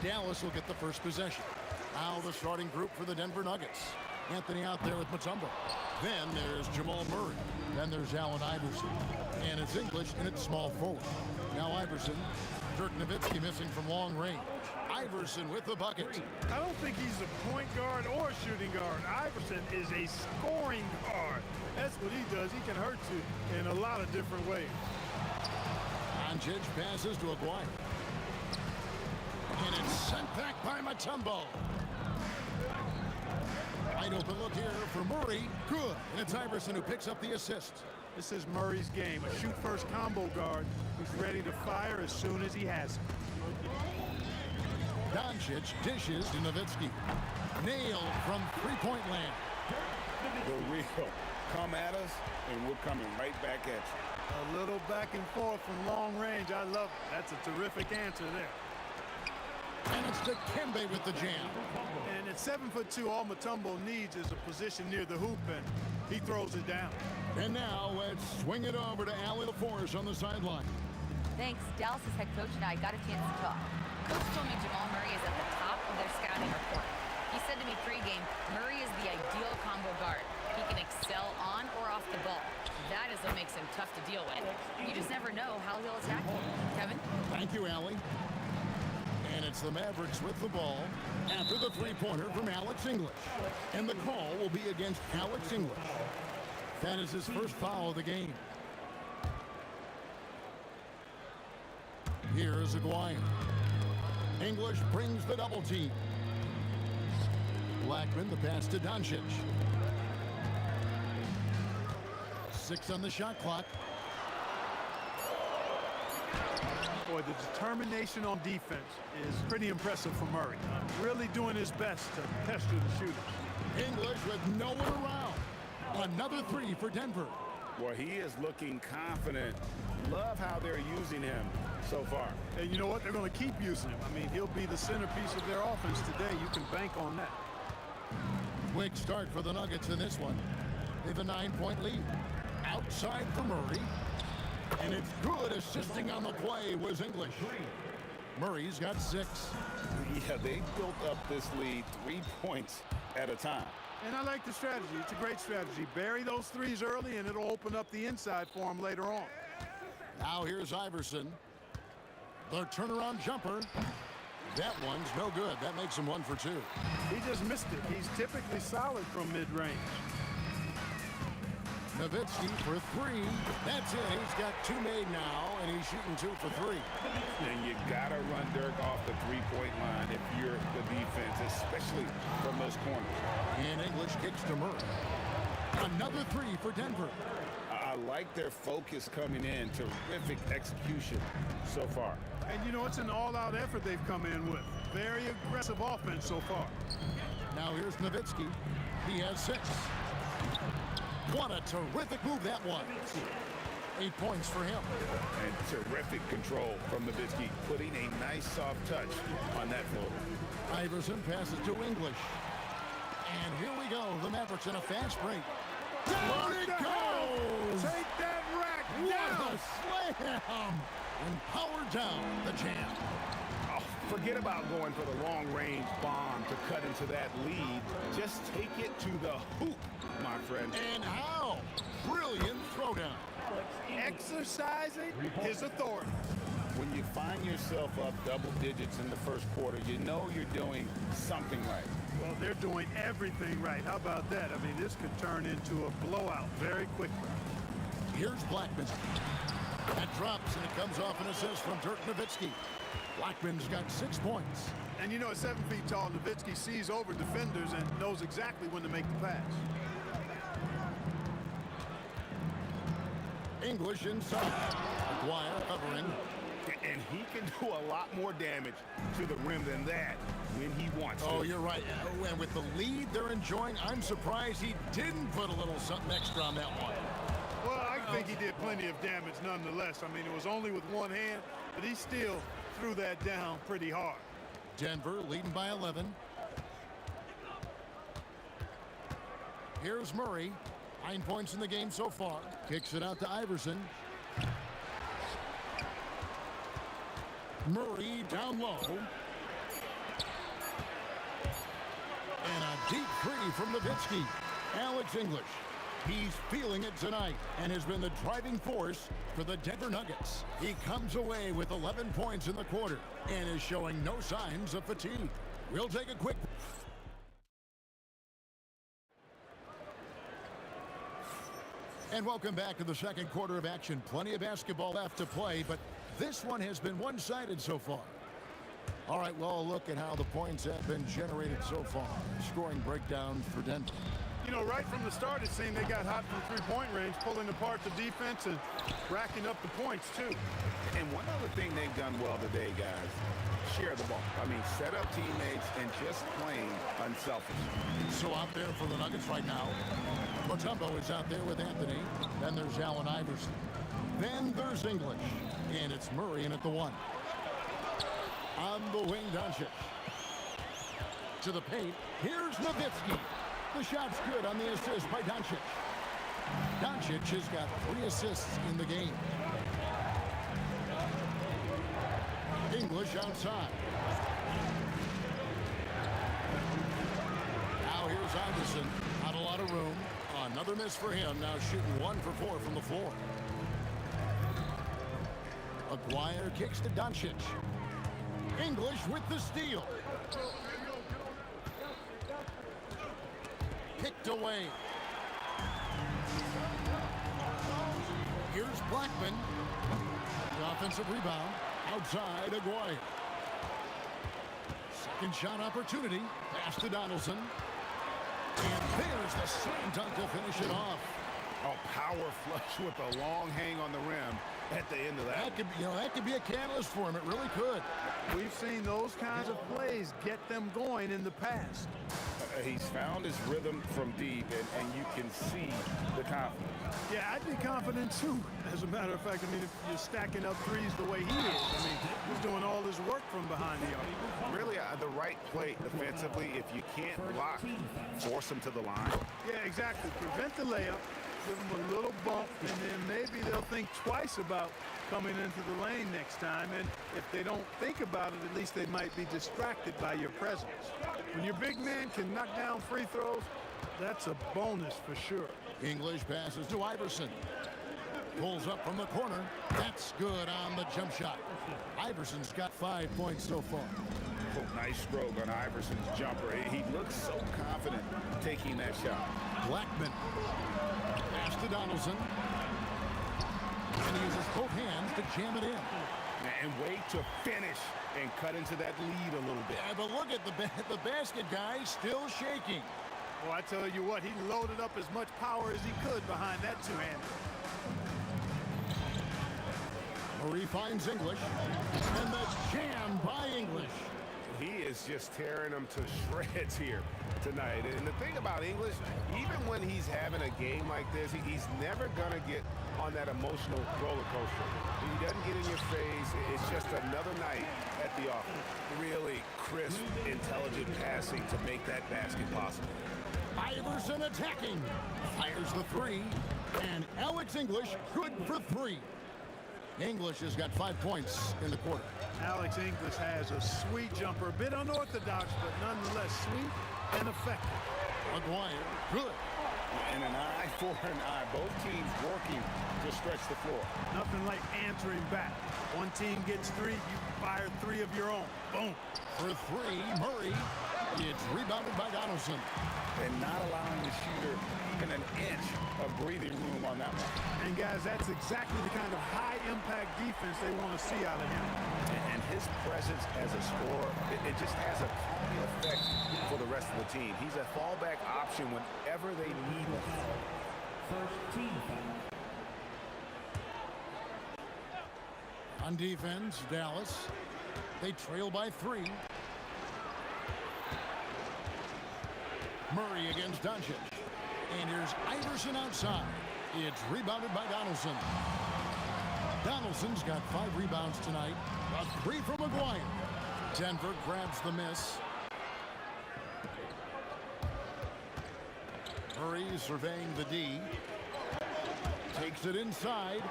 Dallas will get the first possession. Now the starting group for the Denver Nuggets. Anthony out there with Mutombo. Then there's Jamal Murray. Then there's Allen Iverson. And it's English, and it's small forward. Now Iverson. Dirk Nowitzki missing from long range. Iverson with the bucket. I don't think he's a point guard or a shooting guard. Iverson is a scoring guard. That's what he does. He can hurt you in a lot of different ways. Doncic passes to Aguirre. And it's sent back by Mutombo. Wide open look here for Murray. Good. And it's Iverson who picks up the assist. This is Murray's game. A shoot-first combo guard who's ready to fire as soon as he has it. Doncic dishes to Nowitzki. Nailed from three-point land. The real. Come at us, and we're coming right back at you. A little back and forth from long range. I love it. That's a terrific answer there. And it's Dikembe with the jam. And at 7'2", all Mutombo needs is a position near the hoop, and he throws it down. And now let's swing it over to Allie LaForce on the sideline. Thanks. Dallas's head coach and I got a chance to talk. Coach told me Jamal Murray is at the top of their scouting report. He said to me pregame, Murray is the ideal combo guard. He can excel on or off the ball. That is what makes him tough to deal with. You just never know how he'll attack you. Kevin? Thank you, Allie. And it's the Mavericks with the ball after the three-pointer from Alex English. And the call will be against Alex English. That is his first foul of the game. Here is Aguirre. English brings the double team. Blackman, the pass to Doncic. 6 on the shot clock. Boy, the determination on defense is pretty impressive for Murray. Really doing his best to pester the shooters. English with no one around. Another three for Denver. Well, he is looking confident. Love how they're using him so far. And you know what? They're going to keep using him. I mean, he'll be the centerpiece of their offense today. You can bank on that. Quick start for the Nuggets in this one. They have a 9-point lead. Outside for Murray. And it's good. Assisting on the play was English. Murray's got 6. Yeah, they built up this lead 3 points at a time. And I like the strategy. It's a great strategy. Bury those threes early, and it'll open up the inside for him later on. Now here's Iverson. The turnaround jumper. That one's no good. That makes him 1 for 2. He just missed it. He's typically solid from mid-range. Nowitzki for 3. That's it. He's got 2 made now, and he's shooting 2 for 3. And you got to run Dirk off the three-point line if you're the defense, especially from those corners. And English kicks to Murray. Another 3 for Denver. I like their focus coming in. Terrific execution so far. And you know, it's an all-out effort they've come in with. Very aggressive offense so far. Now here's Nowitzki. He has 6. What a terrific move that was. 8 points for him. And terrific control from Nowitzki, putting a nice soft touch on that floater. Iverson passes to English. And here we go. The Mavericks in a fast break. Down it goes! Take that rack What down! a slam! And power down the jam. Oh, forget about going for the long-range bomb to cut into that lead. Just take it to the hoop, my friend. And how? Brilliant throwdown. Exercising his authority. When you find yourself up double digits in the first quarter, you know you're doing something right. Well, they're doing everything right. How about that? I mean, this could turn into a blowout very quickly. Here's Blackman. That drops, and it comes off an assist from Dirk Nowitzki. Blackman's got 6 points. And you know, at 7 feet tall, Nowitzki sees over defenders and knows exactly when to make the pass. English inside. Aguirre covering. And he can do a lot more damage to the rim than that when he wants to. Oh, you're right. And with the lead they're enjoying, I'm surprised he didn't put a little something extra on that one. Well, I think he did plenty of damage nonetheless. I mean, it was only with one hand, but he still threw that down pretty hard. Denver leading by 11. Here's Murray. 9 points in the game so far. Kicks it out to Iverson. Murray down low. And a deep three from Nowitzki. Alex English. He's feeling it tonight and has been the driving force for the Denver Nuggets. He comes away with 11 points in the quarter and is showing no signs of fatigue. We'll take a quick... And welcome back to the second quarter of action. Plenty of basketball left to play, but this one has been one-sided so far. All right, well, look at how the points have been generated so far. Scoring breakdown for Denver. You know, right from the start, it seemed they got hot from three-point range, pulling apart the defense and racking up the points, too. And one other thing they've done well today, guys, share the ball. I mean, set up teammates and just plain unselfish. So out there for the Nuggets right now, Mutombo is out there with Anthony. Then there's Allen Iverson. Then there's English. And it's Murray in at the one. On the wing, Doncic. To the paint, here's Nowitzki. The shot's good on the assist by Doncic. Doncic has got 3 assists in the game. English outside. Now here's Iverson. Not a lot of room. Another miss for him. Now shooting 1 for 4 from the floor. Aguirre kicks to Doncic. English with the steal. Picked away. Here's Blackman. The offensive rebound. Outside, Aguirre. Second shot opportunity. Pass to Donaldson. And there's the slam dunk to finish it off. Oh, power flush with a long hang on the rim at the end of that. That could be a catalyst for him. It really could. We've seen those kinds of plays get them going in the past. He's found his rhythm from deep, and you can see the confidence. Yeah, I'd be confident, too. As a matter of fact, I mean, if you're stacking up threes the way he is, I mean, he's doing all his work from behind the arc. Really, the right play defensively. If you can't block, force him to the line. Yeah, exactly. Prevent the layup, give them a little bump, and then maybe they'll think twice about coming into the lane next time. And if they don't think about it, at least they might be distracted by your presence. When your big man can knock down free throws, that's a bonus for sure. English passes to Iverson. Pulls up from the corner. That's good on the jump shot. Iverson's got 5 points so far. Oh, nice stroke on Iverson's jumper. He looks so confident taking that shot. Blackman. Pass to Donaldson. And he uses both hands to jam it in. And wait to finish and cut into that lead a little bit. Yeah, but look at the basket guy still shaking. Well, I tell you what, he loaded up as much power as he could behind that two-hander. Murray finds English. And the jam by English. He is just tearing them to shreds here tonight. And the thing about English, even when he's having a game like this, he's never going to get on that emotional roller coaster. He doesn't get in your face. It's just another night at the office. Really crisp, intelligent passing to make that basket possible. Iverson attacking. Fires the three. And Alex English good for 3. English has got 5 points in the quarter. Alex English has a sweet jumper, a bit unorthodox, but nonetheless sweet and effective. Aguirre, good. And an eye for an eye. Both teams working to stretch the floor. Nothing like answering back. One team gets 3, you fire 3 of your own. Boom. For 3, Murray. It's rebounded by Donaldson. And not allowing the shooter even an inch of breathing room on that one. And guys, that's exactly the kind of high-impact defense they want to see out of him. And his presence as a scorer, it just has a calming effect for the rest of the team. He's a fallback option whenever they need him. First team foul. On defense, Dallas. They trail by 3. Murray against Doncic. And here's Iverson outside. It's rebounded by Donaldson. Donaldson's got 5 rebounds tonight. A 3 from Aguirre. Denver grabs the miss. Murray surveying the D. Takes it inside.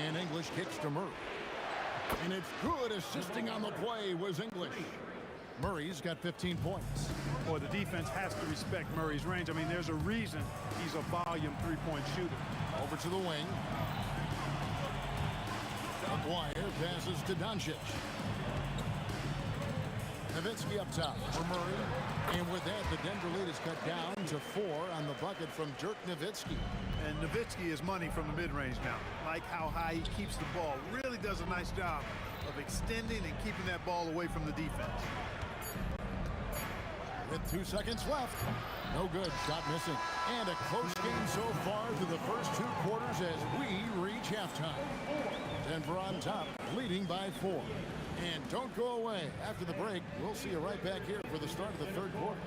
And English kicks to Murray. And it's good. Assisting on the play was English. Murray's got 15 points. Boy, the defense has to respect Murray's range. I mean, there's a reason he's a volume three-point shooter. Over to the wing. Maguire passes to Doncic. Nowitzki up top for Murray. And with that, the Denver lead is cut down to 4 on the bucket from Dirk Nowitzki. And Nowitzki is money from the mid-range now. Like how high he keeps the ball. Really does a nice job of extending and keeping that ball away from the defense. With 2 seconds left. No good. Shot missing. And a close game so far through the first 2 quarters as we reach halftime. Denver on top, leading by 4. And don't go away. After the break, we'll see you right back here for the start of the third quarter.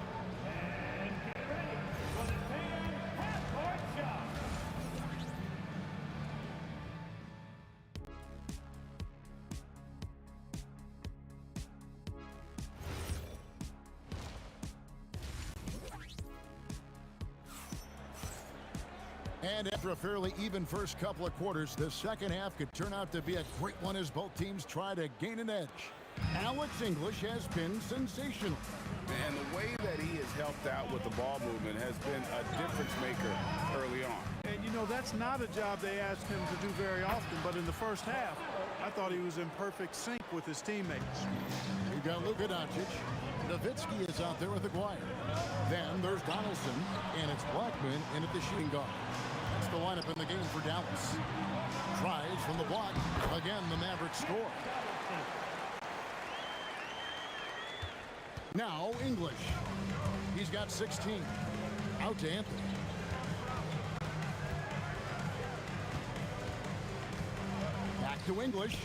And after a fairly even first couple of quarters, the second half could turn out to be a great one as both teams try to gain an edge. Alex English has been sensational. And the way that he has helped out with the ball movement has been a difference maker early on. And, you know, that's not a job they ask him to do very often. But in the first half, I thought he was in perfect sync with his teammates. You got Luka Doncic. Nowitzki is out there with Aguirre. Then there's Donaldson, and it's Blackman in at the shooting guard. That's the lineup in the game for Dallas. Tries from the block. Again, the Mavericks score. Now English. He's got 16. Out to Anthony. Back to English.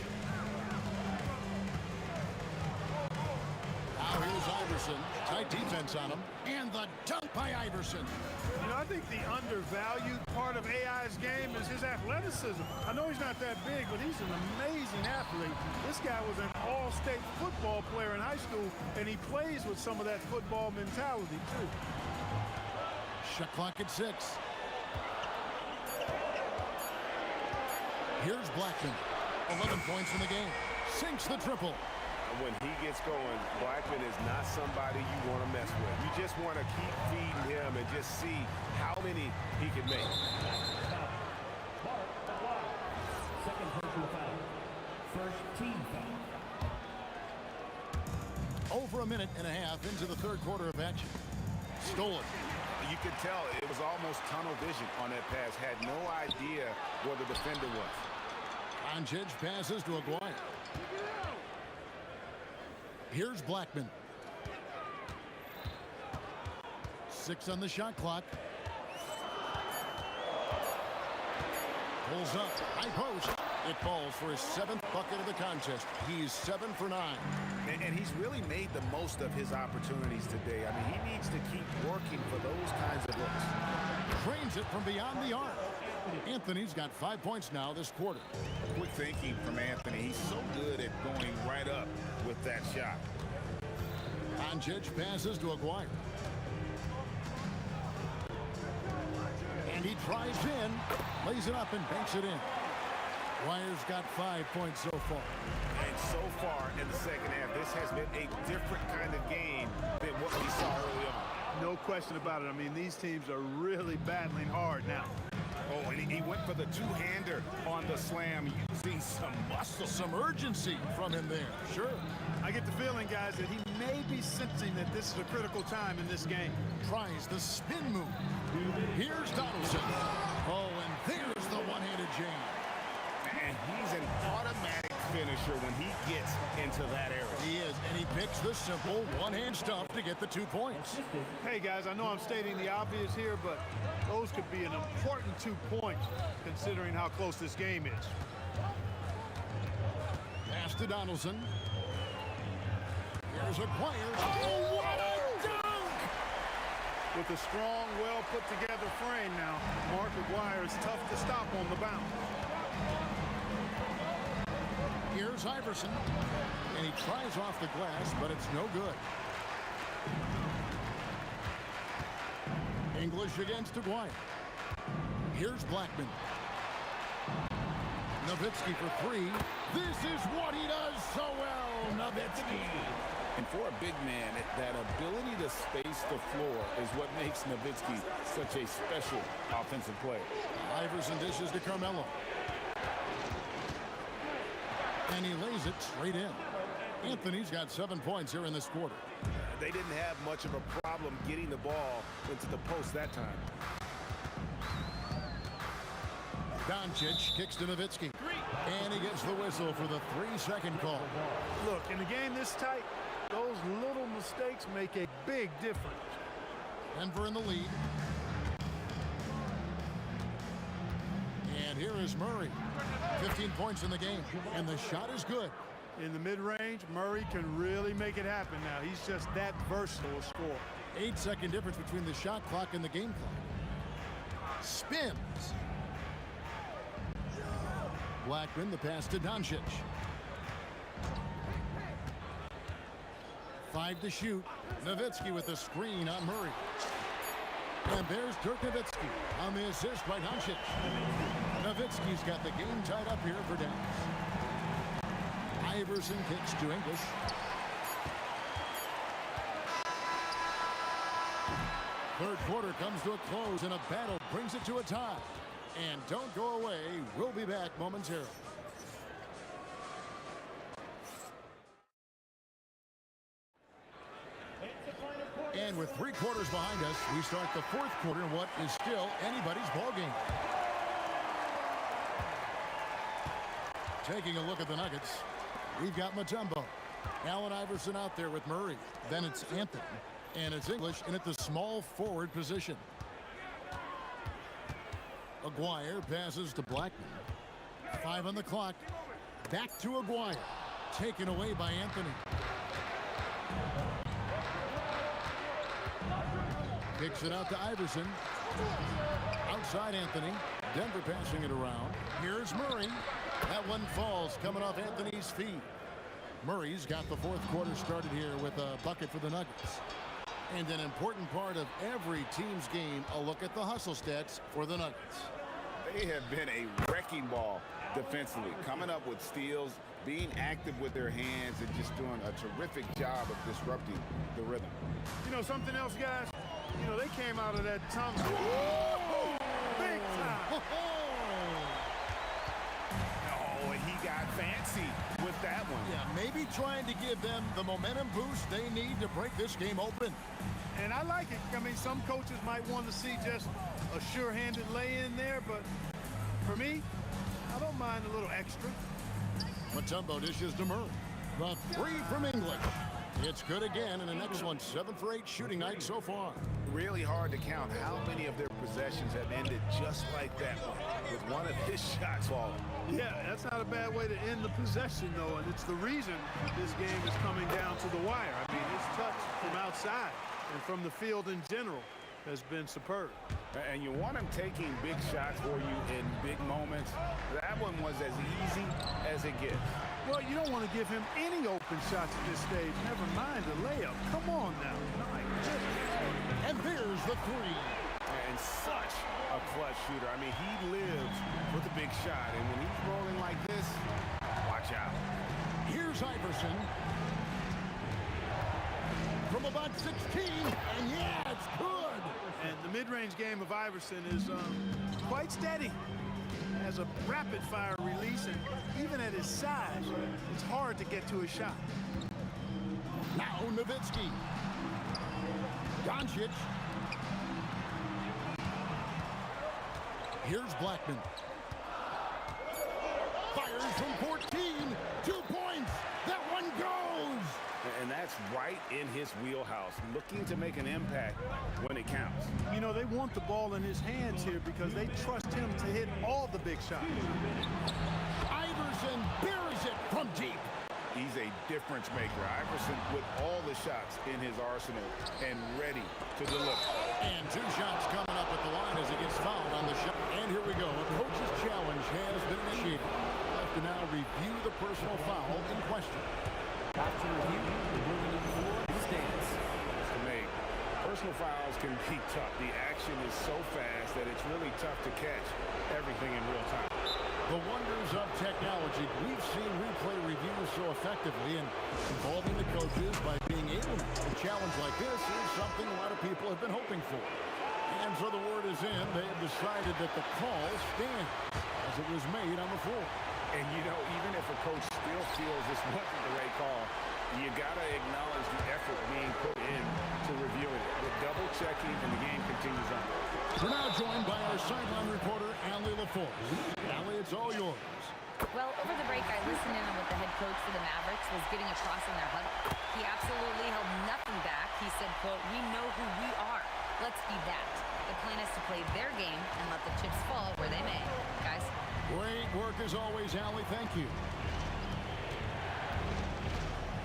Now here's Iverson. Tight defense on him. And the dunk by Iverson. You know, I think the undervalued part of AI's game is his athleticism. I know he's not that big, but he's an amazing athlete. This guy was an all-state football player in high school, and he plays with some of that football mentality, too. Shot clock at 6. Here's Blackman. 11 points in the game. Sinks the triple. When he gets going, Blackman is not somebody you want to mess with. You just want to keep feeding him and just see how many he can make. Second personal foul. First team foul. Over a minute and a half into the third quarter of action. Stolen. You could tell it was almost tunnel vision on that pass. Had no idea where the defender was. Doncic passes to Aguirre. Here's Blackman. 6 on the shot clock. Pulls up. High post. It falls for his 7th bucket of the contest. He's 7 for 9. And he's really made the most of his opportunities today. I mean, he needs to keep working for those kinds of looks. Drains it from beyond the arc. Anthony's got 5 points now this quarter. Quick thinking from Anthony. He's so good at going right up with that shot. Doncic passes to Aguirre. And he drives in, lays it up and banks it in. Aguirre's got 5 points so far. And so far in the second half, this has been a different kind of game than what we saw early on. No question about it. I mean, these teams are really battling hard now. Oh, and he went for the two-hander on the slam, using some muscle. Some urgency from him there, sure. I get the feeling, guys, that he may be sensing that this is a critical time in this game. Tries the spin move. Here's Donaldson. Oh, and there's the one-handed jam. And he's an automatic finisher when he gets into that area. He is, and he picks the simple one-hand stuff to get the 2 points. Hey, guys, I know I'm stating the obvious here, but those could be an important 2 points considering how close this game is. Pass to Donaldson. Here's Aguirre. Oh, what a dunk! With a strong, well-put-together frame now, Mark Aguirre is tough to stop on the bounce. Here's Iverson. And he tries off the glass, but it's no good. English against Aguirre. Here's Blackman. Nowitzki for 3. This is what he does so well, Nowitzki. And for a big man, that ability to space the floor is what makes Nowitzki such a special offensive player. Iverson dishes to Carmelo. And he lays it straight in. Anthony's got 7 points here in this quarter. They didn't have much of a problem getting the ball into the post that time. Doncic kicks to Nowitzki. And he gets the whistle for the 3-second call. Look, in a game this tight, those little mistakes make a big difference. Denver in the lead. And here is Murray. 15 points in the game. And the shot is good. In the mid-range, Murray can really make it happen now. He's just that versatile a scorer. 8-second difference between the shot clock and the game clock. Spins. Blackman, the pass to Doncic. 5 to shoot. Nowitzki with the screen on Murray. And there's Dirk Nowitzki on the assist by Doncic. Nowitzki's got the game tied up here for Dallas. Iverson kicks to English. Third quarter comes to a close, and a battle brings it to a tie. And don't go away. We'll be back momentarily. And with 3 quarters behind us, we start the fourth quarter in what is still anybody's ball game. Taking a look at the Nuggets, we've got Mutombo. Allen Iverson out there with Murray. Then it's Anthony. And it's English in at the small forward position. Aguirre passes to Blackman. 5 on the clock. Back to Aguirre. Taken away by Anthony. Kicks it out to Iverson. Outside Anthony. Denver passing it around. Here's Murray. That one falls coming off Anthony's feet. Murray's got the fourth quarter started here with a bucket for the Nuggets. And an important part of every team's game, a look at the hustle stats for the Nuggets. They have been a wrecking ball defensively, coming up with steals, being active with their hands, and just doing a terrific job of disrupting the rhythm. You know something else, guys? You know, they came out of that tunnel. Big time. Oh, and he got fancy with that one. Yeah, maybe trying to give them the momentum boost they need to break this game open. And I like it. I mean, some coaches might want to see just a sure-handed lay-in there, but for me, I don't mind a little extra. Mutombo dishes to Murray. The 3 from English. It's good again, and an excellent 7 for 8 shooting night so far. Really hard to count how many of their possessions have ended just like that one, with one of his shots falling. Yeah, that's not a bad way to end the possession, though, and it's the reason this game is coming down to the wire. I mean, his touch from outside and from the field in general has been superb. And you want him taking big shots for you in big moments. That one was as easy as it gets. Well, you don't want to give him any open shots at this stage. Never mind a layup. Come on now. My goodness. And there's the 3. And such a clutch shooter. I mean, he lives for the big shot. And when he's rolling like this, watch out. Here's Iverson. From about 16, and yeah, it's good. And the mid-range game of Iverson is quite steady. Has a rapid-fire release, and even at his size, it's hard to get to his shot. Now Nowitzki. Doncic. Here's Blackman. Fires from 14. 2 points. That one goes. And that's right in his wheelhouse, looking to make an impact when it counts. You know, they want the ball in his hands here because they trust him to hit all the big shots. Iverson buries it from deep. He's a difference maker. Iverson with all the shots in his arsenal and ready to deliver. And 2 shots coming up at the line as he gets fouled on the shot. And here we go. A coach's challenge has been initiated. We'll have to now review the personal foul in question. After review, the ruling of the floor stands. To make personal fouls can be tough. The action is so fast that it's really tough to catch everything in real time. The wonders of technology. We've seen replay reviews so effectively, and involving the coaches by being able to a challenge like this is something a lot of people have been hoping for. And so the word is in. They have decided that the call stands as it was made on the floor. And, you know, even if a coach still feels this wasn't the right call, you got to acknowledge the effort being put in to reviewing it. With double-checking, and the game continues on. We're now joined by our sideline reporter, Allie LaForce. Allie, it's all yours. Well, over the break, I listened in on what the head coach for the Mavericks was getting across in their huddle. He absolutely held nothing back. He said, quote, "We know who we are. Let's be that." The plan is to play their game and let the chips fall where they may. Guys? Great work as always, Allie. Thank you.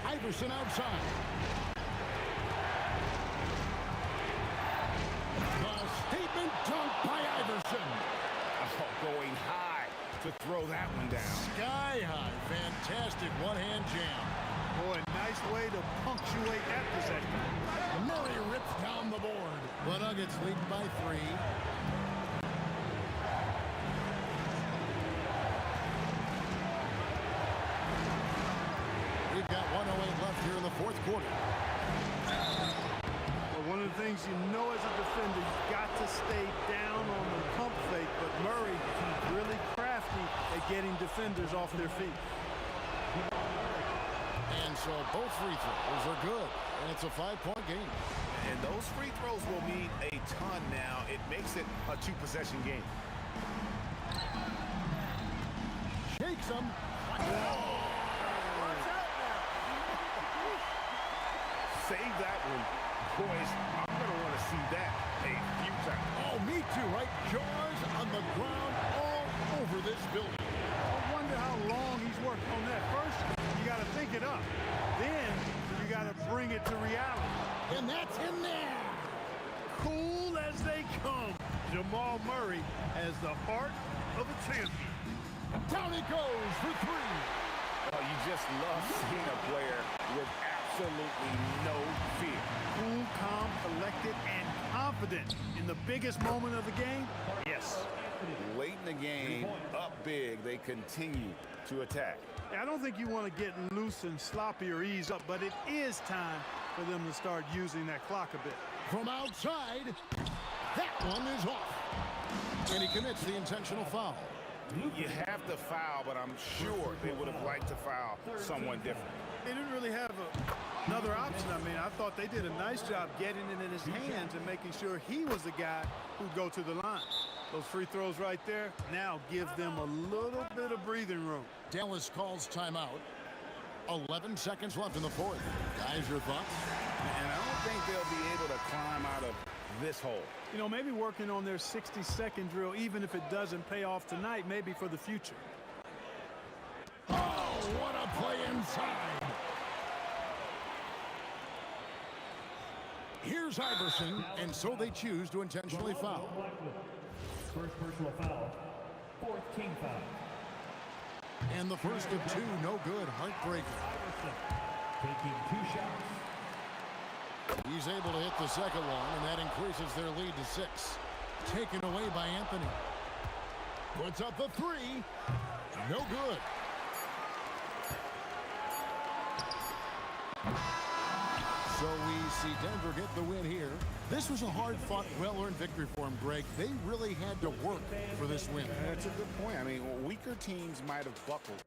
Iverson outside. The statement dunk by Iverson. Oh, going high to throw that one down. Sky high. Fantastic one-hand jam. Boy, nice way to punctuate that possession. Murray rips down the board. The Nuggets lead by 3. We've got 1:08 left here in the fourth quarter. Well, one of the things you know as a defender, you've got to stay down on the pump fake, but Murray, he's really crafty at getting defenders off their feet. And so both free throws are good. And it's a 5-point game. And those free throws will mean a ton now. It makes it a 2-possession game. Shakes him. Save that one. Boys, I'm going to want to see that a few times. Oh, me too, right? Jaws on the ground all over this building. I wonder how long he's worked on that. First, you got to think it up. Then, you got to bring it to reality. And that's in there. Cool as they come. Jamal Murray has the heart of a champion. Down he goes for 3. Oh, you just love seeing a player with absolutely no fear. Cool, calm, collected, and confident in the biggest moment of the game. Yes. Late in the game, up big, they continue to attack. I don't think you want to get loose and sloppy or ease up, but it is time for them to start using that clock a bit. From outside, that one is off. And he commits the intentional foul. You have to foul, but I'm sure they would have liked to foul someone different. They didn't really have another option. I mean, I thought they did a nice job getting it in his hands and making sure he was the guy who'd go to the line. Those free throws right there now give them a little bit of breathing room. Dallas calls timeout. 11 seconds left in the fourth. Guys, your thoughts? And I don't think they'll be able to climb out of this hole. You know, maybe working on their 60-second drill, even if it doesn't pay off tonight, maybe for the future. Oh, what a play inside. Here's Iverson, and so they choose to intentionally foul. First personal foul. Fourth team foul. And the first of 2, no good. Heartbreaker. Taking 2 shots. He's able to hit the second one, and that increases their lead to 6. Taken away by Anthony. Puts up the 3. No good. So we see Denver get the win here. This was a hard-fought, well-earned victory for them, Greg. They really had to work for this win. That's a good point. I mean, weaker teams might have buckled.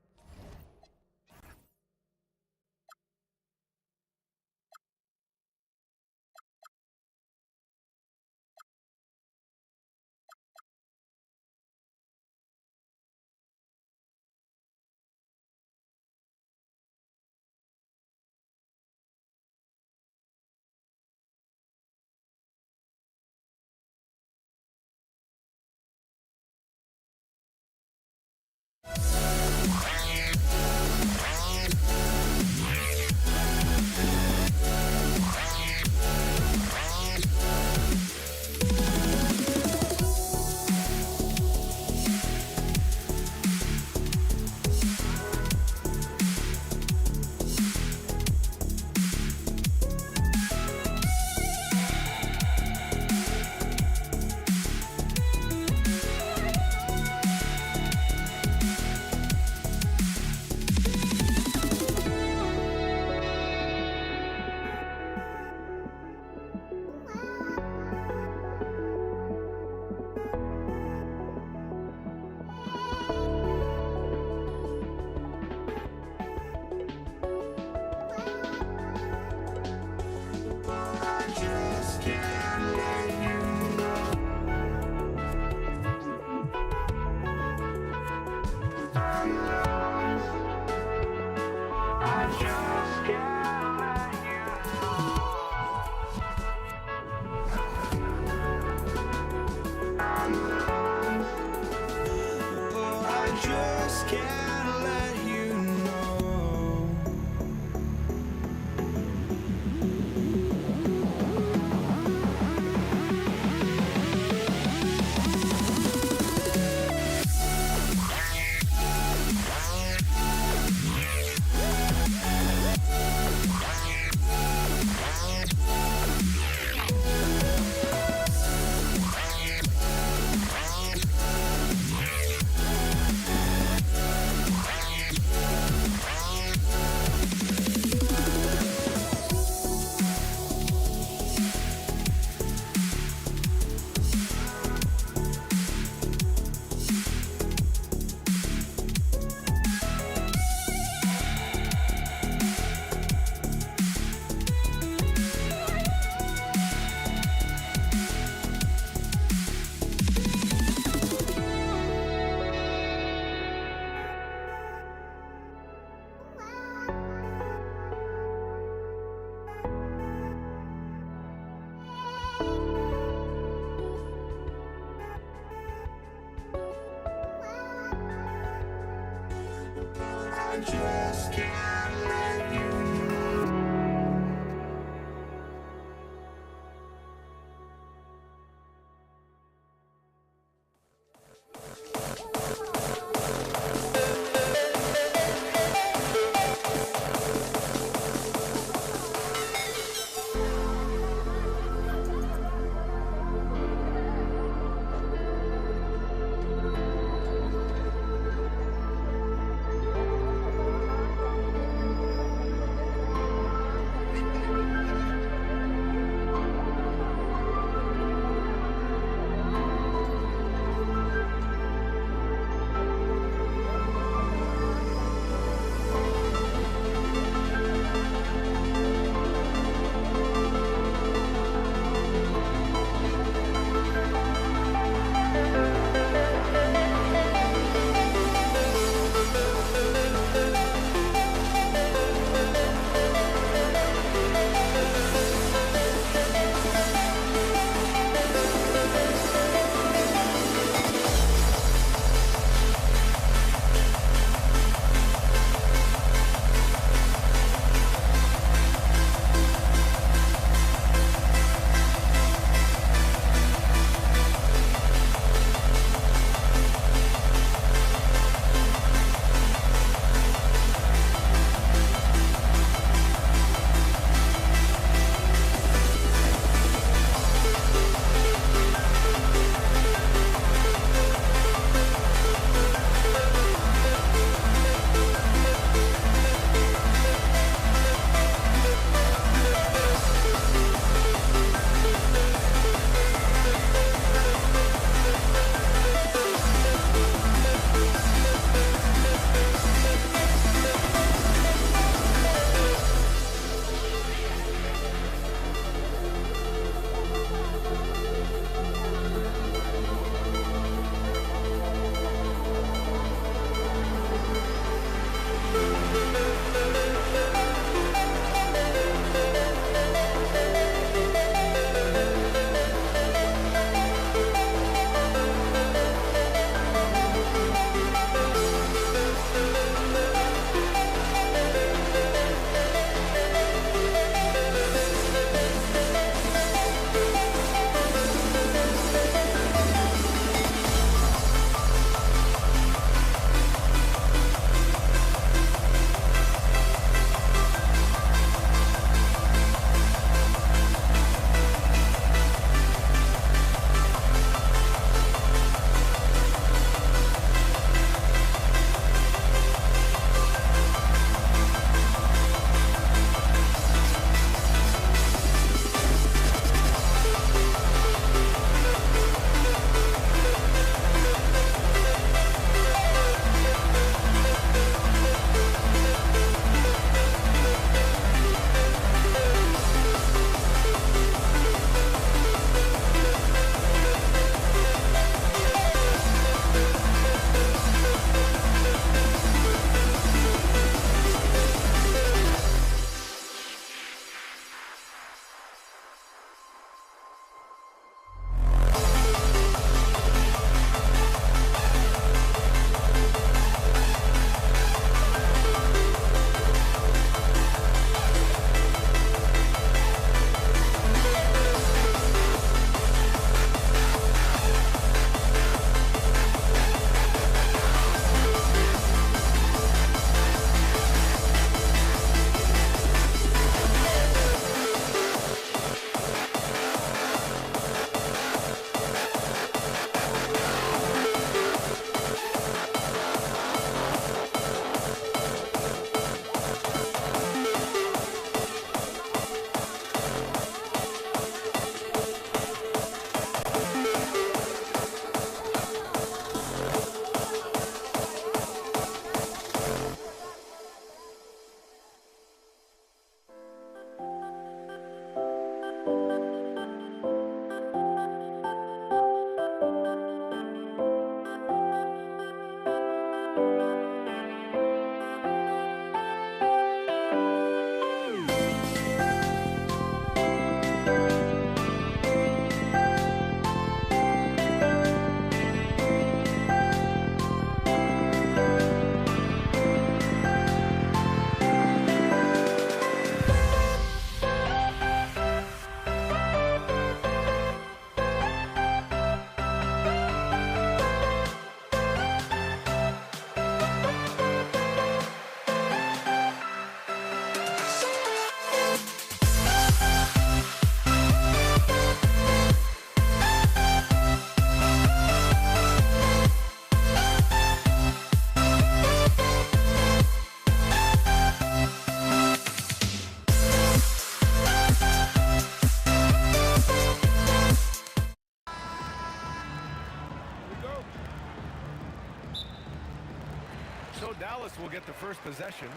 so Dallas will get the first possession.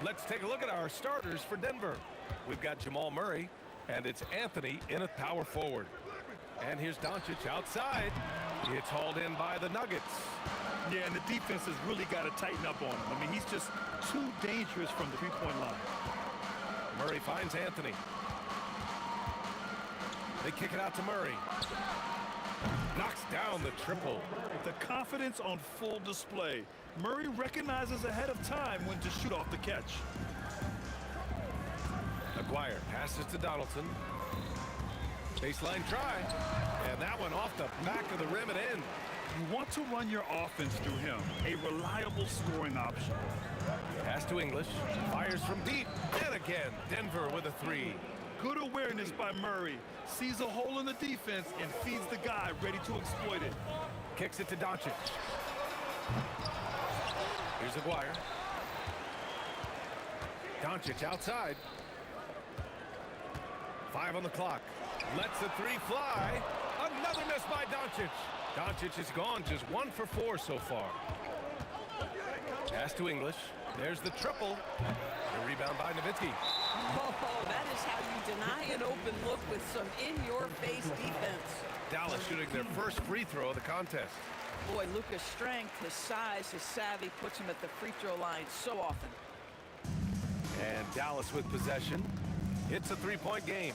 Let's take a look at our starters for Denver. We've got Jamal Murray, and it's Anthony in at power forward. And here's Doncic outside. It's hauled in by the Nuggets. Yeah, and the defense has really got to tighten up on him. I mean, he's just too dangerous from the three-point line. Murray finds Anthony. They kick it out to Murray. Knocks down the triple. The confidence on full display. Murray recognizes ahead of time when to shoot off the catch. Aguirre passes to Donaldson. Baseline try. And that one off the back of the rim and in. You want to run your offense through him. A reliable scoring option. Pass to English. Fires from deep. And again, Denver with a three. Good awareness by Murray. Sees a hole in the defense and feeds the guy ready to exploit it. Kicks it to Doncic. Here's Aguirre. Doncic outside. 5 on the clock. Lets the three fly. Another miss by Doncic. Doncic is gone, just 1 for 4 so far. Pass to English. There's the triple. The rebound by Nowitzki. Oh, that is how you deny an open look with some in-your-face defense. Dallas shooting their first free throw of the contest. Boy, Luka's strength, his size, his savvy puts him at the free throw line so often. And Dallas with possession. It's a three-point game.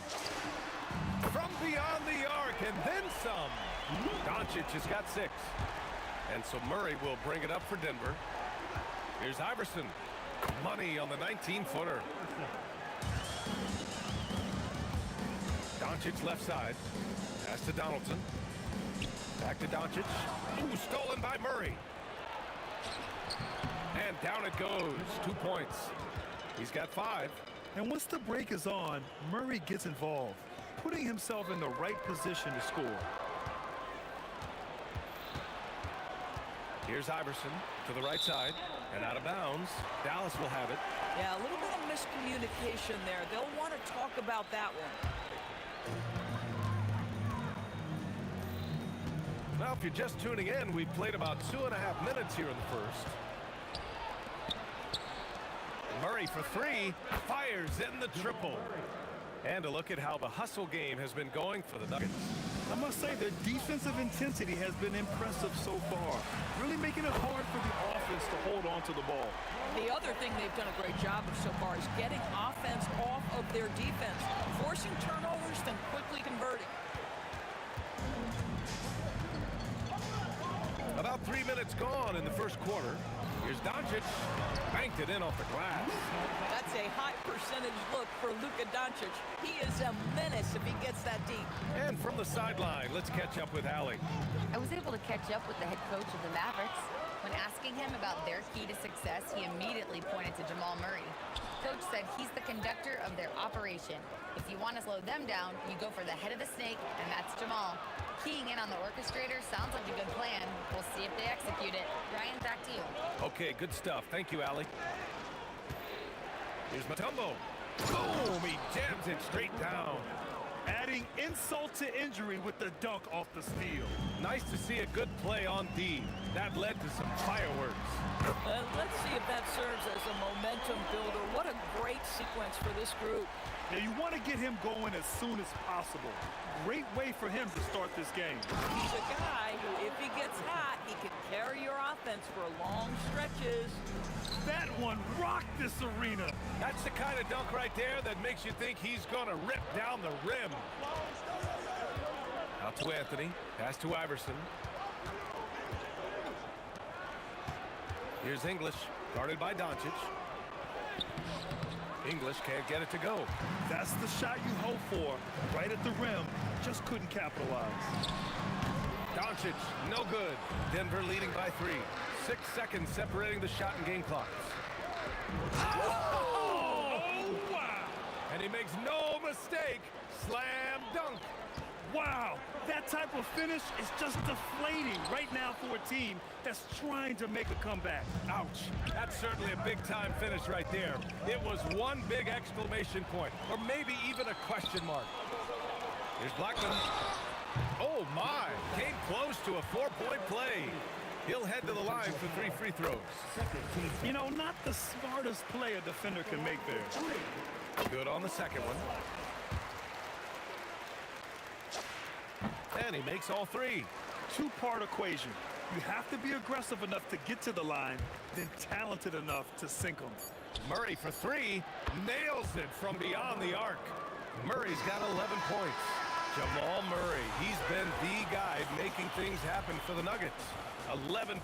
From beyond the arc and then some. Doncic has got 6. And so Murray will bring it up for Denver. Here's Iverson. Money on the 19-footer. Doncic left side. Pass to Donaldson. Back to Doncic. Ooh, stolen by Murray. And down it goes. 2 points. He's got 5. And once the break is on, Murray gets involved, putting himself in the right position to score. Here's Iverson to the right side and out of bounds. Dallas will have it. Yeah, a little bit of miscommunication there. They'll want to talk about that one. Well, if you're just tuning in, we've played about 2.5 minutes here in the first. Murray for 3, fires in the triple. And a look at how the hustle game has been going for the Nuggets. I must say their defensive intensity has been impressive so far, really making it hard for the offense to hold on to the ball. The other thing they've done a great job of so far is getting offense off of their defense, forcing turnovers, then quickly converting. About 3 minutes gone in the first quarter. Here's Doncic. Banked it in off the glass. That's a high percentage look for Luka Doncic. He is a menace if he gets that deep. And from the sideline, let's catch up with Allie. I was able to catch up with the head coach of the Mavericks. When asking him about their key to success, he immediately pointed to Jamal Murray. Coach said he's the conductor of their operation. If you want to slow them down, you go for the head of the snake, and that's Jamal. Keying in on the orchestrator sounds like a good plan. We'll see if they execute it. Ryan, back to you. Okay, good stuff. Thank you, Allie. Here's Mutombo. Boom! He jams it straight down. Adding insult to injury with the dunk off the steal. Nice to see a good play on D. That led to some fireworks. Let's see if that serves as a momentum builder. What a great sequence for this group. Now you want to get him going as soon as possible. Great way for him to start this game. He's a guy who, if he gets hot, he can carry your offense for long stretches. That one rocked this arena. That's the kind of dunk right there that makes you think he's going to rip down the rim. Out to Anthony. Pass to Iverson. Here's English, guarded by Doncic. English can't get it to go. That's the shot you hope for. Right at the rim. Just couldn't capitalize. Doncic, no good. Denver leading by 3. 6 seconds separating the shot and game clocks. Oh, wow. And he makes no mistake. Slam dunk. Wow, that type of finish is just deflating right now for a team that's trying to make a comeback. Ouch. That's certainly a big-time finish right there. It was one big exclamation point, or maybe even a question mark. Here's Blackman. Oh, my. Came close to a 4-point play. He'll head to the line for 3 free throws. You know, not the smartest play a defender can make there. Good on the second one. And he makes all 3. Two-part equation. You have to be aggressive enough to get to the line, then talented enough to sink them. Murray for 3, nails it from beyond the arc. Murray's got 11 points. Jamal Murray, he's been the guy making things happen for the Nuggets. 11.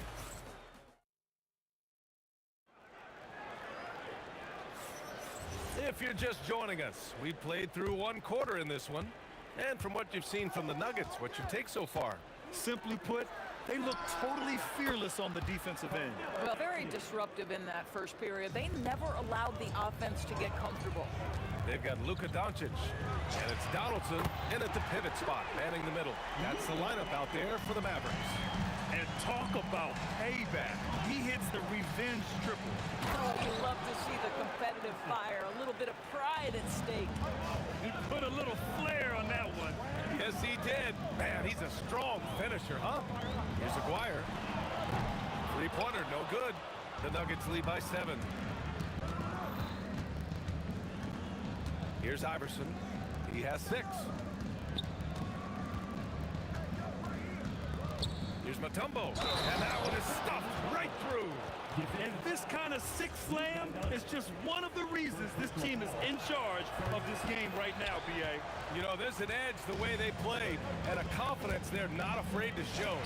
If you're just joining us, we played through 1 quarter in this one. And from what you've seen from the Nuggets, what's your take so far? Simply put, they look totally fearless on the defensive end. Well, very disruptive in that first period. They never allowed the offense to get comfortable. They've got Luka Doncic, and it's Donaldson in at the pivot spot, manning the middle. That's the lineup out there for the Mavericks. And talk about payback. He hits the revenge triple. Oh, you love to see the competitive fire, a little bit of pride at stake. He put a little flair on that one. Yes, he did. Man, he's a strong finisher, huh? Here's Aguirre. 3-pointer, no good. The Nuggets lead by 7. Here's Iverson. He has 6. Here's Mutombo. And that one is stuffed right through. And this kind of six slam is just one of the reasons this team is in charge of this game right now, B.A. You know, there's an edge the way they play and a confidence they're not afraid to show.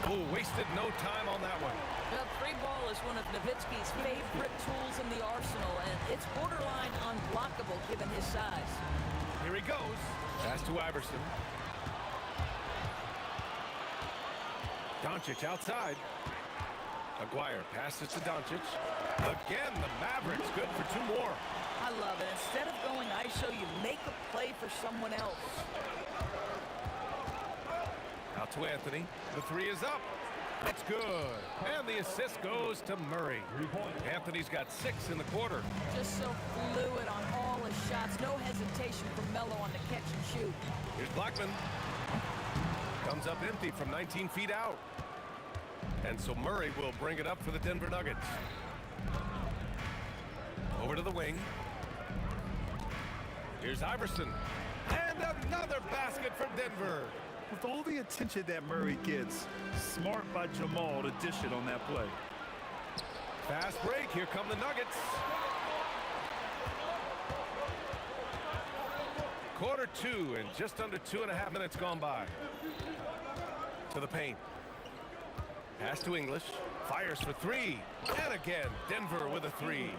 Oh, wasted no time on that one. The 3 ball is one of Nowitzki's favorite tools in the arsenal, and it's borderline unblockable given his size. Here he goes. Pass to Iverson. Doncic outside. Aguirre passes to Doncic. Again, the Mavericks good for 2 more. I love it. Instead of going ISO, you make a play for someone else. Out to Anthony. The 3 is up. That's good. And the assist goes to Murray. Anthony's got 6 in the quarter. Just so fluid on all his shots. No hesitation from Melo on the catch and shoot. Here's Blackman. Comes up empty from 19 feet out. And so Murray will bring it up for the Denver Nuggets. Over to the wing. Here's Iverson. And another basket for Denver. With all the attention that Murray gets, smart by Jamal to dish it on that play. Fast break. Here come the Nuggets. Quarter 2 and just under 2.5 minutes gone by. To the paint. Pass to English. Fires for 3. And again, Denver with a 3.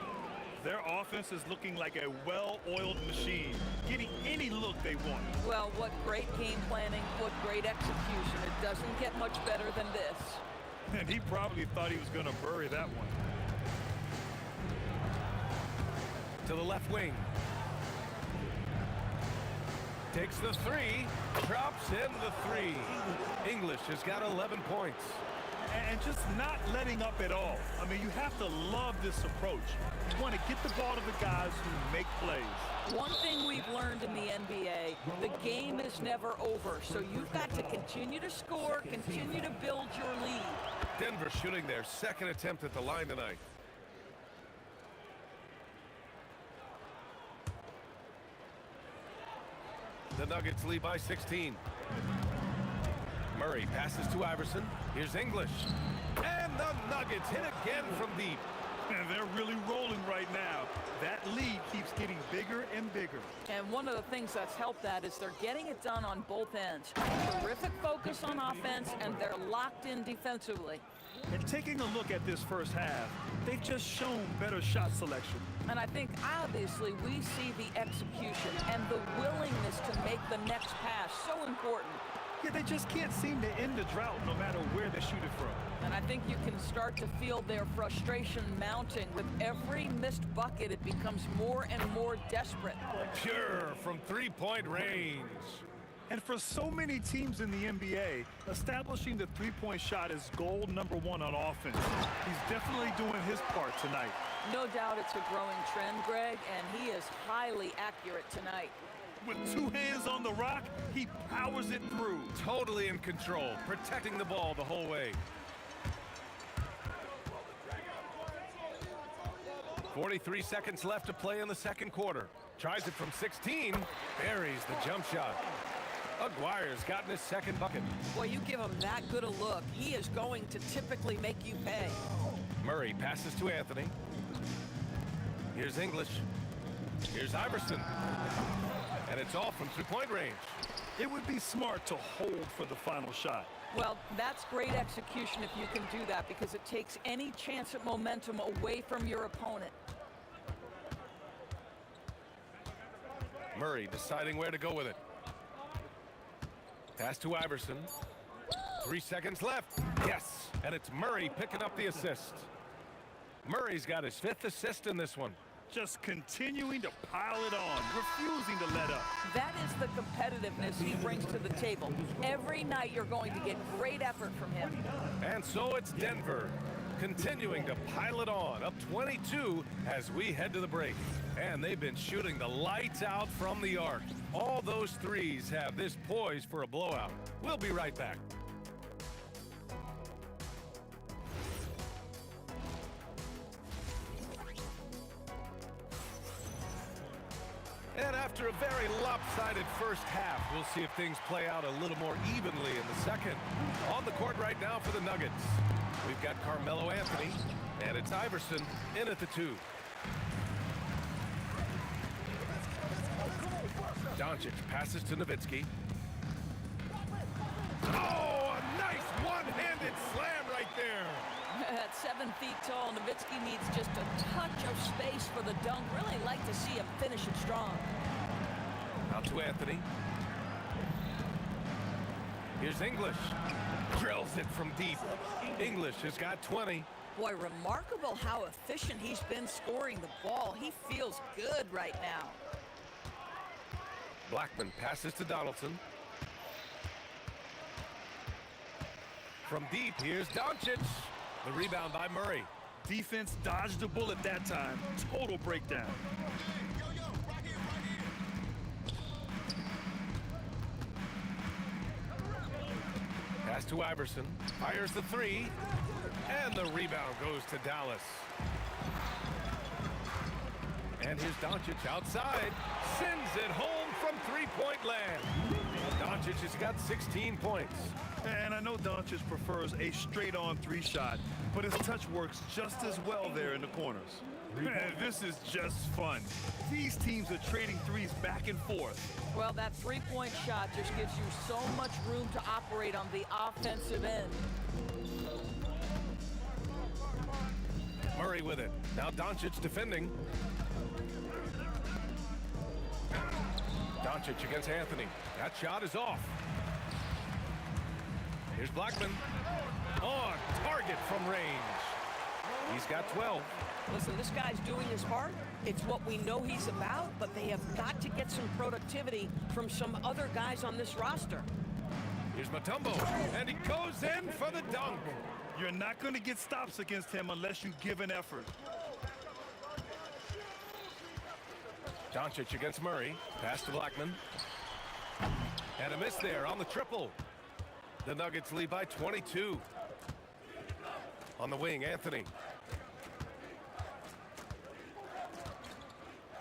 Their offense is looking like a well-oiled machine, getting any look they want. Well, what great game planning, what great execution. It doesn't get much better than this. And he probably thought he was going to bury that one. To the left wing. Takes the 3. Drops in the 3. English has got 11 points. And just not letting up at all. I mean, you have to love this approach. You want to get the ball to the guys who make plays. One thing we've learned in the NBA, the game is never over. So you've got to continue to score, continue to build your lead. Denver shooting their 2nd attempt at the line tonight. The Nuggets lead by 16. Murray passes to Iverson. Here's English. And the Nuggets hit again from deep. And they're really rolling right now. That lead keeps getting bigger and bigger. And one of the things that's helped that is they're getting it done on both ends. Terrific focus on offense, and they're locked in defensively. And taking a look at this first half, they've just shown better shot selection. And I think, obviously, we see the execution and the willingness to make the next pass so important. Yeah, they just can't seem to end the drought no matter where they shoot it from. And I think you can start to feel their frustration mounting. With every missed bucket, it becomes more and more desperate. Pure from 3-point range. And for so many teams in the NBA, establishing the three-point shot is goal number 1 on offense. He's definitely doing his part tonight. No doubt it's a growing trend, Greg, and he is highly accurate tonight. With 2 hands on the rock, he powers it through. Totally in control, protecting the ball the whole way. 43 seconds left to play in the second quarter. Tries it from 16. Buries the jump shot. Aguirre's gotten his second bucket. Boy, you give him that good a look, he is going to typically make you pay. Murray passes to Anthony. Here's English. Here's Iverson. And it's all from three-point range. It would be smart to hold for the final shot. Well, that's great execution if you can do that, because it takes any chance at momentum away from your opponent. Murray deciding where to go with it. Pass to Iverson. 3 seconds left. Yes, and it's Murray picking up the assist. Murray's got his 5th assist in this one. Just continuing to pile it on, refusing to let up. That is the competitiveness he brings to the table. Every night you're going to get great effort from him. And so it's Denver continuing to pile it on, up 22 as we head to the break. And they've been shooting the lights out from the arc. All those threes have this poised for a blowout. We'll be right back. And after a very lopsided first half, we'll see if things play out a little more evenly in the second. On the court right now for the Nuggets, we've got Carmelo Anthony, and it's Iverson in at the 2. Doncic passes to Nowitzki. Oh, a nice one-handed slam right there. At 7 feet tall, Nowitzki needs just a touch of space for the dunk. Really like to see him finish it strong. Out to Anthony. Here's English. Drills it from deep. English has got 20. Boy, remarkable how efficient he's been scoring the ball. He feels good right now. Blackman passes to Donaldson. From deep, here's Doncic. The rebound by Murray. Defense dodged a bullet that time. Total breakdown. Pass to Iverson. Fires the 3. And the rebound goes to Dallas. And here's Doncic outside. Sends it home from three-point land. Doncic has got 16 points. And I know Doncic prefers a straight-on 3-shot, but his touch works just as well there in the corners. Man, this is just fun. These teams are trading threes back and forth. Well, that three-point shot just gives you so much room to operate on the offensive end. Murray with it. Now Doncic defending. Doncic against Anthony. That shot is off. Here's Blackman. On target from range. He's got 12. Listen, this guy's doing his part. It's what we know he's about, but they have got to get some productivity from some other guys on this roster. Here's Mutombo, and he goes in for the dunk. You're not going to get stops against him unless you give an effort. Doncic against Murray. Pass to Blackman. And a miss there on the triple. The Nuggets lead by 22. On the wing, Anthony.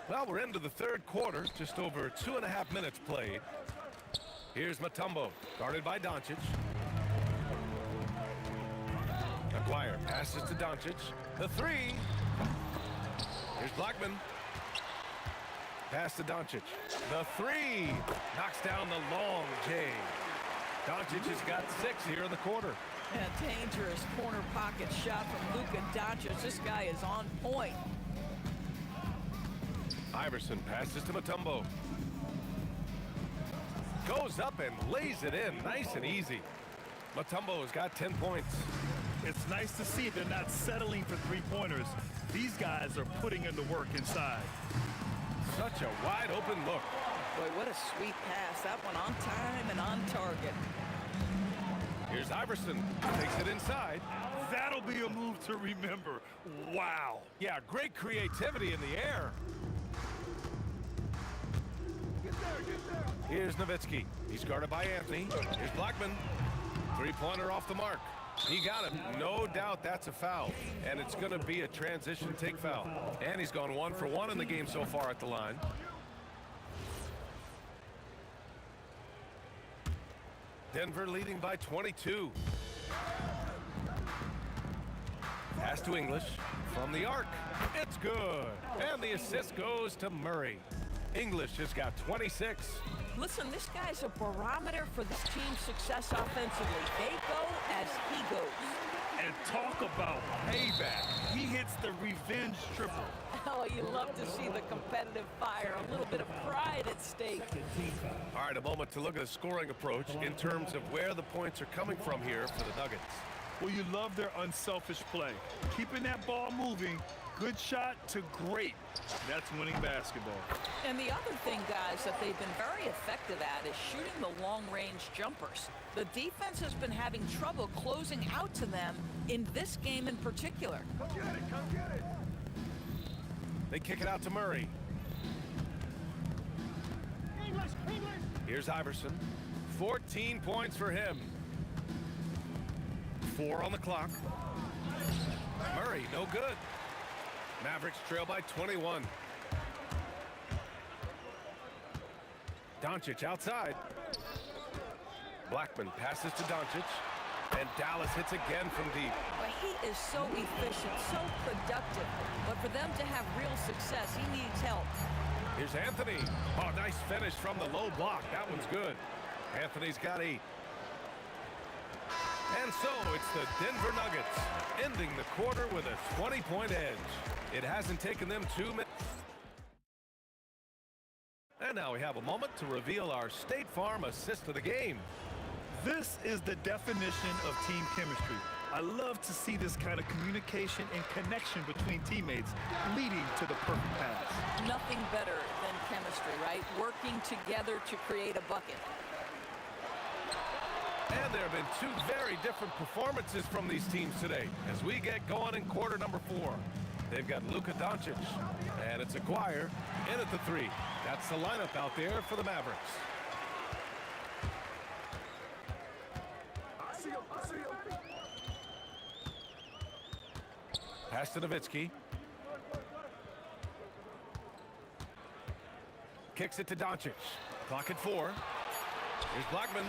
Well, we're into the third quarter. Just over 2.5 minutes played. Here's Mutombo, guarded by Doncic. Aguirre passes to Doncic. The 3. Here's Blackman. Pass to Doncic. The 3. Knocks down the long J. Doncic has got 6 here in the quarter. A dangerous corner pocket shot from Luka Doncic. This guy is on point. Iverson passes to Mutombo. Goes up and lays it in nice and easy. Mutombo has got 10 points. It's nice to see they're not settling for three-pointers. These guys are putting in the work inside. Such a wide open look. Boy, what a sweet pass. That one on time and on target. Here's Iverson. Takes it inside. That'll be a move to remember. Wow. Yeah, great creativity in the air. Here's Nowitzki. He's guarded by Anthony. Here's Blackman. Three-pointer off the mark. He got it. No doubt that's a foul. And it's going to be a transition take foul. And he's gone 1 for 1 in the game so far at the line. Denver leading by 22. Pass to English from the arc. It's good. And the assist goes to Murray. English has got 26. Listen, this guy's a barometer for this team's success offensively. They go as he goes. And talk about payback. He hits the revenge triple. Oh, you love to see the competitive fire, a little bit of pride at stake. All right, a moment to look at the scoring approach in terms of where the points are coming from here for the Nuggets. Well, you love their unselfish play. Keeping that ball moving, good shot to great. That's winning basketball. And the other thing, guys, that they've been very effective at is shooting the long-range jumpers. The defense has been having trouble closing out to them in this game in particular. Come get it, come get it. They kick it out to Murray. Here's Iverson. 14 points for him. 4 on the clock. Murray, no good. Mavericks trail by 21. Doncic outside. Blackman passes to Doncic. And Dallas hits again from deep. But he is so efficient, so productive. But for them to have real success, he needs help. Here's Anthony. Oh, nice finish from the low block. That one's good. Anthony's got 8. And so it's the Denver Nuggets ending the quarter with a 20-point edge. It hasn't taken them 2 minutes. And now we have a moment to reveal our State Farm assist of the game. This is the definition of team chemistry. I love to see this kind of communication and connection between teammates leading to the perfect pass. Nothing better than chemistry, right? Working together to create a bucket. And there have been 2 very different performances from these teams today as we get going in quarter number 4. They've got Luka Doncic, and it's Aguirre in at the 3. That's the lineup out there for the Mavericks. Pass to Nowitzki. Kicks it to Doncic. Clock at 4. Here's Blackman.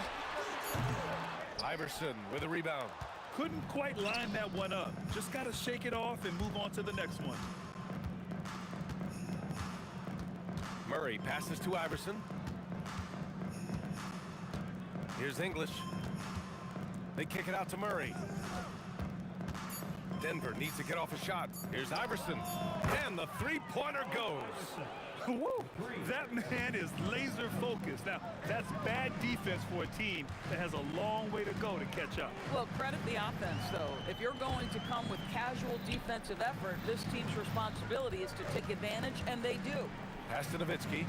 Iverson with a rebound. Couldn't quite line that one up. Just got to shake it off and move on to the next one. Murray passes to Iverson. Here's English. They kick it out to Murray. Denver needs to get off a shot. Here's Iverson. And the three-pointer goes. Woo! That man is laser focused. Now, that's bad defense for a team that has a long way to go to catch up. Well, credit the offense, though. If you're going to come with casual defensive effort, this team's responsibility is to take advantage, and they do. Pass to Nowitzki.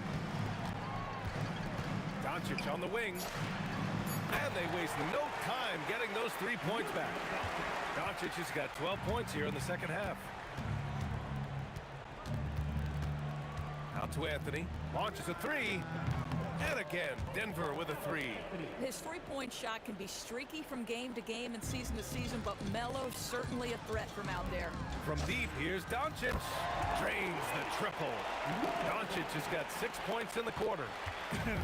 Doncic on the wing. And they waste no time getting those 3 points back. Doncic has got 12 points here in the second half. Out to Anthony. Launches a 3. And again, Denver with a 3. His three-point shot can be streaky from game to game and season to season, but Melo's certainly a threat from out there. From deep, here's Doncic. Drains the triple. Doncic has got 6 points in the quarter.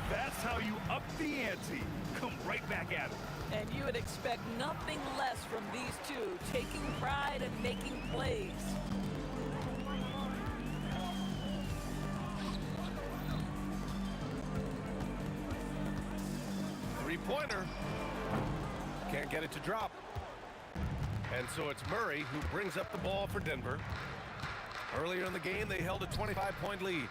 That's how you up the ante. Come right back at it. And you would expect nothing less from these two, taking pride and making plays. Three-pointer. Can't get it to drop. And so it's Murray who brings up the ball for Denver. Earlier in the game, they held a 25-point lead.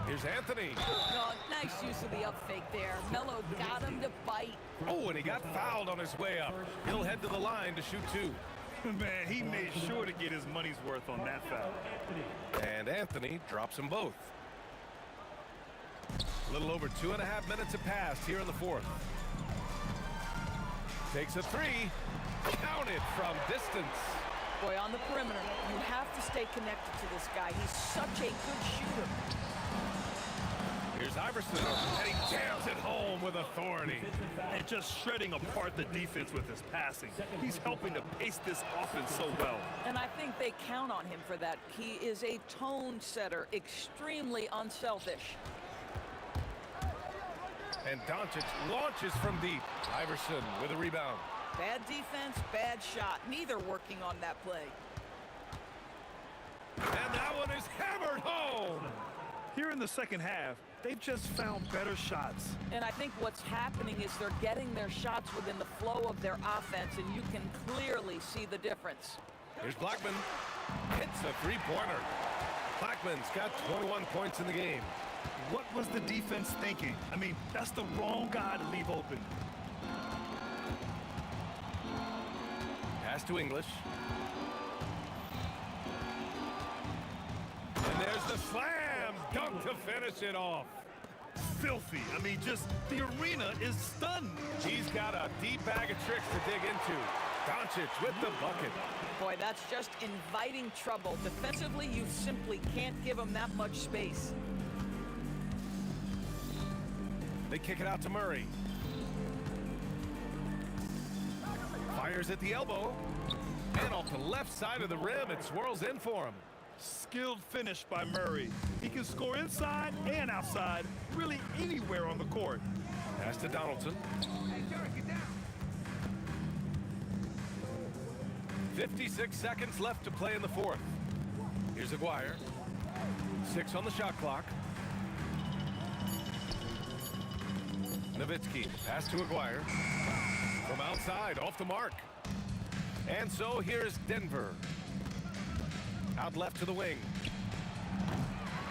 Here's Anthony. Oh, nice use of the up fake there. Melo got him to bite. Oh, and he got fouled on his way up. He'll head to the line to shoot 2. Man, he made sure to get his money's worth on that foul. And Anthony drops them both. A little over 2.5 minutes have passed here in the fourth. Takes a 3. Counted from distance. Boy, on the perimeter, you have to stay connected to this guy. He's such a good shooter. Here's Iverson, and he jams it home with authority. And just shredding apart the defense with his passing. He's helping to pace this offense so well. And I think they count on him for that. He is a tone setter, extremely unselfish. And Doncic launches from deep. Iverson with a rebound. Bad defense, bad shot. Neither working on that play. And that one is hammered home. Here in the second half, they've just found better shots. And I think what's happening is they're getting their shots within the flow of their offense, and you can clearly see the difference. Here's Blackman. Hits a three-pointer. Blackman's got 21 points in the game. What was the defense thinking? I mean, that's the wrong guy to leave open. Pass to English. And there's the slam dunk to finish it off. Filthy. I mean, just the arena is stunned. He's got a deep bag of tricks to dig into. Doncic with the bucket. Boy, that's just inviting trouble. Defensively, you simply can't give him that much space. They kick it out to Murray. Fires at the elbow. And off the left side of the rim, it swirls in for him. Skilled finish by Murray. He can score inside and outside, really anywhere on the court. Pass to Donaldson. 56 seconds left to play in the fourth. Here's Aguirre. 6 on the shot clock. Nowitzki, pass to Aguirre. From outside, off the mark. And so here's Denver. Out left to the wing.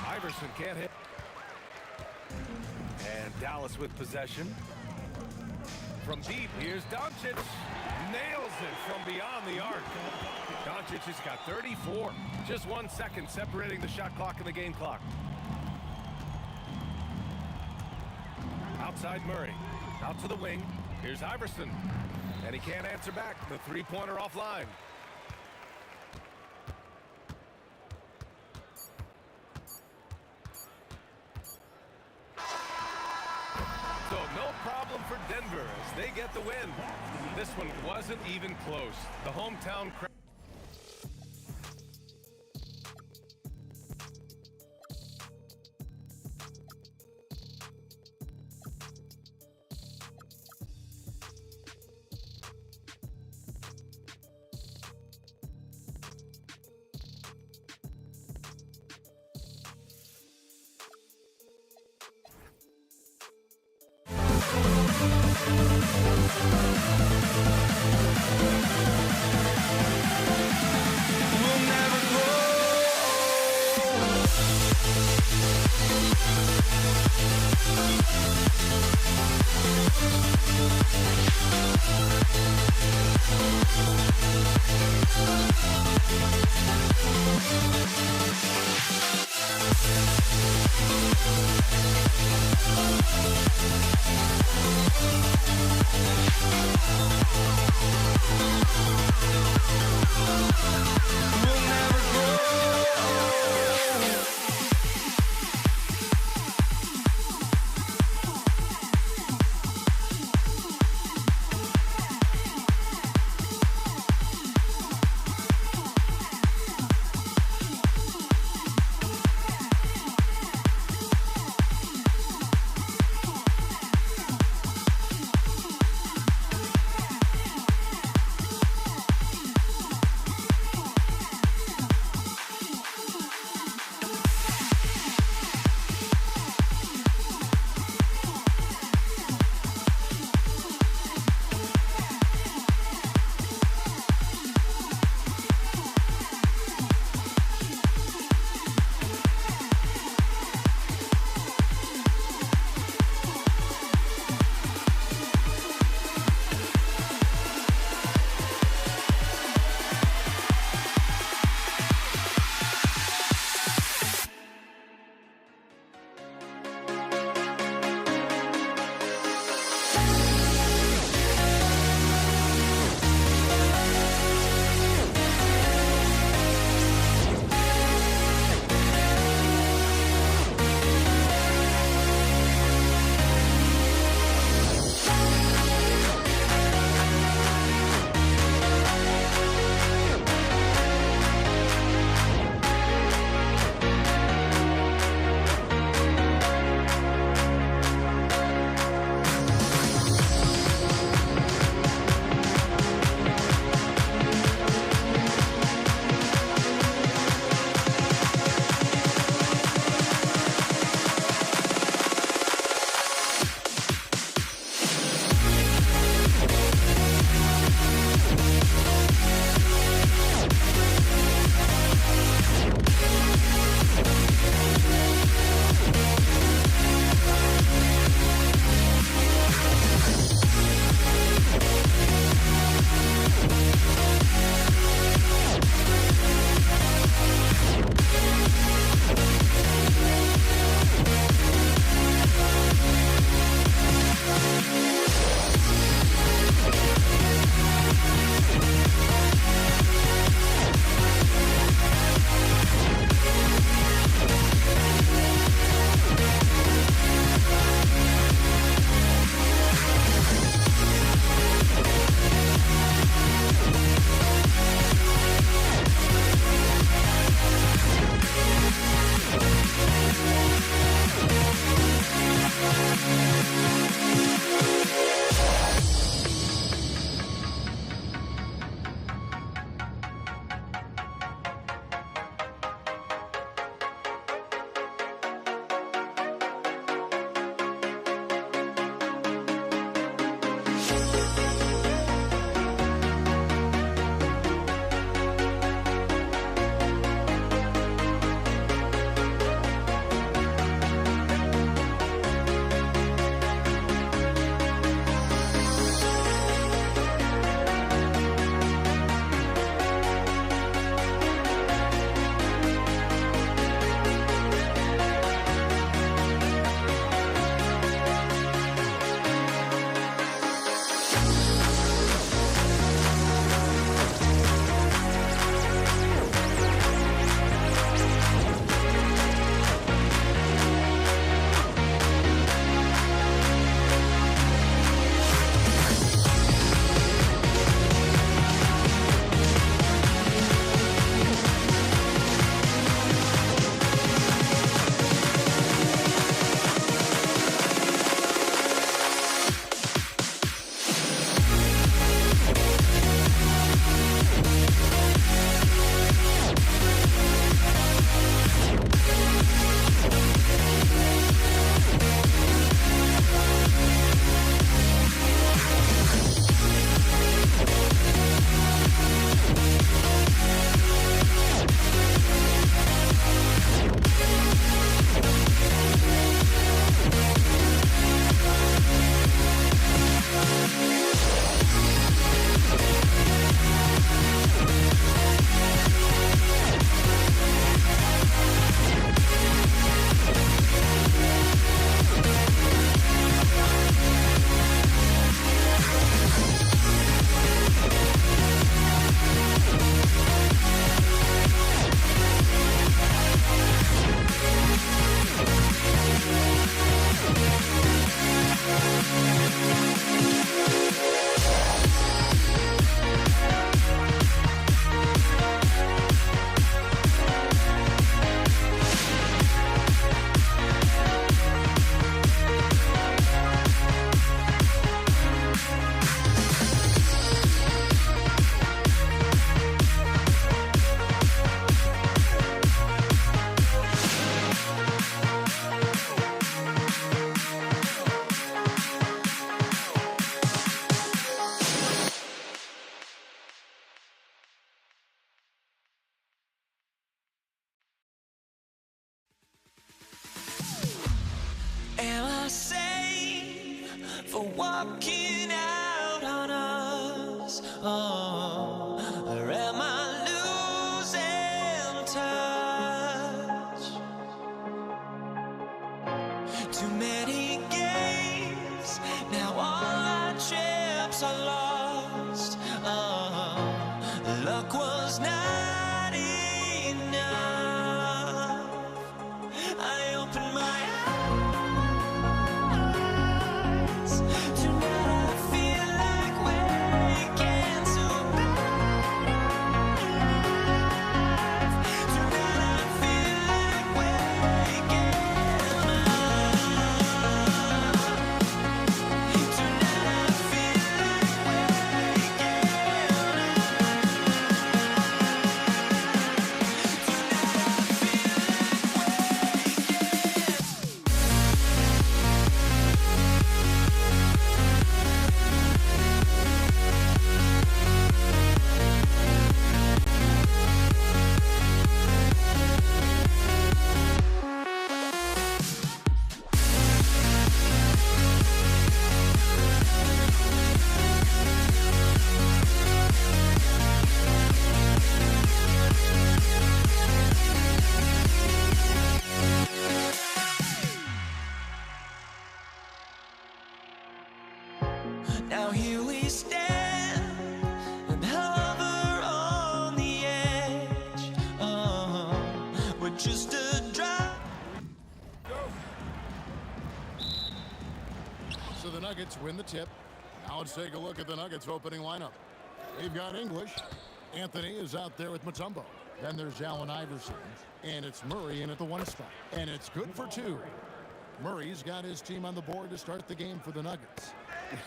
Iverson can't hit. And Dallas with possession. From deep, here's Doncic. Nails it from beyond the arc. Doncic has got 34. Just 1 second separating the shot clock and the game clock. Outside Murray. Out to the wing. Here's Iverson. And he can't answer back. The three-pointer offline. So no problem for Denver as they get the win. This one wasn't even close. The hometown crowd. We'll be right back. walking out on us. Oh, or am I losing touch? Too many games, now all our chips are lost. Oh, luck was not enough. I opened my eyes. Tonight I feel like waking to life. Tonight I feel like waking up. Tonight I feel like waking Now here we stand and hover on the edge. Oh, we're just a drop. So the Nuggets win the tip. Now let's take a look at the Nuggets opening lineup. They've got English. Anthony is out there with Mutombo. Then there's Allen Iverson. And it's Murray in at the 1 spot. And it's good for 2. Murray's got his team on the board to start the game for the Nuggets.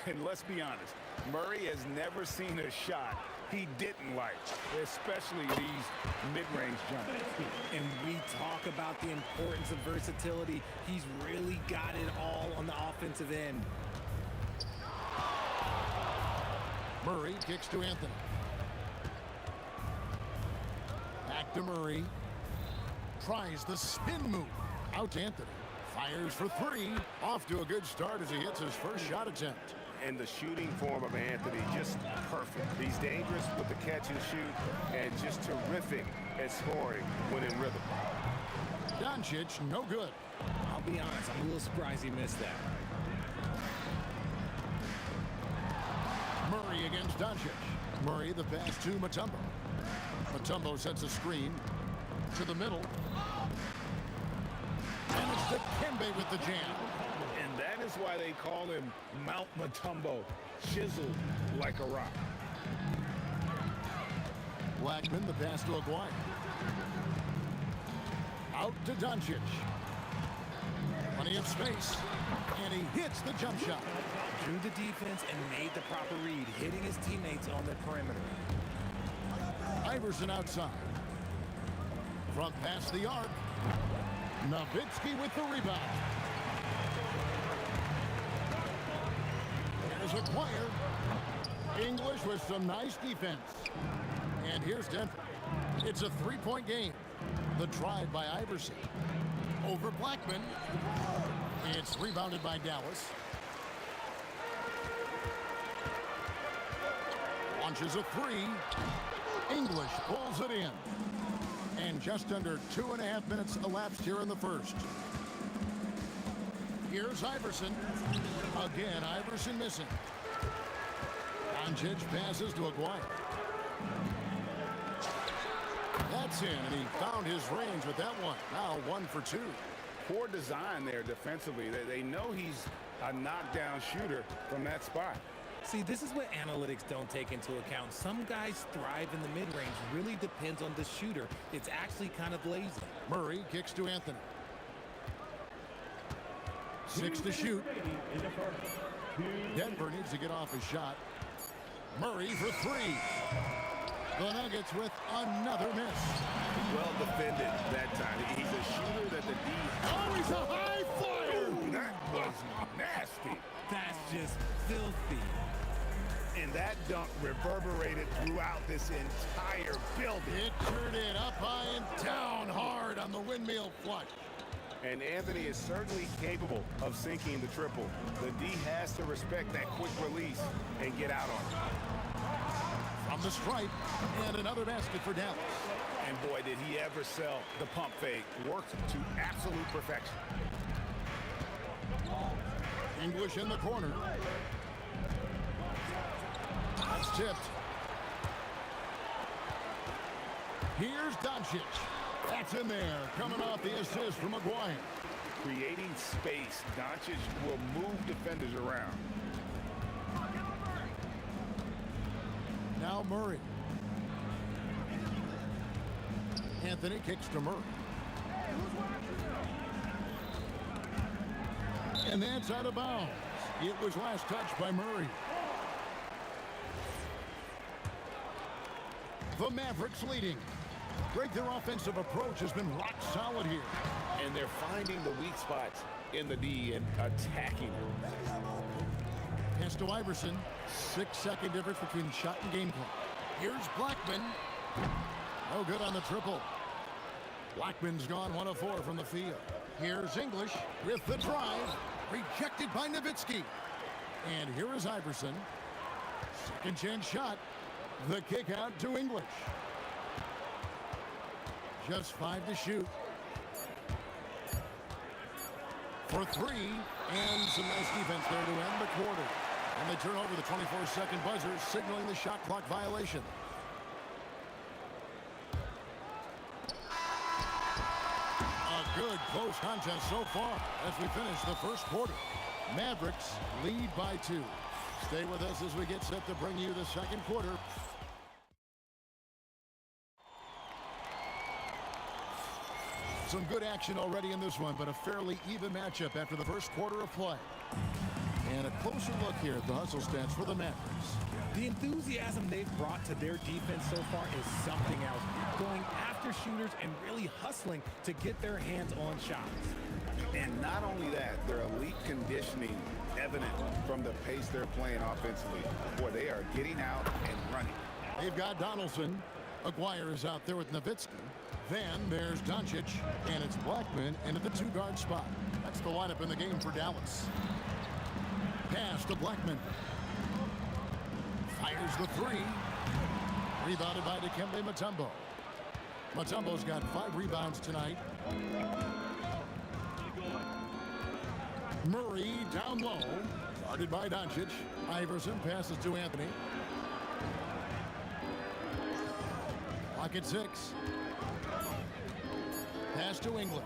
And let's be honest, Murray has never seen a shot he didn't like, especially these mid-range jumpers. And we talk about the importance of versatility. He's really got it all on the offensive end. Murray kicks to Anthony. Back to Murray. Tries the spin move. Out to Anthony. Fires for 3. Off to a good start as he hits his first shot attempt. And the shooting form of Anthony, just perfect. He's dangerous with the catch and shoot, and just terrific at scoring when in rhythm. Doncic, no good. I'll be honest, I'm a little surprised he missed that. Murray against Doncic. Murray the pass to Mutombo. Mutombo sets a screen to the middle. And it's Dikembe with the jam. And that is why they call him Mount Mutombo, chiseled like a rock. Blackman the pass to Aguirre. Out to Doncic. Plenty of space. And he hits the jump shot. Drew the defense and made the proper read, hitting his teammates on the perimeter. Iverson outside. Front past the arc. Nowitzki with the rebound. Here's Aguirre. English with some nice defense. And here's Denver. It's a 3-point game. The drive by Iverson. Over Blackman. It's rebounded by Dallas. Launches a 3. English pulls it in. And just under 2.5 minutes elapsed here in the first. Here's Iverson. Again, Iverson missing. Doncic passes to Aguirre. That's in, and he found his range with that one. Now 1 for 2. Poor design there defensively. They know he's a knockdown shooter from that spot. See, this is what analytics don't take into account. Some guys thrive in the mid-range. Really depends on the shooter. It's actually kind of lazy. Murray kicks to Anthony. 6 to shoot. Denver needs to get off his shot. Murray for 3. The Nuggets with another miss. Well defended that time. He's a shooter that the D... Oh, he's a high flyer! Ooh, that was nasty. That's just filthy. And that dunk reverberated throughout this entire building. It turned it up high and down hard on the windmill flush. And Anthony is certainly capable of sinking the triple. The D has to respect that quick release and get out on it. From the stripe, and another basket for Dallas. And boy, did he ever sell the pump fake. Worked to absolute perfection. English in the corner. That's tipped. Here's Doncic. That's in there, coming off the assist from Maguire. Creating space, Doncic will move defenders around. Now Murray. Anthony kicks to Murray. And that's out of bounds. It was last touched by Murray. The Mavericks leading. Greg, their offensive approach has been rock solid here. And they're finding the weak spots in the D and attacking them. Pass to Iverson. 6-second difference between shot and game clock. Here's Blackman. No good on the triple. Blackman's gone 1 of 4 from the field. Here's English with the drive. Rejected by Nowitzki. And here is Iverson. Second chance shot. The kick out to English. Just 5 to shoot. For 3. And some nice defense there to end the quarter. And they turn over the 24-second buzzer, signaling the shot clock violation. A good close contest so far as we finish the first quarter. Mavericks lead by 2. Stay with us as we get set to bring you the second quarter. Some good action already in this one, but a fairly even matchup after the first quarter of play. And a closer look here at the hustle stats for the Mavericks. The enthusiasm they've brought to their defense so far is something else. Going after shooters and really hustling to get their hands on shots. And not only that, their elite conditioning evident from the pace they're playing offensively. Boy, they are getting out and running. They've got Donaldson. Aguirre is out there with Nowitzki. Then there's Doncic, and it's Blackman into the 2-guard spot. That's the lineup in the game for Dallas. Pass to Blackman. Fires the 3. Rebounded by Dikembe Mutombo. Mutombo's got 5 rebounds tonight. Murray down low. Guarded by Doncic. Iverson passes to Anthony. Clock at 6. Pass to English.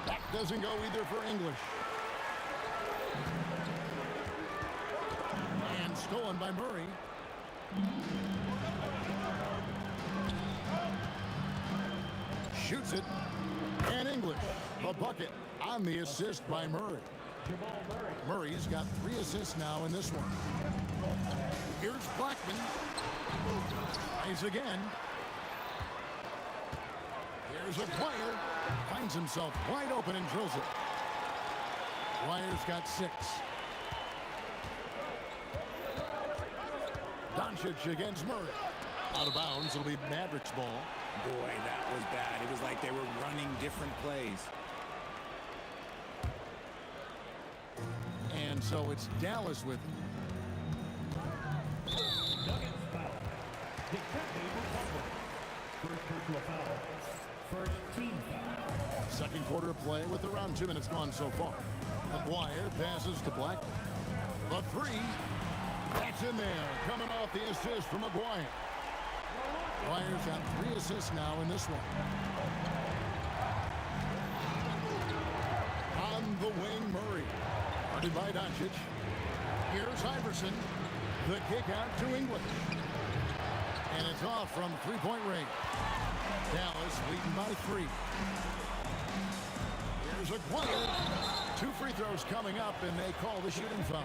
That doesn't go either for English. And stolen by Murray. Shoots it. And English. A bucket on the assist by Murray. Murray's got 3 assists now in this one. Here's Blackman. Tries again. Here's a player. Finds himself wide open and drills it. Dwyer's got 6. Doncic against Murray. Out of bounds. It'll be Mavericks ball. Boy, that was bad. It was like they were running different plays. And so it's Dallas with him. Second quarter of play with around 2 minutes gone so far. Maguire passes to Blackman. The 3. That's in there. Coming off the assist from Maguire. Maguire's got 3 assists now in this one. On the wing, Murray. Guarded by Doncic. Here's Iverson. The kick out to English. And it's off from 3-point range. Dallas leading by 3. Here's Aguirre. 2 free throws coming up, and they call the shooting foul.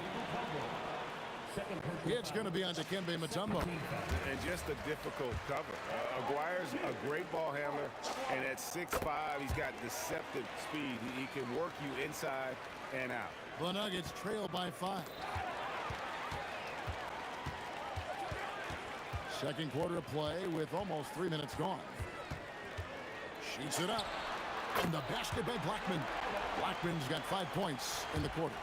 It's going to be on Dikembe Mutombo. And just a difficult cover. Aguirre's a great ball handler, and at 6'5", he's got deceptive speed. He can work you inside and out. The Nuggets trail by 5. Second quarter of play with almost 3 minutes gone. Shoots it up. And the basket by Blackman. Blackman's got 5 points in the quarter.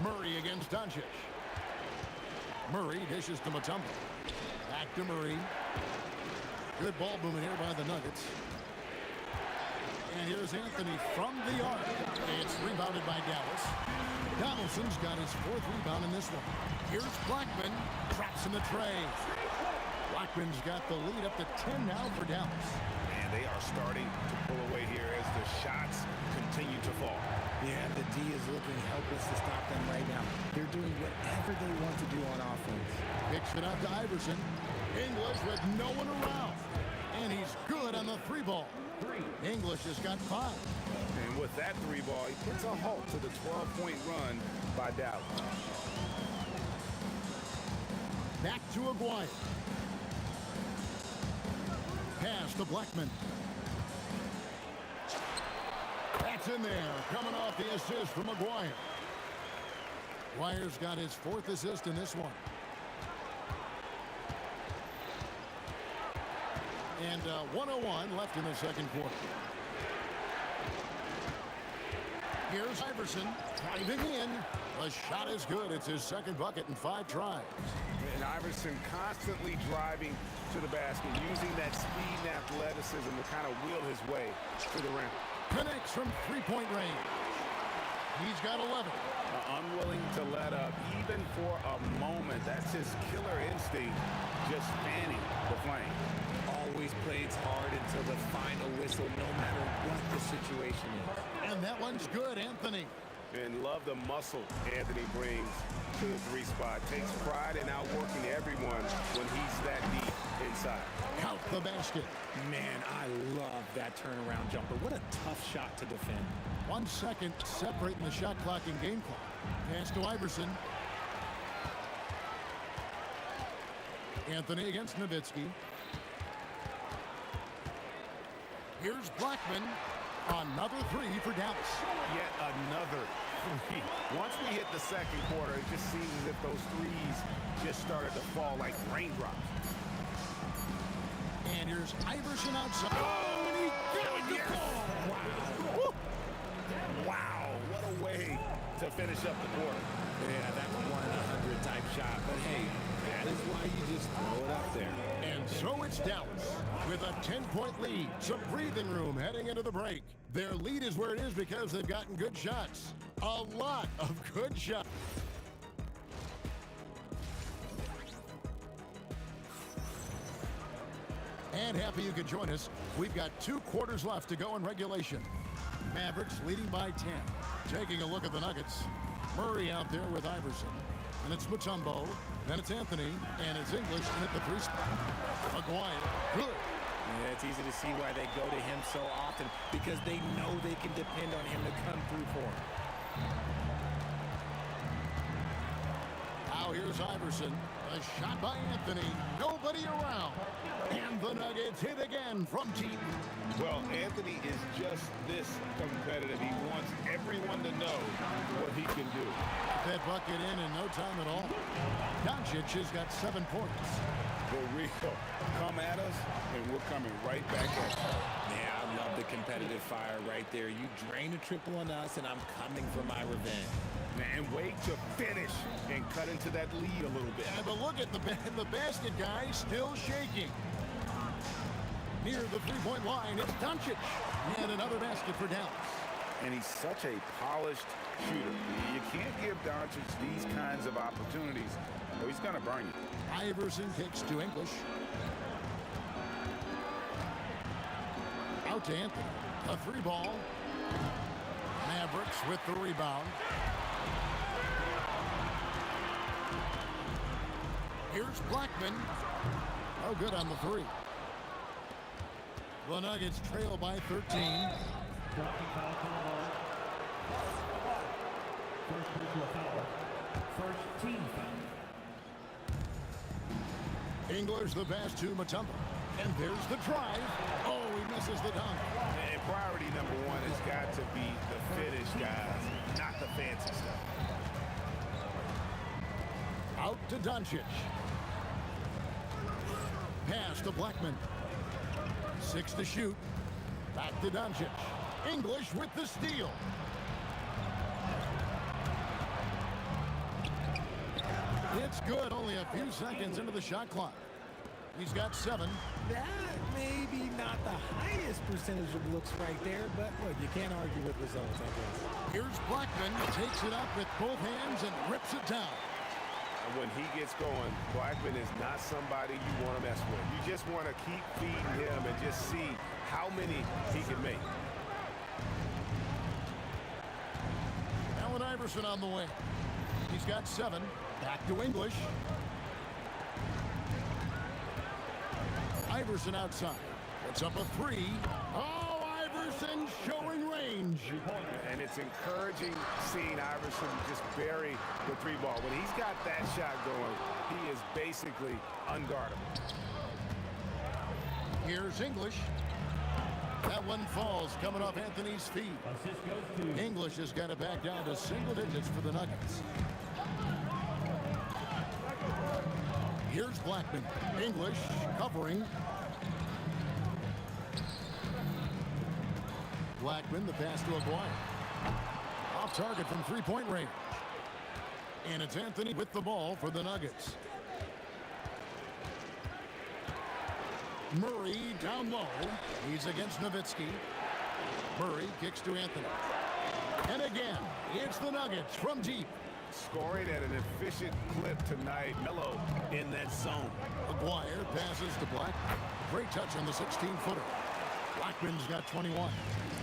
Murray against Doncic. Murray dishes to Mutombo. Back to Murray. Good ball movement here by the Nuggets. And here's Anthony from the arc. It's rebounded by Dallas. Donaldson's got his 4th rebound in this one. Here's Blackman. Traps in the tray. Blackman's got the lead up to 10 now for Dallas. And they are starting to pull away here as the shots continue to fall. Yeah, the D is looking helpless to stop them right now. They're doing whatever they want to do on offense. Kicks it out to Iverson. English with no one around. And he's good on the 3 ball. English has got 5. And with that 3 ball, he puts a halt to the 12-point run by Dallas. Back to Aguirre. Pass to Blackman. That's in there. Coming off the assist from Aguirre. Aguirre's got his 4th assist in this one. And 1:01 left in the second quarter. Here's Iverson driving in. The shot is good. It's his 2nd bucket in 5 tries. And Iverson constantly driving to the basket, using that speed and athleticism to kind of wheel his way to the rim. Connects from 3-point range. He's got 11. Unwilling to let up, even for a moment. That's his killer instinct, just fanning the flame. Always plays hard until the final whistle, no matter what the situation is. And that one's good, Anthony. And love the muscle Anthony brings to the 3 spot. Takes pride in outworking everyone when he's that deep inside. Count the basket. Man, I love that turnaround jumper. What a tough shot to defend. 1 second separating the shot clock and game clock. Pass to Iverson. Anthony against Nowitzki. Here's Blackman. Another 3 for Dallas. Yet another 3. Once we hit the second quarter, it just seems as if those 3s just started to fall like raindrops. And here's Iverson outside. Oh, and he got the ball. Wow. Wow, what a way to finish up the quarter. Yeah, that's 1 in 100 type shot. But hey, that is why you just throw it up there. And so it's Dallas with a 10-point lead. Some breathing room heading into the break. Their lead is where it is because they've gotten good shots. A lot of good shots. And happy you could join us. We've got 2 quarters left to go in regulation. Mavericks leading by 10. Taking a look at the Nuggets. Murray out there with Iverson. And it's Mutombo. Then it's Anthony. And it's English in at the 3 spot. Aguirre. Good. Yeah, it's easy to see why they go to him so often, because they know they can depend on him to come through for them. Now here's Iverson. A shot by Anthony. Nobody around. And the Nuggets hit again from deep. Well, Anthony is just this competitive. He wants everyone to know what he can do. That bucket in no time at all. Doncic has got 7 points. For real, come at us, and we're coming right back at you. Yeah, I love the competitive fire right there. You drain a triple on us, and I'm coming for my revenge. And wait to finish and cut into that lead a little bit. Yeah, but look at the basket guy still shaking. Near the 3-point line, it's Doncic. And another basket for Dallas. And he's such a polished shooter. You can't give Doncic these kinds of opportunities, or he's going to burn you. Iverson kicks to English. Out to Anthony. A 3 ball. Mavericks with the rebound. Here's Blackman. Oh, good on the 3. The Nuggets trail by 13. First team foul. English the pass to Mutombo. And there's the drive. Oh, he misses the dunk. And priority number 1 has got to be the finish, guys, not the fancy stuff. Out to Doncic. Pass to Blackman. 6 to shoot. Back to Doncic. English with the steal. It's good. Only a few seconds into the shot clock. He's got 7. That may be not the highest percentage of looks right there, but look, you can't argue with results, I guess. Here's Blackman. Takes it up with both hands and rips it down. And when he gets going, Blackman is not somebody you want to mess with. You just want to keep feeding him and just see how many he can make. Allen Iverson on the way. He's got 7. Back to English. Iverson outside. Puts up a 3. Oh, Iverson showing range. And it's encouraging seeing Iverson just bury the 3 ball. When he's got that shot going, he is basically unguardable. Here's English. That one falls coming off Anthony's feet. English has got it back down to single digits for the Nuggets. Here's Blackman. English covering. Blackman, the pass to Aguirre. Off target from three-point range. And it's Anthony with the ball for the Nuggets. Murray down low. He's against Nowitzki. Murray kicks to Anthony. And again, it's the Nuggets from deep. Scoring at an efficient clip tonight. Melo in that zone. Aguirre passes to Blackman. Great touch on the 16-footer. Blackman's got 21.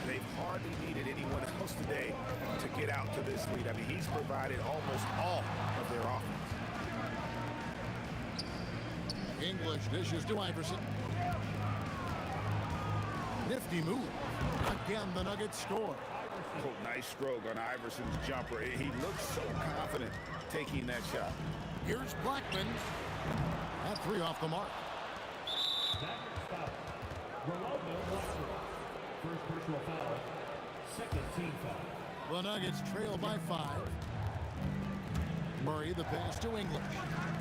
They've hardly needed anyone else today to get out to this lead. I mean, he's provided almost all of their offense. English dishes to Iverson. Nifty move. Again, the Nuggets score. Oh, nice stroke on Iverson's jumper. He looks so confident taking that shot. Here's Blackman. That 3 off the mark. First personal foul. Second team foul. The Nuggets trail by 5. Murray the pass to English.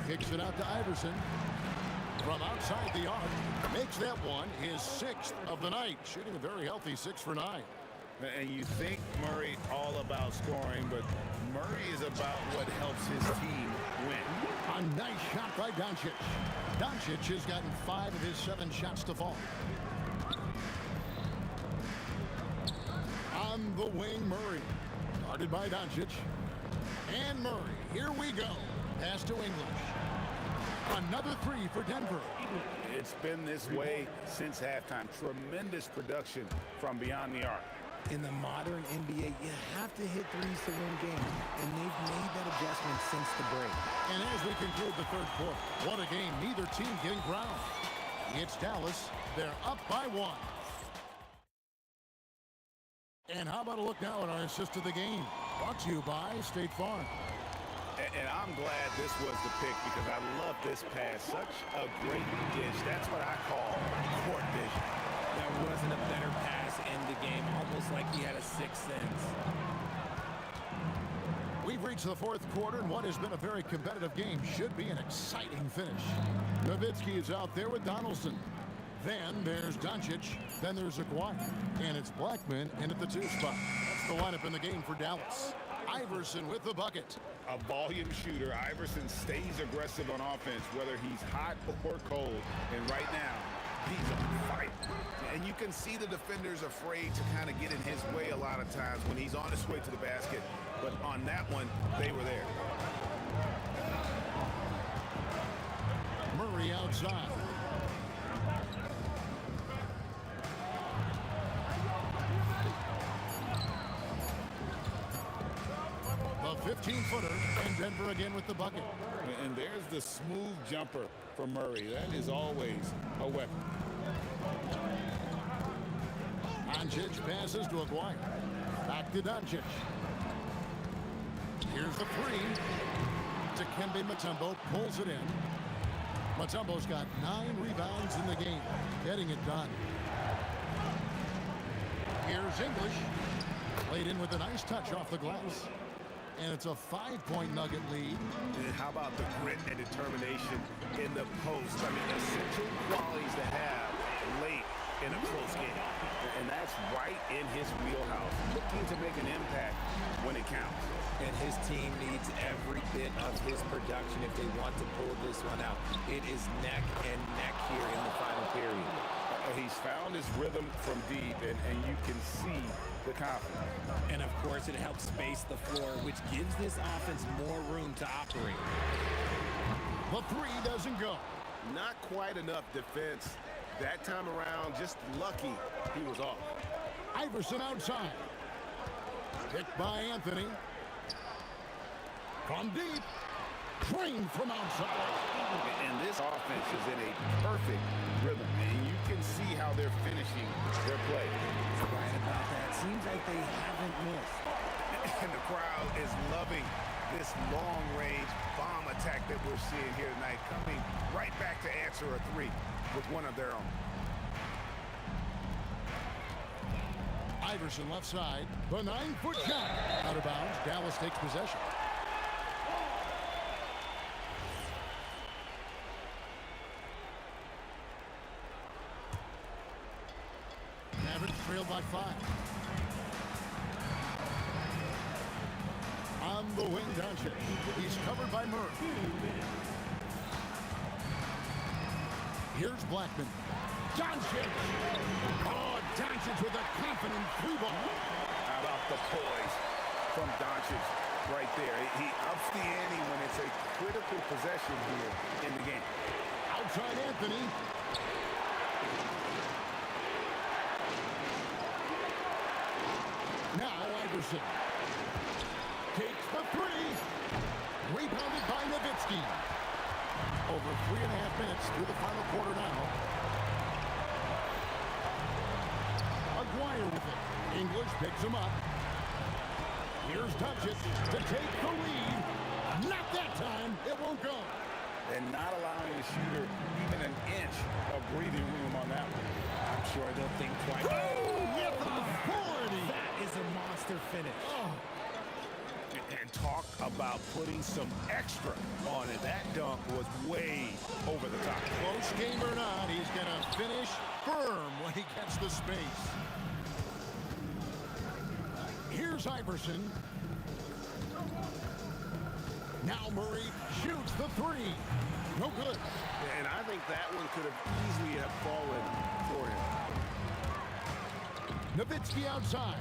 Kicks it out to Iverson. From outside the arc. Makes that one his 6th of the night. Shooting a very healthy 6 for 9. And you think Murray all about scoring, but Murray is about what helps his team win. A nice shot by Doncic. Doncic has gotten 5 of his 7 shots to fall. On the wing, Murray. Guarded by Doncic. And Murray. Here we go. Pass to English. Another 3 for Denver. It's been this way since halftime. Tremendous production from beyond the arc. In the modern NBA, you have to hit threes to win games, and they've made that adjustment since the break. And as we conclude the 3rd quarter, what a game. Neither team getting ground. It's Dallas. They're up by 1. And how about a look now at our assist of the game? Brought to you by State Farm. And I'm glad this was the pick because I love this pass. Such a great dish. That's what I call court vision. There wasn't a better pass in the game, almost like he had a 6th sense. We've reached the 4th quarter, and what has been a very competitive game should be an exciting finish. Nowitzki is out there with Donaldson. Then there's Doncic. Then there's Aguirre. And it's Blackman in at the 2 spot. That's the lineup in the game for Dallas. Iverson with the bucket. A volume shooter. Iverson stays aggressive on offense, whether he's hot or cold. And right now, he's on fire. And you can see the defenders afraid to kind of get in his way a lot of times when he's on his way to the basket. But on that one, they were there. Murray outside. The 15-footer, and Denver again with the bucket. And there's the smooth jumper for Murray. That is always a weapon. Doncic passes to Aguirre. Back to Doncic. Here's the 3. Dikembe Mutombo pulls it in. Mutombo's got 9 rebounds in the game, getting it done. Here's English. Played in with a nice touch off the glass. And it's a 5-point Nugget lead. And how about the grit and determination in the post? I mean, essential qualities to have late in a close game. And that's right in his wheelhouse, looking to make an impact when it counts. And his team needs every bit of his production if they want to pull this one out. It is neck and neck here in the final period. He's found his rhythm from deep, and you can see the confidence. And of course, it helps space the floor, which gives this offense more room to operate. The three doesn't go. Not quite enough defense that time around. Just lucky he was off. Iverson outside. Picked by Anthony. From deep. Drained from outside. And this offense is in a perfect rhythm, and you can see how they're finishing their play. Right about that. Seems like they haven't missed. And the crowd is loving this long-range bomb attack that we're seeing here tonight, coming right back to answer a three with one of their own. Iverson left side. The 9-foot shot. Out of bounds. Dallas takes possession. Mavericks trailed by 5. On the wing, Doncic. He's covered by Murray. Here's Blackman. Doncic. Oh, Doncic with a confident three ball. How about the poise from Doncic right there? He ups the ante when it's a critical possession here in the game. Outside Anthony. Now Iverson. Takes the three. Rebounded by Nowitzki. Over 3.5 minutes through the final quarter now. Aguirre with it. English picks him up. Here's Doncic to take the lead. Not that time. It won't go. And not allowing the shooter even an inch of breathing room on that one. I'm sure they'll think twice. With authority. That is a monster finish. Oh. And talk about putting some extra on it. That dunk was way over the top. Close game or not, he's going to finish firm when he gets the space. Here's Iverson. Now Murray shoots the three. No good. And I think that one could have easily have fallen for him. Nowitzki outside.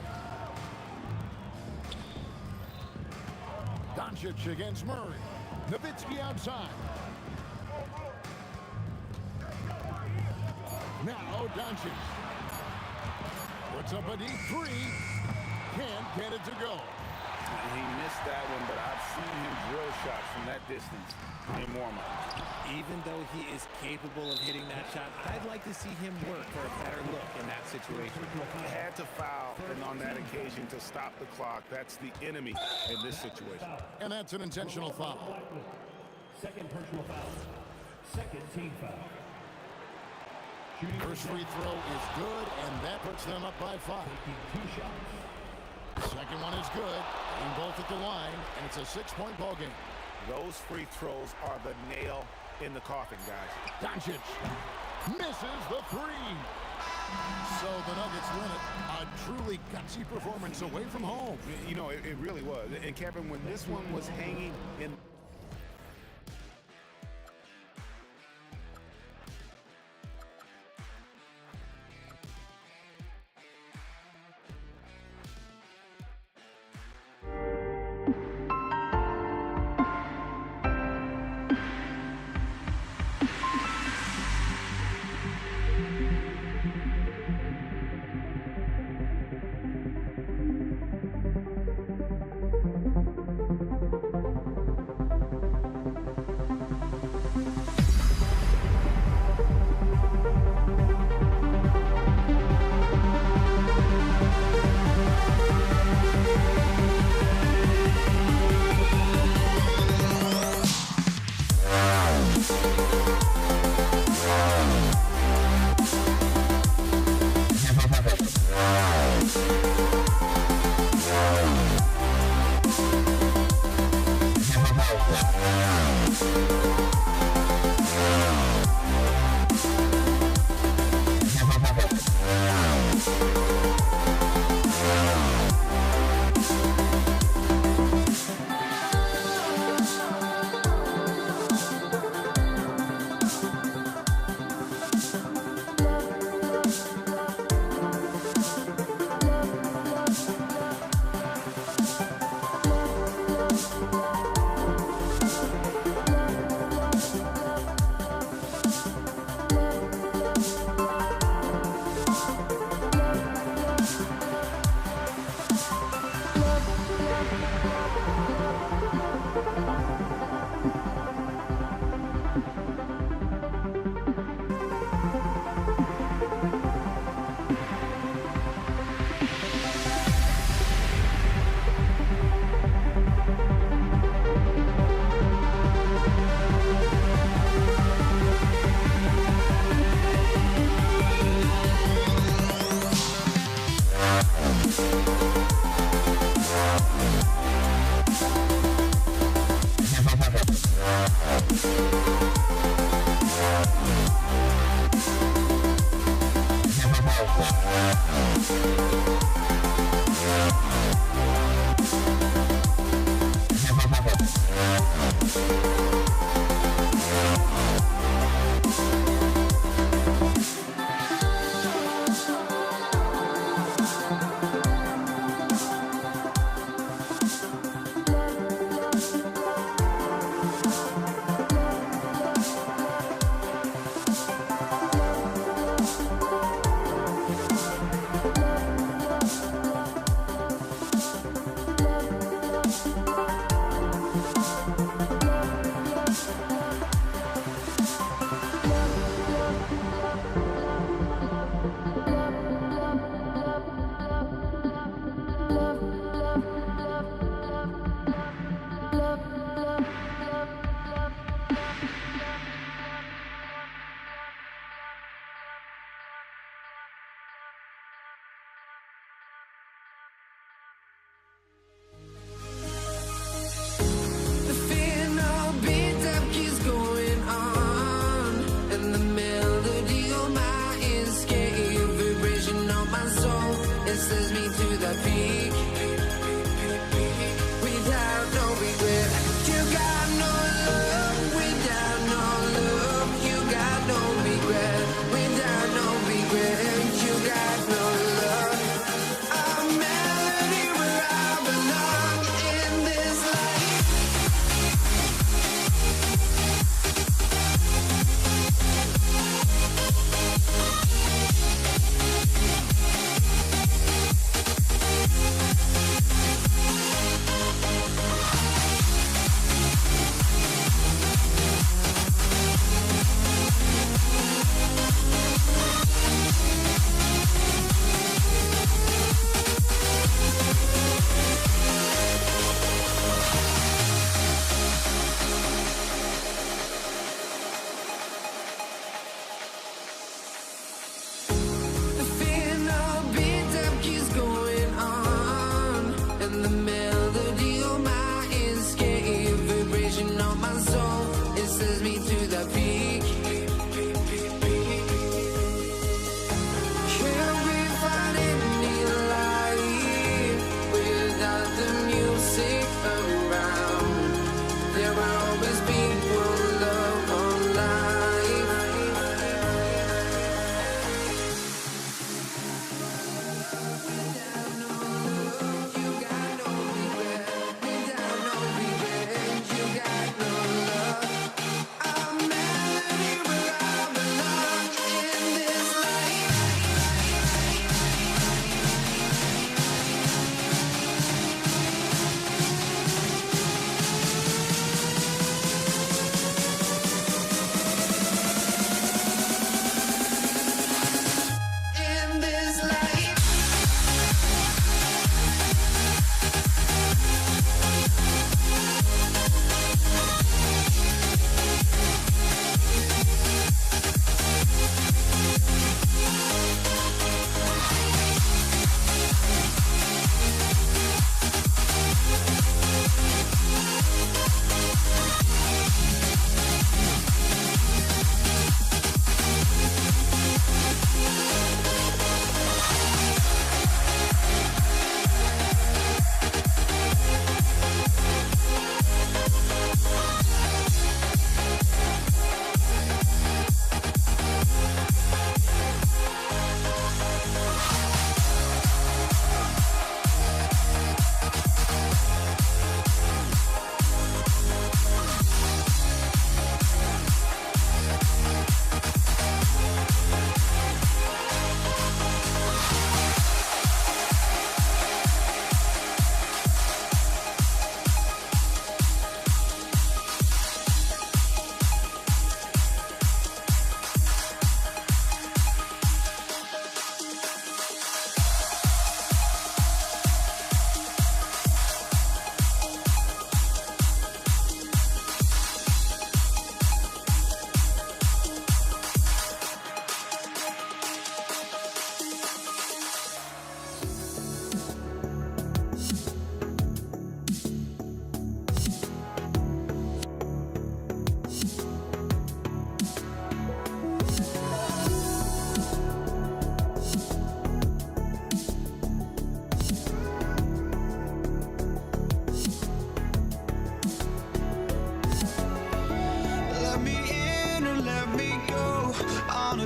Doncic against Murray. Nowitzki outside. Now Doncic. Puts up a deep three. Can't get it to go. He missed that one, but I've seen him drill shots from that distance in warm-up. Even though he is capable of hitting that shot, I'd like to see him work for a better look in that situation. He had to foul and on that occasion to stop the clock. That's the enemy in this situation. And that's an intentional foul. Second personal foul. Second team foul. First free throw is good, and that puts them up by 5. Taking 2 shots. Second one is good, and both at the line, and it's a 6-point ball game. Those free throws are the nail in the coffin, guys. Doncic misses the three. So the Nuggets win it. A truly gutsy performance away from home. You know, it really was. And Kevin, when this one was hanging in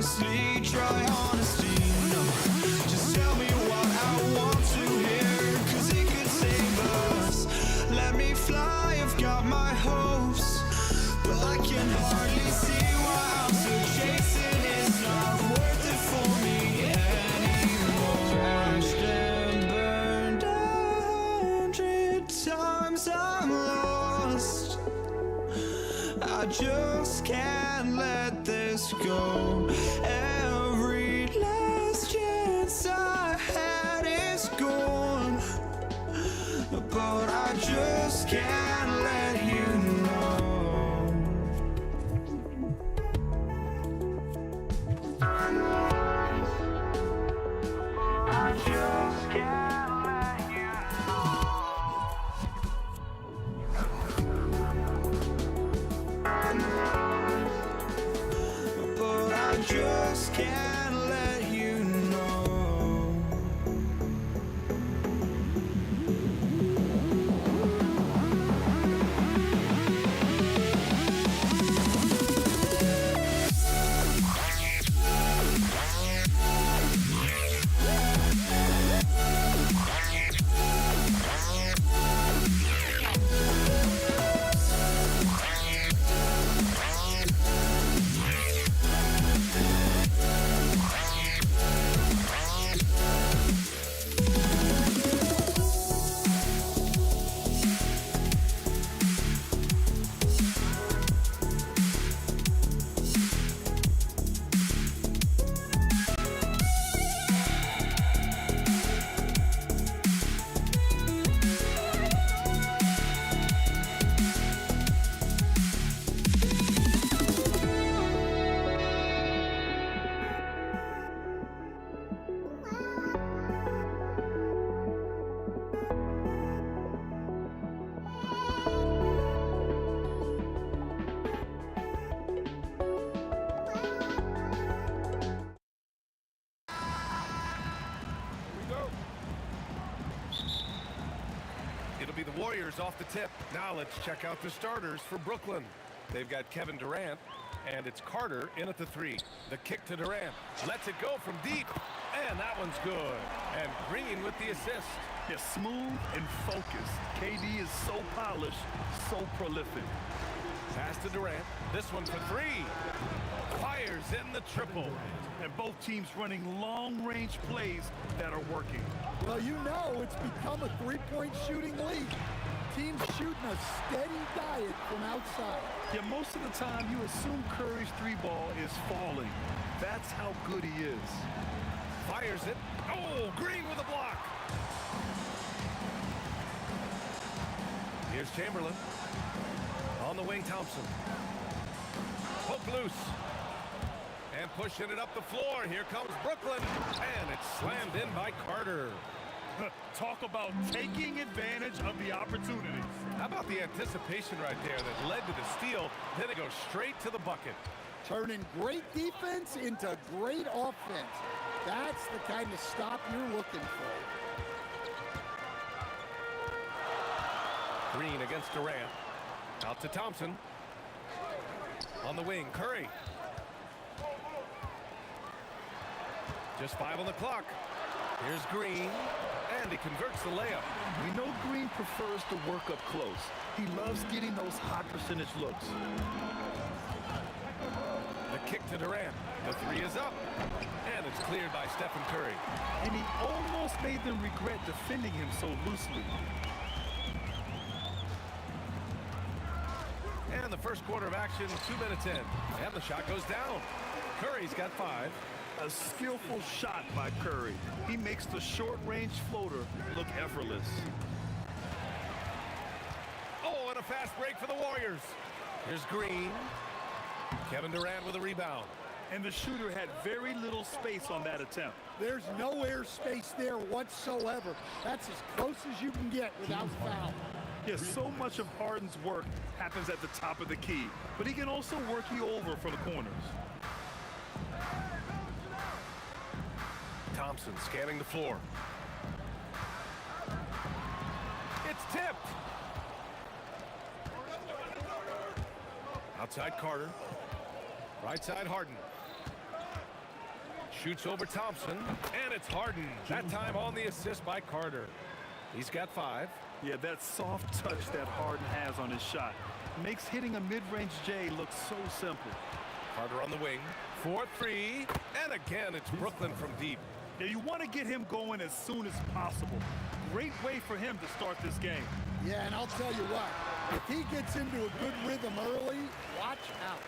honestly, try honesty. No, just tell me what I want to hear, 'cause it could save us. Let me fly, I've got my hopes, but I can hardly see why I'm still chasing. It's not worth it for me anymore. Crashed and burned 100 times, I'm lost. I just can't let this go. Every last chance I had is gone, but I just can't let you know. I just can't let you know. But I just can't let you know. It'll be the Warriors off the tip. Now let's check out the starters for Brooklyn. They've got Kevin Durant, and it's Carter in at the 3. The kick to Durant. Lets it go from deep, and that one's good. And Green with the assist. They're smooth and focused. KD is so polished, so prolific. Pass to Durant. This one for 3. Fires in the triple. And both teams running long-range plays that are working. Well, you know it's become a three-point shooting league. Teams shooting a steady diet from outside. Yeah, most of the time you assume Curry's 3-ball is falling. That's how good he is. Fires it. Oh, Green with a block. Here's Chamberlain. On the wing, Thompson. Hook loose. And pushing it up the floor. Here comes Brooklyn. And it's slammed in by Carter. Talk about taking advantage of the opportunities. How about the anticipation right there that led to the steal? Then it goes straight to the bucket. Turning great defense into great offense. That's the kind of stop you're looking for. Green against Durant. Out to Thompson. On the wing, Curry. Just 5 on the clock. Here's Green, and he converts the layup. We know Green prefers to work up close. He loves getting those high percentage looks. The kick to Durant. The 3 is up, and it's cleared by Stephen Curry. And he almost made them regret defending him so loosely. And the first quarter of action, 2 minutes in. And the shot goes down. Curry's got 5. A skillful shot by Curry. He makes the short-range floater look effortless. Oh, and a fast break for the Warriors. Here's Green. Kevin Durant with a rebound. And the shooter had very little space on that attempt. There's no airspace there whatsoever. That's as close as you can get without foul. Yes, so much of Harden's work happens at the top of the key, but he can also work you over for the corners. Thompson scanning the floor. It's tipped. Outside Carter. Right side Harden. Shoots over Thompson, and it's Harden. That time on the assist by Carter. He's got 5. Yeah, that soft touch that Harden has on his shot makes hitting a mid-range J look so simple. Carter on the wing, 4-3, and again it's Brooklyn from deep. Yeah, you want to get him going as soon as possible. Great way for him to start this game. Yeah, and I'll tell you what, if he gets into a good rhythm early, watch out.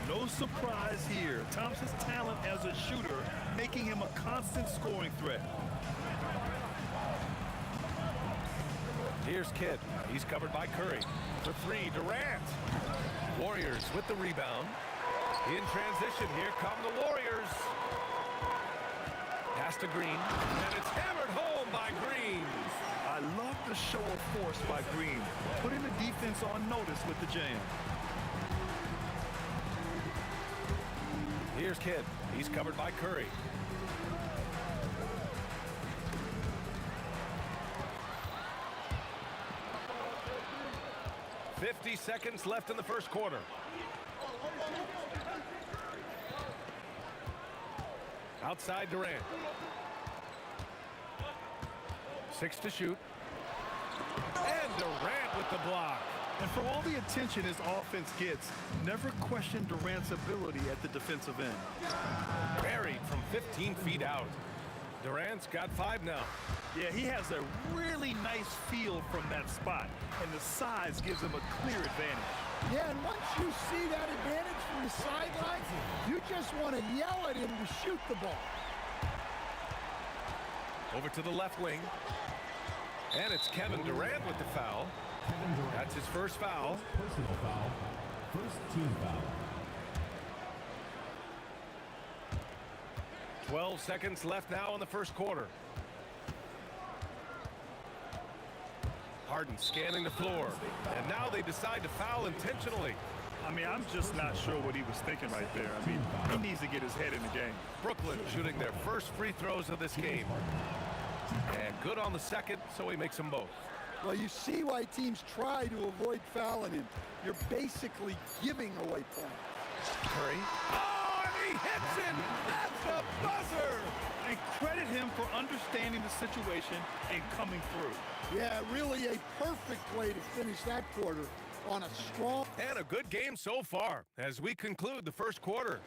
No surprise here. Thompson's talent as a shooter making him a constant scoring threat. Here's Kidd. He's covered by Curry. For 3, Durant. Warriors with the rebound. In transition, here come the Warriors. Pass to Green, and it's hammered home by Green. I love the show of force by Green, putting the defense on notice with the jam. Here's Kidd. He's covered by Curry. "50 seconds left in the first quarter. Outside Durant. 6 to shoot. And Durant with the block. And for all the attention his offense gets, never question Durant's ability at the defensive end. Buried from 15 feet out. Durant's got 5 now. Yeah, he has a really nice feel from that spot, and the size gives him a clear advantage. Yeah, and once you see that advantage from the sidelines, you just want to yell at him to shoot the ball. Over to the left wing. And it's Kevin Durant with the foul. That's his first foul. Personal foul. First team foul. 12 seconds left now in the first quarter. Harden scanning the floor. And now they decide to foul intentionally. I mean, I'm just not sure what he was thinking right there. I mean, he needs to get his head in the game. Brooklyn shooting their first free throws of this game. And good on the second, so he makes them both. Well, you see why teams try to avoid fouling him. You're basically giving away points. Curry. Oh, and he hits it at the buzzer! And credit him for understanding the situation and coming through. Yeah, really a perfect way to finish that quarter on a strong... And a good game so far as we conclude the first quarter.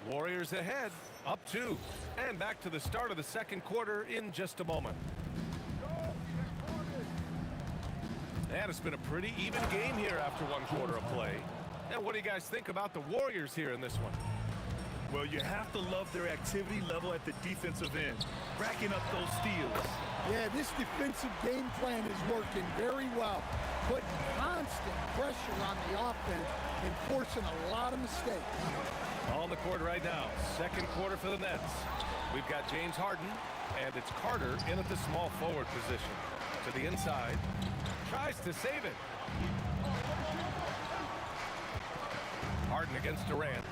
Warriors ahead, up 2. And back to the start of the second quarter in just a moment. And it's been a pretty even game here after 1 quarter of play. And what do you guys think about the Warriors here in this one? Well, you have to love their activity level at the defensive end, racking up those steals. Yeah, this defensive game plan is working very well. Putting constant pressure on the offense and forcing a lot of mistakes. On the court right now, second quarter for the Nets. We've got James Harden, and it's Carter in at the small forward position. To the inside, tries to save it. Harden against Durant.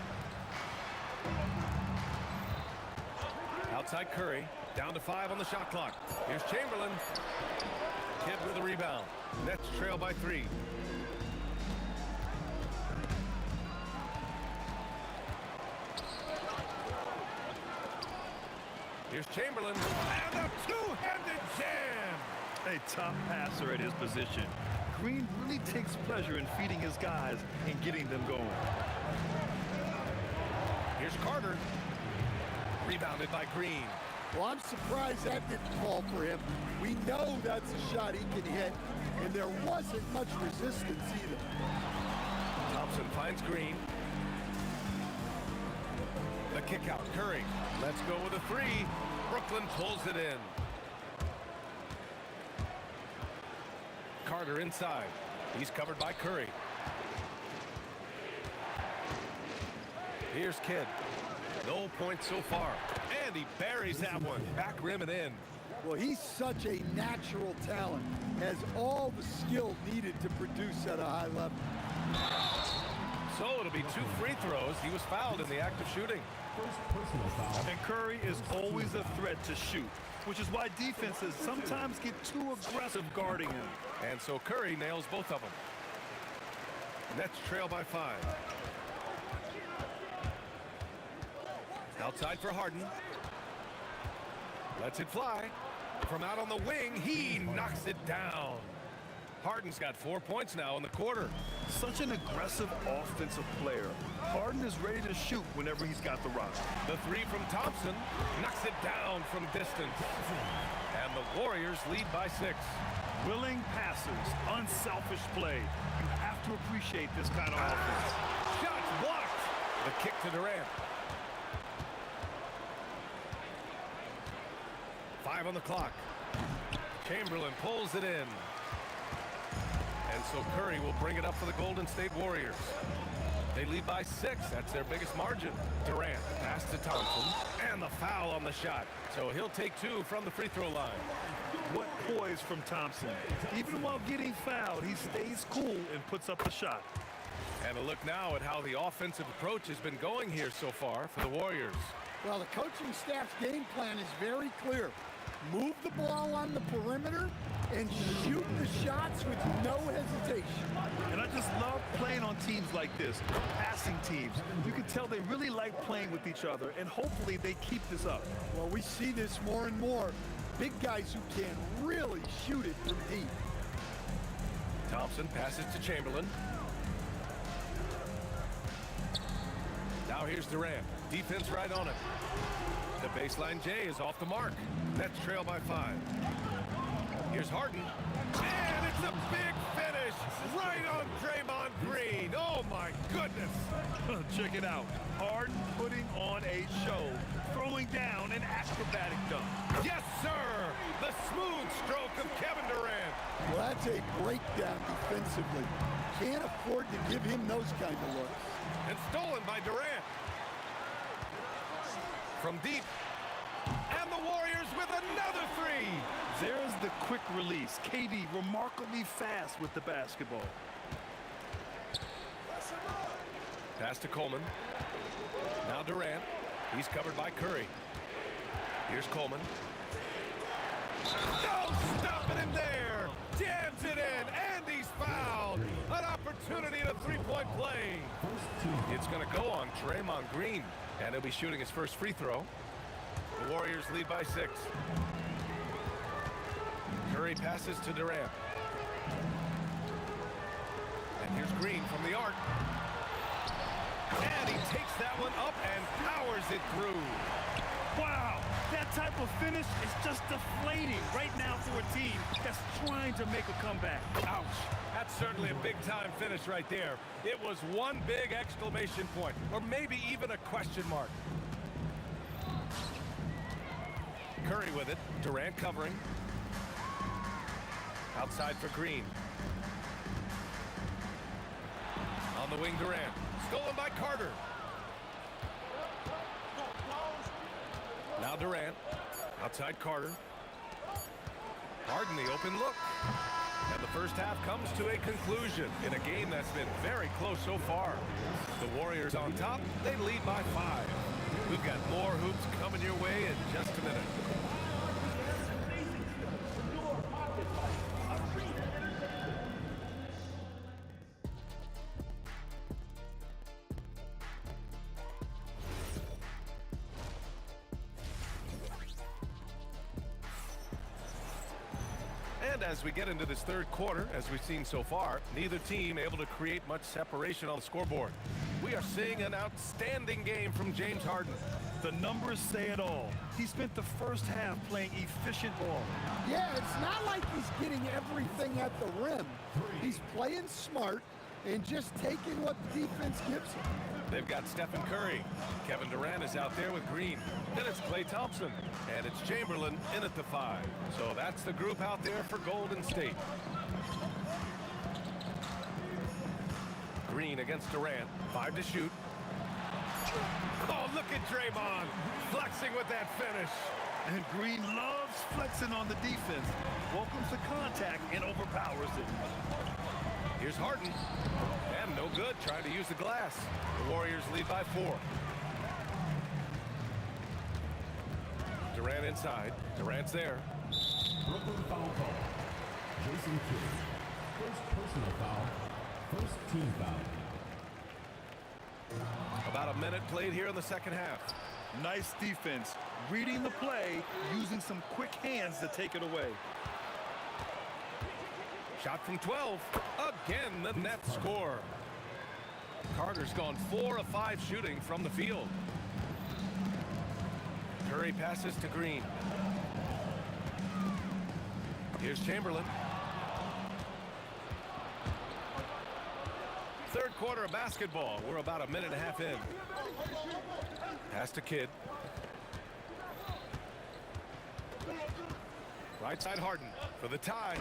Outside Curry, down to 5 on the shot clock. Here's Chamberlain. Kidd with the rebound. Nets trail by 3. Here's Chamberlain, and a two-handed jam! A top passer at his position. Green really takes pleasure in feeding his guys and getting them going. Here's Carter. Rebounded by Green. Well, I'm surprised that didn't fall for him. We know that's a shot he can hit, and there wasn't much resistance either. Thompson finds Green. The kick out, Curry. Let's go with a 3. Brooklyn pulls it in. Carter inside. He's covered by Curry. Here's Kidd. No points so far. And he buries that one. Back rim and in. Well, he's such a natural talent. Has all the skill needed to produce at a high level. So it'll be 2 free throws. He was fouled in the act of shooting. First personal foul. And Curry is always a threat to shoot, which is why defenses sometimes get too aggressive guarding him. And so Curry nails both of them. Nets trail by 5. Outside for Harden. Lets it fly. From out on the wing, he knocks it down. Harden's got 4 points now in the quarter. Such an aggressive offensive player. Harden is ready to shoot whenever he's got the rock. The three from Thompson knocks it down from distance. And the Warriors lead by 6. Willing passes, unselfish play. You have to appreciate this kind of offense. Shots blocked. The kick to Durant. 5 on the clock. Chamberlain pulls it in. And so Curry will bring it up for the Golden State Warriors. They lead by 6. That's their biggest margin. Durant pass to Thompson. And the foul on the shot. So he'll take 2 from the free throw line. What poise from Thompson. Even while getting fouled, he stays cool and puts up the shot. And a look now at how the offensive approach has been going here so far for the Warriors. Well, the coaching staff's game plan is very clear. Move the ball on the perimeter and shoot the shots with no hesitation. And I just love playing on teams like this, passing teams. You can tell they really like playing with each other, and hopefully they keep this up. Well, we see this more and more. Big guys who can really shoot it from deep. Thompson passes to Chamberlain. Now here's Durant. Defense right on it. The baseline J is off the mark. That's trail by 5. Here's Harden. And it's a big finish right on Draymond Green. Oh, my goodness. Check it out. Harden putting on a show, throwing down an acrobatic dunk. Yes, sir. The smooth stroke of Kevin Durant. Well, that's a breakdown defensively. Can't afford to give him those kind of looks. And stolen by Durant. From deep. And the Warriors with another 3. There's the quick release. KD remarkably fast with the basketball. Pass to Coleman. Now Durant. He's covered by Curry. Here's Coleman. No stopping him there. Jams it in. And he's fouled. An opportunity at a 3-point play. It's going to go on Draymond Green. And he'll be shooting his first free throw. The Warriors lead by 6. Curry passes to Durant. And here's Green from the arc. And he takes that one up and powers it through. Wow, that type of finish is just deflating right now for a team that's trying to make a comeback. Ouch. That's certainly a big-time finish right there. It was one big exclamation point, or maybe even a question mark. Curry with it. Durant covering. Outside for Green. On the wing, Durant. Stolen by Carter. Now Durant. Outside Carter. Harden the open look. And the first half comes to a conclusion in a game that's been very close so far. The Warriors on top. They lead by 5. We've got more hoops coming your way in just a minute. And as we get into this third quarter, as we've seen so far, neither team able to create much separation on the scoreboard. We are seeing an outstanding game from James Harden. The numbers say it all. He spent the first half playing efficient ball. Yeah, it's not like he's getting everything at the rim. He's playing smart and just taking what the defense gives him. They've got Stephen Curry. Kevin Durant is out there with Green. Then it's Klay Thompson. And it's Chamberlain in at the 5. So that's the group out there for Golden State. Green against Durant. 5 to shoot. Oh, look at Draymond flexing with that finish. And Green loves flexing on the defense. Welcomes the contact and overpowers it. Here's Harden. And no good, trying to use the glass. The Warriors lead by 4. Durant inside. Durant's there. Brooklyn foul call. Jason Kidd. First personal foul. First team foul. About a minute played here in the second half. Nice defense, reading the play, using some quick hands to take it away. Shot from 12. Again, the net score. Carter's gone 4 of 5 shooting from the field. Curry passes to Green. Here's Chamberlain. Third quarter of basketball. We're about a minute and a half in. Pass to Kidd. Right side Harden for the tie.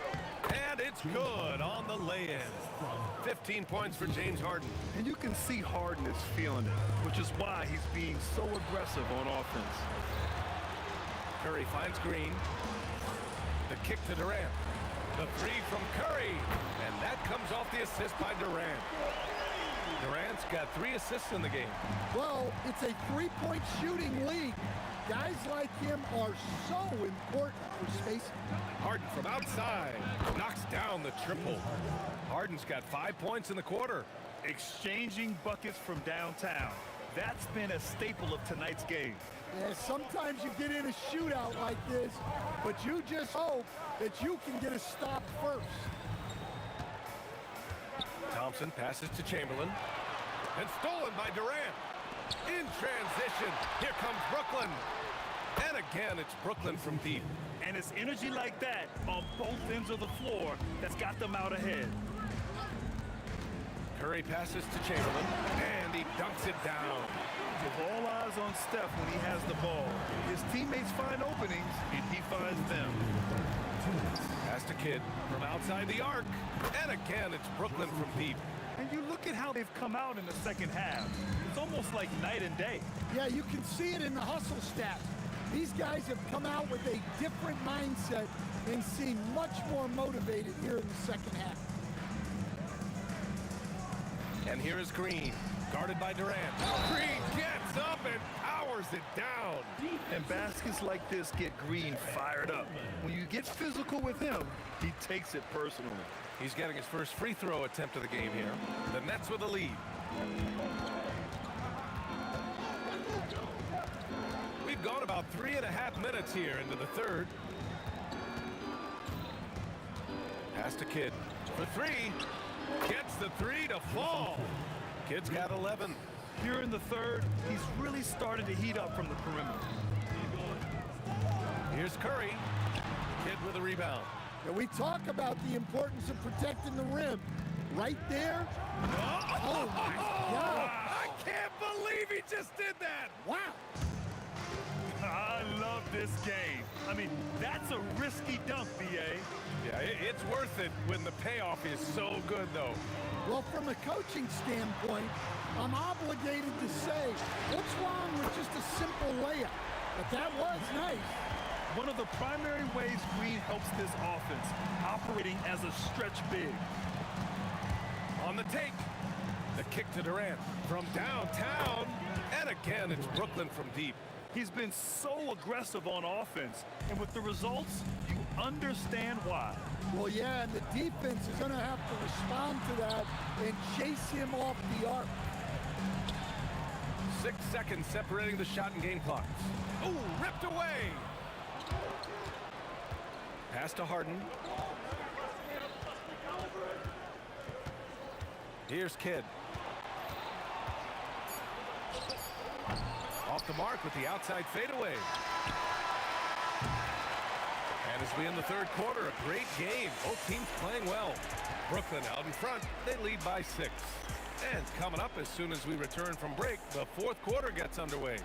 And it's good on the lay-in. 15 points for James Harden. And you can see Harden is feeling it, which is why he's being so aggressive on offense. Curry finds Green. The kick to Durant. The three from Curry. And that comes off the assist by Durant. Durant's got 3 assists in the game. Well, it's a three-point shooting league. Guys like him are so important for spacing. Harden from outside knocks down the triple. Harden's got 5 points in the quarter. Exchanging buckets from downtown. That's been a staple of tonight's game. Yeah, sometimes you get in a shootout like this, but you just hope that you can get a stop first. Thompson passes to Chamberlain. And stolen by Durant. In transition, here comes Brooklyn. And again, it's Brooklyn from deep. And it's energy like that on both ends of the floor that's got them out ahead. Curry passes to Chamberlain, and he dunks it down. With all eyes on Steph when he has the ball, his teammates find openings, and he finds them. Pass to Kidd from outside the arc. And again, it's Brooklyn from deep. And you look at how they've come out in the second half. It's almost like night and day. Yeah, you can see it in the hustle stats. These guys have come out with a different mindset and seem much more motivated here in the second half. And here is Green, guarded by Durant. Green gets up and powers it down. And baskets like this get Green fired up. When you get physical with him, he takes it personally. He's getting his first free throw attempt of the game here. The Nets with the lead. We've gone about 3.5 minutes here into the third. Pass to Kidd for 3. Gets the 3 to fall. Kidd's got 11. Here in the third, he's really starting to heat up from the perimeter. Here's Curry. Kidd with a rebound. And we talk about the importance of protecting the rim. Right there. Oh, my God. I can't believe he just did that. Wow. I love this game. I mean, that's a risky dunk, B.A. Yeah, it's worth it when the payoff is so good, though. Well, from a coaching standpoint, I'm obligated to say, what's wrong with just a simple layup? But that was nice. One of the primary ways Green helps this offense, operating as a stretch big. On the take, the kick to Durant from downtown. And again, it's Brooklyn from deep. He's been so aggressive on offense, and with the results, you understand why. Well, yeah, and the defense is going to have to respond to that and chase him off the arc. 6 seconds separating the shot and game clocks. Ooh, ripped away. Pass to Harden. Here's Kidd. Off the mark with the outside fadeaway. And as we end the third quarter, a great game. Both teams playing well. Brooklyn out in front. They lead by 6. And coming up as soon as we return from break, the fourth quarter gets underway.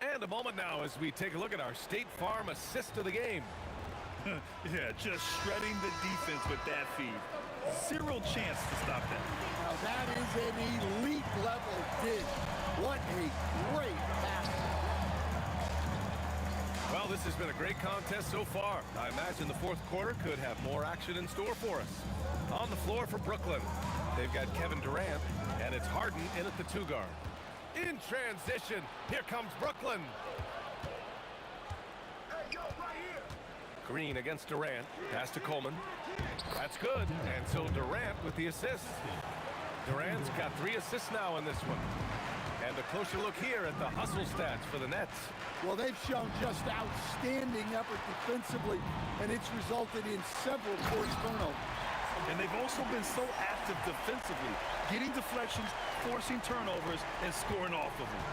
And a moment now as we take a look at our State Farm assist of the game. Yeah, just shredding the defense with that feed. Zero chance to stop that. Now that is an elite level dish. What a great pass. Well, this has been a great contest so far. I imagine the fourth quarter could have more action in store for us. On the floor for Brooklyn, they've got Kevin Durant, and it's Harden in at the 2 guard. In transition, here comes Brooklyn. Green against Durant. Pass to Coleman. That's good. And so Durant with the assist. Durant's got 3 assists now in this one. And a closer look here at the hustle stats for the Nets. Well, they've shown just outstanding effort defensively, and it's resulted in several forced turnovers. And they've also been so active defensively, getting deflections, forcing turnovers, and scoring off of them.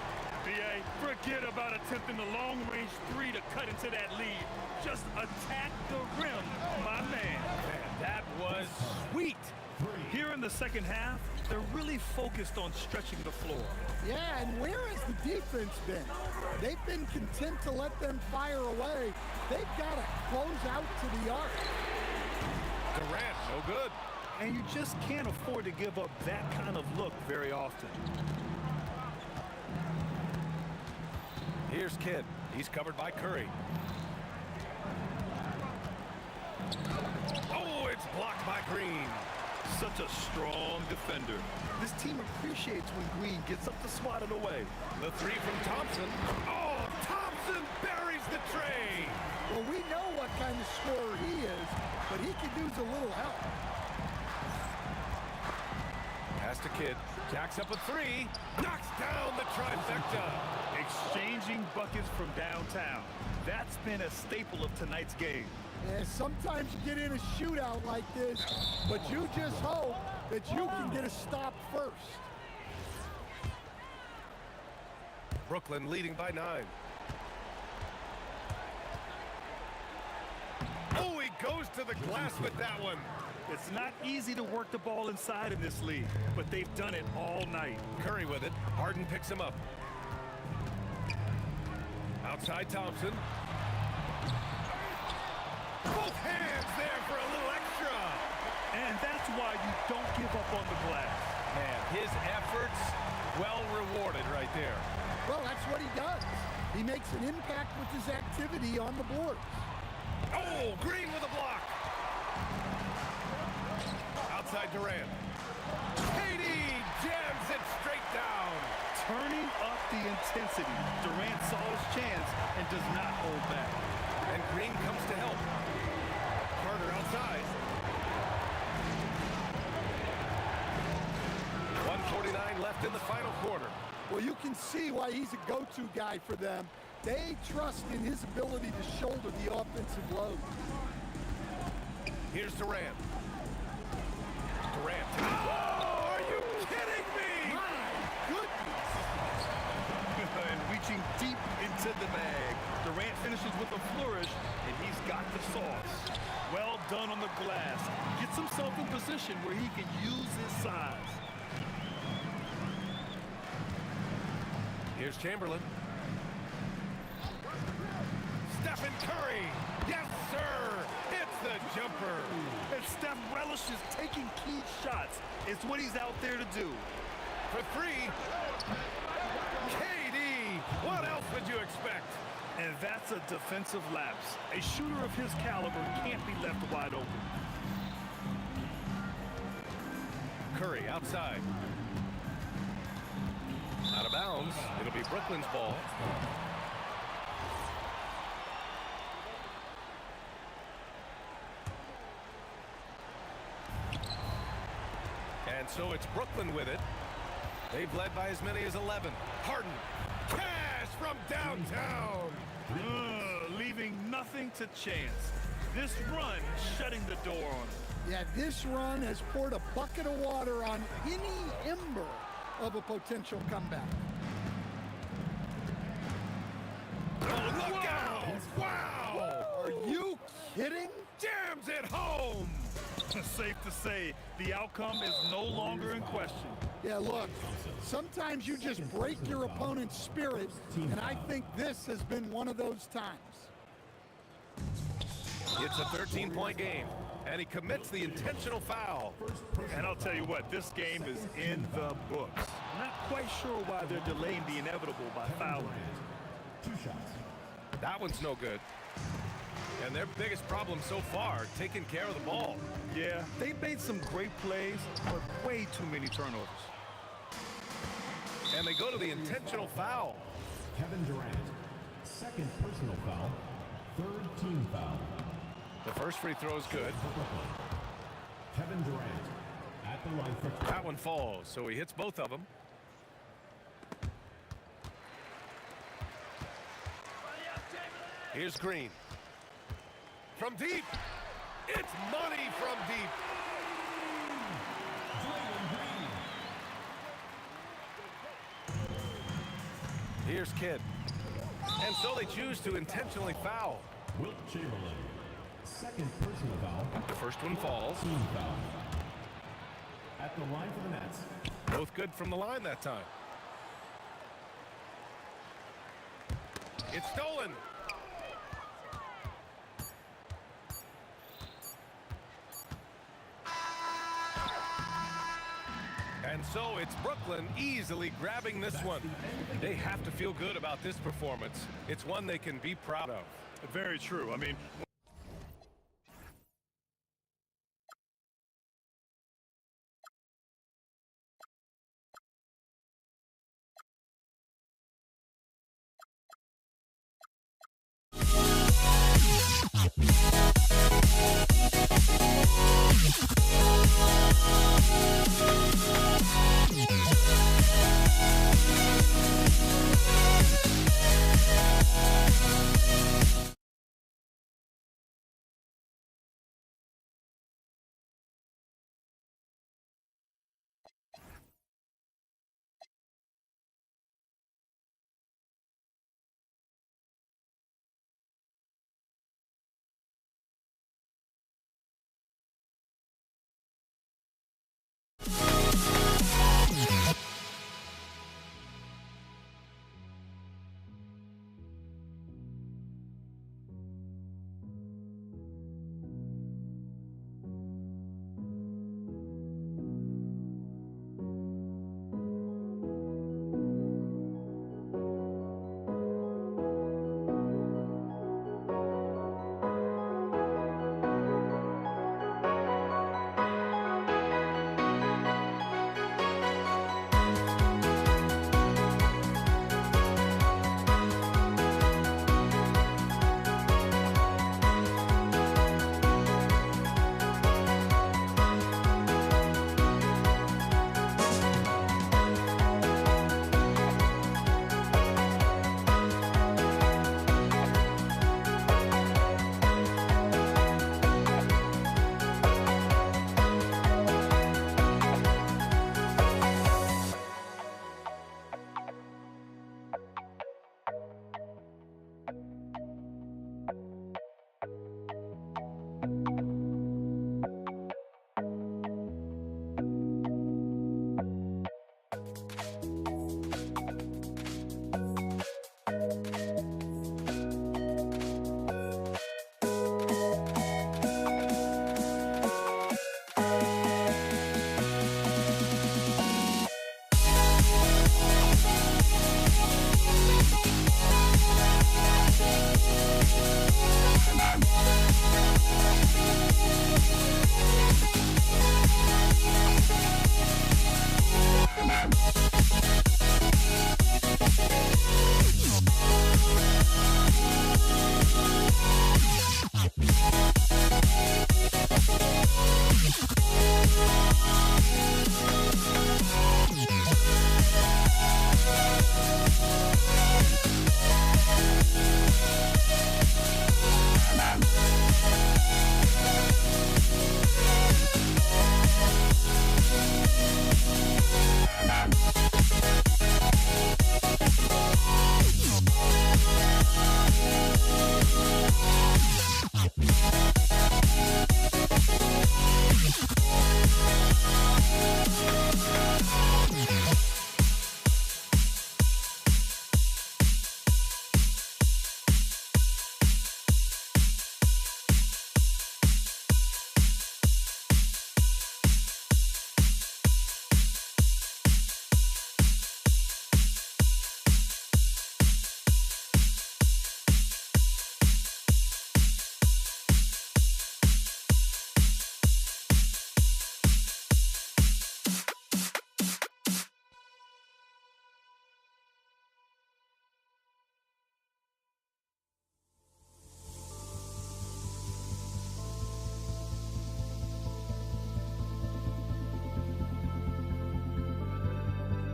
BA, forget about attempting the long-range 3 to cut into that lead. Just attack the rim, my man. Man, that was sweet. Here in the second half, they're really focused on stretching the floor. Yeah, and where has the defense been? They've been content to let them fire away. They've got to close out to the arc. Durant, no good. And you just can't afford to give up that kind of look very often. Here's Kidd. He's covered by Curry. Oh, it's blocked by Green. Such a strong defender. This team appreciates when Green gets up to swat it away. The 3 from Thompson. Oh, Thompson buries the tray. Well, we know what kind of scorer he is, but he could use a little help. Pass to Kidd. Jacks up a 3. Knocks down the trifecta. Exchanging buckets from downtown. That's been a staple of tonight's game. Yeah, sometimes you get in a shootout like this, but you just hope that you can get a stop first. Brooklyn leading by 9. Oh, he goes to the glass with that one. It's not easy to work the ball inside in this league, but they've done it all night. Curry with it. Harden picks him up. Outside Thompson. Both hands there for a little extra. And that's why you don't give up on the glass. Man, his efforts well rewarded right there. Well, that's what he does. He makes an impact with his activity on the boards. Oh, Green with a block. Outside Durant. KD jams it straight down. Turning up the intensity. Durant saw his chance and does not hold back. And Green comes to help. Carter outside. 1:49 left in the final quarter. Well, you can see why he's a go-to guy for them. They trust in his ability to shoulder the offensive load. Here's Durant. Durant. Oh, are you kidding me? My goodness. And reaching deep into the bag. Durant finishes with a flourish, and he's got the sauce. Well done on the glass. Gets himself in position where he can use his size. Here's Chamberlain. Stephen Curry. Yes, sir. It's the jumper. And Steph relishes taking key shots. It's what he's out there to do. For 3. KD. What else would you expect? And that's a defensive lapse. A shooter of his caliber can't be left wide open. Curry outside. Out of bounds. It'll be Brooklyn's ball. And so it's Brooklyn with it. They've led by as many as 11. Harden. Cash from downtown. Leaving nothing to chance. This run shutting the door on him. Yeah, this run has poured a bucket of water on any ember of a potential comeback. Oh, look out! Wow! Are you kidding? Jams it home! Safe to say, the outcome is no longer in question. Yeah, look, sometimes you just break your opponent's spirit, and I think this has been one of those times. It's a 13-point game, and he commits the intentional foul. And I'll tell you what, this game is in the books. Not quite sure why they're delaying the inevitable by fouling. 2 shots. That one's no good. And their biggest problem so far, taking care of the ball. Yeah, they made some great plays, but way too many turnovers. And they go to the intentional foul. Kevin Durant. Second personal foul. Third team foul. The first free throw is good. For Brooklyn. Kevin Durant. At At the line for That one falls, so he hits both of them. Here's Green. From deep. It's money from deep. Here's Kidd. And so they choose to intentionally foul. Wilt Chamberlain. Second personal foul. The first one falls. Team foul. At the line for the Nets. Both good from the line that time. It's stolen. And so it's Brooklyn easily grabbing this one. They have to feel good about this performance. It's one they can be proud of. Very true. I mean,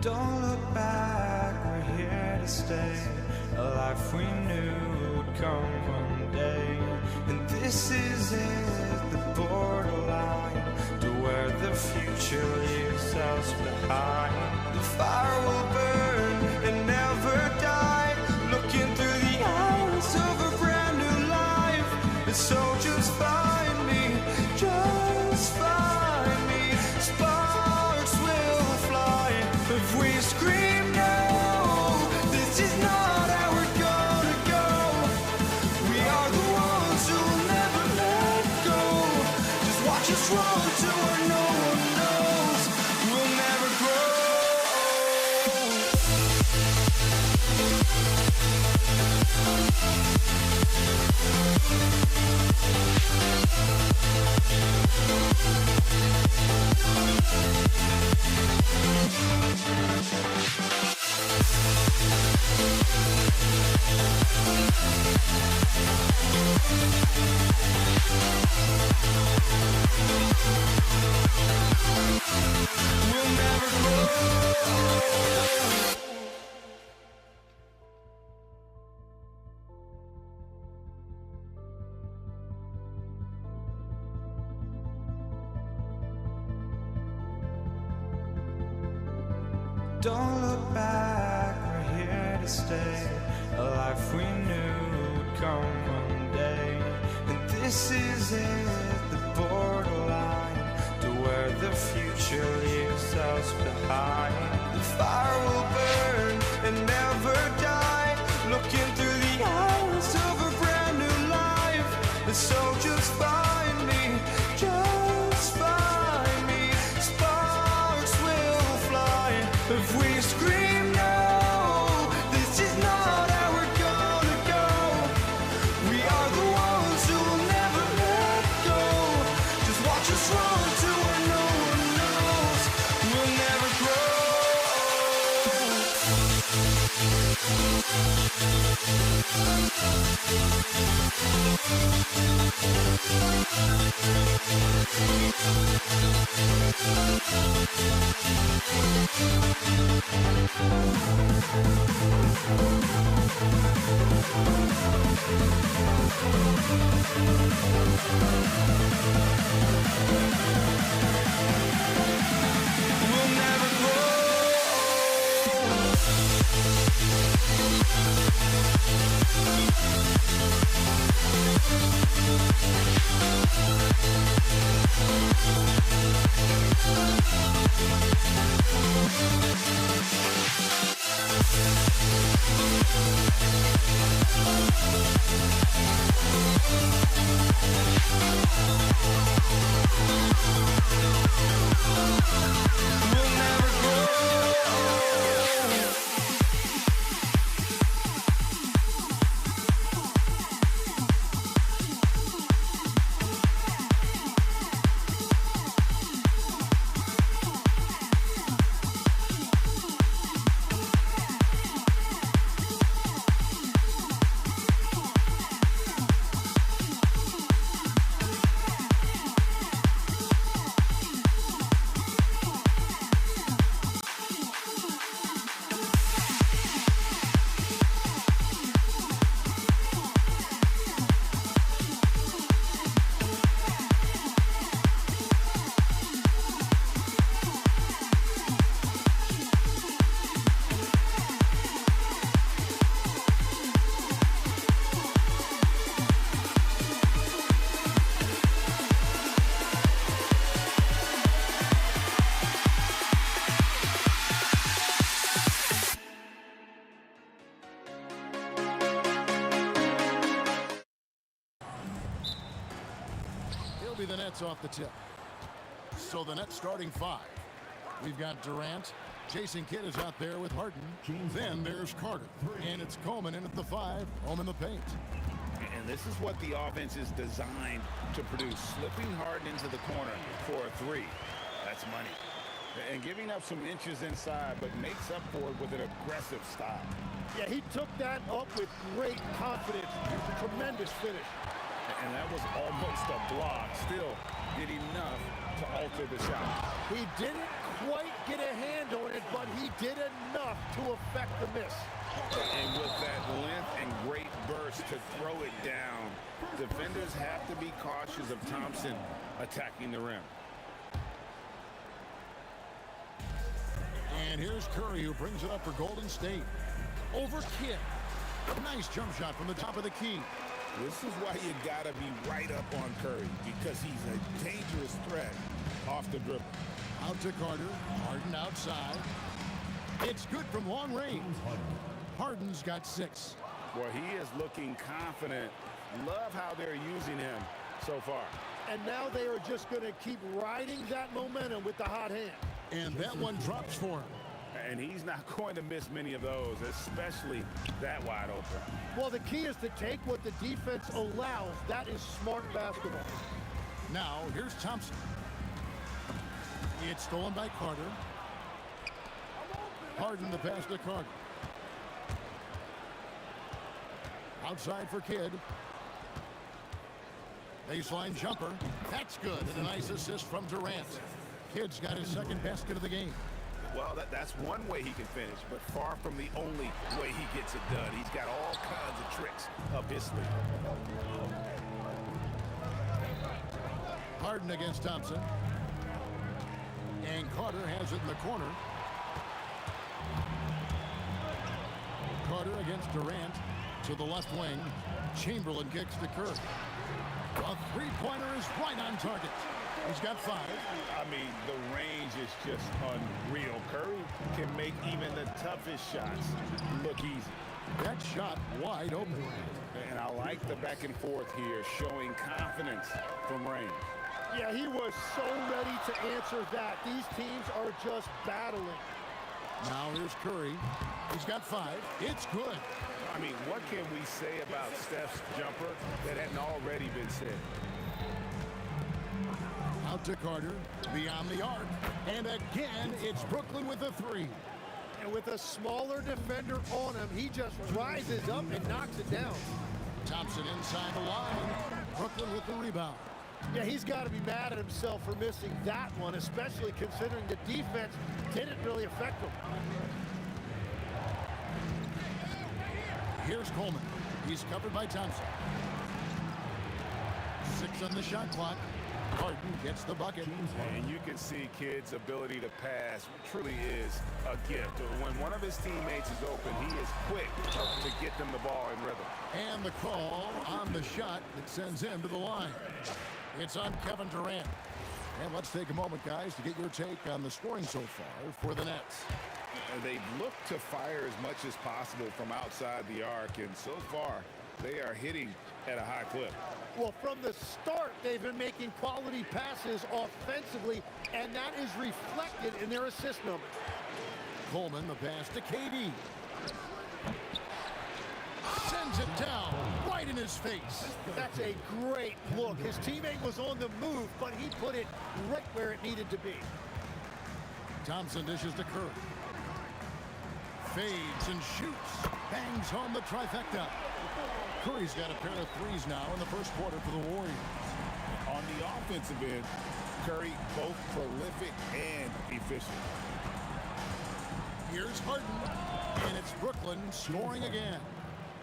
Don't look back, we're here to stay. A life we knew would come one day. And this is it, the borderline to where the future leaves us behind. The fire will burn and never die, looking through the eyes of a brand new life. And so just find me, just find me. Sparks will fly if we scream no. This is not how we're gonna go. We are the ones who will never let go. Just watch us run to where no one knows. We'll never grow. We'll never grow. Don't look back, we're here to stay. A life we knew would come one day. And this is it, the borderline to where the future leaves us behind. The fire will burn and never die, looking through the eyes of a brand new life. And so just find me, just find me. Sparks will fly if we scream no. This is not how we're gonna go. We are the ones who will never let go. Just watch us run to where no one knows. We'll never grow. We'll never grow. We'll never grow. He'll be the Nets off the tip. So the Nets starting five. We've got Durant. Jason Kidd is out there with Harden. Then there's Carter. And it's Coleman in at the 5, home in the paint. And this is what the offense is designed to produce. Slipping Harden into the corner for a 3. That's money. And giving up some inches inside, but makes up for it with an aggressive style. Yeah, he took that up with great confidence. Tremendous finish. And that was almost a block. Still did enough to alter the shot. He didn't quite get a hand on it, but he did enough to affect the miss. And with that length and great burst to throw it down, defenders have to be cautious of Thompson attacking the rim. And here's Curry, who brings it up for Golden State. Over Kidd. Nice jump shot from the top of the key. This is why you got to be right up on Curry, because he's a dangerous threat off the dribble. Out to Carter. Harden outside. It's good from long range. Harden's got 6. Well, he is looking confident. Love how they're using him so far. And now they are just going to keep riding that momentum with the hot hand. And that one drops for him. And he's not going to miss many of those, especially that wide open. Well, the key is to take what the defense allows. That is smart basketball. Now, here's Thompson. It's stolen by Carter. Harden the pass to Carter. Outside for Kidd. Baseline jumper. That's good. And a nice assist from Durant. Kidd's got his second basket of the game. Well, that's one way he can finish, but far from the only way he gets it done. He's got all kinds of tricks up his sleeve. Harden against Thompson. And Carter has it in the corner. Carter against Durant to the left wing. Chamberlain kicks to Curry. A three-pointer is right on target. He's got 5. I mean, the range is just unreal. Curry can make even the toughest shots look easy. That shot wide open. And I like the back and forth here, showing confidence from range. Yeah, he was so ready to answer that. These teams are just battling. Now here's Curry. He's got 5. It's good. I mean, what can we say about Steph's jumper that hadn't already been said? Out to Carter, beyond the arc. And again, it's Brooklyn with a 3. And with a smaller defender on him, he just rises up and knocks it down. Thompson inside the line. Brooklyn with the rebound. Yeah, he's got to be mad at himself for missing that one, especially considering the defense didn't really affect him. Here's Coleman. He's covered by Thompson. 6 on the shot clock. Harden gets the bucket. And you can see Kidd's ability to pass truly is a gift. When one of his teammates is open, he is quick to get them the ball in rhythm. And the call on the shot that sends him to the line. It's on Kevin Durant. And let's take a moment, guys, to get your take on the scoring so far for the Nets. They look to fire as much as possible from outside the arc, and so far they are hitting at a high clip. Well, from the start, they've been making quality passes offensively, and that is reflected in their assist number. Coleman, the pass to KD. Sends it down right in his face. That's a great look. His teammate was on the move, but he put it right where it needed to be. Thompson dishes to Curry. Fades and shoots. Bangs home the trifecta. Curry's got a pair of 3s now in the first quarter for the Warriors. On the offensive end, Curry both prolific and efficient. Here's Harden, and it's Brooklyn scoring again.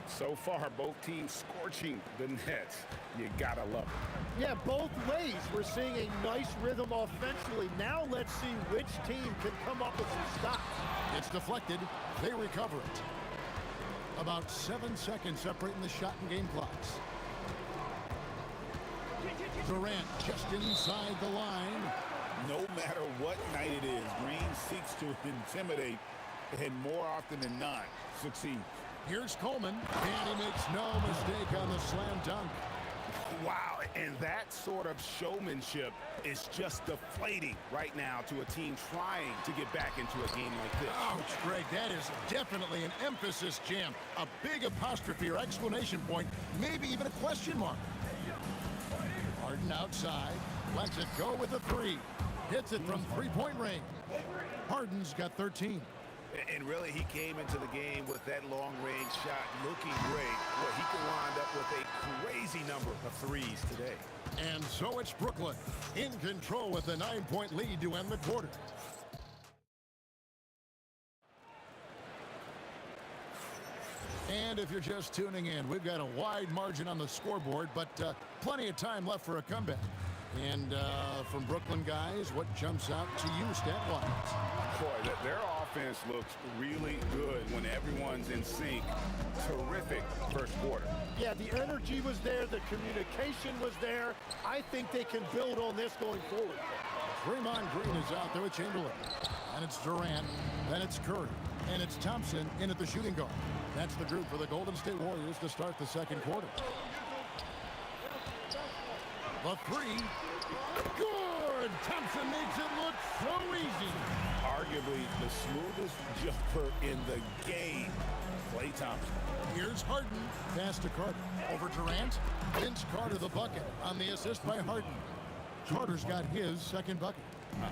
So far, both teams scorching the Nets. You gotta love it. Yeah, both ways. We're seeing a nice rhythm offensively. Now let's see which team can come up with some stops. It's deflected. They recover it. About 7 seconds separating the shot and game clocks. Durant just inside the line. No matter what night it is, Green seeks to intimidate and more often than not succeed. Here's Coleman, and he makes no mistake on the slam dunk. Wow, and that sort of showmanship is just deflating right now to a team trying to get back into a game like this. Ouch, Greg, that is definitely an emphasis jam. A big apostrophe or exclamation point, maybe even a question mark. Harden outside, lets it go with a 3. Hits it from three-point range. Harden's got 13. And really, he came into the game with that long-range shot looking great. Well, he can wind up with a crazy number of 3s today. And so it's Brooklyn in control with a 9-point lead to end the quarter. if you're just tuning in, we've got a wide margin on the scoreboard, but plenty of time left for a comeback. And from Brooklyn guys, what jumps out to you stat-wise? Boy, their offense looks really good when everyone's in sync. Terrific first quarter. Yeah, the energy was there. The communication was there. I think they can build on this going forward. Draymond Green is out there with Chamberlain. And it's Durant. Then it's Curry. And it's Thompson in at the shooting guard. That's the group for the Golden State Warriors to start the second quarter. The three. Good! Thompson makes it look so easy. Arguably the smoothest jumper in the game. Klay Thompson. Here's Harden. Pass to Carter. Over Durant. Vince Carter the bucket on the assist by Harden. Carter's got his second bucket.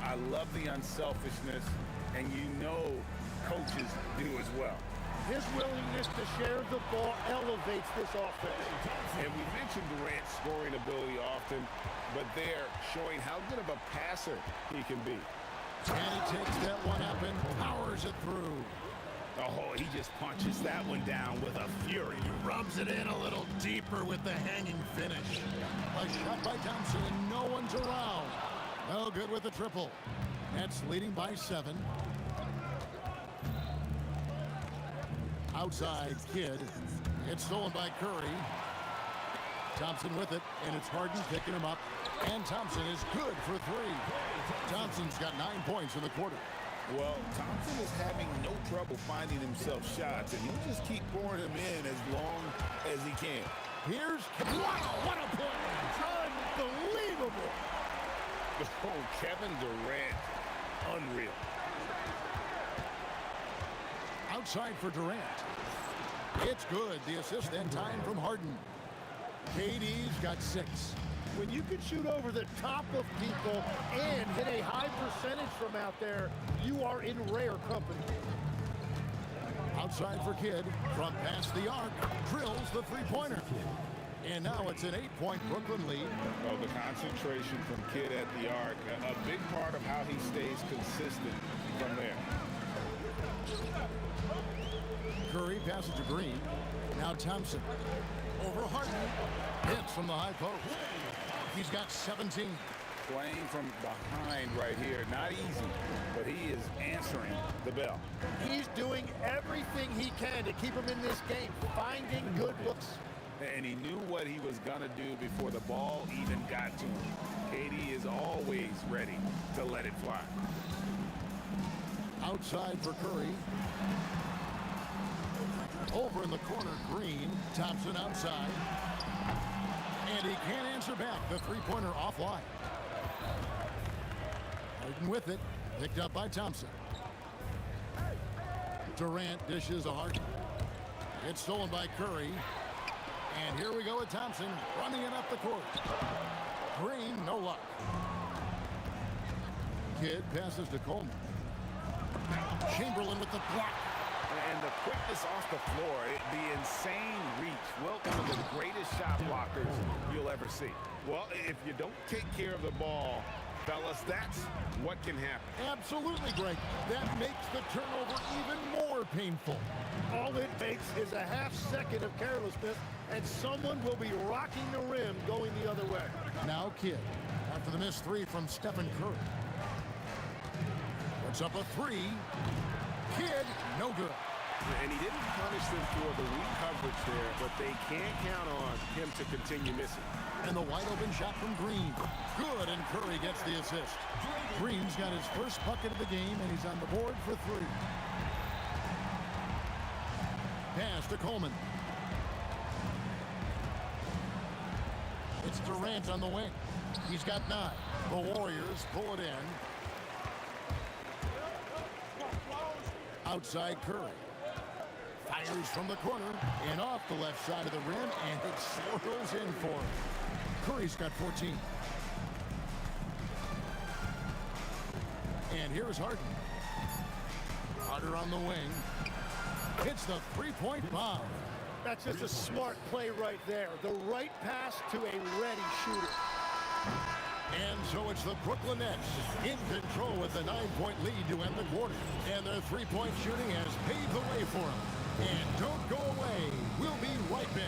I love the unselfishness, and you know coaches do as well. His willingness to share the ball elevates this offense. And we mentioned Durant's scoring ability often, but they're showing how good of a passer he can be. And he takes that one up and powers it through. Oh, he just punches that one down with a fury. He rubs it in a little deeper with the hanging finish. A shot by Thompson and no one's around. No good with the triple. Nets leading by 7. Outside Kidd. It's stolen by Curry. Thompson with it, and it's Harden picking him up. And Thompson is good for 3. Thompson's got 9 points in the quarter. Well, Thompson is having no trouble finding himself shots, and he'll just keep pouring them in as long as he can. Here's, wow, what a play! Unbelievable! Oh, Kevin Durant, unreal. Outside for Durant. It's good. The assist that time from Harden. KD's got 6. When you can shoot over the top of people and hit a high percentage from out there, you are in rare company. Outside for Kidd. From past the arc. Drills the three-pointer. And now it's an 8-point Brooklyn lead. Oh, the concentration from Kidd at the arc, a big part of how he stays consistent from there. Curry passes to Green. Now Thompson. Over Harden. Hits from the high post. He's got 17. Playing from behind right here. Not easy, but he is answering the bell. He's doing everything he can to keep him in this game, finding good looks. And he knew what he was going to do before the ball even got to him. KD is always ready to let it fly. Outside for Curry. Over in the corner, Green. Thompson outside. And he can't answer back. The three-pointer offline. Harden with it. Picked up by Thompson. Durant dishes a Harden. It's stolen by Curry. And here we go with Thompson running it up the court. Green, no luck. Kidd passes to Coleman. Chamberlain with the block. And the quickness off the floor, the insane reach. Well, one of the greatest shot blockers you'll ever see. Well, if you don't take care of the ball, fellas, that's what can happen. Absolutely, Greg. That makes the turnover even more painful. All it takes is a half second of carelessness, and someone will be rocking the rim going the other way. Now Kidd, after the missed 3 from Stephen Curry. Puts up a 3. Kidd, no good. And he didn't punish them for the weak coverage there, but they can't count on him to continue missing. And the wide open shot from Green. Good, and Curry gets the assist. Green's got his first bucket of the game, and he's on the board for 3. Pass to Coleman. It's Durant on the wing. He's got 9. The Warriors pull it in. Outside Curry. Fires from the corner and off the left side of the rim, and it swirls in for him. Curry's got 14. And here's Harden. Harder on the wing. Hits the three-point bomb. That's just a smart play right there. The right pass to a ready shooter. And so it's the Brooklyn Nets in control with the 9-point lead to end the quarter. And their three-point shooting has paved the way for them. And don't go away. We'll be right back.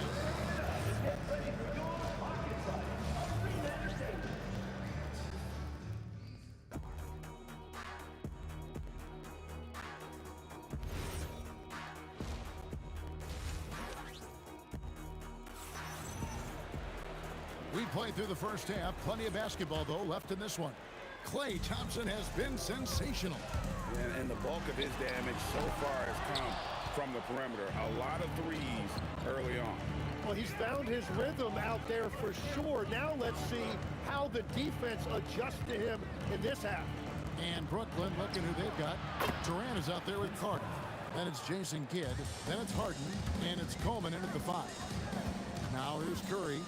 We played through the first half. Plenty of basketball, though, left in this one. Klay Thompson has been sensational. And the bulk of his damage so far has come from the perimeter. A lot of threes early on. Well, he's found his rhythm out there for sure. Now let's see how the defense adjusts to him in this half. And Brooklyn, looking who they've got. Durant is out there with Carter. Then it's Jason Kidd. Then it's Harden. And it's Coleman in at the 5. Now here's Curry.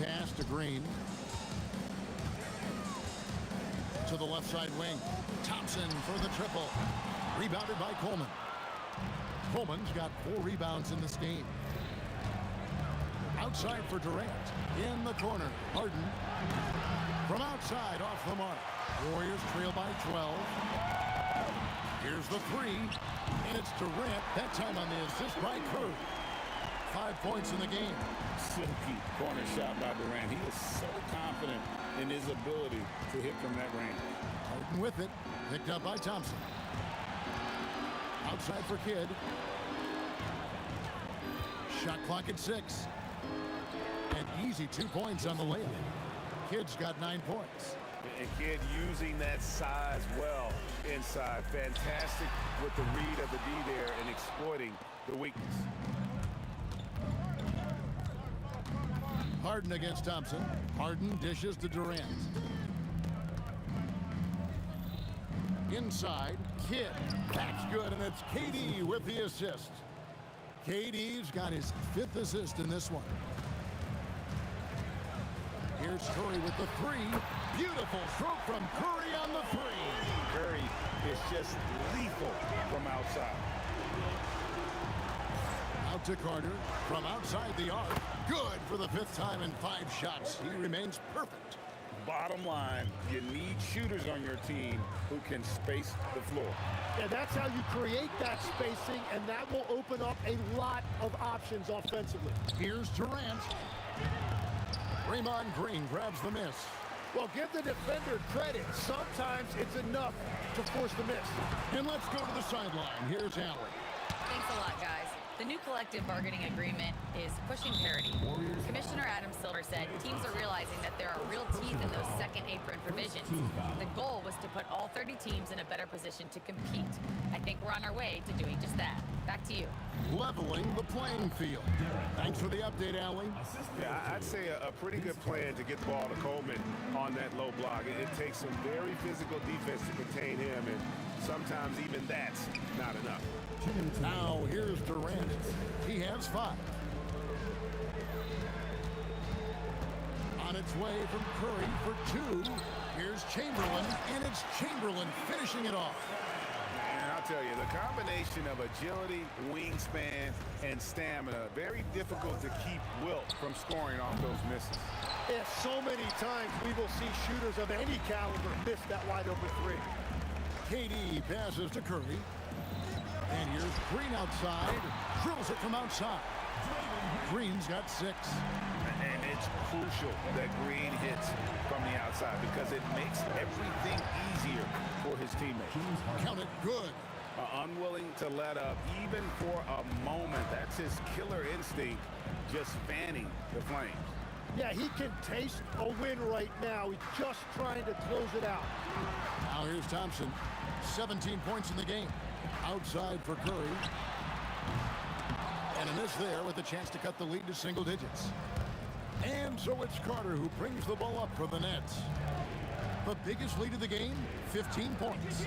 Pass to Green. To the left side wing. Thompson for the triple. Rebounded by Coleman. Coleman's got 4 rebounds in this game. Outside for Durant. In the corner. Harden. From outside off the mark. Warriors trail by 12. Here's the 3. And it's Durant. That time on the assist by Curry. 5 points in the game. Silky corner shot by Durant. He is so confident in his ability to hit from that range. Harden with it. Picked up by Thompson. Outside for Kidd. Shot clock at 6. And easy 2 points on the layup. Kidd's got 9 points. And Kidd using that size well inside. Fantastic with the read of the D there and exploiting the weakness. Harden against Thompson. Harden dishes to Durant. Inside, Kidd. That's good, and it's KD with the assist. KD's got his 5th assist in this one. Here's Curry with the 3. Beautiful stroke from Curry on the 3. Curry is just lethal from outside. Out to Carter from outside the arc. Good for the 5th time in 5 shots. He remains perfect. Bottom line, you need shooters on your team who can space the floor. And that's how you create that spacing, and that will open up a lot of options offensively. Here's Durant. Draymond Green grabs the miss. Well, give the defender credit. Sometimes it's enough to force the miss. And let's go to the sideline. Here's Allen. Thanks a lot, guys. The new collective bargaining agreement is pushing parity. Commissioner Adam Silver said teams are realizing that there are real teeth in those second apron provisions. The goal was to put all 30 teams in a better position to compete. I think we're on our way to doing just that. Back to you. Leveling the playing field. Thanks for the update, Allie. Yeah, I'd say a pretty good plan to get the ball to Coleman on that low block. It takes some very physical defense to contain him, and sometimes even that's not enough. Now here's Durant. He has 5. On its way from Curry for 2. Here's Chamberlain, and it's Chamberlain finishing it off. And I'll tell you, the combination of agility, wingspan, and stamina, very difficult to keep Wilt from scoring off those misses. Yeah, so many times we will see shooters of any caliber miss that wide open 3. KD passes to Curry. And here's Green outside. Drills it from outside. Green's got 6. And it's crucial that Green hits from the outside because it makes everything easier for his teammates. Count it good. Unwilling to let up even for a moment. That's his killer instinct, just fanning the flames. Yeah, he can taste a win right now. He's just trying to close it out. Now here's Thompson. 17 points in the game. Outside for Curry. And a miss there with a chance to cut the lead to single digits. And so it's Carter who brings the ball up for the Nets. The biggest lead of the game, 15 points.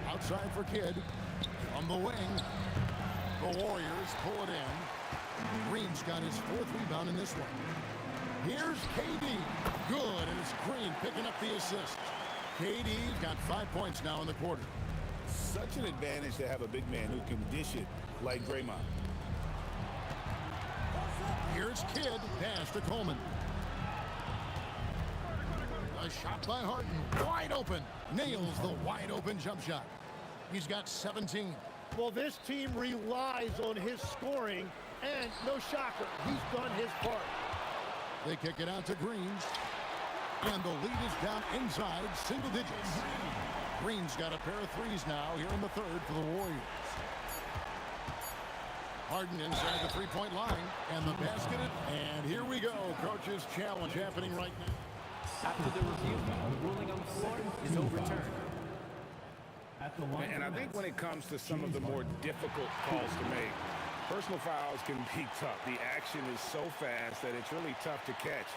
Outside for Kidd. On the wing. The Warriors pull it in. Green's got his 4th rebound in this one. Here's KD. Good, and it's Green picking up the assist. KD's got 5 points now in the quarter. Such an advantage to have a big man who can dish it like Draymond. Here's Kidd. Pass to Coleman. A shot by Harden. Wide open. Nails the wide open jump shot. He's got 17. Well, this team relies on his scoring, and no shocker, he's done his part. They kick it out to Green, and the lead is down inside single digits. Green's got a pair of threes now here in the third for the Warriors. Harden inside the three-point line, and the basket, and here we go. Coach's challenge happening right now. After the review, the ruling on the floor is overturned. And I think when it comes to some of the more difficult calls to make, personal fouls can be tough. The action is so fast that it's really tough to catch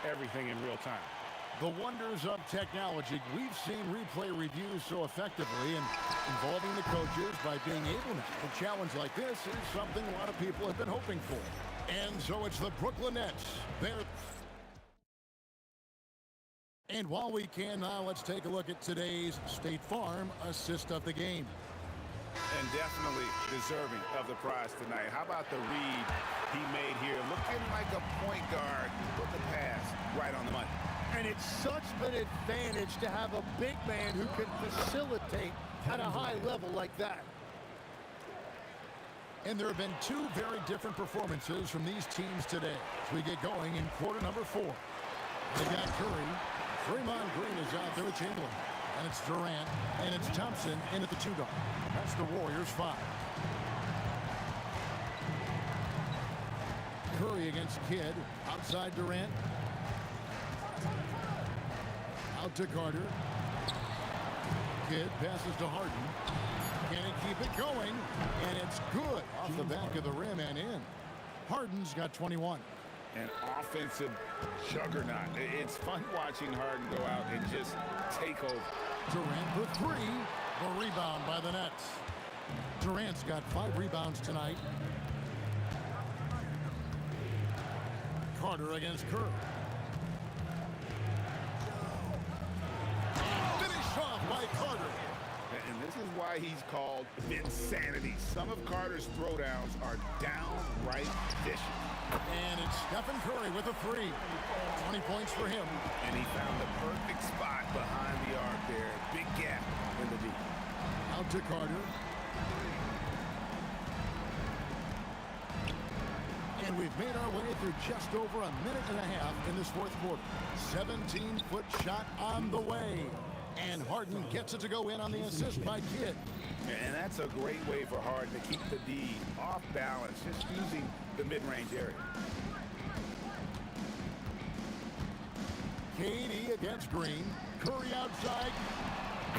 everything in real time. The wonders of technology. We've seen replay reviews so effectively, and involving the coaches by being able to challenge like this is something a lot of people have been hoping for. And so it's the Brooklyn Nets. And while we can now, let's take a look at today's State Farm assist of the game. And definitely deserving of the prize tonight. How about the read he made here? Looking like a point guard with the pass right on the money. And it's such an advantage to have a big man who can facilitate at a high level like that. And there have been two very different performances from these teams today as we get going in quarter number 4. They got Curry. Draymond Green is out there with Chamberlain. And it's Durant. And it's Thompson in at the 2-guard. That's the Warriors 5. Curry against Kidd. Outside Durant. Out to Carter. Kidd passes to Harden. Can he keep it going? And it's good off the back of the rim and in. Harden's got 21. An offensive juggernaut. It's fun watching Harden go out and just take over. Durant for 3. The rebound by the Nets. Durant's got 5 rebounds tonight. Carter against Curry. Finished off by Carter. And this is why he's called Insanity. Some of Carter's throwdowns are downright vicious. And it's Stephen Curry with a 3. 20 points for him. And he found the perfect spot behind the arc there. Big gap in the deep. Out to Carter. And we've made our way through just over a minute and a half in this fourth quarter. 17-foot shot on the way. And Harden gets it to go in on the assist by Kidd. And that's a great way for Harden to keep the D off balance, just using the mid-range area. KD against Green. Curry outside.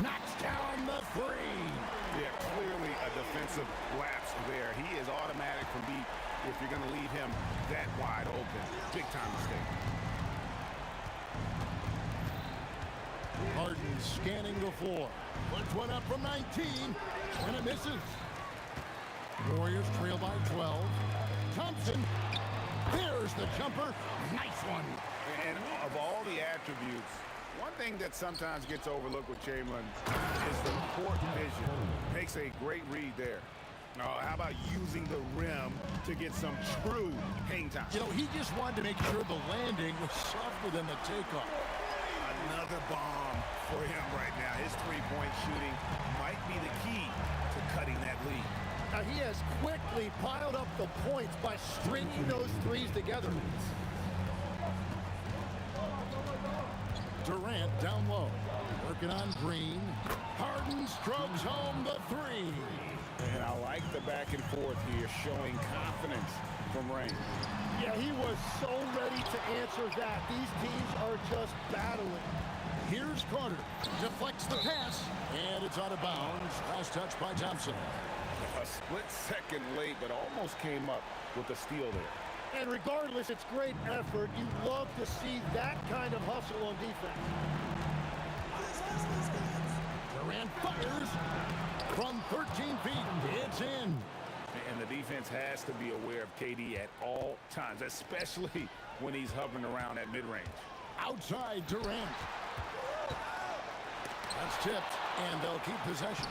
Knocks down the 3. Yeah, clearly a defensive lapse there. He is automatic from deep if you're going to leave him that wide open. Big time mistake. Harden scanning the floor. Puts one up from 19, and it misses. Warriors trail by 12. Thompson, there's the jumper. Nice one. And of all the attributes, one thing that sometimes gets overlooked with Chamberlain is the court vision. Makes a great read there. How about using the rim to get some true hang time? You know, he just wanted to make sure the landing was softer than the takeoff. Another bomb for him right now. His three-point shooting might be the key to cutting that lead. Now he has quickly piled up the points by stringing those threes together. Durant down low. Working on Green. Harden strokes home the 3. And I like the back and forth here, showing confidence from Rain. Yeah, he was so ready to answer that. These teams are just battling. Here's Carter. Deflects the pass. And it's out of bounds. Last touch by Thompson. A split second late, but almost came up with a steal there. And regardless, it's great effort. You love to see that kind of hustle on defense. Durant fires from 13 feet. It's in. And the defense has to be aware of KD at all times, especially when he's hovering around at mid-range. Outside Durant. That's tipped, and they'll keep possession.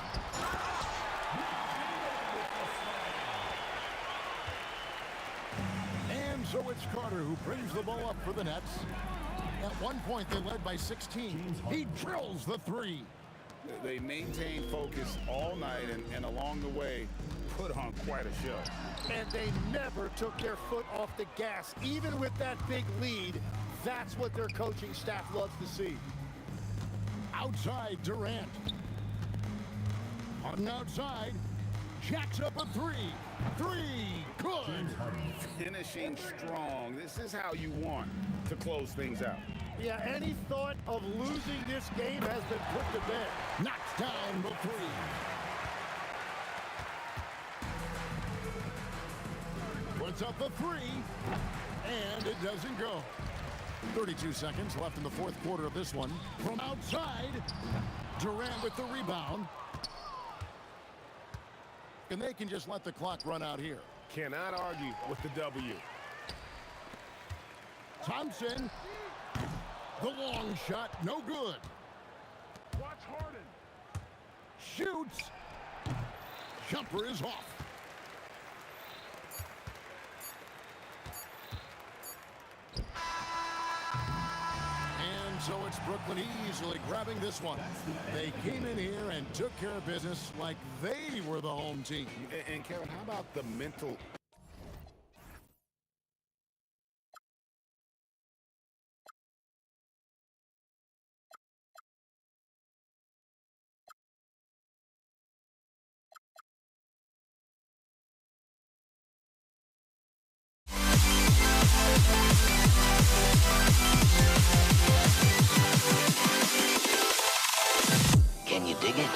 And so it's Carter who brings the ball up for the Nets. At one point, they led by 16. He drills the 3. They maintained focus all night and along the way put on quite a show. And they never took their foot off the gas, even with that big lead. That's what their coaching staff loves to see. Outside, Durant. On the outside, jacks up a three. Three, good. Finishing strong. This is how you want to close things out. Yeah, any thought of losing this game has been put to bed. Knocks down the three. Puts up the three, and it doesn't go. 32 seconds left in the fourth quarter of this one. From outside, Durant with the rebound. And they can just let the clock run out here. Cannot argue with the W. Thompson, the long shot, no good. Watch Harden. Shoots. Jumper is off. And so it's Brooklyn easily grabbing this one. They came in here and took care of business like they were the home team. And Kevin, how about the mental... Can you dig it?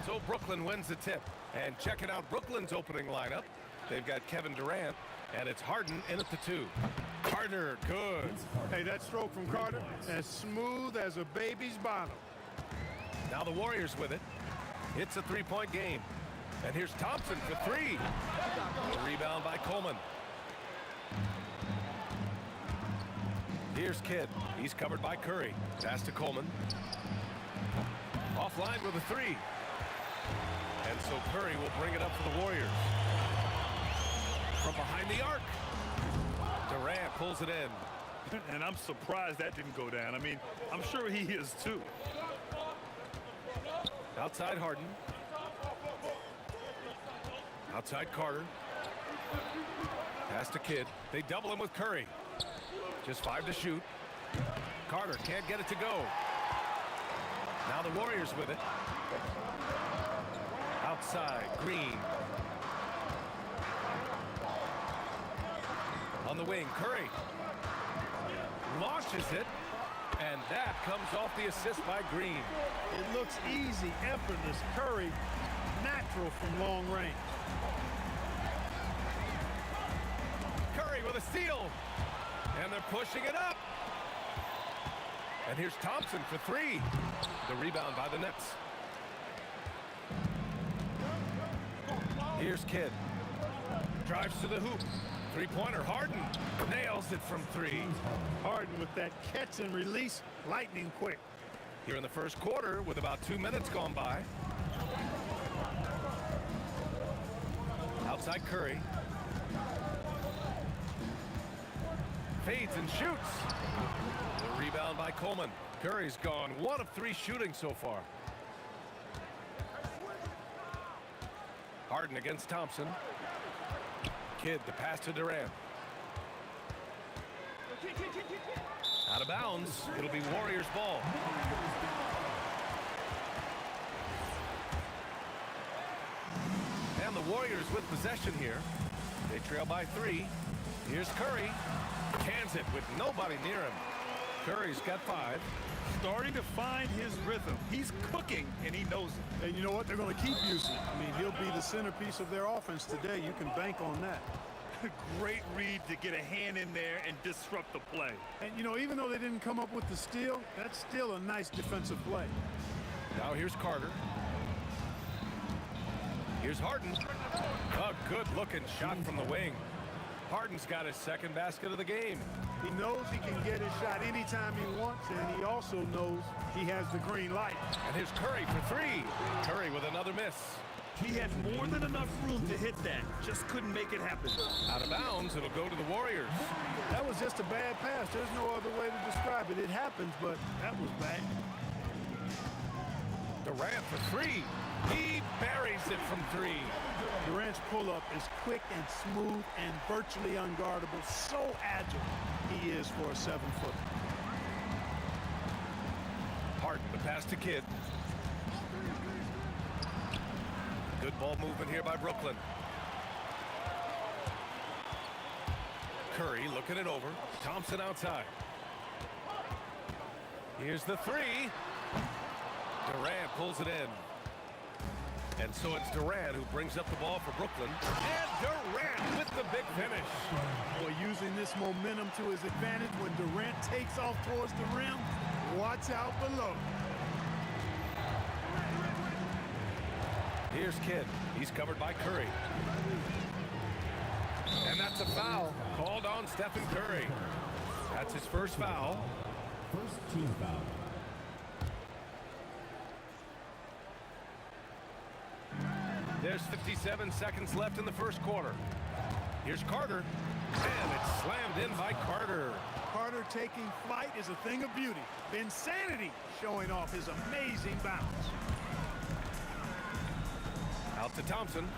So Brooklyn wins the tip. And checking out Brooklyn's opening lineup, they've got Kevin Durant, and it's Harden in at the 2. Carter, good. Hey, that stroke from Carter, as smooth as a baby's bottom. Now the Warriors with it. It's a 3-point game. And here's Thompson for 3. The rebound by Coleman. Here's Kidd. He's covered by Curry. Pass to Coleman. Offline with a 3. And so Curry will bring it up for the Warriors. From behind the arc. Durant pulls it in. And I'm surprised that didn't go down. I mean, I'm sure he is too. Outside Harden. Outside Carter. Pass to Kidd. They double him with Curry. Just 5 to shoot. Carter can't get it to go. Now the Warriors with it. Outside, Green. On the wing, Curry. Launches it. And that comes off the assist by Green. It looks easy, effortless. Curry, natural from long range. Curry with a steal. And they're pushing it up. And here's Thompson for 3. The rebound by the Nets. Here's Kidd. Drives to the hoop. 3-pointer. Harden nails it from 3. Harden with that catch and release, lightning quick. Here in the first quarter with about 2 minutes gone by. Outside Curry. Fades and shoots. The rebound by Coleman. Curry's gone 1 of 3 shooting so far. Harden against Thompson. Kidd, the pass to Durant. Out of bounds. It'll be Warriors ball. And the Warriors with possession here. They trail by 3. Here's Curry. Cans it with nobody near him. Curry's got 5. Starting to find his rhythm. He's cooking, and he knows it. And you know what? They're going to keep using it. I mean, he'll be the centerpiece of their offense today. You can bank on that. Great read to get a hand in there and disrupt the play. And, you know, even though they didn't come up with the steal, that's still a nice defensive play. Now here's Carter. Here's Harden. A good-looking shot from the wing. Harden's got his second basket of the game. He knows he can get his shot anytime he wants, and he also knows he has the green light. And here's Curry for 3. Curry with another miss. He had more than enough room to hit that. Just couldn't make it happen. Out of bounds, it'll go to the Warriors. That was just a bad pass. There's no other way to describe it. It happens, but that was bad. Durant for 3. He buries it from 3. Durant's pull-up is quick and smooth and virtually unguardable. So agile he is for a 7-footer. Harden, the pass to Kidd. Good ball movement here by Brooklyn. Curry looking it over. Thompson outside. Here's the three. Durant pulls it in. And so it's Durant who brings up the ball for Brooklyn. And Durant with the big finish. Boy, using this momentum to his advantage when Durant takes off towards the rim. Watch out below. Here's Kidd. He's covered by Curry. And that's a foul called on Stephen Curry. That's his first foul. First team foul. There's 57 seconds left in the first quarter. Here's Carter. And it's slammed in by Carter. Carter taking flight is a thing of beauty. Insanity showing off his amazing bounce. Out to Thompson.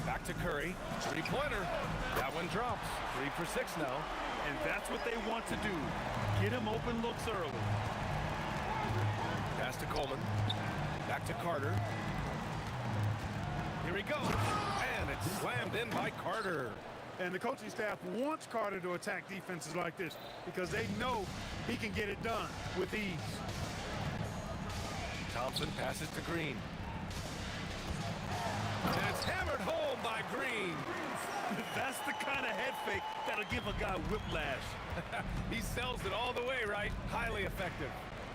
Back to Curry. Three-pointer. That one drops. 3 for 6 now. And that's what they want to do. Get him open looks early. Pass to Coleman. Back to Carter. Here he goes. And it's slammed in by Carter. And the coaching staff wants Carter to attack defenses like this because they know he can get it done with ease. Thompson passes to Green. And it's hammered home by Green. That's the kind of head fake that'll give a guy whiplash. He sells it all the way, right? Highly effective.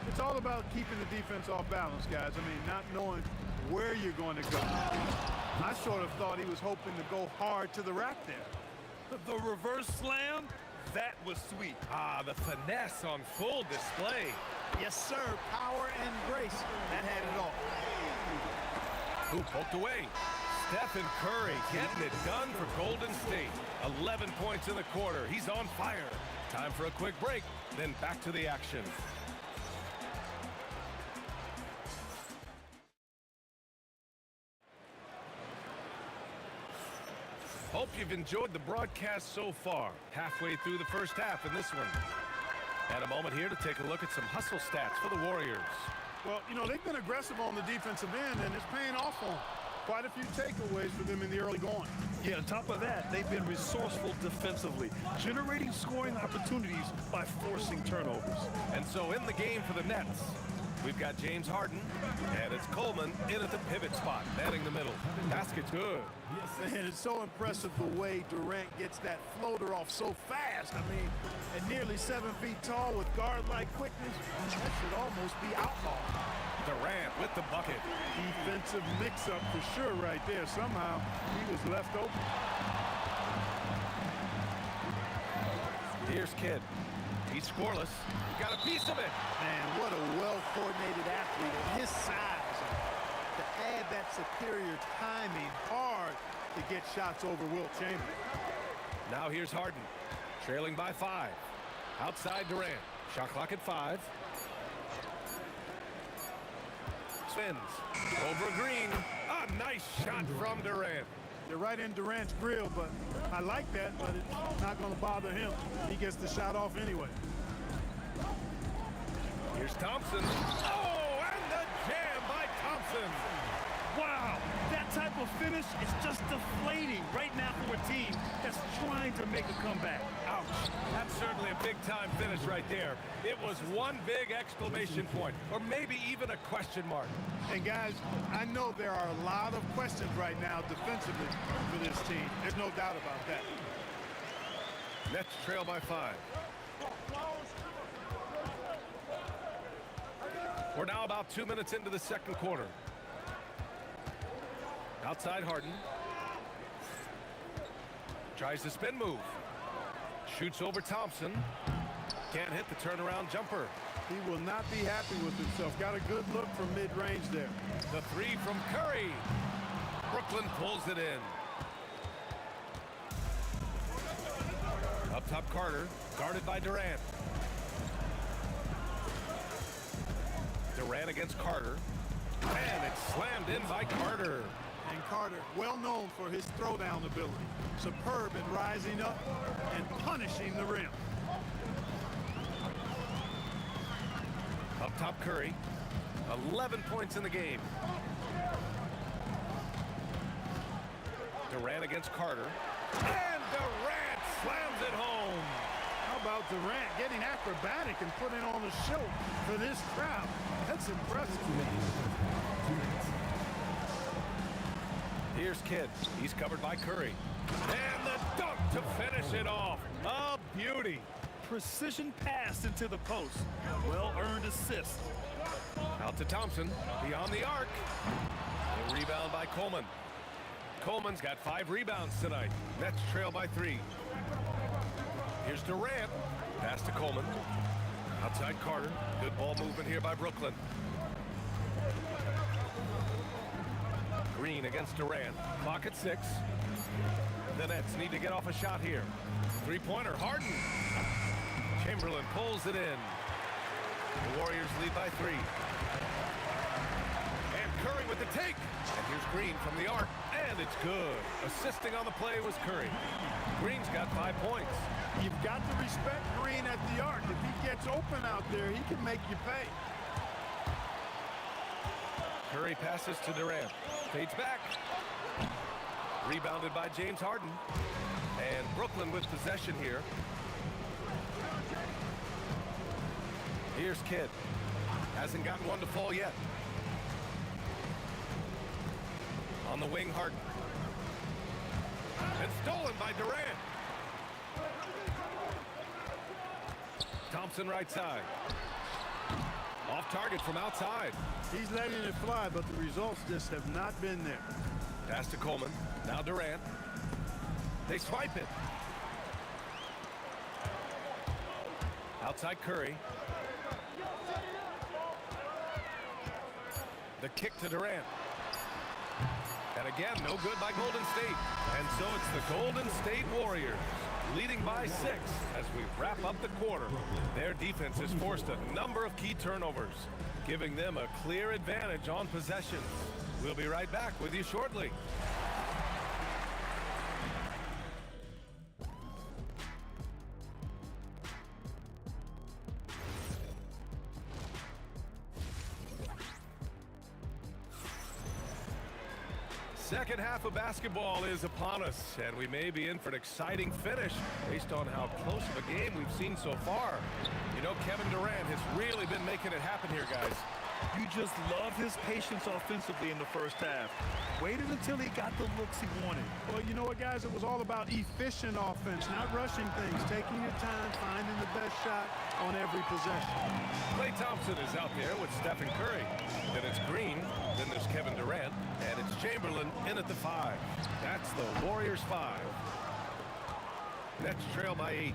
It's all about keeping the defense off balance, guys. I mean, not knowing where you're going to go. I sort of thought he was hoping to go hard to the rack there. The reverse slam, that was sweet. Ah, the finesse on full display. Yes, sir. Power and grace. That had it all. Who poked away? Stephen Curry getting it done for Golden State. 11 points in the quarter. He's on fire. Time for a quick break, then back to the action. Hope you've enjoyed the broadcast so far. Halfway through the first half in this one. And a moment here to take a look at some hustle stats for the Warriors. Well, you know, they've been aggressive on the defensive end, and it's paying off on them. Quite a few takeaways for them in the early going. Yeah, on top of that, they've been resourceful defensively, generating scoring opportunities by forcing turnovers. And so in the game for the Nets, we've got James Harden, and it's Coleman in at the pivot spot, manning the middle. Basket's good. And it's so impressive the way Durant gets that floater off so fast. I mean, at nearly 7 feet tall with guard-like quickness, that should almost be outlawed. Durant with the bucket. Defensive mix-up for sure right there. Somehow, he was left open. Here's Kidd. He's scoreless. He got a piece of it. Man, what a well-coordinated athlete at his size. To add that superior timing, hard to get shots over Wilt Chamberlain. Now here's Harden, trailing by 5. Outside Durant. Shot clock at 5. Spins. Over Green. A nice shot from Durant. They're right in Durant's grill, but I like that, but it's not going to bother him. He gets the shot off anyway. Here's Thompson. Oh, and the jam by Thompson. Wow, that type of finish is just deflating right now for a team that's trying to make a comeback. Ouch. That's certainly a big-time finish right there. It was one big exclamation point, or maybe even a question mark. And guys, I know there are a lot of questions right now defensively for this team. There's no doubt about that. Nets trail by 5. We're now about 2 minutes into the second quarter. Outside Harden. Tries the spin move. Shoots over Thompson. Can't hit the turnaround jumper. He will not be happy with himself. Got a good look from mid-range there. The 3 from Curry. Brooklyn pulls it in. Up top Carter, guarded by Durant. Durant against Carter. And it's slammed in by Carter. And Carter, well known for his throwdown ability. Superb in rising up and punishing the rim. Up top Curry. 11 points in the game. Durant against Carter. And Durant Durant getting acrobatic and putting on a show for this crowd. That's impressive. Here's Kidd. He's covered by Curry. And the dunk to finish it off. A beauty. Precision pass into the post. Well-earned assist. Out to Thompson. Beyond the arc. A rebound by Coleman. Coleman's got 5 rebounds tonight. Nets trail by 3. Here's Durant. Pass to Coleman. Outside Carter. Good ball movement here by Brooklyn. Green against Durant. Clock at 6. The Nets need to get off a shot here. Three-pointer. Harden. Chamberlain pulls it in. The Warriors lead by 3. And Curry with the take. And here's Green from the arc. And it's good. Assisting on the play was Curry. Green's got 5 points. You've got to respect Green at the arc. If he gets open out there, he can make you pay. Curry passes to Durant. Fades back. Rebounded by James Harden. And Brooklyn with possession here. Here's Kidd. Hasn't gotten one to fall yet. On the wing, Harden. And stolen by Durant. Thompson right side. Off target from outside. He's letting it fly, but the results just have not been there. Pass to Coleman. Now Durant. They swipe it. Outside Curry. The kick to Durant. And again, no good by Golden State. And so it's the Golden State Warriors leading by 6 as we wrap up the quarter. Their defense has forced a number of key turnovers, giving them a clear advantage on possessions. We'll be right back with you shortly. Second half of basketball is upon us, and we may be in for an exciting finish based on how close of a game we've seen so far. You know, Kevin Durant has really been making it happen here, guys. You just love his patience offensively in the first half. Waited until he got the looks he wanted. Well, you know what, guys? It was all about efficient offense, not rushing things, taking your time, finding the best shot on every possession. Klay Thompson is out there with Stephen Curry. Then it's Green, then there's Kevin Durant, and it's Chamberlain in at the 5. That's the Warriors 5. Nets trail by 8.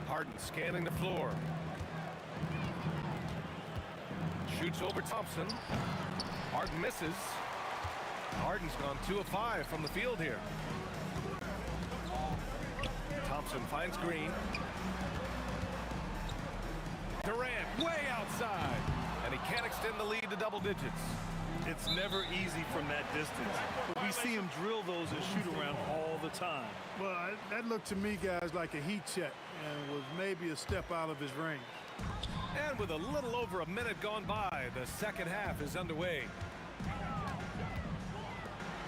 Harden scanning the floor. Shoots over Thompson. Harden misses. Harden's gone 2 of 5 from the field here. Thompson finds Green. Durant way outside. And he can't extend the lead to double digits. It's never easy from that distance, but we see him drill those and shoot around all the time. Well, that looked to me, guys, like a heat check and was maybe a step out of his range. And with a little over a minute gone by, the second half is underway.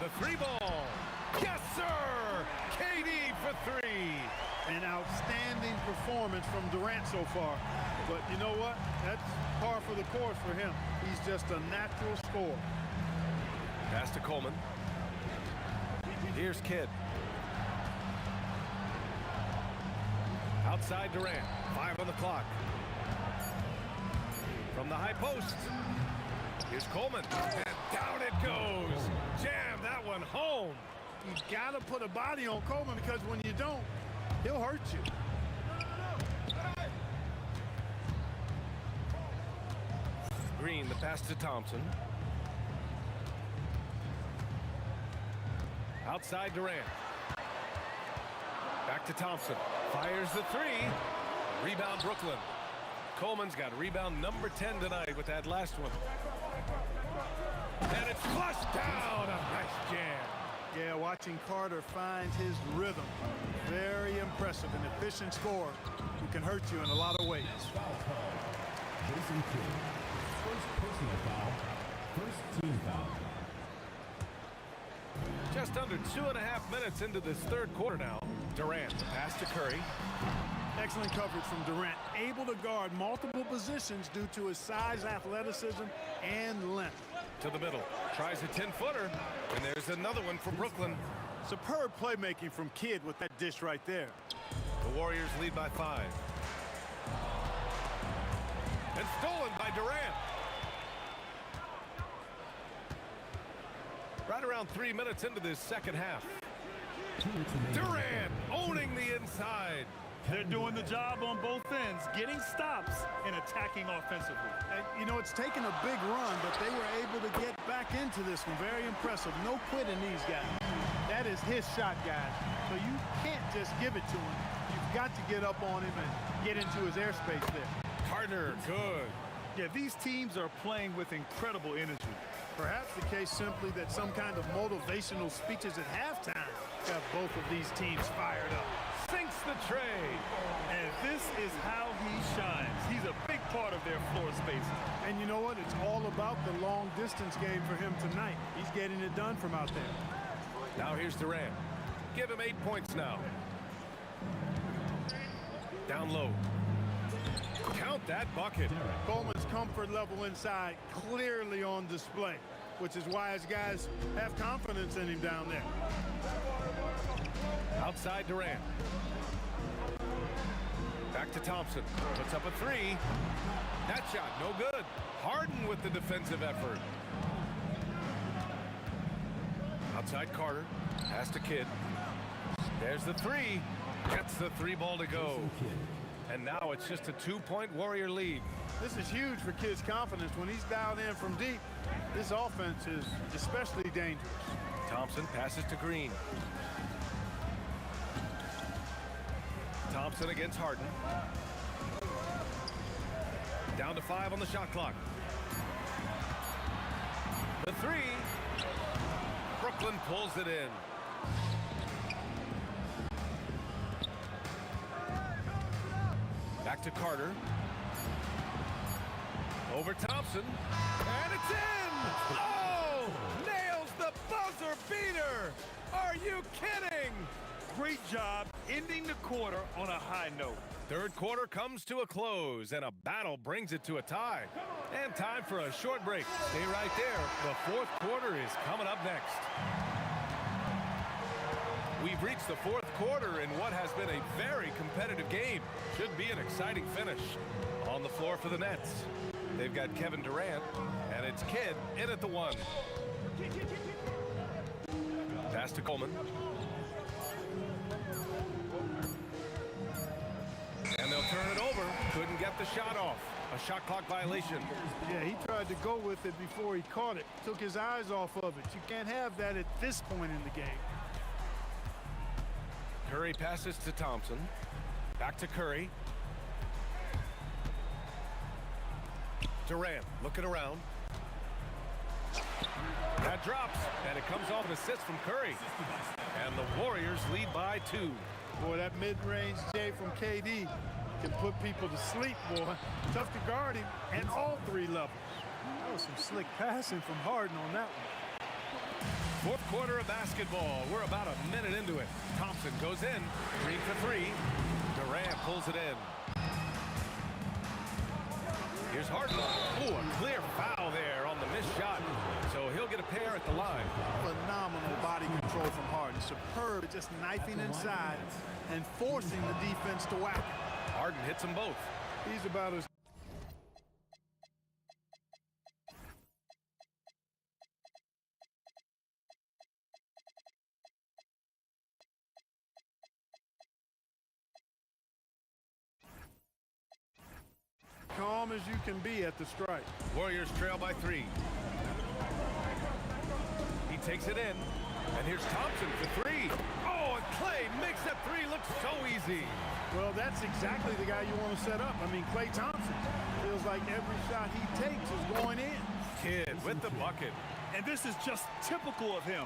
The 3 ball. Yes, sir! KD for 3. An outstanding performance from Durant so far. But you know what? That's par for the course for him. He's just a natural scorer. Pass to Coleman. Here's Kidd. Outside Durant. 5 on the clock. From the high post. Here's Coleman. And down it goes. Jam that one home. You got to put a body on Coleman because when you don't, he'll hurt you. Green, the pass to Thompson. Outside Durant. Back to Thompson. Fires the 3. Rebound Brooklyn. Coleman's got rebound number 10 tonight with that last one. And it's flushed down. A nice jam. Yeah, watching Carter find his rhythm. Very impressive. An efficient scorer who can hurt you in a lot of ways. Jason Kidd. First personal foul. First team foul. Just under 2.5 minutes into this third quarter now. Durant, the pass to Curry. Excellent coverage from Durant, able to guard multiple positions due to his size, athleticism, and length. To the middle, tries a 10-footer, and there's another one for Brooklyn. Superb playmaking from Kidd with that dish right there. The Warriors lead by 5. And stolen by Durant. Right around 3 minutes into this second half. Durant owning the inside. They're doing the job on both ends, getting stops and attacking offensively. You know, it's taken a big run, but they were able to get back into this one. Very impressive. No quitting these guys. That is his shot, guys. So you can't just give it to him. You've got to get up on him and get into his airspace there. Carter, good. Yeah, these teams are playing with incredible energy. Perhaps the case simply that some kind of motivational speeches at halftime got both of these teams fired up. Sinks the tray. And this is how he shines. He's a big part of their floor spacing. And you know what? It's all about the long distance game for him tonight. He's getting it done from out there. Now here's Durant. Give him 8 points now. Down low. Count that bucket. Coleman's comfort level inside clearly on display, which is why his guys have confidence in him down there. Outside Durant. Back to Thompson. Puts up a 3. That shot, no good. Harden with the defensive effort. Outside Carter. Pass to Kidd. There's the 3. Gets the 3 ball to go. And now it's just a 2-point Warrior lead. This is huge for Kidd's confidence. When he's dialed in from deep, this offense is especially dangerous. Thompson passes to Green. Thompson against Harden. Down to 5 on the shot clock. The 3. Brooklyn pulls it in. Back to Carter. Over Thompson. And it's in! Oh! Nails the buzzer beater! Are you kidding? Great job ending the quarter on a high note. Third quarter comes to a close, and a battle brings it to a tie. And time for a short break. Stay right there. The fourth quarter is coming up next. We've reached the fourth quarter in what has been a very competitive game. Should be an exciting finish. On the floor for the Nets, they've got Kevin Durant, and it's Kidd in at the 1. Pass to Coleman. And they'll turn it over. Couldn't get the shot off. A shot clock violation. Yeah, he tried to go with it before he caught it. Took his eyes off of it. You can't have that at this point in the game. Curry passes to Thompson. Back to Curry. Durant looking around. That drops, and it comes off an assist from Curry. And the Warriors lead by 2. Boy, that mid-range J from KD can put people to sleep, boy. Tough to guard him at all 3 levels. That was some slick passing from Harden on that one. Fourth quarter of basketball. We're about a minute into it. Thompson goes in. Green for 3. Durant pulls it in. Here's Harden. Ooh, a clear foul there on the missed shot. So he'll get a pair at the line. Phenomenal body control from Harden. Superb, just knifing inside and forcing the defense to whack. Harden hits them both. He's about as calm as you can be at the strike. Warriors trail by 3. He takes it in. And here's Thompson for 3. Oh, and Clay makes that 3 look so easy. Well, that's exactly the guy you want to set up. I mean, Clay Thompson feels like every shot he takes is going in. Kidd with the bucket. And this is just typical of him.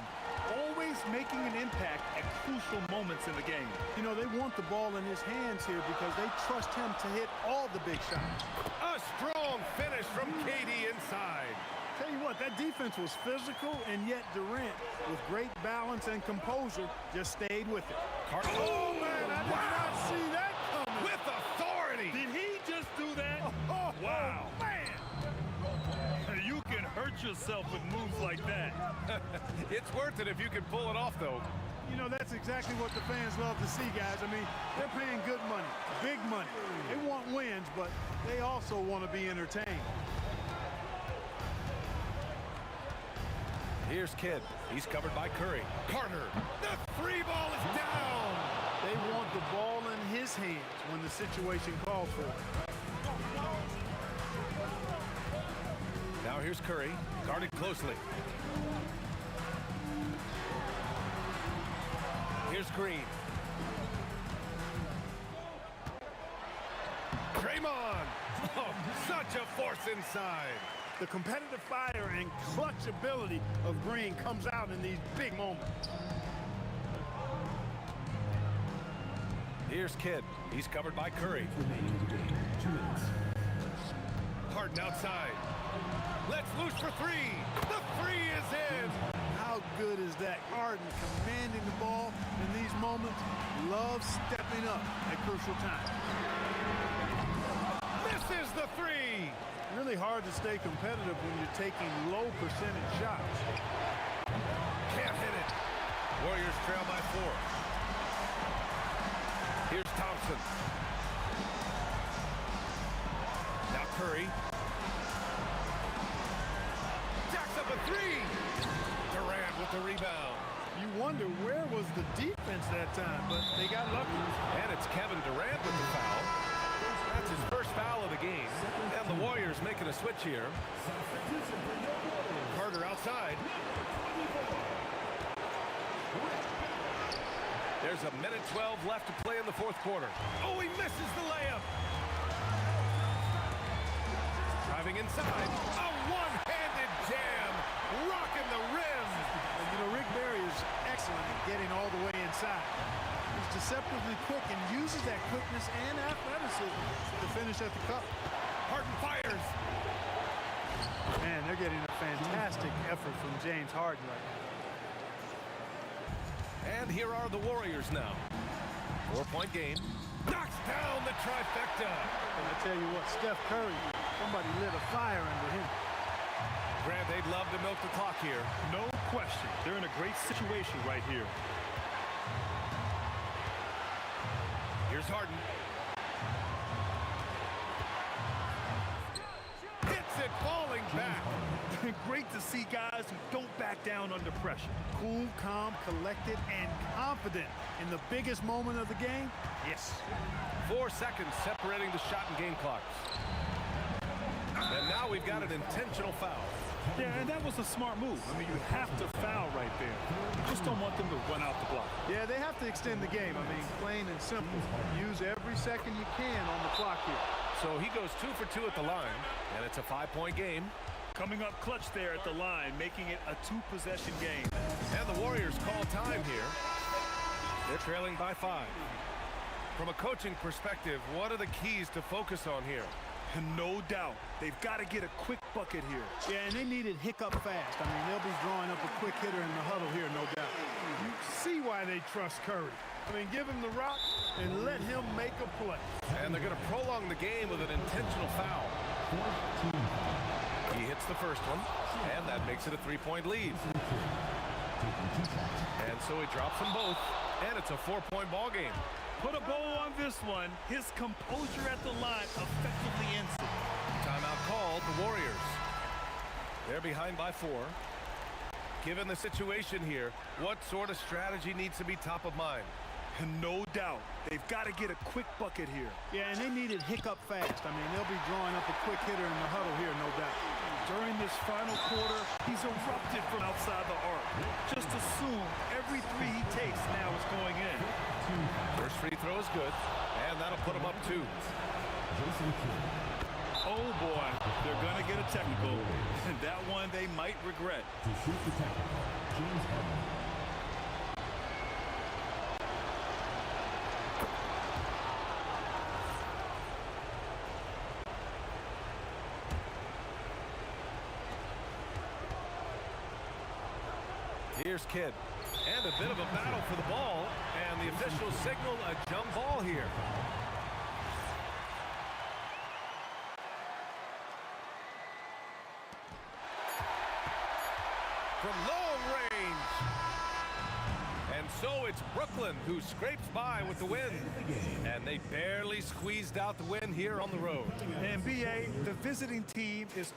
Always making an impact at crucial crucial moments in the game. You know, they want the ball in his hands here because they trust him to hit all the big shots. A strong finish from KD inside. Tell you what, that defense was physical, and yet Durant, with great balance and composure, just stayed with it. Oh, man, I did not see that coming. With authority. Did he just do that? Wow. Man. You can hurt yourself with moves like that. It's worth it if you can pull it off, though. You know, that's exactly what the fans love to see, guys. I mean, they're paying good money, big money. They want wins, but they also want to be entertained. Here's Kidd. He's covered by Curry. Carter, the three ball is down. They want the ball in his hands when the situation calls for it. Now here's Curry, guarded closely. Here's Green. Draymond. Oh, such a force inside. The competitive fire and clutch ability of Green comes out in these big moments. Here's Kidd. He's covered by Curry. Harden outside. Let's loose for three. The three is in. How good is that? Harden commanding the ball in these moments. Loves stepping up at crucial times. This is the three. Really hard to stay competitive when you're taking low percentage shots. Can't hit it. Warriors trail by 4. Here's Thompson. Now Curry. Jacks up a three. Durant with the rebound. You wonder where was the defense that time, but they got lucky. And it's Kevin Durant with the foul. That's his first foul of the game. And the Warriors making a switch here. Carter outside. There's a minute 12 left to play in the fourth quarter. Oh, he misses the layup. Driving inside. A one-handed jam. Rocking the rim. And, you know, Rick Barry is excellent at getting all the way inside. He's deceptively quick and uses that quickness and athleticism to finish at the cup. Harden fires. Man, they're getting a fantastic effort from James Harden right now. And here are the Warriors now. 4-point game. Knocks down the trifecta. And I tell you what, Steph Curry, somebody lit a fire under him. Grant, they'd love to milk the clock here. No question. They're in a great situation right here. Here's Harden. Hits it falling back. Great to see guys who don't back down under pressure. Cool, calm, collected, and confident in the biggest moment of the game. Yes. 4 seconds separating the shot and game clocks. And now we've got an intentional foul. Yeah, and that was a smart move. I mean, you have to foul right there. You just don't want them to run out the block. Yeah, they have to extend the game. I mean, plain and simple. Use every second you can on the clock here. So he goes 2 for 2 at the line, and it's a 5-point game. Coming up clutch there at the line, making it a 2-possession game. And the Warriors call time here. They're trailing by 5. From a coaching perspective, what are the keys to focus on here? And no doubt, they've got to get a quick bucket here. Yeah, and they need it hiccup fast. I mean, they'll be drawing up a quick hitter in the huddle here, no doubt. You see why they trust Curry. I mean, give him the rock and let him make a play. And they're going to prolong the game with an intentional foul. He hits the first one, and that makes it a 3-point lead. And so he drops them both, and it's a 4-point ball game. Put a bow on this one. His composure at the line effectively ends it. Timeout called, the Warriors. They're behind by 4. Given the situation here, what sort of strategy needs to be top of mind? And no doubt, they've got to get a quick bucket here. Yeah, and they need it hiccup fast. I mean, they'll be drawing up a quick hitter in the huddle here, no doubt. During this final quarter, he's erupted from outside the arc. Just assume every three he takes now is going in. First free throw is good, and that'll put him up 2. Oh boy, they're gonna get a technical, and that one they might regret. Here's Kidd. And a bit of a battle for the ball. And the officials signal a jump ball here. From long range. And so it's Brooklyn who scrapes by with the win. And they barely squeezed out the win here on the road. And BA, the visiting team is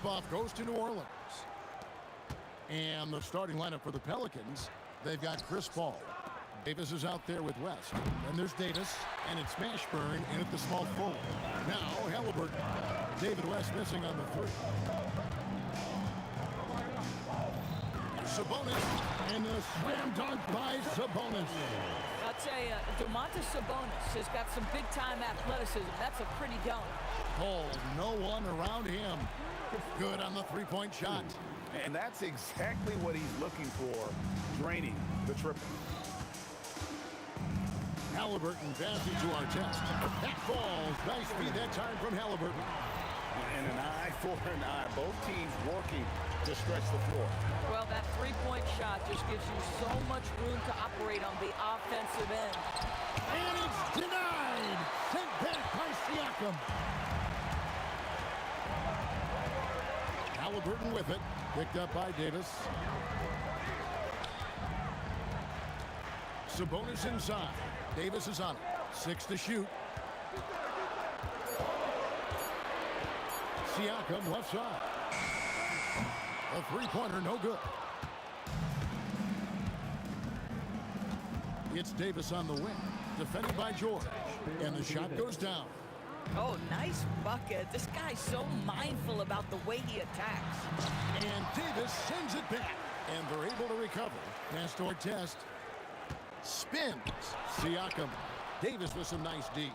tip-off goes to New Orleans. And the starting lineup for the Pelicans, they've got Chris Paul. Davis is out there with West. Then there's Davis, and it's Mashburn in at the small forward. Now Halliburton. David West missing on the three. Sabonis, and a slam dunk by Sabonis. I'll tell you, Domantas Sabonis has got some big-time athleticism. That's a pretty dunk. Oh, no one around him. Good on the three-point shot. And that's exactly what he's looking for, draining the triple. Halliburton passing to our test. That falls. Nice feed that time from Halliburton. And an eye for an eye. Both teams working to stretch the floor. Well, that three-point shot just gives you so much room to operate on the offensive end. And it's denied. Sent back by Siakam. Halliburton with it. Picked up by Davis. Sabonis inside. Davis is on it. 6 to shoot. Siakam left side. A three-pointer, no good. It's Davis on the wing. Defended by George. And the shot goes down. Oh, nice bucket. This guy's so mindful about the way he attacks. And Davis sends it back. And they're able to recover. Pass to our test. Spins. Siakam. Davis with some nice D.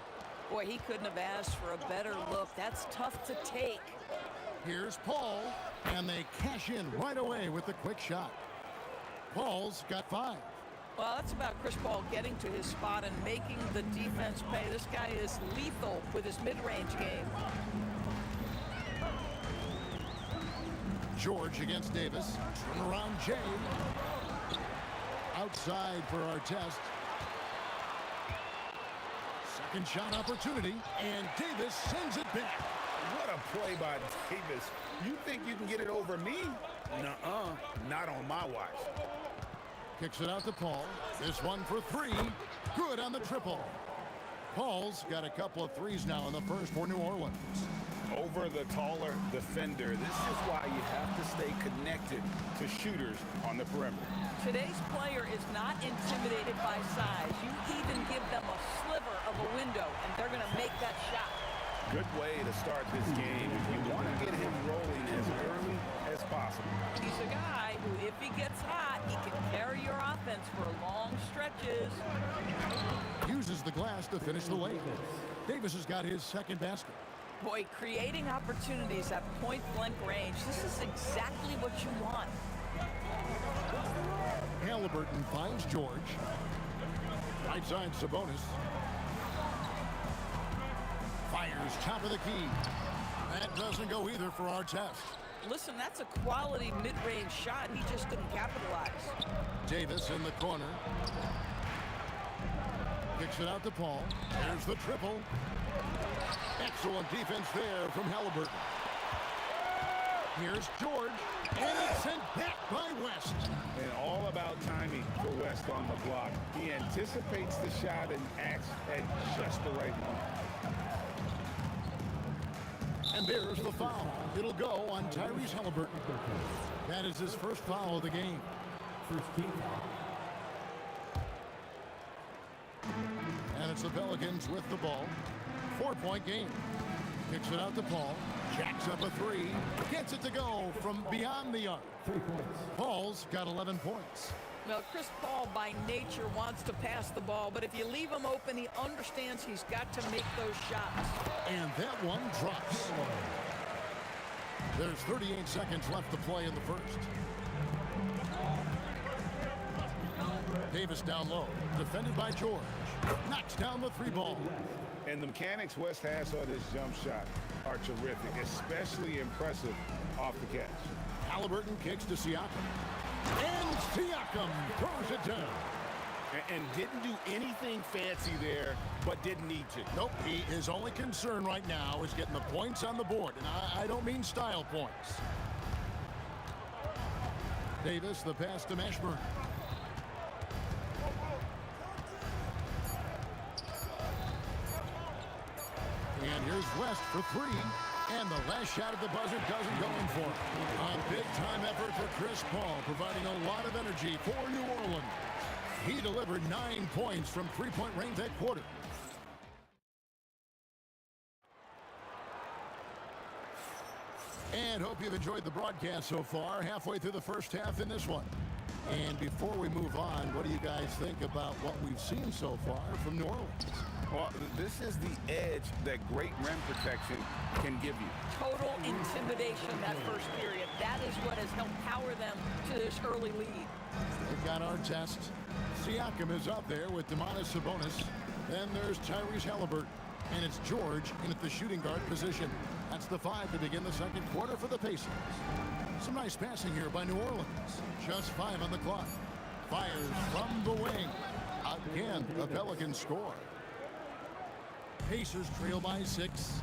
Boy, he couldn't have asked for a better look. That's tough to take. Here's Paul. And they cash in right away with the quick shot. Paul's got 5. Well, that's about Chris Paul getting to his spot and making the defense pay. This guy is lethal with his mid-range game. George against Davis. Turn around Jay. Outside for our test. Second shot opportunity. And Davis sends it back. What a play by Davis. You think you can get it over me? Nuh-uh. Not on my watch. Kicks it out to Paul. This one for 3. Good on the triple. Paul's got a couple of threes now in the first for New Orleans. Over the taller defender. This is why you have to stay connected to shooters on the perimeter. Today's player is not intimidated by size. You even give them a sliver of a window, and they're going to make that shot. Good way to start this game if you want to get him rolling as early as possible. He's a guy who, if he gets hot, he can carry your offense for long stretches. Uses the glass to finish the lane. Davis has got his second basket. Boy, creating opportunities at point-blank range, this is exactly what you want. Halliburton finds George. Right side Sabonis. Fires top of the key. That doesn't go either for our test. Listen, that's a quality mid-range shot. He just couldn't capitalize. Davis in the corner. Kicks it out to Paul. There's the triple. Excellent defense there from Halliburton. Here's George. And it's sent back by West. And all about timing for West on the block. He anticipates the shot and acts at just the right moment. And there's the foul. It'll go on Tyrese Halliburton. That is his first foul of the game. First team foul. And it's the Pelicans with the ball. 4-point game. Kicks it out to Paul. Jacks up a 3. Gets it to go from beyond the arc. 3 points. Paul's got 11 points. Well, Chris Paul by nature wants to pass the ball, but if you leave him open, he understands he's got to make those shots. And that one drops. There's 38 seconds left to play in the first. Davis down low. Defended by George. Knocks down the 3 ball. And the mechanics West has on his jump shot are terrific, especially impressive off the catch. Halliburton kicks to Siakam. And Siakam throws it down. And didn't do anything fancy there, but didn't need to. Nope, his only concern right now is getting the points on the board. And I don't mean style points. Davis, the pass to Mashburn. And here's West for 3. And the last shot at the buzzer doesn't go in for it. A big-time effort for Chris Paul, providing a lot of energy for New Orleans. He delivered 9 points from three-point range that quarter. And hope you've enjoyed the broadcast so far, halfway through the first half in this one. And before we move on, what do you guys think about what we've seen so far from New Orleans? Well, this is the edge that great rim protection can give you. Total intimidation that first period. That is what has helped power them to this early lead. We've got our test. Siakam is up there with Domantas Sabonis. Then there's Tyrese Halliburton. And it's George in at the shooting guard position. That's the 5 to begin the second quarter for the Pacers. Some nice passing here by New Orleans. Just 5 on the clock. Fires from the wing. Again, the Pelicans score. Pacers trail by 6.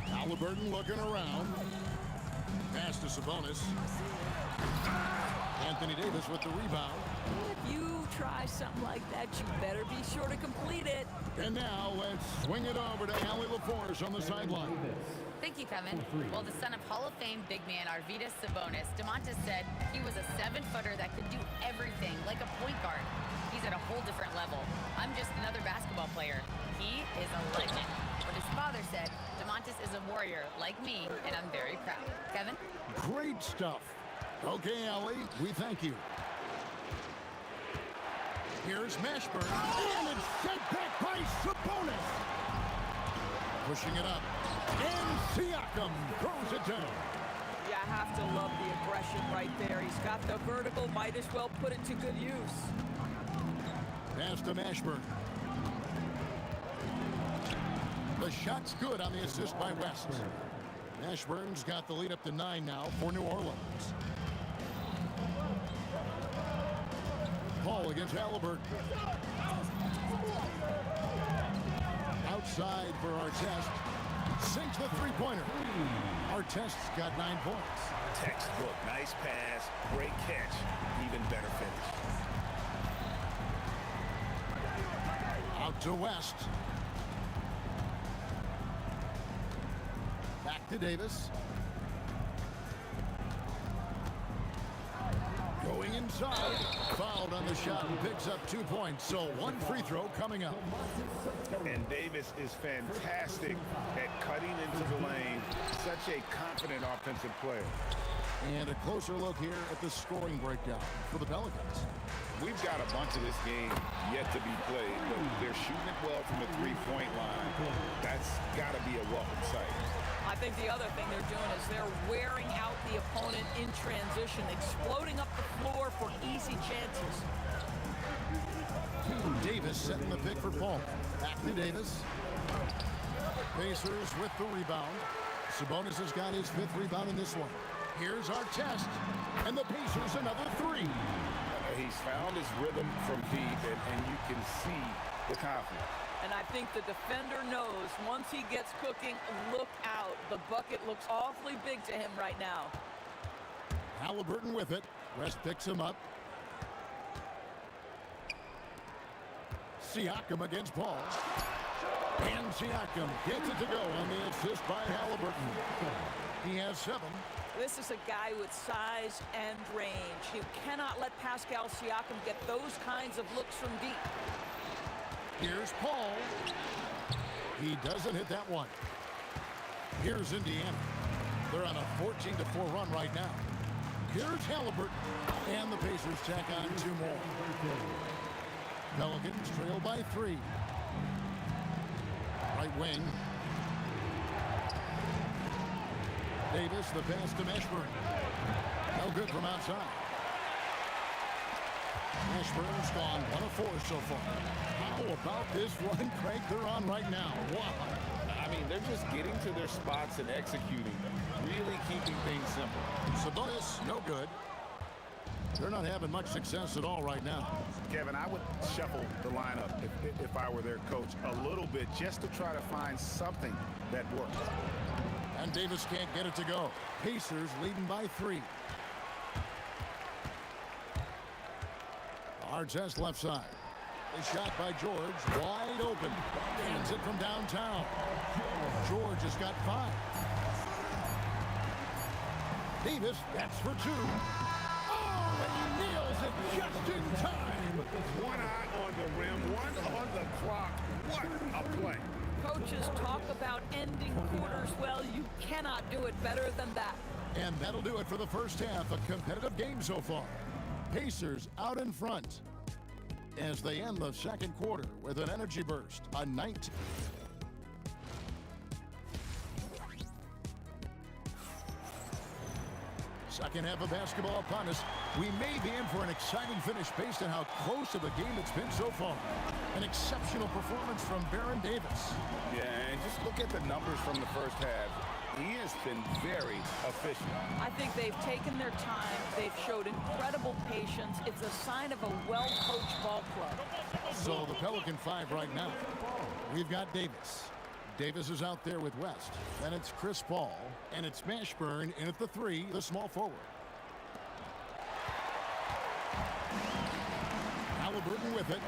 Halliburton looking around. Pass to Sabonis. Anthony Davis with the rebound. If you try something like that, you better be sure to complete it. And now let's swing it over to Allie LaForce on the sideline. Thank you, Kevin. Well, the son of Hall of Fame big man Arvydas Sabonis, Domantas said he was a 7-footer that could do everything, like a point guard. He's at a whole different level. I'm just another basketball player. He is a legend. But his father said, Domantas is a warrior like me, and I'm very proud. Kevin? Great stuff. Okay, Allie, we thank you. Here's Mashburn, and it's sent back by Sabonis. Pushing it up, and Siakam throws it down. You have to love the aggression right there. He's got the vertical, might as well put it to good use. Pass to Mashburn. The shot's good on the assist by West. Mashburn's got the lead up to 9 now for New Orleans. Paul against Halliburton. Outside for Artest. Sinks the three-pointer. Artest's got 9 points. Textbook, nice pass, great catch, even better finish. Out to West. Back to Davis. Going inside. Fouled on the shot and picks up 2 points. So 1 free throw coming up. And Davis is fantastic at cutting into the lane. Such a confident offensive player. And a closer look here at the scoring breakdown for the Pelicans. We've got a bunch of this game yet to be played, but they're shooting it well from the three-point line. That's got to be a welcome sight. I think the other thing they're doing is they're wearing out the opponent in transition, exploding up the floor for easy chances. Davis setting the pick for Paul. Back to Davis. Pacers with the rebound. Sabonis has got his 5th rebound in this one. Here's Artest, and the Pacers another 3. He's found his rhythm from deep, and you can see the confidence. And I think the defender knows once he gets cooking, look out. The bucket looks awfully big to him right now. Halliburton with it. West picks him up. Siakam against Paul. And Siakam gets it to go on the assist by Halliburton. He has 7. This is a guy with size and range. You cannot let Pascal Siakam get those kinds of looks from deep. Here's Paul. He doesn't hit that one. Here's Indiana. They're on a 14-4 run right now. Here's Halliburton. And the Pacers tack on 2 more. Pelicans trail by 3. Right wing. Davis, the pass to Mashburn. No good from outside. Mashburn's gone 1 of 4 so far. How about this run, Craig, they're on right now? Wow. I mean, they're just getting to their spots and executing, really keeping things simple. Sabonis, no good. They're not having much success at all right now. Kevin, I would shuffle the lineup if I were their coach a little bit just to try to find something that works. And Davis can't get it to go. Pacers leading by 3. Artest left side. The shot by George, wide open. Hands it from downtown. George has got 5. Davis, that's for 2. Oh, and he nails it just in time. One eye on the rim, one on the clock. What a play. Coaches talk about ending quarters. Well, you cannot do it better than that. And that'll do it for the first half. A competitive game so far. Pacers out in front as they end the second quarter with an energy burst. A 19. Second half of basketball upon us. We may be in for an exciting finish based on how close of a game it's been so far. An exceptional performance from Baron Davis. Yeah, and just look at the numbers from the first half. He has been very efficient. I think they've taken their time. They've showed incredible patience. It's a sign of a well-coached ball club. So the Pelican 5 right now. We've got Davis. Davis is out there with West. Then it's Chris Paul. And it's Mashburn in at the 3, the small forward. Halliburton with it.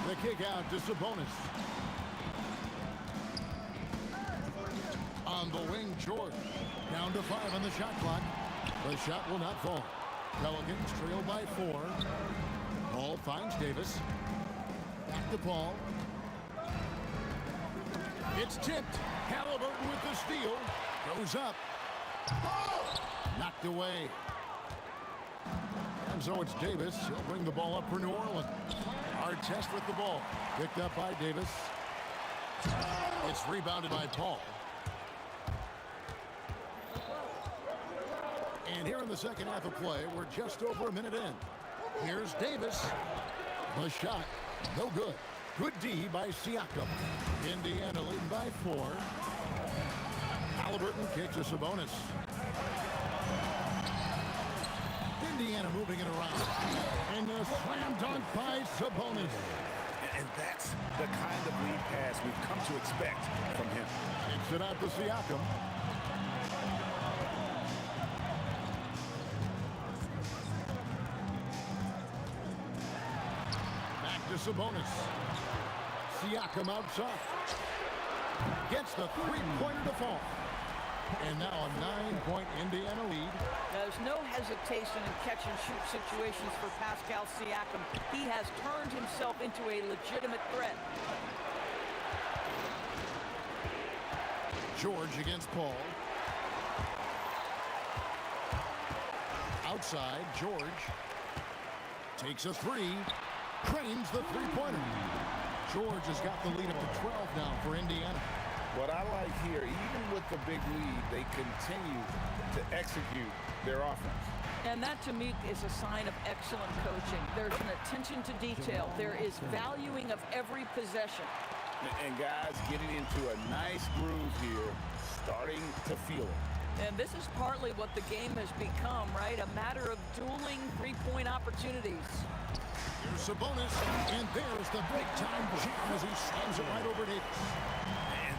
The kick out to Sabonis. On the wing, George. Down to 5 on the shot clock. The shot will not fall. Pelicans trail by 4. Paul finds Davis. Back to Paul. It's tipped. Halliburton with the steal. Goes up. Knocked away. And so it's Davis. He'll bring the ball up for New Orleans. Artest with the ball. Picked up by Davis. It's rebounded by Paul. And here in the second half of play, we're just over a minute in. Here's Davis. The shot. No good. Good D by Siakam. Indiana leading by 4. Halliburton kicks to Sabonis. Indiana moving it around. And the slam dunk by Sabonis. And that's the kind of lead pass we've come to expect from him. Kicks it out to Siakam. Back to Sabonis. Siakam outside. Gets the three-pointer to fall. And now a 9-point Indiana lead. There's no hesitation in catch-and-shoot situations for Pascal Siakam. He has turned himself into a legitimate threat. George against Paul. Outside, George takes a 3. Cranes the three-pointer. George has got the lead up to 12 now for Indiana. What I like here, even with the big lead, they continue to execute their offense. And that, to me, is a sign of excellent coaching. There's an attention to detail. There is valuing of every possession. And guys getting into a nice groove here, starting to feel it. And this is partly what the game has become, right? A matter of dueling three-point opportunities. Here's Sabonis, and there's the big-time jam as he slams it right over Davis.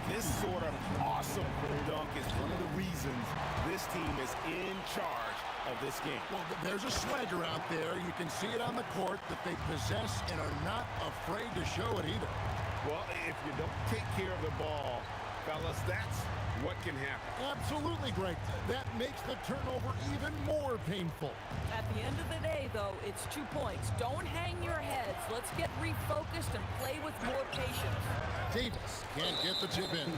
This sort of awesome dunk is one of the reasons this team is in charge of this game. Well, there's a swagger out there. You can see it on the court that they possess and are not afraid to show it either. Well, if you don't take care of the ball, fellas, that's what can happen. Absolutely, Greg. That makes the turnover even more painful. At the end of the day, though, it's 2 points. Don't hang your heads. Let's get refocused and play with more patience. Davis can't get the tip in.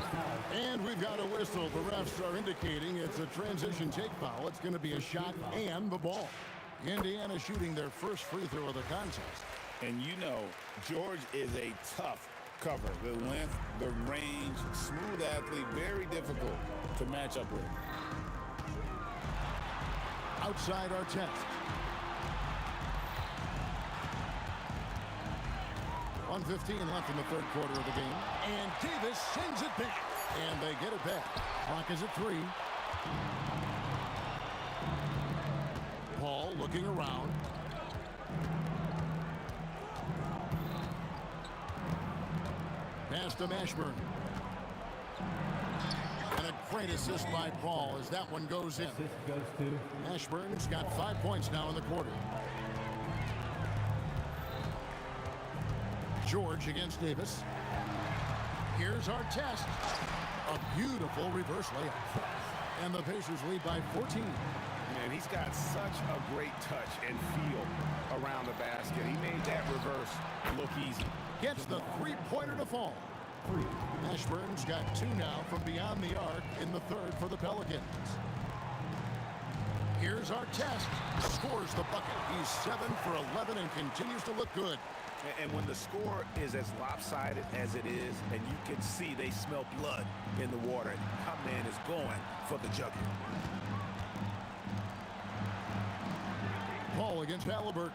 And we've got a whistle. The refs are indicating it's a transition take foul. It's going to be a shot and the ball. Indiana shooting their first free throw of the contest. And you know, George is a tough cover. The length, the range, smooth athlete, very difficult to match up with. Outside our test. 1:15 left in the third quarter of the game. And Davis sends it back. And they get it back. Clock is at 3. Paul looking around. Pass to Mashburn. And a Great assist by Paul as that one goes in. Assist goes to Ashburn's got 5 points now in the quarter. George against Davis. Here's our test. A beautiful reverse layup. And the Pacers lead by 14. Man, he's got such a great touch and feel around the basket. He made that reverse look easy. Gets the three-pointer to fall. Ashburn's got 2 now from beyond the arc in the third for the Pelicans. Here's our test. Scores the bucket. He's 7 for 11 and continues to look good. And when the score is as lopsided as it is, and you can see they smell blood in the water, my man is going for the jugular. Paul against Halliburton.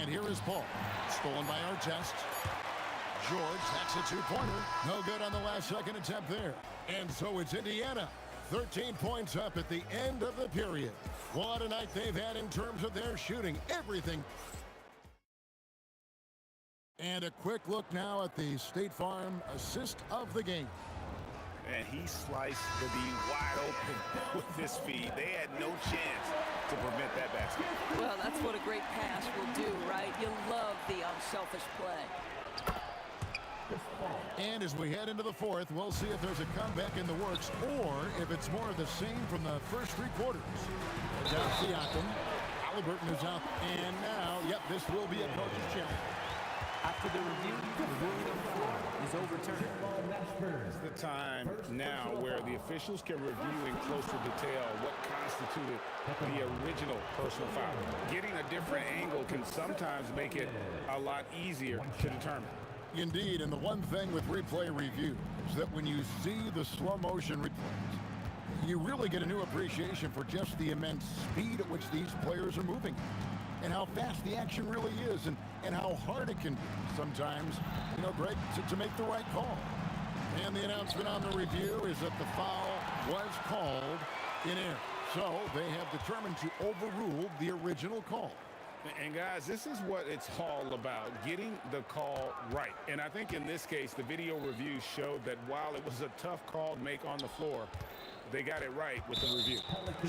And here is Paul. Stolen by Artest. George hacks a 2-pointer. No good on the last second attempt there. And so it's Indiana. 13 points up at the end of the period. What a night they've had in terms of their shooting. Everything. And a quick look now at the State Farm assist of the game. And he sliced the D wide open with this feed. They had no chance to prevent that basket. Well, that's what a great pass will do, right? You love the unselfish play. And as we head into the fourth, we'll see if there's a comeback in the works or if it's more of the same from the first 3 quarters. Down Siakam. Halliburton is out. And now, yep, this will be a coach's check. After the review, the ruling on the floor is overturned. It's the time now where the officials can review in closer detail what constituted the original personal foul. Getting a different angle can sometimes make it a lot easier to determine. Indeed, and the one thing with replay review is that when you see the slow motion replays, you really get a new appreciation for just the immense speed at which these players are moving and how fast the action really is and how hard it can be sometimes, Greg, to make the right call. And the announcement on the review is that the foul was called in error. So they have determined to overrule the original call. And guys, this is what it's all about, getting the call right. And I think in this case, the video review showed that while it was a tough call to make on the floor, they got it right with the review.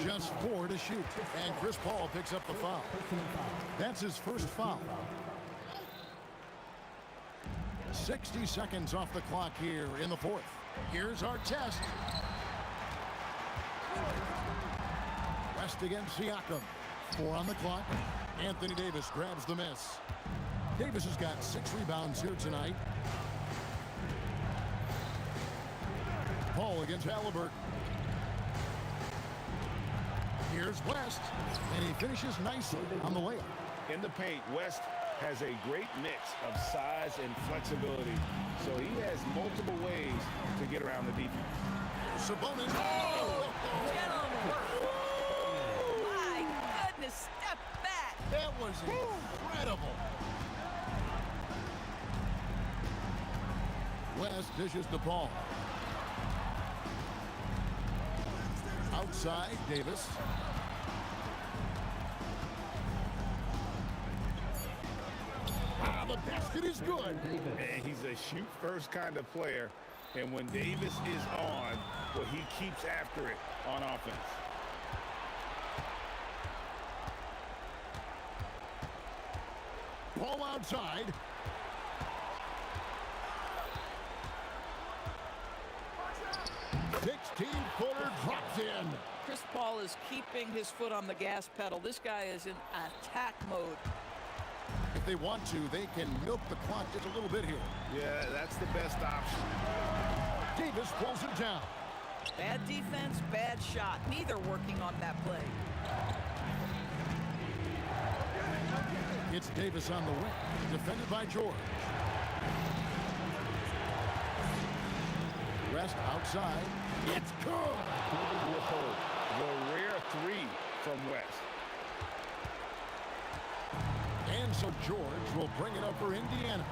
Just 4 to shoot, and Chris Paul picks up the foul. That's his first foul. 60 seconds off the clock here in the fourth. Here's our test. West against Siakam. 4 on the clock. Anthony Davis grabs the miss. Davis has got 6 rebounds here tonight. Paul against Halliburton. Here's West, and he finishes nicely on the layup. In the paint, West has a great mix of size and flexibility, so he has multiple ways to get around the defense. Sabonis. Oh, gentlemen. My goodness, step back. That was incredible. West dishes to Paul. Outside, Davis. The basket is good. And he's a shoot-first kind of player. And when Davis is on, well, he keeps after it on offense. Paul outside. Footer drops in. Chris Paul is keeping his foot on the gas pedal. This guy is in attack mode. If they want to, they can milk the clock just a little bit here. Yeah, that's the best option. Davis pulls it down. Bad defense, bad shot. Neither working on that play. It's Davis on the wing, defended by George. West outside. It's good. The rare 3 from West. And so George will bring it up for Indiana.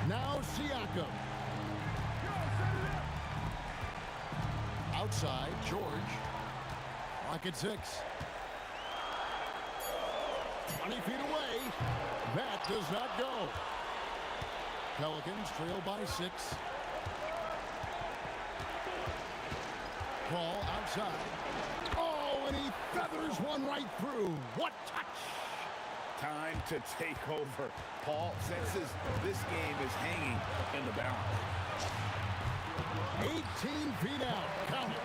Now Siakam. Outside, George. Clock at 6. 20 feet away. That does not go. Pelicans trail by 6. Ball outside. Oh, and he feathers one right through. What touch! Time to take over. Paul senses this game is hanging in the balance. 18 feet out. Count it.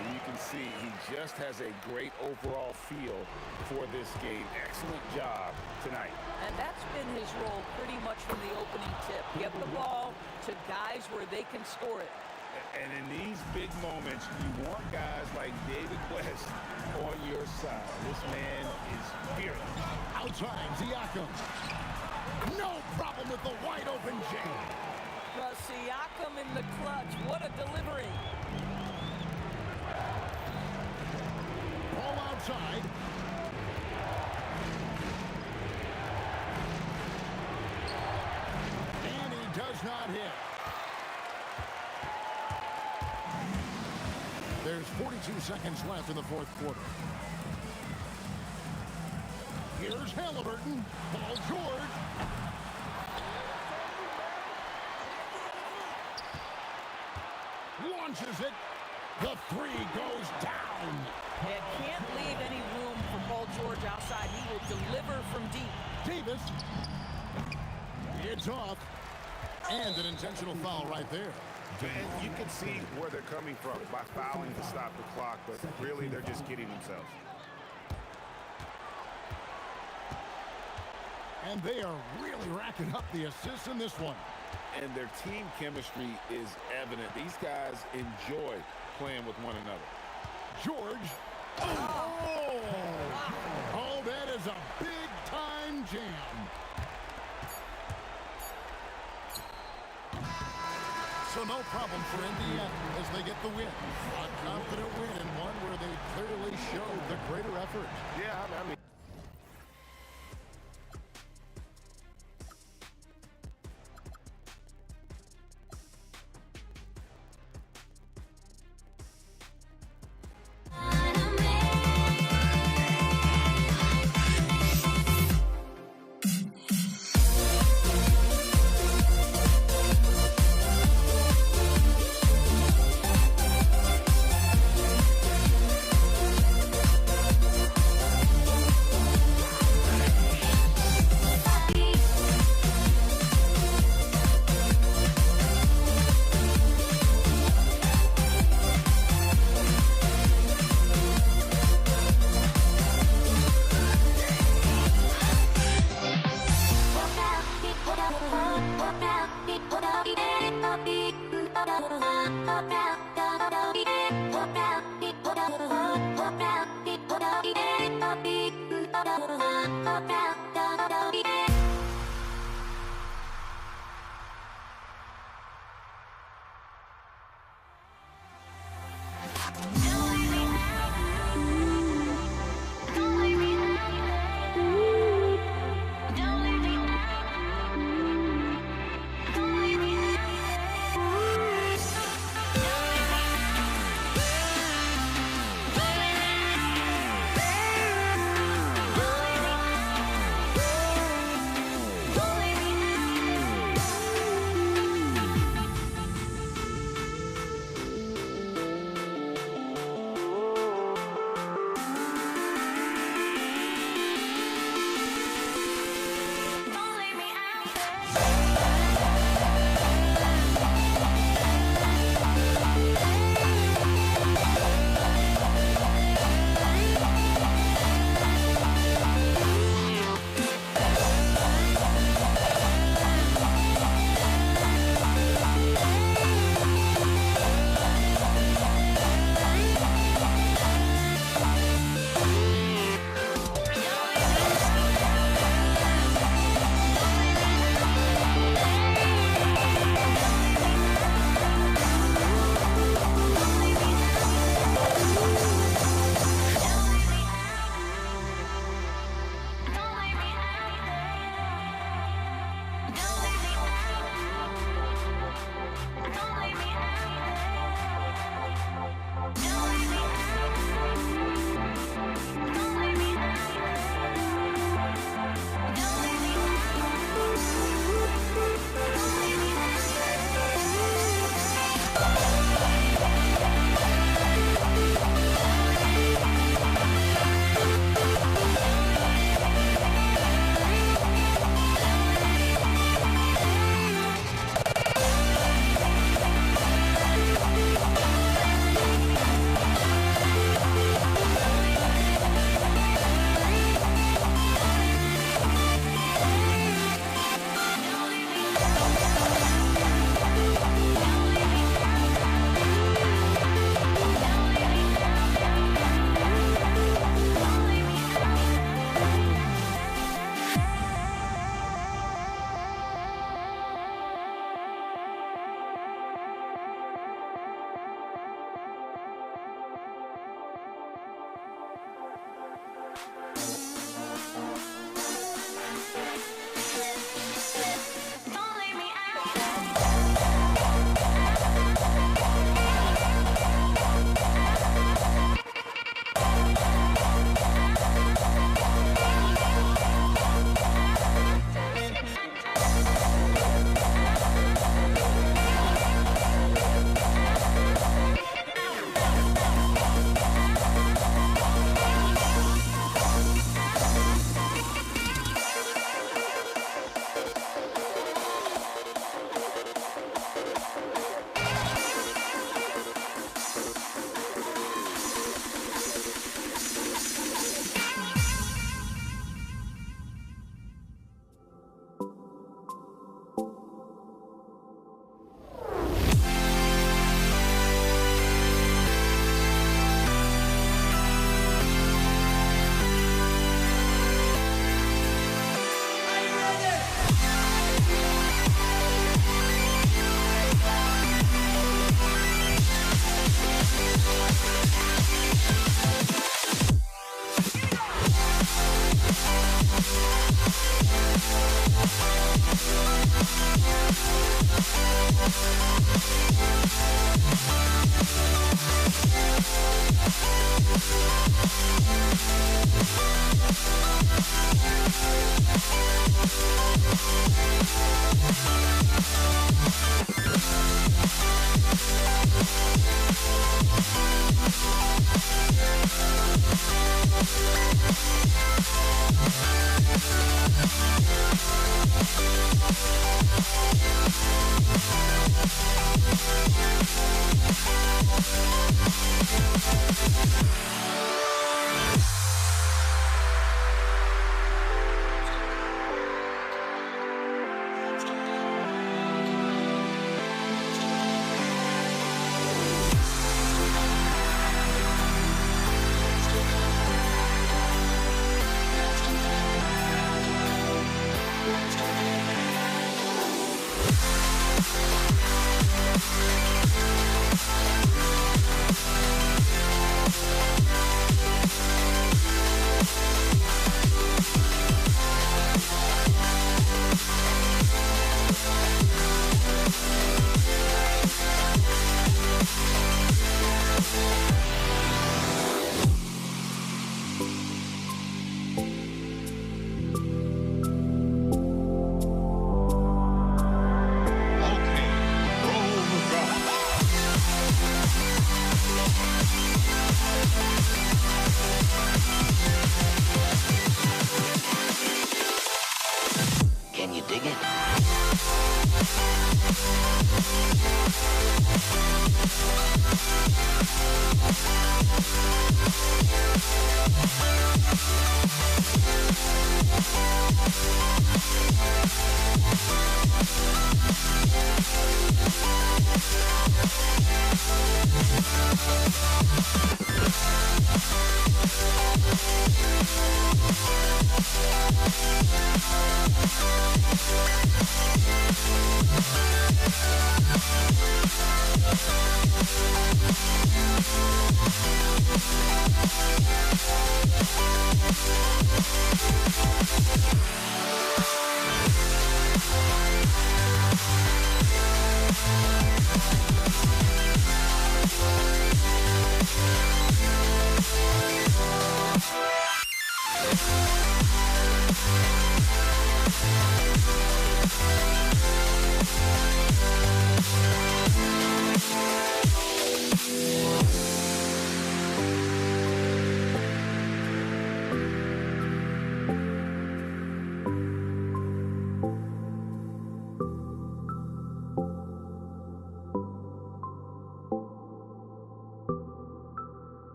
And you can see he just has a great overall feel for this game. Excellent job tonight. And that's been his role pretty much from the opening tip. Get the ball to guys where they can score it. And in these big moments, you want guys like David West on your side. This man is fearless. Outside, Siakam. No problem with the wide open jam. Siakam in the clutch. What a delivery. Ball outside. And he does not hit. There's 42 seconds left in the fourth quarter. Here's Halliburton. Paul George. Launches it. The three goes down. It can't leave any room for Paul George outside. He will deliver from deep. Davis. It's off. And an intentional foul right there. And you can see where they're coming from by fouling to stop the clock, but really they're just kidding themselves. And they are really racking up the assists in this one. And their team chemistry is evident. These guys enjoy playing with one another. George. Oh! Oh, that is a big-time jam. So no problem for Indiana as they get the win. A confident win and one where they clearly showed the greater effort. Yeah, I mean.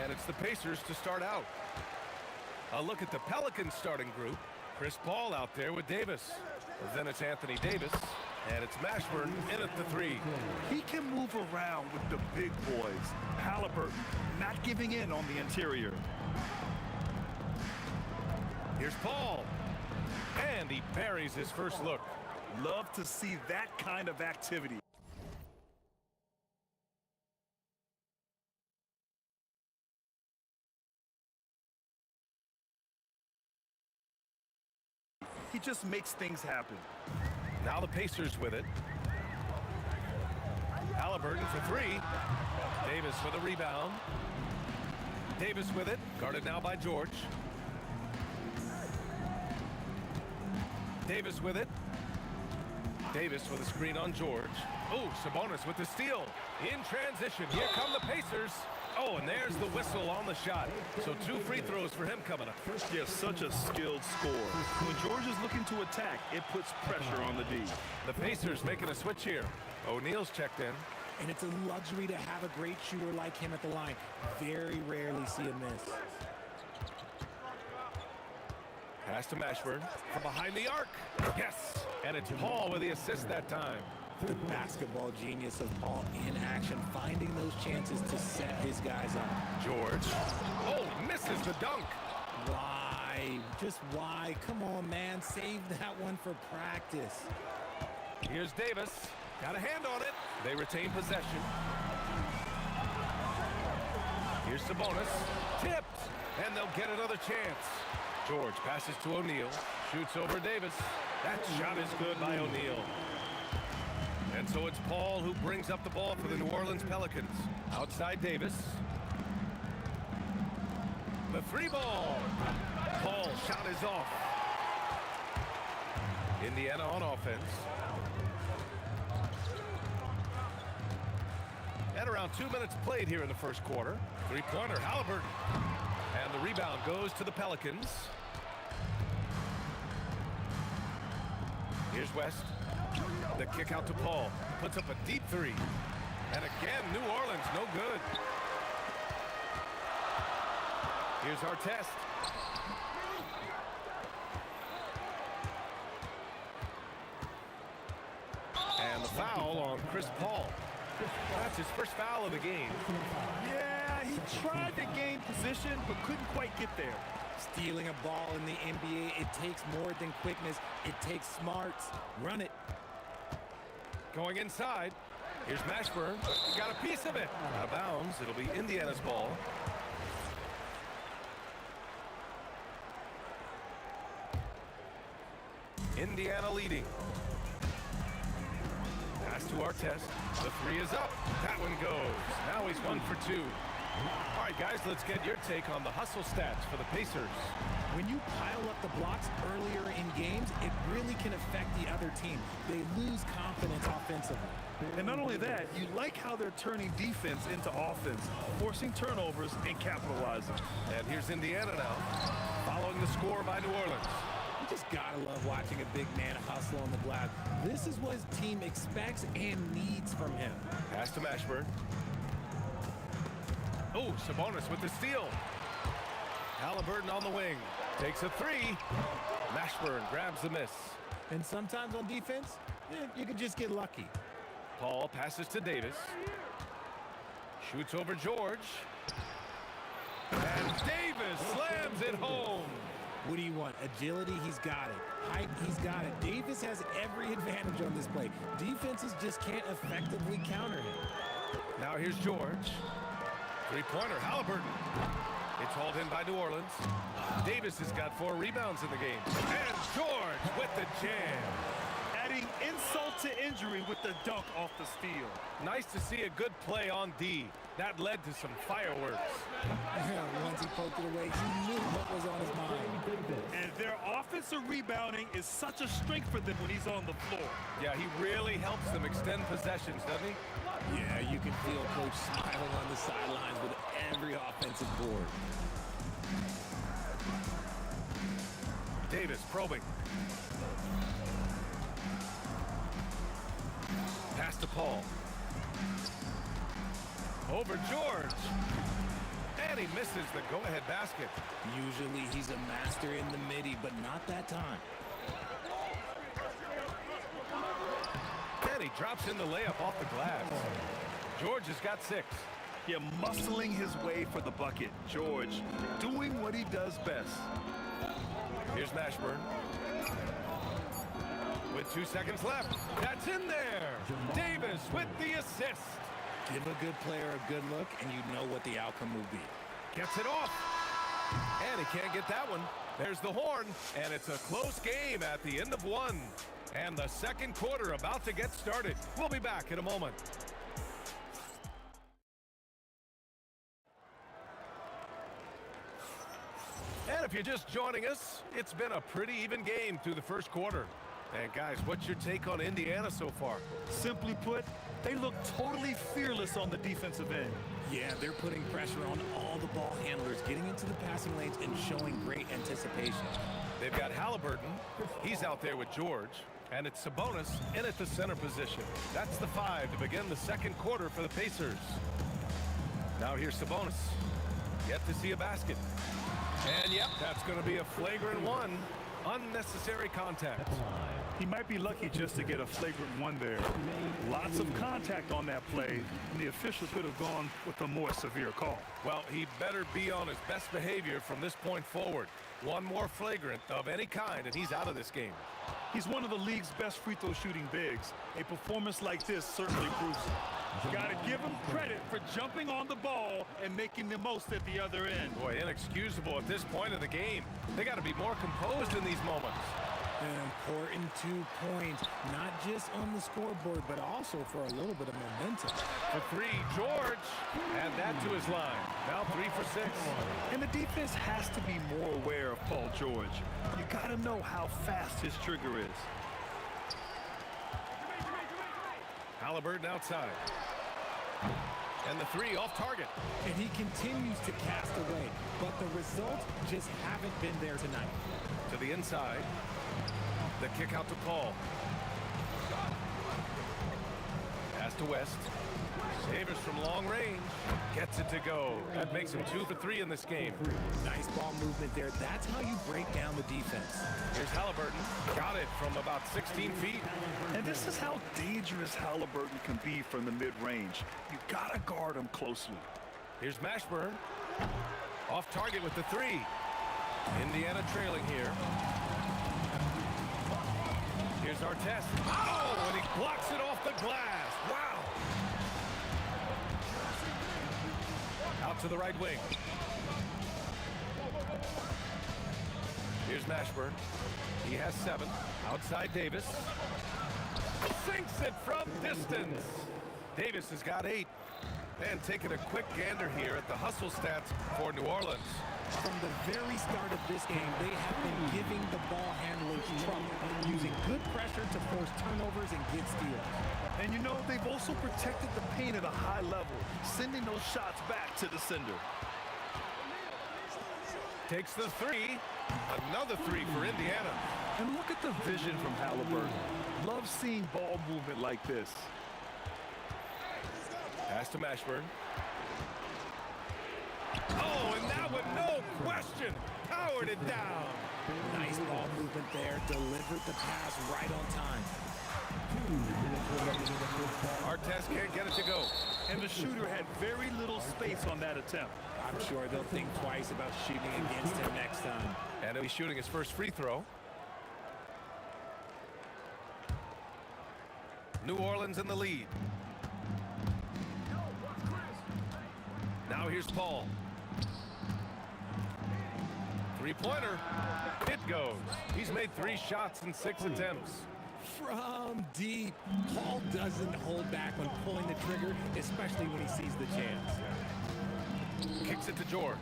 And it's the Pacers to start out. A look at the Pelicans starting group. Chris Paul out there with Davis. Then it's Anthony Davis. And it's Mashburn in at the three. He can move around with the big boys. Halliburton not giving in on the interior. Here's Paul. And he buries his first look. Love to see that kind of activity. He just makes things happen. Now the Pacers with it. Halliburton for three. Davis for the rebound. Davis with it. Guarded now by George. Davis with it. Davis with a screen on George. Oh, Sabonis with the steal. In transition. Here come the Pacers. Oh, and there's the whistle on the shot. So 2 free throws for him coming up. Yeah, such a skilled scorer. When George is looking to attack, it puts pressure on the D. The Pacers making a switch here. O'Neal's checked in. And it's a luxury to have a great shooter like him at the line. Very rarely see him miss. Pass to Mashburn from behind the arc. Yes, and it's Paul with the assist that time. The basketball genius of Paul in action, finding those chances to set his guys up. George. Oh, misses the dunk. Why? Just why? Come on, man. Save that one for practice. Here's Davis. Got a hand on it. They retain possession. Here's Sabonis. Tipped. And they'll get another chance. George passes to O'Neal. Shoots over Davis. That shot is good by O'Neal. And so it's Paul who brings up the ball for the New Orleans Pelicans. Outside Davis. The three ball. Paul's shot is off. Indiana on offense. At around 2 minutes played here in the first quarter. Three-pointer, Halliburton. And the rebound goes to the Pelicans. Here's West. The kick out to Paul. Puts up a deep three. And again, New Orleans, no good. Here's Artest. And the foul on Chris Paul. That's his first foul of the game. Yeah, he tried to gain position, but couldn't quite get there. Stealing a ball in the NBA, it takes more than quickness. It takes smarts. Run it. Going inside. Here's Mashburn. Got a piece of it. Out of bounds. It'll be Indiana's ball. Indiana leading. Pass to Artest. The three is up. That one goes. Now he's 1 for 2. All right, guys, let's get your take on the hustle stats for the Pacers. When you pile up the blocks earlier in games, it really can affect the other team. They lose confidence offensively. And not only that, you like how they're turning defense into offense, forcing turnovers and capitalizing. And here's Indiana now, following the score by New Orleans. You just gotta love watching a big man hustle on the glass. This is what his team expects and needs from him. Pass to Mashburn. Oh, Sabonis with the steal. Halliburton on the wing. Takes a three. Mashburn grabs the miss. And sometimes on defense, you can just get lucky. Paul passes to Davis. Shoots over George. And Davis slams it home. What do you want? Agility, he's got it. Height, he's got it. Davis has every advantage on this play. Defenses just can't effectively counter him. Now here's George. Three-pointer, Halliburton. It's hauled in by New Orleans. Davis has got 4 rebounds in the game. And George with the jam. Adding insult to injury with the dunk off the steal. Nice to see a good play on D. That led to some fireworks. Once he poked it away, he knew what was on his mind. And their offensive rebounding is such a strength for them when he's on the floor. Yeah, he really helps them extend possessions, doesn't he? Yeah, you can feel Coach smiling on the sidelines with every offensive board. Davis probing. Pass to Paul. Over George. And he misses the go-ahead basket. Usually he's a master in the midi, but not that time. And he drops in the layup off the glass. George has got 6. Yeah, muscling his way for the bucket. George doing what he does best. Here's Mashburn. With 2 seconds left. That's in there. Davis with the assist. Give a good player a good look, and you know what the outcome will be. Gets it off. And he can't get that one. There's the horn, and it's a close game at the end of 1. And the second quarter about to get started. We'll be back in a moment. And if you're just joining us, it's been a pretty even game through the first quarter. And guys, what's your take on Indiana so far? Simply put, they look totally fearless on the defensive end. Yeah, they're putting pressure on all the ball handlers, getting into the passing lanes and showing great anticipation. They've got Halliburton. He's out there with George. And it's Sabonis in at the center position. That's the 5 to begin the second quarter for the Pacers. Now here's Sabonis. Yet to see a basket. And yep, that's going to be a flagrant 1. Unnecessary contact. He might be lucky just to get a flagrant 1 there. Lots of contact on that play, and the official could have gone with a more severe call. Well, he better be on his best behavior from this point forward. One more flagrant of any kind, and he's out of this game. He's one of the league's best free throw shooting bigs. A performance like this certainly proves it. Got to give him credit for jumping on the ball and making the most at the other end. Boy, inexcusable at this point of the game. They got to be more composed in these moments. An important 2 points, not just on the scoreboard, but also for a little bit of momentum. For three, George. Add that to his line. Now 3 for 6. And the defense has to be more aware of Paul George. You got to know how fast his trigger is. Halliburton outside. And the 3 off target. And he continues to cast away, but the results just haven't been there tonight. To the inside. The kick out to Paul. Pass to West. Davis from long range. Gets it to go. That makes him 2 for 3 in this game. Nice ball movement there. That's how you break down the defense. Here's Halliburton. Got it from about 16 feet. And this is how dangerous Halliburton can be from the mid-range. You got to guard him closely. Here's Mashburn. Off target with the 3. Indiana trailing here. Here's Artest. Oh, and he blocks it off the glass. Wow. Out to the right wing. Here's Mashburn. He has 7. Outside Davis. Sinks it from distance. Davis has got 8. And taking a quick gander here at the hustle stats for New Orleans. From the very start of this game, they have been giving the ball handlers trouble, using good pressure to force turnovers and get steals. And you know, they've also protected the paint at a high level, sending those shots back to the sender. Takes the 3. Another 3 for Indiana. And look at the vision from Halliburton. Love seeing ball movement like this. Pass to Mashburn. Oh, and that one, no question, powered it down. Nice ball movement there. Delivered the pass right on time. Artest can't get it to go. And the shooter had very little space on that attempt. I'm sure they'll think twice about shooting against him next time. And he'll be shooting his first free throw. New Orleans in the lead. Now here's Paul. Three-pointer. It goes. He's made 3 shots in 6 attempts. From deep. Paul doesn't hold back when pulling the trigger, especially when he sees the chance. Kicks it to George.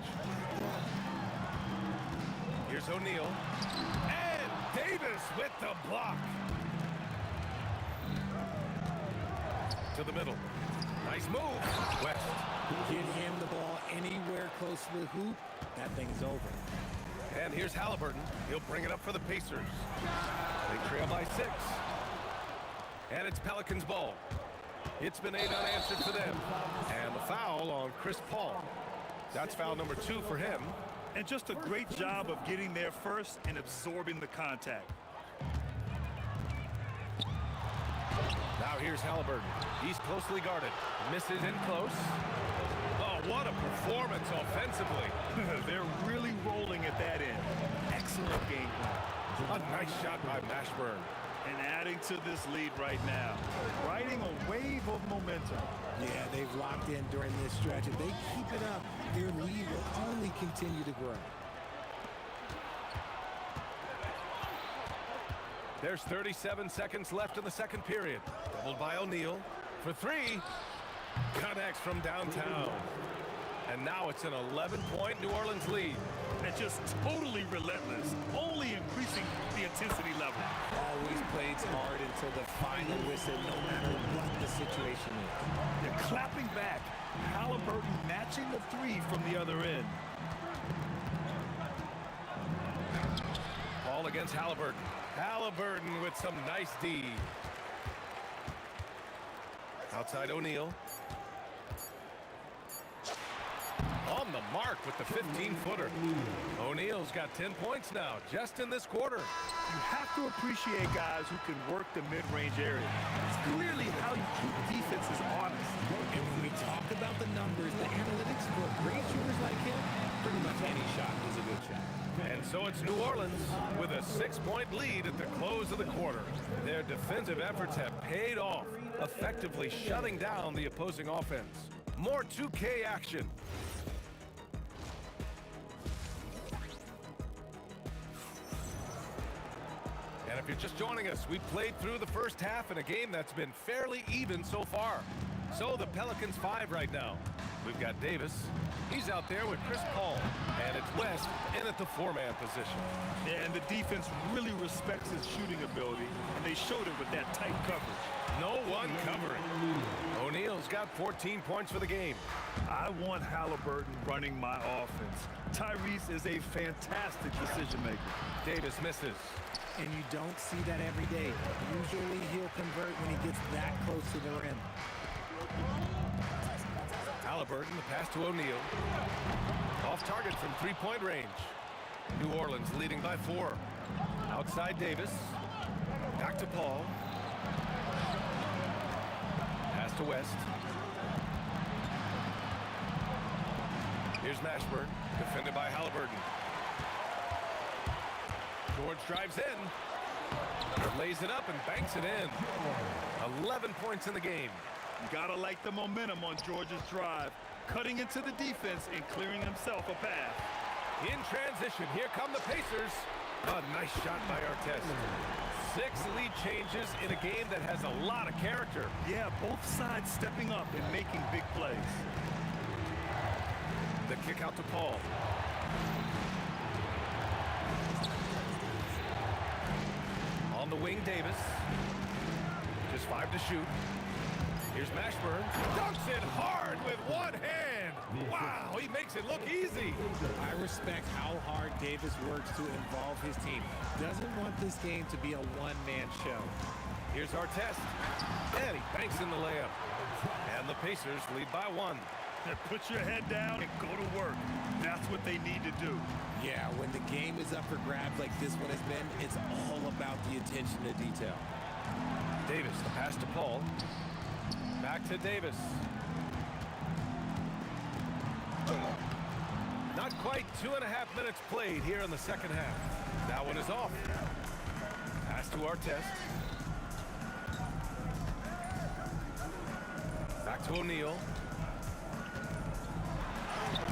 Here's O'Neal. And Davis with the block. To the middle. Nice move. West. Get him the ball anywhere close to the hoop, that thing's over. And here's Halliburton. He'll bring it up for the Pacers. They trail by 6. And it's Pelicans ball. It's been 8 unanswered for them. And the foul on Chris Paul. That's foul number 2 for him. And just a great job of getting there first and absorbing the contact. Now here's Halliburton. He's closely guarded. Misses in close. Oh, what a performance offensively. They're really rolling at that end. Excellent game plan. A nice shot by Mashburn. And adding to this lead right now. Riding a wave of momentum. Yeah, they've locked in during this stretch. If they keep it up, their lead will only continue to grow. There's 37 seconds left in the second period. Doubled by O'Neal for 3. Connects from downtown. And now it's an 11-point New Orleans lead. And just totally relentless, only increasing the intensity level. Always plays hard until the final whistle, no matter what the situation is. They're clapping back. Halliburton matching the 3 from the other end. Ball against Halliburton. Halliburton with some nice D. Outside O'Neal. On the mark with the 15-footer. O'Neal's got 10 points now, just in this quarter. You have to appreciate guys who can work the mid-range area. It's clearly how you keep defenses honest. And when we talk about the numbers, the analytics for great shooters like him, pretty much any shot is a good shot. And so it's New Orleans with a 6-point lead at the close of the quarter. Their defensive efforts have paid off, effectively shutting down the opposing offense. More 2K action. And if you're just joining us, we played through the first half in a game that's been fairly even so far. So the Pelicans 5 right now. We've got Davis. He's out there with Chris Paul. And it's West in at the 4-man position. Yeah, and the defense really respects his shooting ability, and they showed it with that tight coverage. No one covering. O'Neal's got 14 points for the game. I want Halliburton running my offense. Tyrese is a fantastic decision maker. Davis misses. And you don't see that every day. Usually he'll convert when he gets that close to the rim. Halliburton, the pass to O'Neal. Off target from 3-point range. New Orleans leading by 4. Outside Davis. Back to Paul. Pass to West. Here's Mashburn, defended by Halliburton. George drives in, lays it up and banks it in. 11 points in the game. You gotta like the momentum on George's drive, cutting into the defense and clearing himself a path. In transition, here come the Pacers. A nice shot by Artest. 6 lead changes in a game that has a lot of character. Yeah, both sides stepping up and making big plays. The kick out to Paul. On the wing, Davis. Just 5 to shoot. Here's Mashburn. Dunks it hard with one hand. Wow, he makes it look easy. I respect how hard Davis works to involve his team. Doesn't want this game to be a one-man show. Here's Artest. And he banks in the layup. And the Pacers lead by 1. Put your head down and go to work. That's what they need to do. Yeah, when the game is up for grabs like this one has been, it's all about the attention to detail. Davis, the pass to Paul. Back to Davis. Not quite 2.5 minutes played here in the second half. That one is off. Pass to Artest. Back to O'Neal.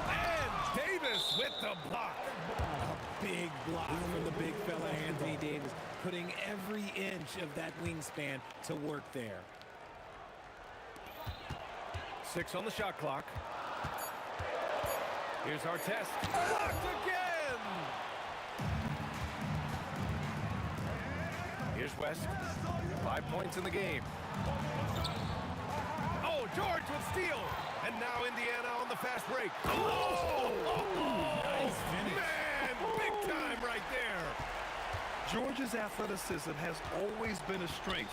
And Davis with the block. A big block from the big fella Anthony Davis, putting every inch of that wingspan to work there. 6 on the shot clock. Here's Artest. Blocked again! Here's West. 5 points in the game. Oh, George with steal. And now Indiana on the fast break. Oh! Nice finish. Man, big time right there. George's athleticism has always been a strength.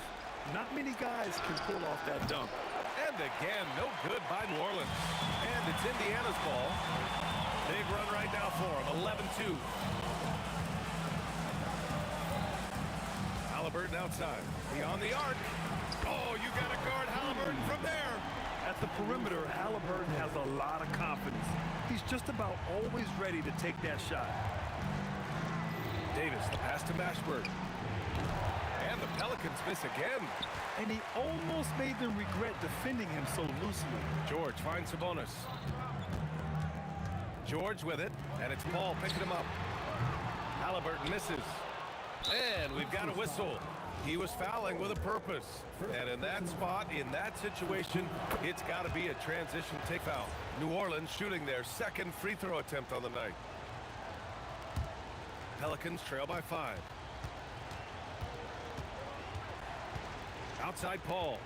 Not many guys can pull off that dunk. And again, no good by New Orleans. And it's Indiana's ball. Big run right now for him, 11-2. Halliburton outside, beyond the arc. Oh, you got to guard Halliburton from there. At the perimeter, Halliburton has a lot of confidence. He's just about always ready to take that shot. Davis, the pass to Mashburn. And the Pelicans miss again. And he almost made them regret defending him so loosely. George finds Sabonis. George with it, and it's Paul picking him up. Halliburton misses. And we've got a whistle. He was fouling with a purpose. And in that spot, in that situation, it's got to be a transition take foul. New Orleans shooting their second free throw attempt on the night. Pelicans trail by 5. Outside Paul.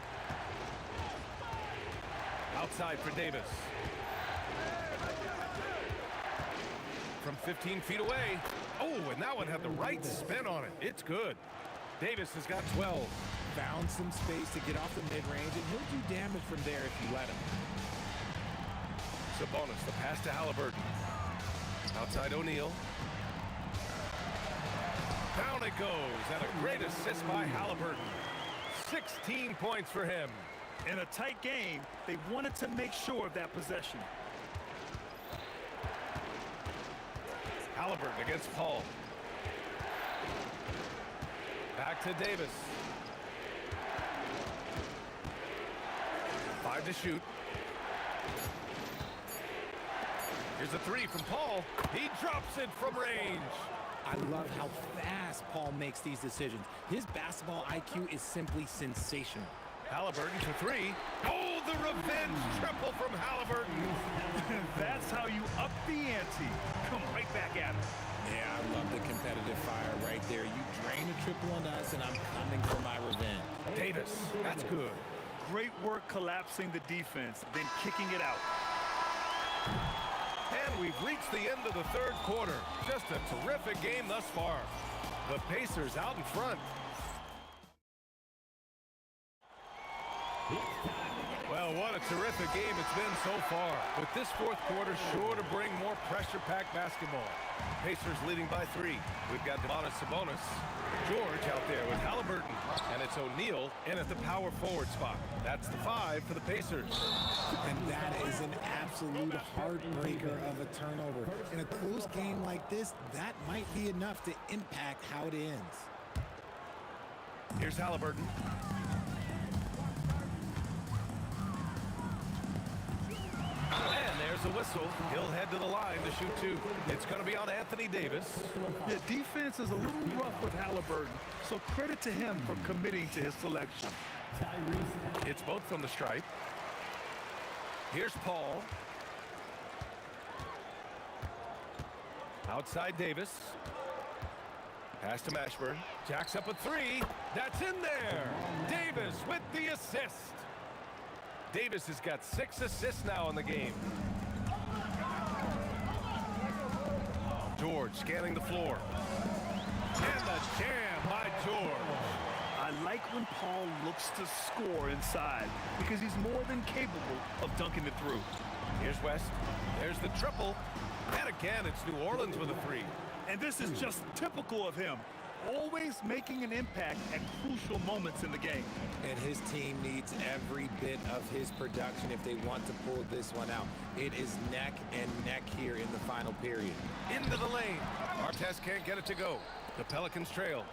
Outside for Davis. From 15 feet away. Oh, and that one had the right spin on it. It's good. Davis has got 12. Found some space to get off the mid-range, and he'll do damage from there if you let him. Sabonis, the pass to Halliburton. Outside O'Neal. Down it goes, and a great assist by Halliburton. 16 points for him. In a tight game, they wanted to make sure of that possession. Halliburton against Paul. Back to Davis. 5 to shoot. Here's a 3 from Paul. He drops it from range. I love how fast Paul makes these decisions. His basketball IQ is simply sensational. Halliburton for 3. Oh, the revenge triple from Halliburton. That's how you up the ante. Come right back at him. Yeah, I love the competitive fire right there. You drain a triple on us, and I'm coming for my revenge. Davis, that's good. Great work collapsing the defense, then kicking it out. And we've reached the end of the third quarter. Just a terrific game thus far. The Pacers out in front. Well, what a terrific game it's been so far. With this fourth quarter sure to bring more pressure-packed basketball. Pacers leading by 3. We've got Sabonis, George out there with Halliburton, and it's O'Neal in at the power forward spot. That's the 5 for the Pacers. And that is an absolute heartbreaker of a turnover. In a close game like this, that might be enough to impact how it ends. Here's Halliburton. And there's a whistle. He'll head to the line to shoot 2. It's going to be on Anthony Davis. The defense is a little rough with Halliburton, so credit to him for committing to his selection. It's both from the stripe. Here's Paul. Outside Davis. Pass to Mashburn. Jacks up a 3. That's in there. Davis with the assist. Davis has got 6 assists now in the game. George scanning the floor. And the jam by George. I like when Paul looks to score inside because he's more than capable of dunking it through. Here's West. There's the triple. And again, it's New Orleans with a 3. And this is just typical of him. Always making an impact at crucial moments in the game. And his team needs every bit of his production if they want to pull this one out. It is neck and neck here in the final period. Into the lane. Artest can't get it to go. The Pelicans trail.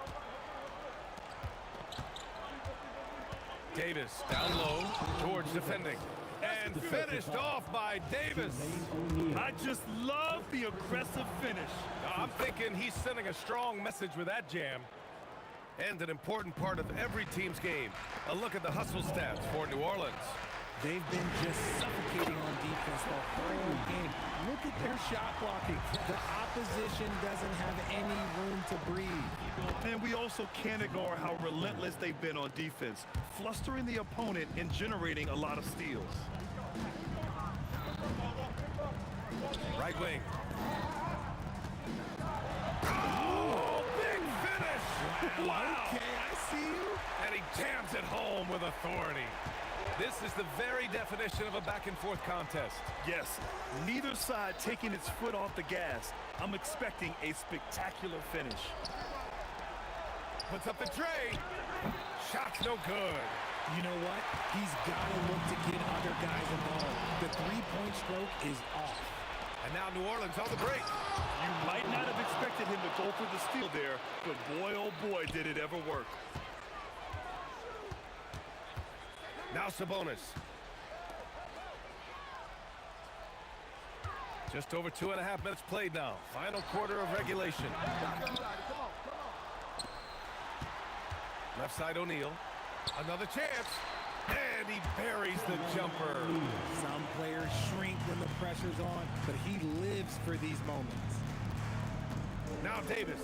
Davis down low. George defending. And finished off by Davis. I just love the aggressive finish. I'm thinking he's sending a strong message with that jam. And an important part of every team's game. A look at the hustle stats for New Orleans. They've been just suffocating on defense the whole game. Look at their shot blocking. The opposition doesn't have any room to breathe. And we also can't ignore how relentless they've been on defense, flustering the opponent and generating a lot of steals. Right wing. Oh, big finish! Wow! Okay, I see you. And he jams it home with authority. This is the very definition of a back-and-forth contest. Yes, neither side taking its foot off the gas. I'm expecting a spectacular finish. Puts up the tray. Shot's no good. You know what? He's got to look to get other guys involved. The three-point stroke is off. And now New Orleans on the break. You might not have expected him to go for the steal there, but boy, oh boy, did it ever work. Now Sabonis. Just over 2.5 minutes played now. Final quarter of regulation. Left side O'Neal. Another chance. And he buries the jumper. Some players shrink when the pressure's on, but he lives for these moments. Now Davis.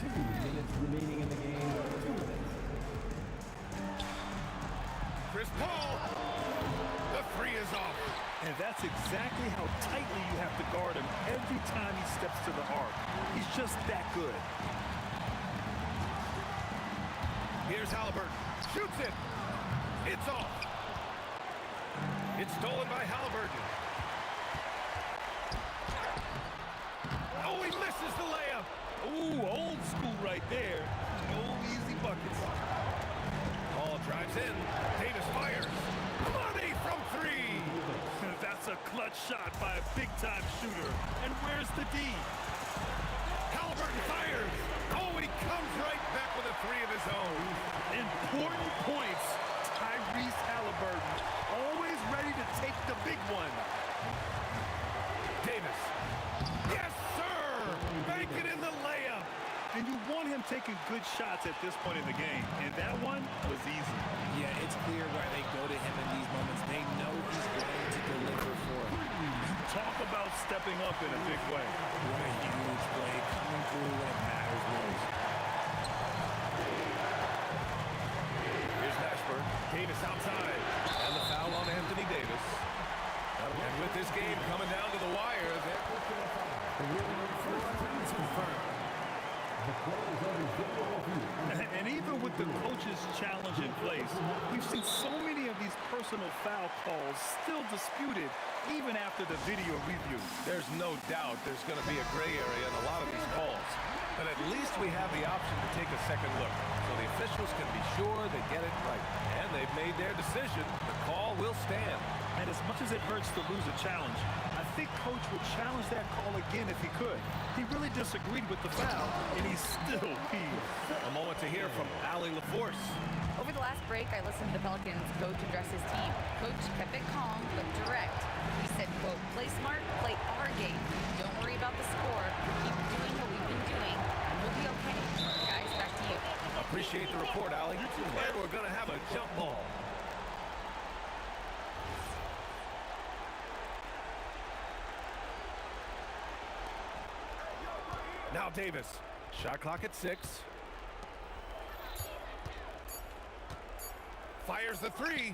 2 minutes remaining in the game. 2 minutes. Chris Paul. The 3 is off. And that's exactly how tightly you have to guard him every time he steps to the arc. He's just that good. Here's Halliburton. Shoots it. It's off. It's stolen by Halliburton. Oh, he misses the layup. Ooh, old school right there. No easy buckets. Paul drives in. Davis fires. Money from 3. That's a a clutch shot by a big-time shooter. And where's the D? Halliburton fires. Oh, he comes right back with a three of his own. Important points. Tyrese Halliburton, always ready to take the big one. Davis. Yes, sir! Banking in the layup. And you want him taking good shots at this point in the game. And that one was easy. Yeah, it's clear why they go to him in these moments. They know he's going to deliver for them. Talk about stepping up in a big way. What a huge play coming through when it matters most. Here's Mashburn. Davis outside. And the foul on Anthony Davis. And with this game coming down to the wire, It's confirmed. And even with the coach's challenge in place, we've seen so many of these personal foul calls still disputed even after the video review. there's no doubt there's going to be a gray area in a lot of these calls. But at least we have the option to take a second look. So the officials can be sure they get it right. And they've made their decision. The call will stand. And as much as it hurts to lose a challenge, I think Coach would challenge that call again if he could. He really disagreed with the foul, and he's still peeved. A moment to hear from Allie LaForce. Over the last break, I listened to the Pelicans coach address his team. Coach kept it calm but direct. He said, quote, play smart, play our game. Don't worry about the score. Keep doing what we've been doing, and we'll be okay. Guys, back to you. Appreciate the report, Allie. And we're going to have a jump ball. Now Davis. Shot clock at 6. Fires the three.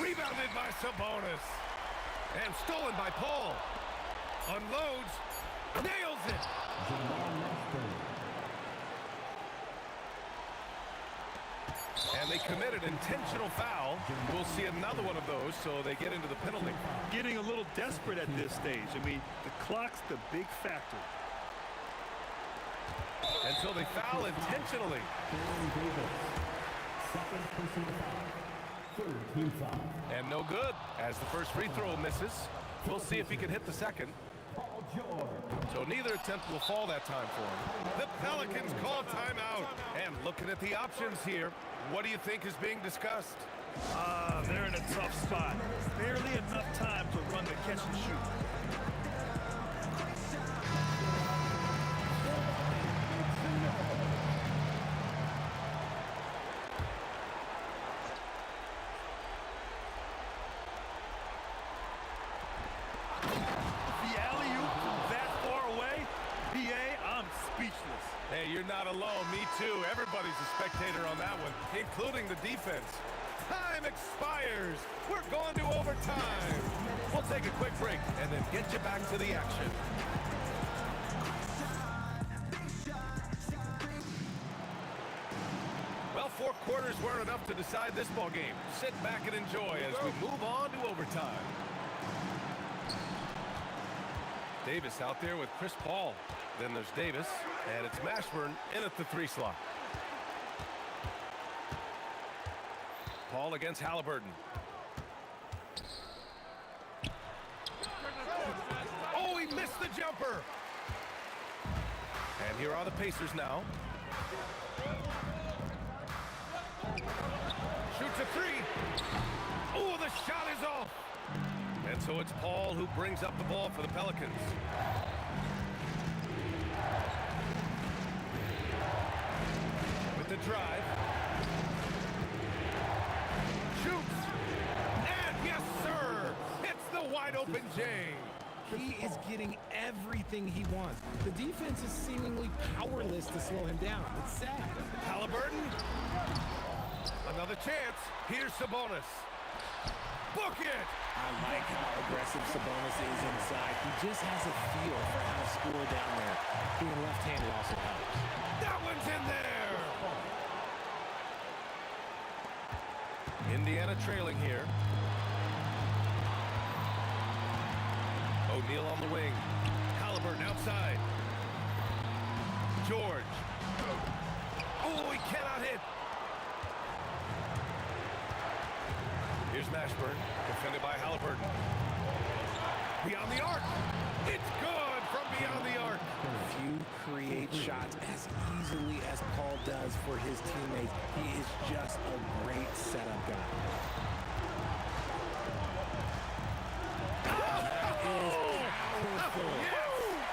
Rebounded by Sabonis. And stolen by Paul. Unloads. Nails it. And they committed intentional foul. We'll see another one of those, so they get into the penalty. Getting a little desperate at this stage. I mean, the clock's the big factor. And so they foul intentionally. Second personal foul. Third team foul. And no good, as the first free throw misses. We'll see if he can hit the second. So neither attempt will fall that time for him. The Pelicans call timeout. And looking at the options here, what do you think is being discussed? They're in a tough spot. Barely enough time to run the catch and shoot. Hey, you're not alone. Me too. Everybody's a spectator on that one, including the defense. Time expires. We're going to overtime. We'll take a quick break and then get you back to the action. Well, 4 quarters weren't enough to decide this ball game. Sit back and enjoy as we move on to overtime. Davis out there with Chris Paul. Then there's Davis, and it's Mashburn in at the 3 slot. Paul against Halliburton. Oh, he missed the jumper. And here are the Pacers now. Shoots a 3. Oh, the shot is off. And so it's Paul who brings up the ball for the Pelicans. With the drive. Shoots. And yes, sir. Hits the wide open J. He is getting everything he wants. The defense is seemingly powerless to slow him down. It's sad. Halliburton. Another chance. Here's Sabonis. Book it! I like how aggressive Sabonis is inside. He just has a feel for how to score down there. Being left-handed also helps. That one's in there! Indiana trailing here. O'Neal on the wing. Halliburton outside. George. Oh, he cannot hit. Here's Mashburn, defended by Halliburton. Beyond the arc. It's good from beyond the arc. Few create shots as easily as Paul does for his teammates. He is just a great setup guy.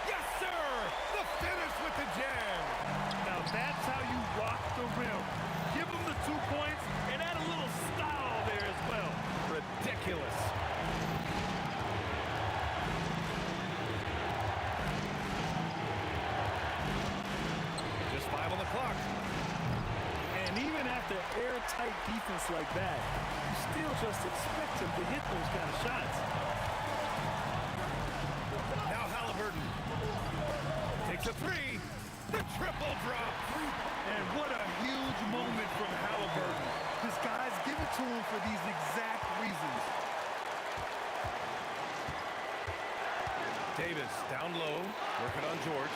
Yes, sir! The finish with the jam. Now that's how you rock the rim. Give them the 2 points and add a little style there as well. Ridiculous. Just 5 on the clock. And even after airtight defense like that, you still just expect him to hit those kind of shots. Now Halliburton takes a 3. The triple drop. And what a huge moment from Halliburton. His guys give it to him for these exact reasons. Davis down low, working on George.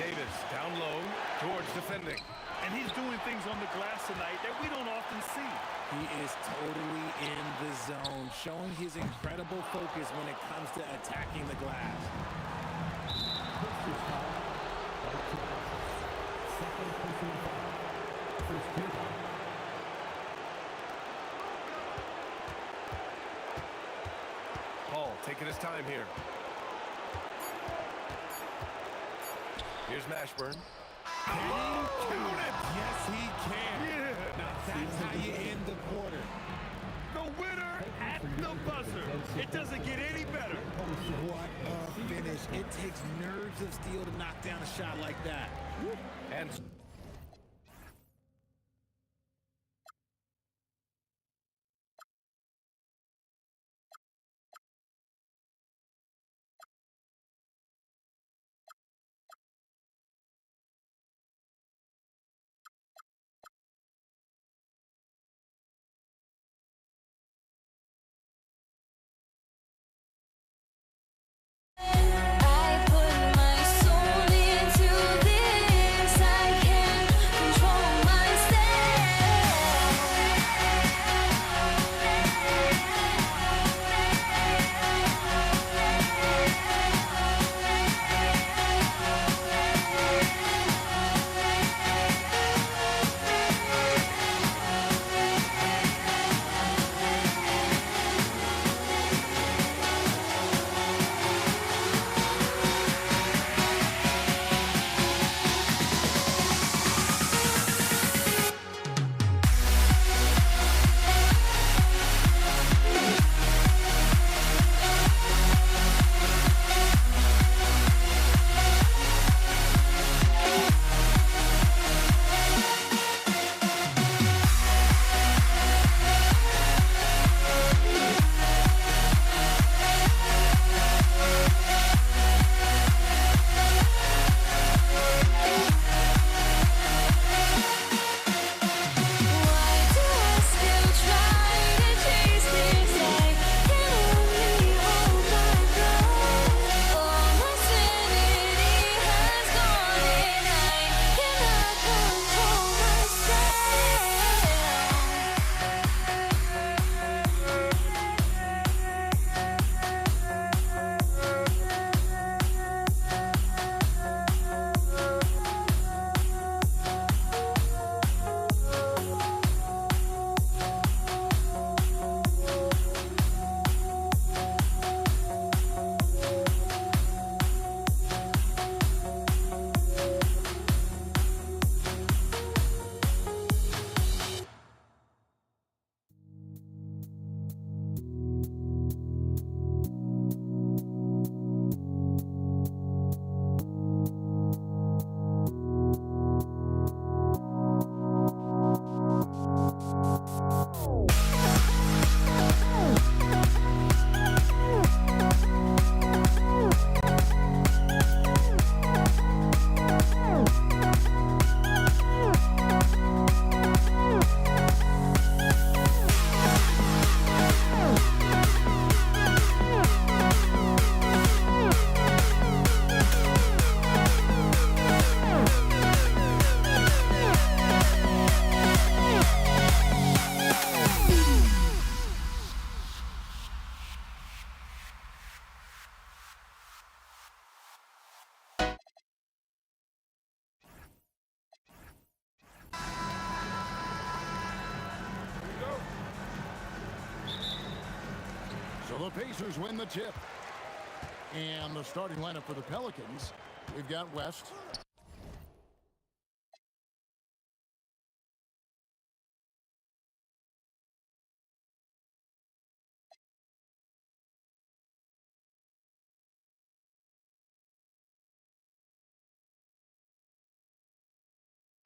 Davis down low, George defending. And he's doing things on the glass tonight that we don't often see. He is totally in the zone, showing his incredible focus when it comes to attacking the glass. Paul taking his time here. Here's Mashburn. Can he count it? Yes, he can. Yeah. Now that's how you end the quarter. The winner at the buzzer. It doesn't get any better. What a finish. It takes nerves of steel to knock down a shot like that. And I put my soul into this. I can't The Pacers win the tip. And the starting lineup for the Pelicans, we've got West.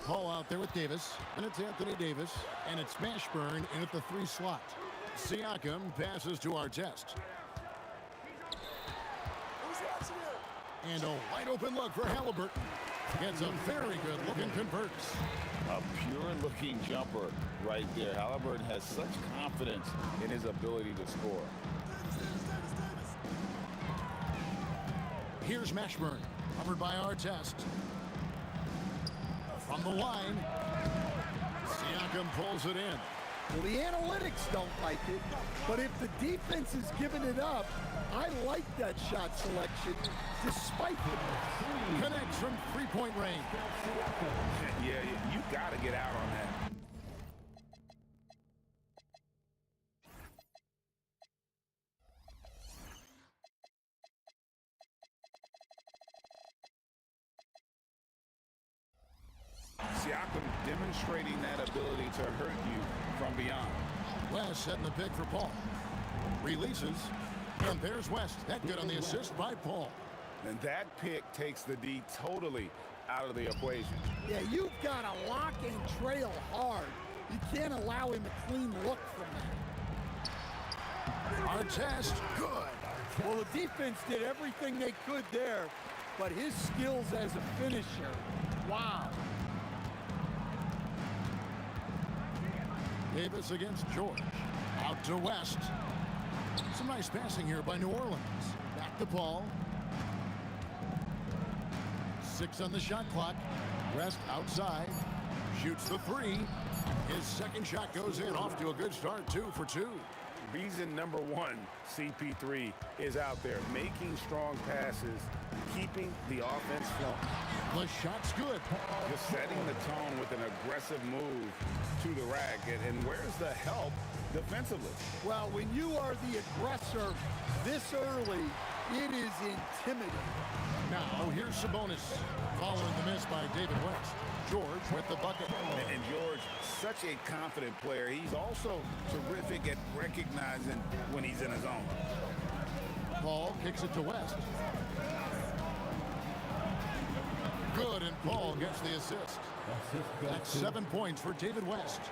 Paul out there with Davis, and it's Anthony Davis, and it's Mashburn in at the 3 slot. Siakam passes to Artest. And a wide open look for Halliburton. Gets a very good look and converts. A pure-looking jumper right there. Halliburton has such confidence in his ability to score. Here's Mashburn, covered by Artest. From the line, Siakam pulls it in. Well, the analytics don't like it, but if the defense is giving it up, I like that shot selection, despite the connects from three-point range. Yeah, you got to get out on that. Siakam demonstrating that ability to hurt you from beyond. West setting the pick for Paul. Releases, and there's West. That good on the assist by Paul. And that pick takes the D totally out of the equation. Yeah, you've got to lock and trail hard. You can't allow him a clean look from that. Artest, good. Well, the defense did everything they could there, but his skills as a finisher, wow. Davis against George. Out to West. Some nice passing here by New Orleans. Back to Paul. 6 on the shot clock. West outside. Shoots the 3. His second shot goes in. Off to a good start. 2 for 2. Reason number 1, CP3 is out there making strong passes, keeping the offense flowing. The shot's good. Just setting the tone with an aggressive move to the rack. And where's the help defensively? Well, when you are the aggressor this early, it is intimidating. Now, here's Sabonis following the miss by David West. George with the bucket. And George, such a confident player. He's also terrific at recognizing when he's in his zone. Paul kicks it to West. Good, and Paul gets the assist. That's 7 points for David West.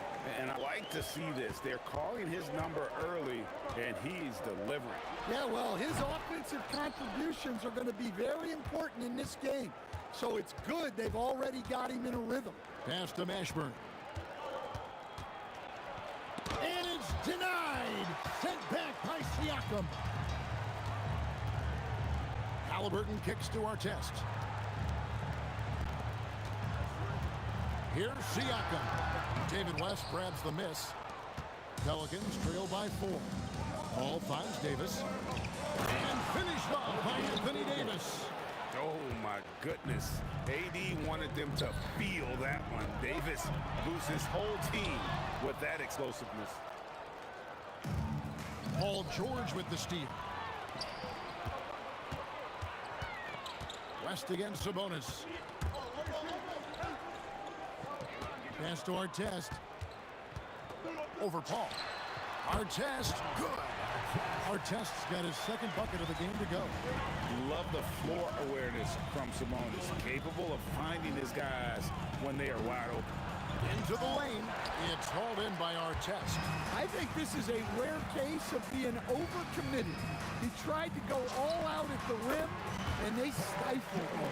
And I like to see this. They're calling his number early, and he's delivering. Yeah, well, his offensive contributions are going to be very important in this game. So it's good they've already got him in a rhythm. Pass to Mashburn. And it's denied. Sent back by Siakam. Halliburton kicks to Artest. Here's Siakam. David West grabs the miss. Pelicans trail by 4. Paul finds Davis. And finished off by Anthony Davis. Oh, my goodness. AD wanted them to feel that one. Davis boosts his whole team with that explosiveness. Paul George with the steal. West against Sabonis. Pass to Artest. Over Paul. Artest, good. Artest's got his second bucket of the game to go. Love the floor awareness from Sabonis. Capable of finding his guys when they are wide open. Into the lane. It's hauled in by Artest. I think this is a rare case of being overcommitted. He tried to go all out at the rim, and they stifled him.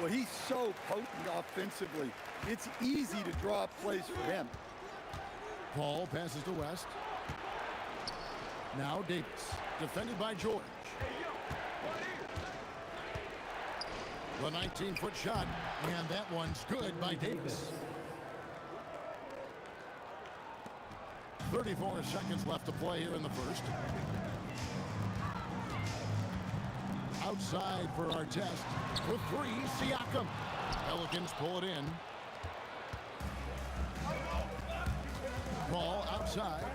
Well, he's so potent offensively. It's easy to draw up plays for him. Paul passes to West. Now Davis, defended by George. The 19-foot shot, and that one's good by Davis. 34 seconds left to play here in the first. Outside for Artest. For 3, Siakam. Pelicans pull it in. Ball outside.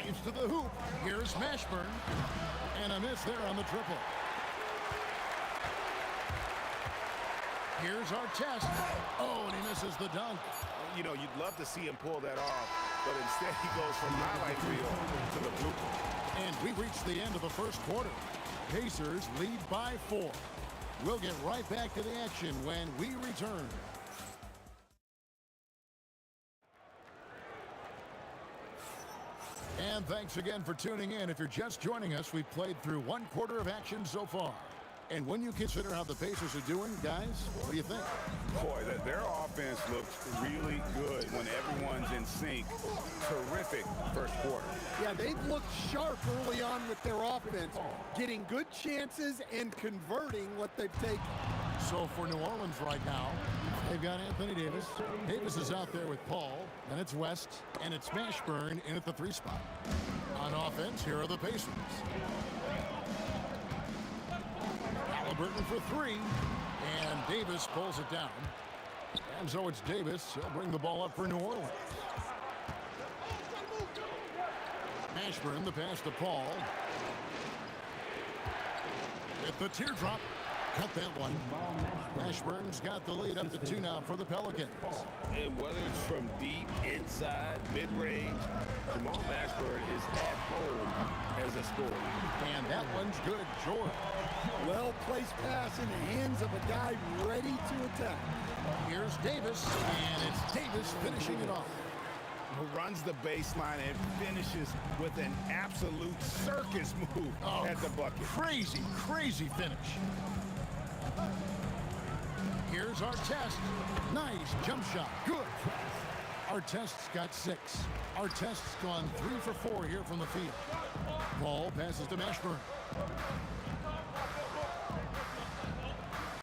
Drives to the hoop. Here's Mashburn. And a miss there on the triple. Here's Artest. Oh, and he misses the dunk. You know, you'd love to see him pull that off, but instead he goes from highlight reel to the blooper. And we reach the end of the first quarter. Pacers lead by 4. We'll get right back to the action when we return. And thanks again for tuning in. If you're just joining us, we've played through one quarter of action so far. And when you consider how the Pacers are doing, guys, what do you think? Boy, their offense looks really good when everyone's in sync. Terrific first quarter. Yeah, they've looked sharp early on with their offense, getting good chances and converting what they've taken. So for New Orleans right now, they've got Anthony Davis. Davis is out there with Paul. Then it's West, and it's Mashburn in at the 3 spot. On offense, here are the Pacers. Halliburton for 3, and Davis pulls it down. And so it's Davis. He'll bring the ball up for New Orleans. Mashburn, the pass to Paul. With the teardrop. Cut that one. Mashburn's got the lead up to 2 now for the Pelicans. And whether it's from deep, inside, mid-range, Jamal Mashburn is at home as a scorer. And that one's good, George. Well-placed pass in the hands of a guy ready to attack. Here's Davis, and it's Davis finishing it off. Who runs the baseline and finishes with an absolute circus move at the bucket. Crazy, crazy finish. Here's Artest. Nice jump shot. Good. Artest's got 6. Artest's gone 3 for 4 here from the field. Ball passes to Mashburn.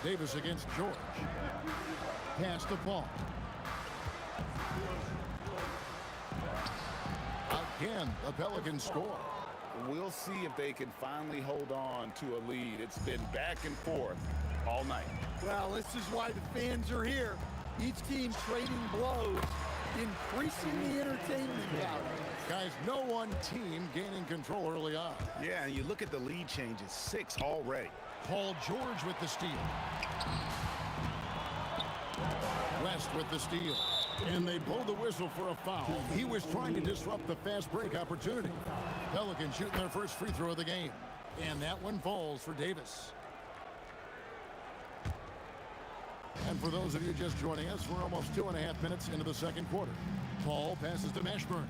Davis against George. Pass to Paul. Again, the Pelicans score. We'll see if they can finally hold on to a lead. It's been back and forth all night. Well, this is why the fans are here. Each team trading blows, increasing the entertainment value. Guys, no one team gaining control early on. Yeah, and you look at the lead changes, 6 already. Paul George with the steal. West with the steal. And they blow the whistle for a foul. He was trying to disrupt the fast break opportunity. Pelicans shooting their first free throw of the game. And that one falls for Davis. And for those of you just joining us, we're almost 2.5 minutes into the second quarter. Paul passes to Mashburn.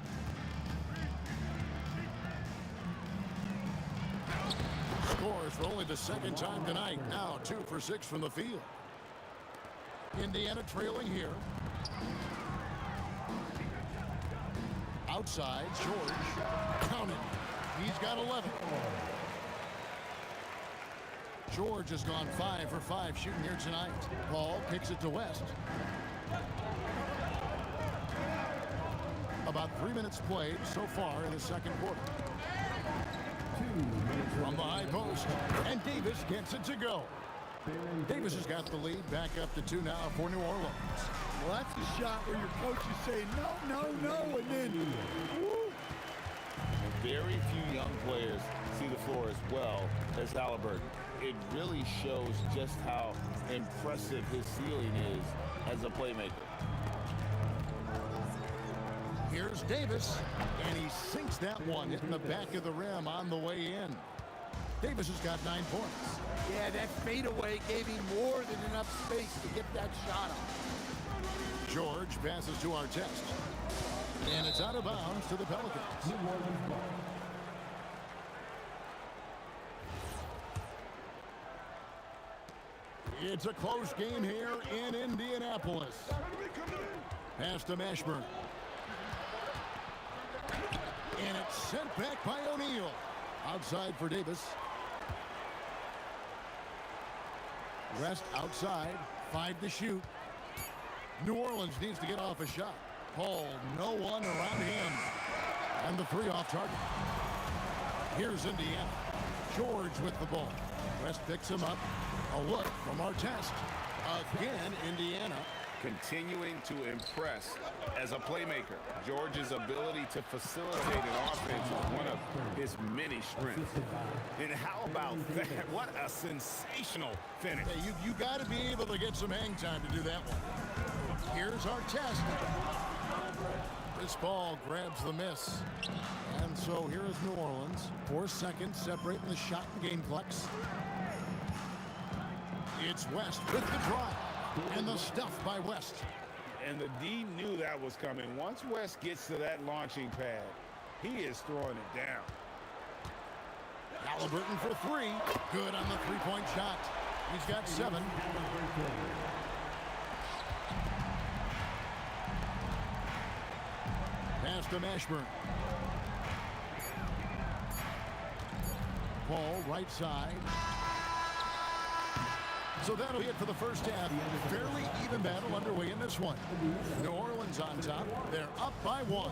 Scores for only the second time tonight. Now 2 for 6 from the field. Indiana trailing here. Outside, George. Count it. He's got 11. George has gone 5 for 5 shooting here tonight. Paul kicks it to West. About 3 minutes played so far in the second quarter. From the high post, and Davis gets it to go. Davis has got the lead back up to 2 now for New Orleans. Well, that's a shot where your coaches say, no, no, no, and then, woo. Very few young players see the floor as well as Halliburton. It really shows just how impressive his ceiling is as a playmaker. Here's Davis, and he sinks that one, hitting the back of the rim on the way in. Davis has got 9 points. Yeah, that fadeaway gave him more than enough space to get that shot off. George passes to Artest. And it's out of bounds to the Pelicans. It's a close game here in Indianapolis. Pass to Mashburn. And it's sent back by O'Neal. Outside for Davis. West outside. 5 to shoot. New Orleans needs to get off a shot. Paul, no one around him. And the 3 off target. Here's Indiana. George with the ball. West picks him up. A look from Artest. Again, Indiana. continuing to impress as a playmaker. George's ability to facilitate an offense is one of his many strengths. And how about that? What a sensational finish. Hey, you got to be able to get some hang time to do that one. Here's our test. This ball grabs the miss. And so here is New Orleans. 4 seconds separating the shot and game clocks. It's West with the drive. And the stuff by West. And the D knew that was coming. Once West gets to that launching pad, he is throwing it down. Halliburton for 3. Good on the three-point shot. He's got 7. Pass to Mashburn. Paul, right side. So that'll be it for the first half. Fairly even battle underway in this one. New Orleans on top. They're up by 1.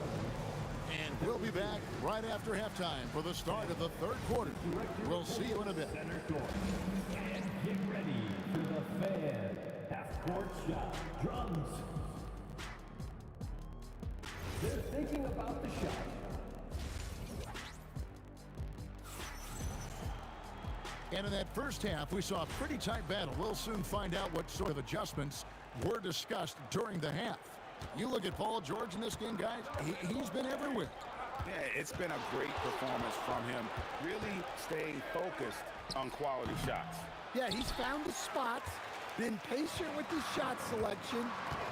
And we'll be back right after halftime for the start of the third quarter. We'll see you in a bit. And get ready for the fan half-court shot. Drums. They're thinking about the shot. And in that first half, we saw a pretty tight battle. We'll soon find out what sort of adjustments were discussed during the half. You look at Paul George in this game, guys, he's been everywhere. Yeah, it's been a great performance from him, really staying focused on quality shots. Yeah, he's found his spots, been patient with his shot selection,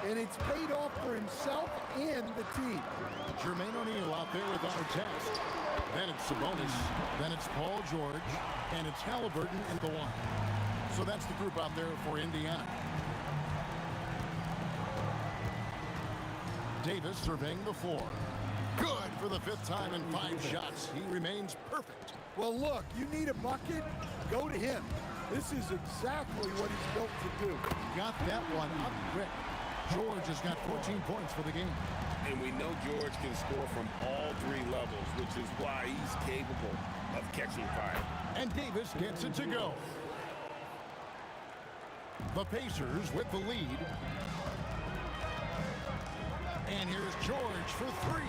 and it's paid off for himself and the team. Jermaine O'Neal out there with our test. Then it's Sabonis. Then it's Paul George. And it's Halliburton in the 1. So that's the group out there for Indiana. Davis surveying the floor. Good for the 5th time in 5 shots. He remains perfect. Well, look, you need a bucket, go to him. This is exactly what he's built to do. Got that one up quick. George has got 14 points for the game. And we know George can score from all 3 levels, which is why he's capable of catching fire. And Davis gets it to go. The Pacers with the lead. And here's George for 3.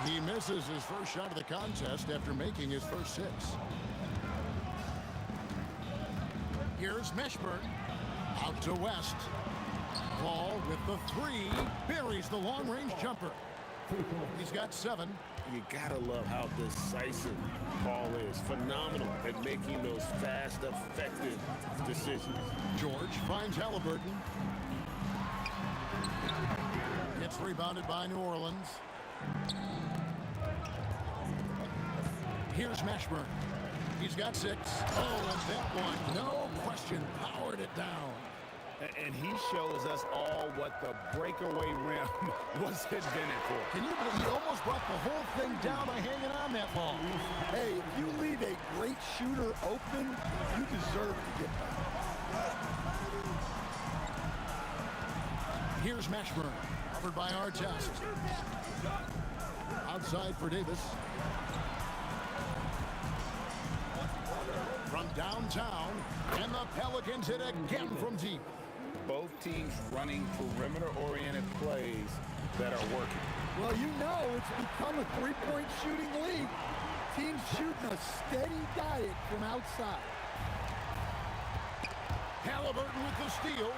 He misses his first shot of the contest after making his first 6. Here's Mashburn. Out to West. Paul with the 3. Buries the long-range jumper. He's got 7. You gotta love how decisive Paul is. Phenomenal at making those fast, effective decisions. George finds Halliburton. Gets rebounded by New Orleans. Here's Mashburn. He's got 6. Oh, and that one, no question, powered it down. And he shows us all what the breakaway rim was invented for. Can you believe he almost brought the whole thing down by hanging on that ball? Hey, if you leave a great shooter open, you deserve to get that. Here's Mashburn, covered by Artest. Outside for Davis. From downtown, and the Pelicans hit again from deep. Both teams running perimeter-oriented plays that are working. Well, you know it's become a three-point shooting league. Teams shooting a steady diet from outside. Halliburton with the steal.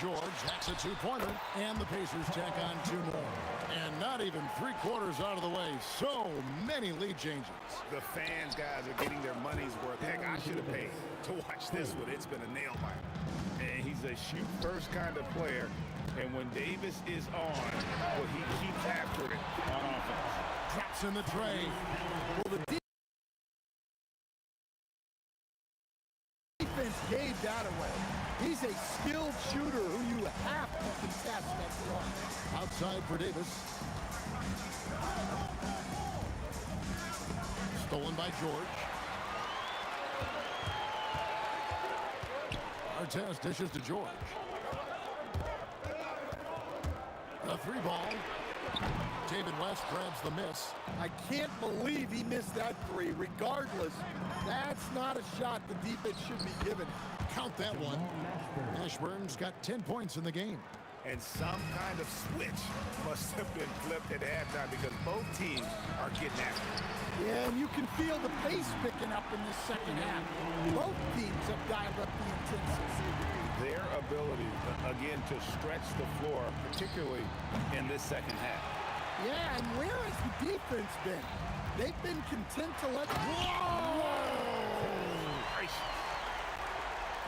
George hacks a 2-pointer, and the Pacers tack on 2 more. And not even 3/4 out of the way. So many lead changes. The fans, guys, are getting their money's worth. Heck, I should have paid to watch this one. It's been a nail biter. And he's a shoot-first kind of player. And when Davis is on, well, he keeps after it on offense. Drops in the tray. Well, the defense gave that away. He's a skilled shooter who you have to contest that run. Outside for Davis. Stolen by George. Artest dishes to George. The 3 ball. David West grabs the miss. I can't believe he missed that three. Regardless, that's not a shot the defense should be given. Count that one. Ashburn's got 10 points in the game. And some kind of switch must have been flipped at halftime because both teams are getting after it. Yeah, and you can feel the pace picking up in the second half. Both teams have dialed up the intensity. Their ability, again, to stretch the floor, particularly in this second half. Yeah, and where has the defense been? They've been content to let...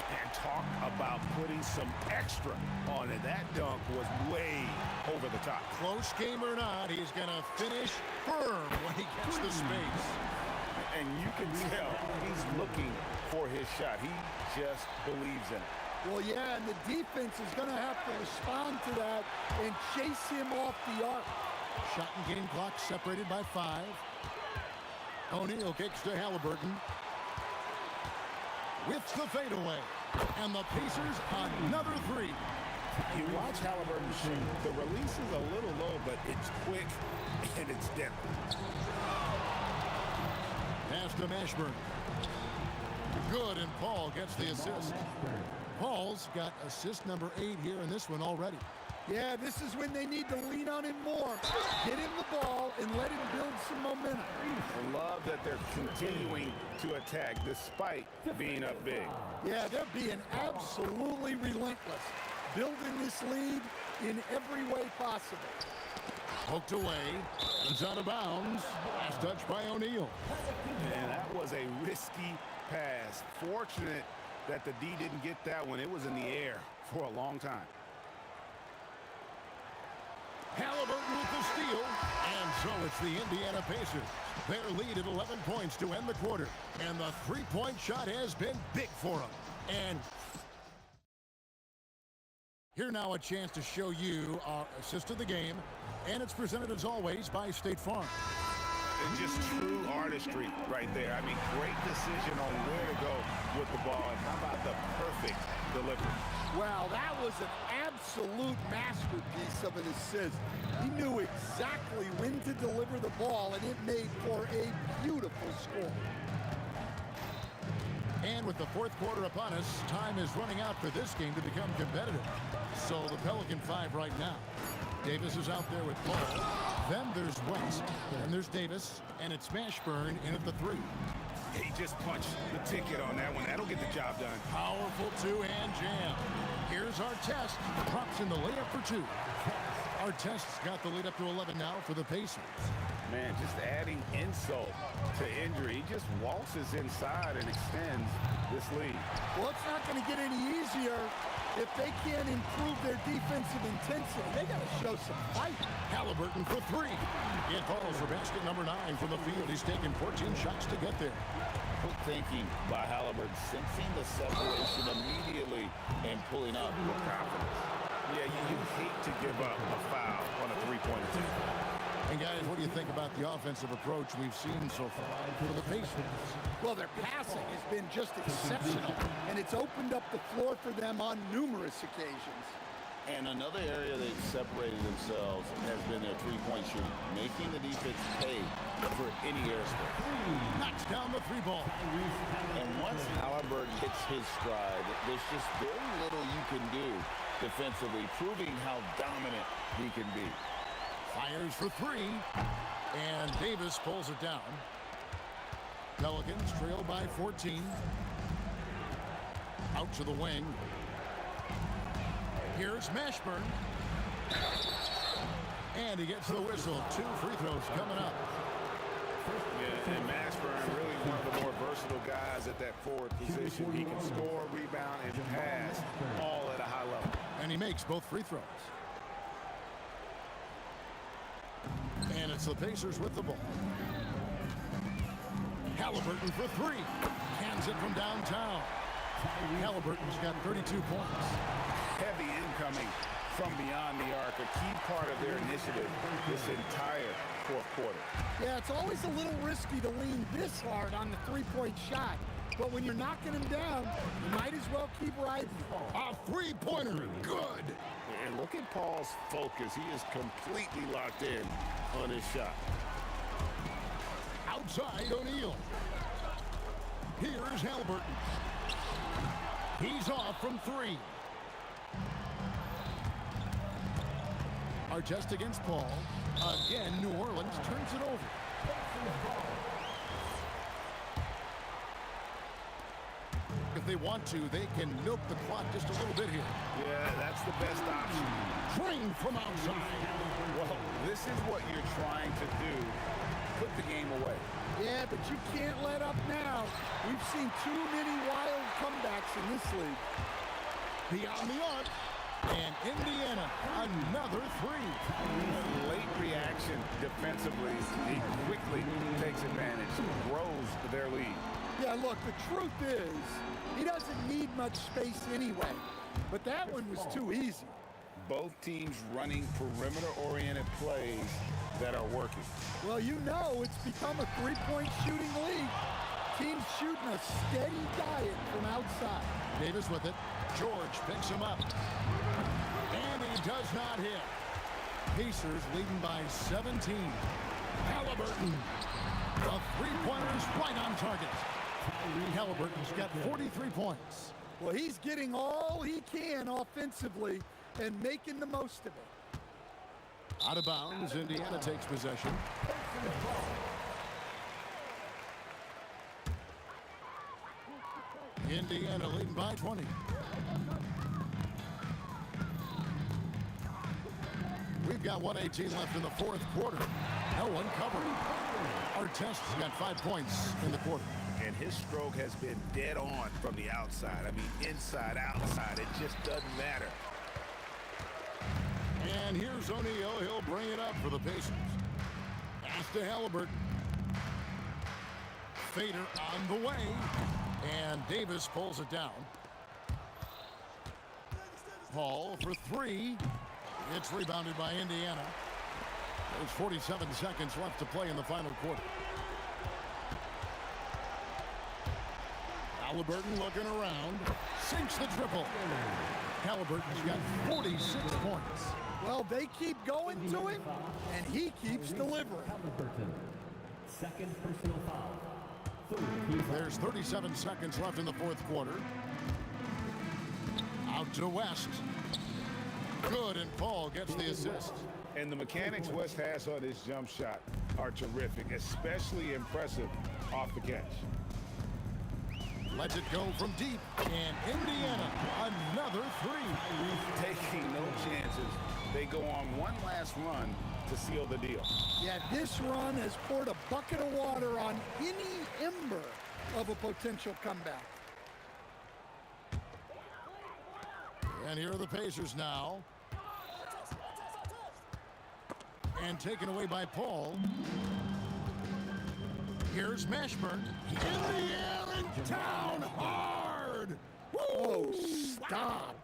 And talk about putting some extra on it. That dunk was way over the top. Close game or not, he's going to finish firm when he gets the space. And you can tell he's looking for his shot. He just believes in it. Well, yeah, and the defense is going to have to respond to that and chase him off the arc. Shot and game clock separated by 5. O'Neal kicks to Halliburton. With the fadeaway. And the Pacers another 3. You watch Halliburton shoot. The release is a little low, but it's quick and it's deadly. Pass to Mashburn. Good, and Paul gets the assist. Paul's got assist number 8 here in this one already. Yeah, this is when they need to lean on him more. Get him the ball and let him build some momentum. I love that they're continuing to attack despite being up big. Yeah, they're being absolutely relentless, building this lead in every way possible. Poked away. It's out of bounds. Last touch by O'Neal. And that was a risky pass. Fortunate that the D didn't get that one. It was in the air for a long time. Halliburton with the steal. And so it's the Indiana Pacers. Their lead at 11 points to end the quarter. And the three-point shot has been big for them. And here now a chance to show you our assist of the game. And it's presented as always by State Farm. And just true artistry right there. I mean, great decision on where to go with the ball. And how about the perfect delivery? Wow, that was an absolute masterpiece of an assist. He knew exactly when to deliver the ball, and it made for a beautiful score. And with the fourth quarter upon us, time is running out for this game to become competitive. So the Pelican 5 right now. Davis is out there with Paul. Then there's West. Then there's Davis. And it's Mashburn in at the 3. He just punched the ticket on that one. That'll get the job done. Powerful two-hand jam. Here's our test. Drops in the layup for 2. Our test's got the lead up to 11 now for the Pacers. Man, just adding insult to injury. He just waltzes inside and extends this lead. Well, it's not going to get any easier if they can't improve their defensive intensity. They got to show some fight. Halliburton for 3. It falls for basket number 9 from the field. He's taken 14 shots to get there. Quick thinking by Halliburton, sensing the separation immediately and pulling up with confidence. Yeah, you hate to give up a foul on a three-point attempt. And guys, what do you think about the offensive approach we've seen so far for the Pacers? Well, their passing has been just exceptional, and it's opened up the floor for them on numerous occasions. And another area they've separated themselves has been their three-point shooting, making the defense pay for any airspace. Knocks down the 3 ball. And once Halliburton hits his stride, there's just very little you can do defensively, proving how dominant he can be. Fires for 3. And Davis pulls it down. Pelicans trail by 14. Out to the wing. Here's Mashburn. And he gets the whistle. 2 free throws coming up. Yeah, and Mashburn really one of the more versatile guys at that forward position. He can score, rebound, and pass all at a high level. And he makes both free throws. And it's the Pacers with the ball. Halliburton for 3. Hands it from downtown. Halliburton's got 32 points. Heavy incoming from beyond the arc, a key part of their initiative this entire fourth quarter. Yeah, it's always a little risky to lean this hard on the three-point shot. But when you're knocking him down, you might as well keep riding. A three-pointer, good. And look at Paul's focus. He is completely locked in on his shot. Outside O'Neal. Here's Halliburton. He's off from three. Artest against Paul. Again, New Orleans turns it over. If they want to, they can milk the clock just a little bit here. Yeah, that's the best option. Drain from outside. Well, this is what you're trying to do. Put the game away. Yeah, but you can't let up now. We've seen too many wild comebacks in this league. Beyond the arc. And Indiana, another three. Late reaction defensively. He quickly takes advantage, grows their lead. Yeah, look, the truth is, he doesn't need much space anyway. But that one was too easy. Both teams running perimeter-oriented plays that are working. Well, you know it's become a three-point shooting league. Teams shooting a steady diet from outside. Davis with it. George picks him up. And he does not hit. Pacers leading by 17. Halliburton. The three-pointers right on target. Halliburton's got 43 points. Well, he's getting all he can offensively and making the most of it. Out of bounds, Indiana takes possession. Indiana leading by 20. We've got 1:18 left in the fourth quarter. No one covering. Artest's got 5 points in the quarter. And his stroke has been dead on from the outside. I mean, inside, outside, it just doesn't matter. And here's O'Neal. He'll bring it up for the Pacers. Pass to Halliburton. Fader on the way. And Davis pulls it down. Paul for three. It's rebounded by Indiana. There's 47 seconds left to play in the final quarter. Halliburton looking around. Sinks the triple. Halliburton's got 46 points. Well, they keep going to him, and he keeps delivering. Halliburton, second personal foul. There's 37 seconds left in the fourth quarter. Out to West. Good, and Paul gets the assist. And the mechanics West has on his jump shot are terrific, especially impressive off the catch. Lets it go from deep, and Indiana, another three. Taking no chances. They go on one last run to seal the deal. Yeah, this run has poured a bucket of water on any ember of a potential comeback. And here are the Pacers now. And taken away by Paul. Here's Mashburn. In the air and down hard. Whoa, stop.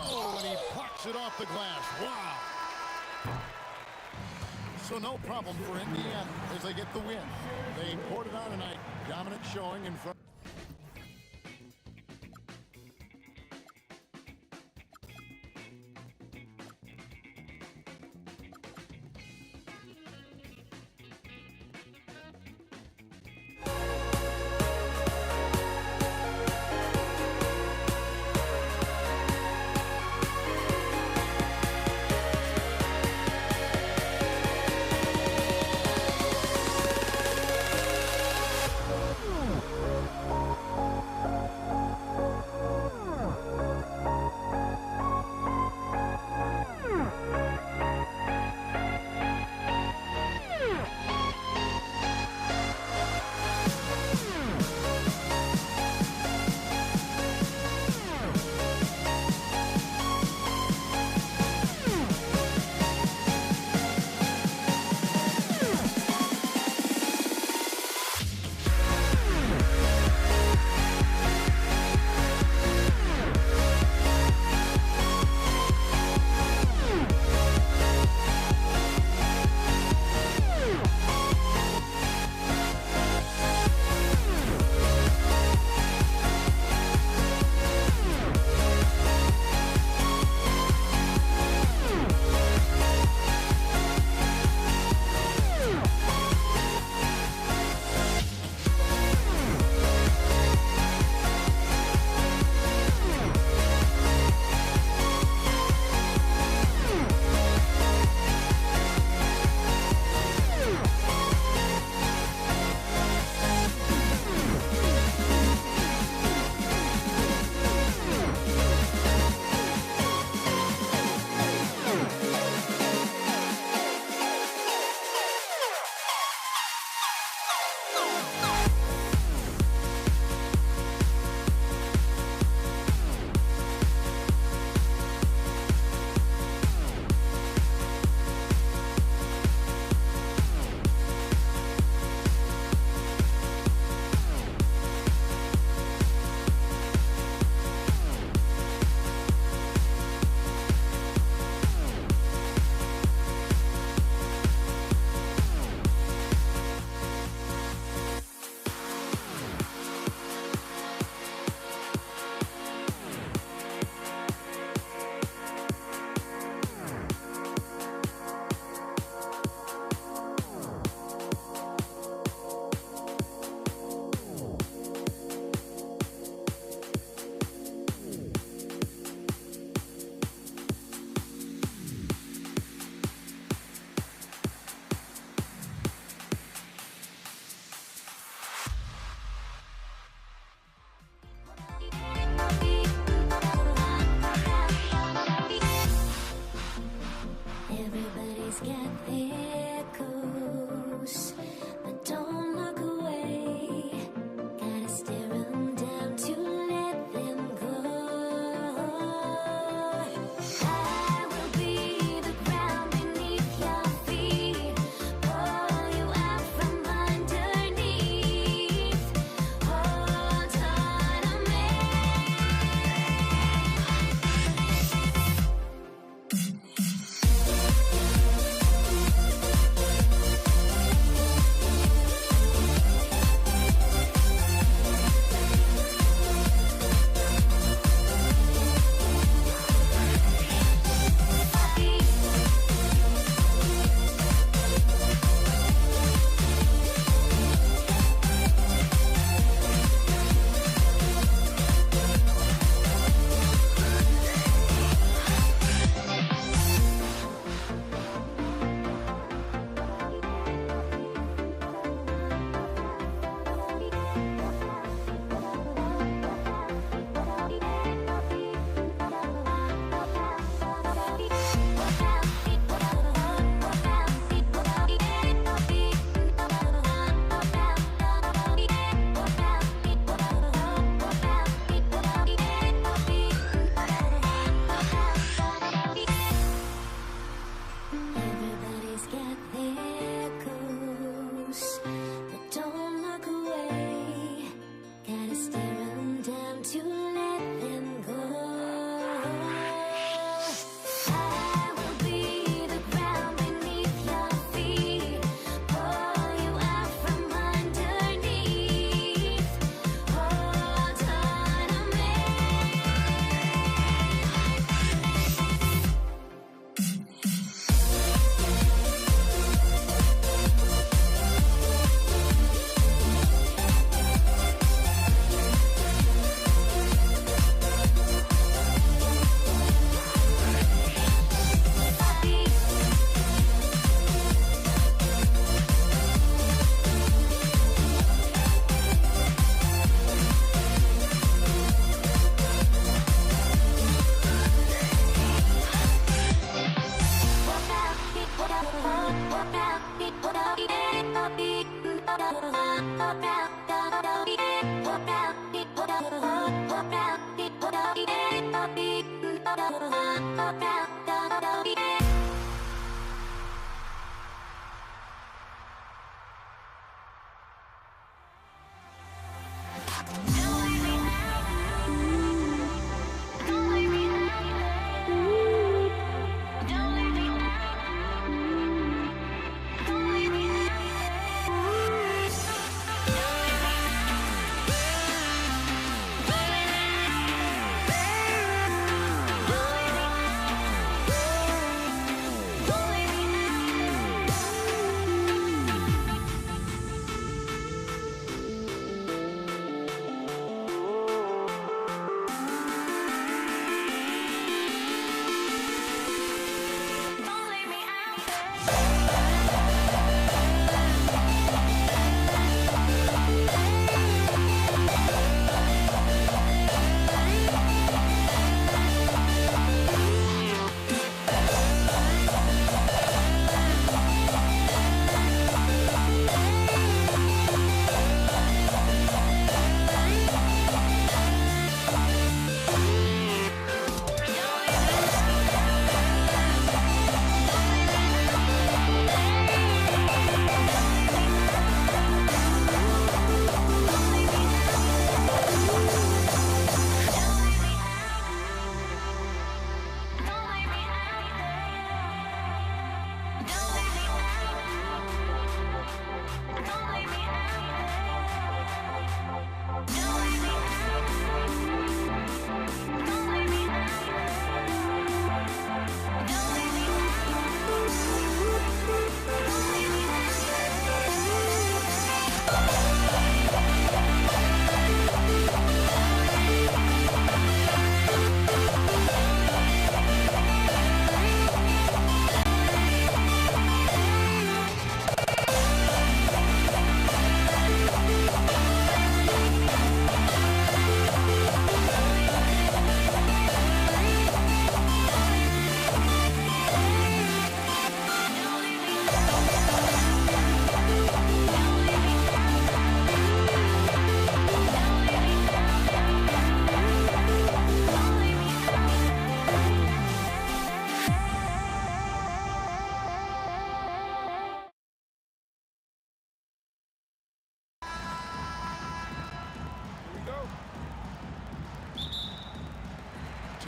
Oh, and he pucks it off the glass. Wow. So no problem for Indiana as they get the win. They poured it on tonight. Dominant showing in front.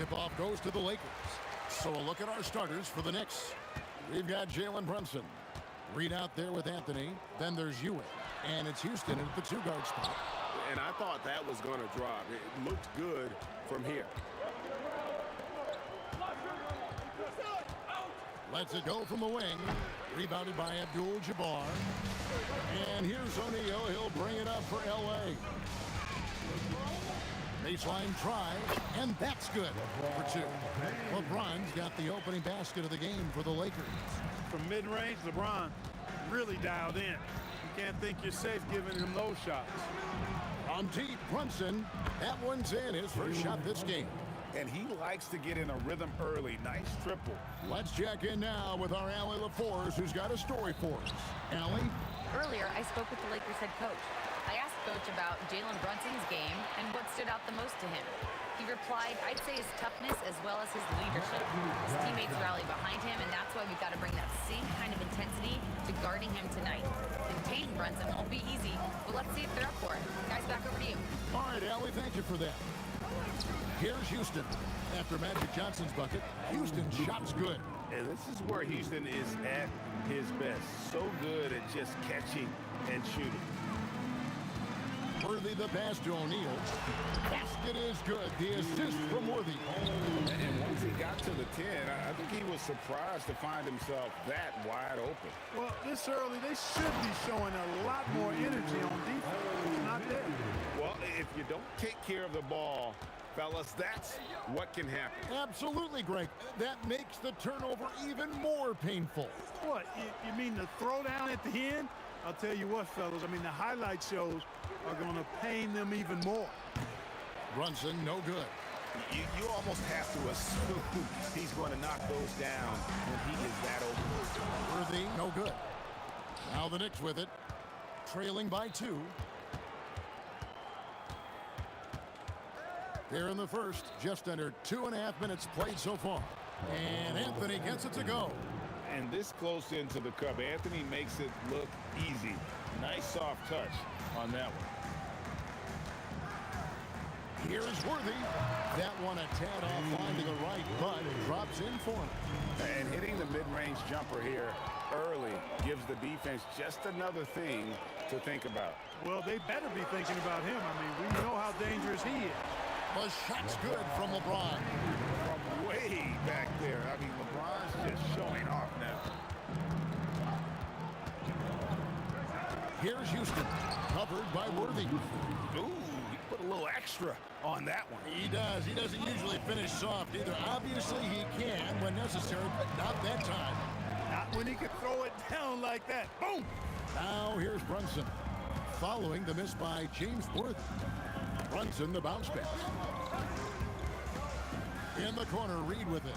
Tip-off goes to the Lakers. So a look at our starters for the Knicks. We've got Jalen Brunson. Reed out there with Anthony. Then there's Ewing. And it's Houston at the two-guard spot. And I thought that was going to drop. It looked good from here. Lets it go from the wing. Rebounded by Abdul-Jabbar. And here's O'Neal. He'll bring it up for L.A. Baseline try, and that's good for two. LeBron's got the opening basket of the game for the Lakers. From mid-range, LeBron really dialed in. You can't think you're safe giving him those shots. On deep, Brunson. That one's in, his first shot this game. And he likes to get in a rhythm early. Nice triple. Let's check in now with our Allie LaForce, who's got a story for us. Allie? Earlier, I spoke with the Lakers head coach. I asked Coach about Jalen Brunson's game and what stood out the most to him. He replied, I'd say his toughness as well as his leadership. His teammates rally behind him, and that's why we've got to bring that same kind of intensity to guarding him tonight. Containing Brunson won't be easy, but let's see if they're up for it. Guys, back over to you. All right, Allie, thank you for that. Here's Houston. After Magic Johnson's bucket, Houston's shot's good. And this is where Houston is at his best. So good at just catching and shooting. Worthy the pass to O'Neal. Basket is good. The assist from Worthy. And once he got to the 10, I think he was surprised to find himself that wide open. Well, this early, they should be showing a lot more energy on defense. It's not there. Well, if you don't take care of the ball, fellas, that's what can happen. Absolutely, Greg. That makes the turnover even more painful. What, you mean the throwdown at the end? I'll tell you what, fellas, I mean, the highlight shows are going to pain them even more. Brunson, no good. You almost have to assume he's going to knock those down when he is that open. Worthy, no good. Now the Knicks with it, trailing by 2. Here in the first, just under 2.5 minutes played so far. And Anthony gets it to go. And this close into the cup, Anthony makes it look easy. Nice soft touch on that one. Here's Worthy. That one a tad offline to the right, but drops in for him. And hitting the mid-range jumper here early gives the defense just another thing to think about. Well, they better be thinking about him. I mean, we know how dangerous he is. The shot's good from LeBron. From way back there. I mean, LeBron's just showing off now. Here's Houston, covered by Worthy. Ooh, he put a little extra on that one. He does. He doesn't usually finish soft either. Obviously, he can when necessary, but not that time. Not when he can throw it down like that. Boom! Now here's Brunson, following the miss by James Worthy. Brunson, the bounce pass. In the corner, Reed with it.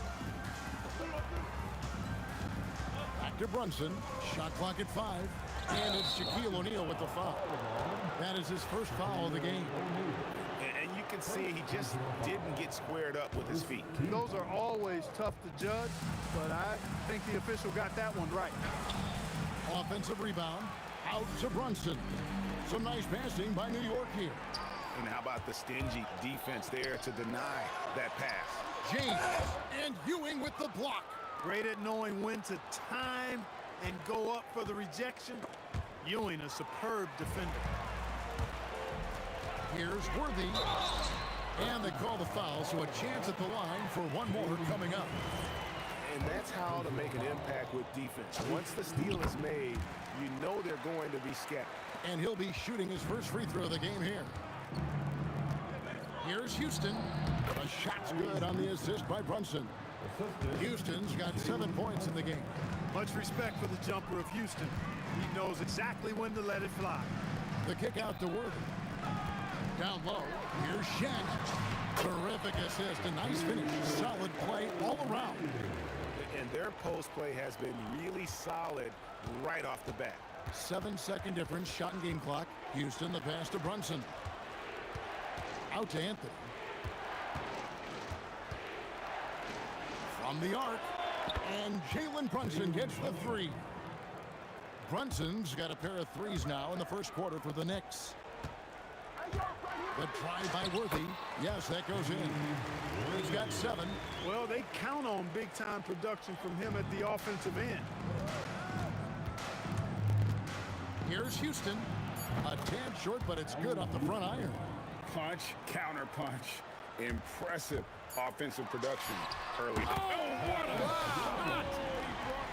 Back to Brunson. Shot clock at 5. And it's Shaquille O'Neal with the foul. That is his first foul of the game. And you can see he just didn't get squared up with his feet. Those are always tough to judge, but I think the official got that one right. Offensive rebound. Out to Brunson. Some nice passing by New York here. And how about the stingy defense there to deny that pass? James and Ewing with the block. Great at knowing when to time and go up for the rejection. Ewing, a superb defender. Here's Worthy. And they call the foul, so a chance at the line for one more coming up. And that's how to make an impact with defense. Once the steal is made, you know they're going to be scattered. And he'll be shooting his first free throw of the game here. Here's Houston. The shot's good on the assist by Brunson. Houston's got 7 points in the game. Much respect for the jumper of Houston. He knows exactly when to let it fly. The kick out to Worthy. Down low, here's Shaq. Terrific assist, a nice finish. Solid play all around. And their post play has been really solid right off the bat. 7-second difference, shot and game clock. Houston, the pass to Brunson. Out to Anthony. From the arc. And Jalen Brunson gets the 3. Brunson's got a pair of threes now in the first quarter for the Knicks. The try by Worthy. Yes, that goes in. He's got 7. Well, they count on big-time production from him at the offensive end. Here's Houston. A tad short, but it's good off the front iron. Punch, counter punch. Impressive offensive production early. Oh, what a shot!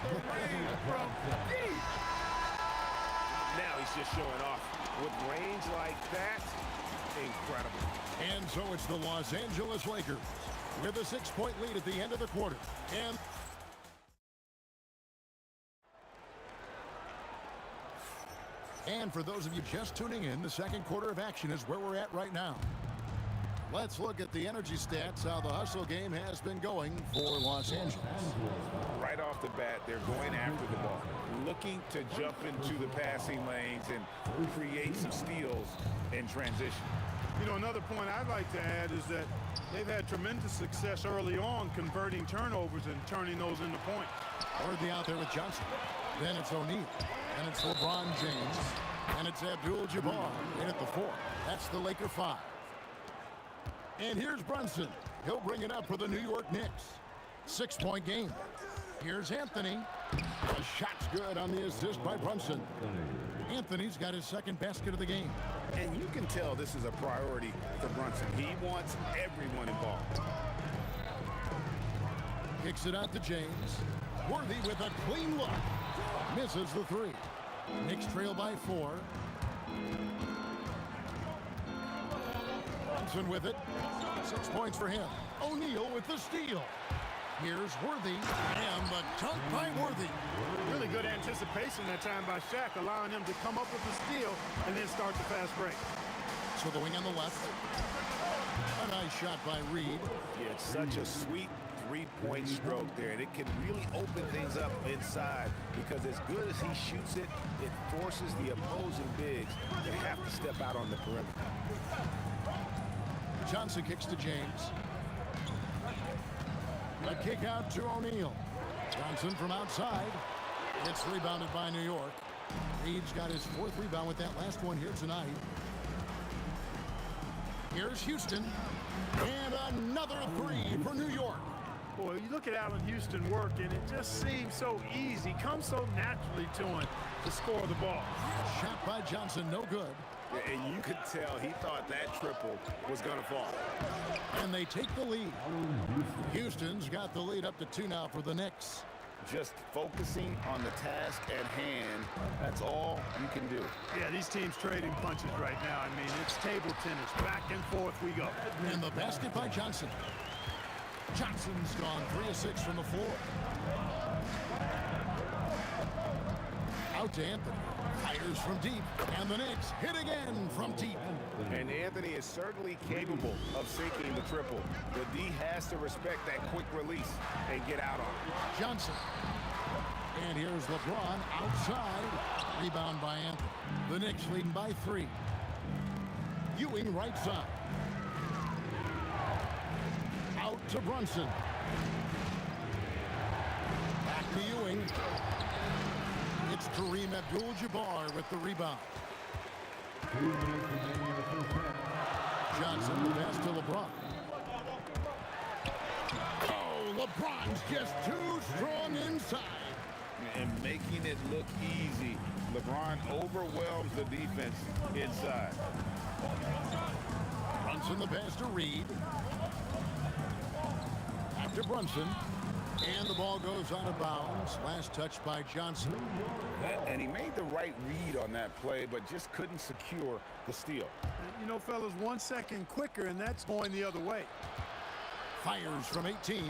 He brought the rain from deep. Now he's just showing off. With range like that, incredible. And so it's the Los Angeles Lakers with a 6-point lead at the end of the quarter. And for those of you just tuning in, the second quarter of action is where we're at right now. Let's look at the energy stats, how the hustle game has been going for Los Angeles. Right off the bat, they're going after the ball, looking to jump into the passing lanes and create some steals in transition. You know, another point I'd like to add is that they've had tremendous success early on converting turnovers and turning those into points. Worthy out there with Johnson. Then it's O'Neal. And it's LeBron James. And it's Abdul-Jabbar in at the 4. That's the Laker 5. And here's Brunson. He'll bring it up for the New York Knicks. 6-point game. Here's Anthony. The shot's good on the assist by Brunson. Anthony's got his second basket of the game. And you can tell this is a priority for Brunson. He wants everyone involved. Kicks it out to James. Worthy with a clean look. Misses the 3. Knicks trail by 4. Brunson with it. 6 points for him. O'Neal with the steal. Here's Worthy, and the dunk by Worthy. Really good anticipation that time by Shaq, allowing him to come up with the steal and then start the fast break. So the wing on the left. A nice shot by Reed. Yeah, it's such a sweet three-point stroke there, and it can really open things up inside because as good as he shoots it, it forces the opposing bigs to have to step out on the perimeter. Johnson kicks to James. A kick out to O'Neal. Johnson from outside. It's rebounded by New York. Reed's got his 4th rebound with that last one here tonight. Here's Houston. And another 3 for New York. Boy, you look at Allen Houston work, and it just seems so easy. Comes so naturally to him to score the ball. Shot by Johnson, no good. And you could tell he thought that triple was going to fall. And they take the lead. Houston's got the lead up to 2 now for the Knicks. Just focusing on the task at hand, that's all you can do. Yeah, these teams trading punches right now. I mean, it's table tennis. Back and forth we go. And the basket by Johnson. Johnson's gone 3 of 6 from the floor. Out to Anthony. Fires from deep. And the Knicks hit again from deep. And Anthony is certainly capable of sinking the triple. The D has to respect that quick release and get out on it. Johnson. And here's LeBron outside. Rebound by Anthony. The Knicks leading by 3. Ewing right side. Out to Brunson. Back to Ewing. It's Kareem Abdul-Jabbar with the rebound. Johnson, the pass to LeBron. Oh, LeBron's just too strong inside. And making it look easy. LeBron overwhelms the defense inside. Brunson, the pass to Reed. Back to Brunson. And the ball goes out of bounds. Last touch by Johnson. And he made the right read on that play, but just couldn't secure the steal. You know, fellas, 1 second quicker, and that's going the other way. Fires from 18.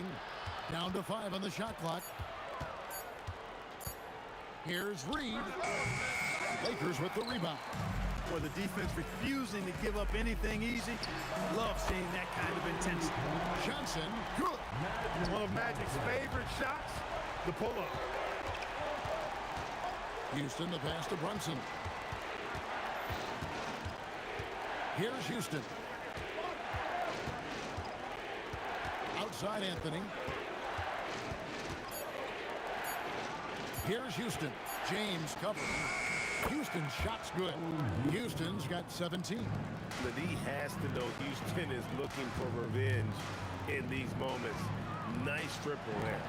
Down to 5 on the shot clock. Here's Reed. Lakers with the rebound. Or the defense refusing to give up anything easy. Love seeing that kind of intensity. Johnson, good. One of Magic's favorite shots, the pull-up. Houston, the pass to Brunson. Here's Houston. Outside Anthony. Here's Houston. James covering. Houston's shot's good. Houston's got 17. The D has to know Houston is looking for revenge in these moments. Nice triple there.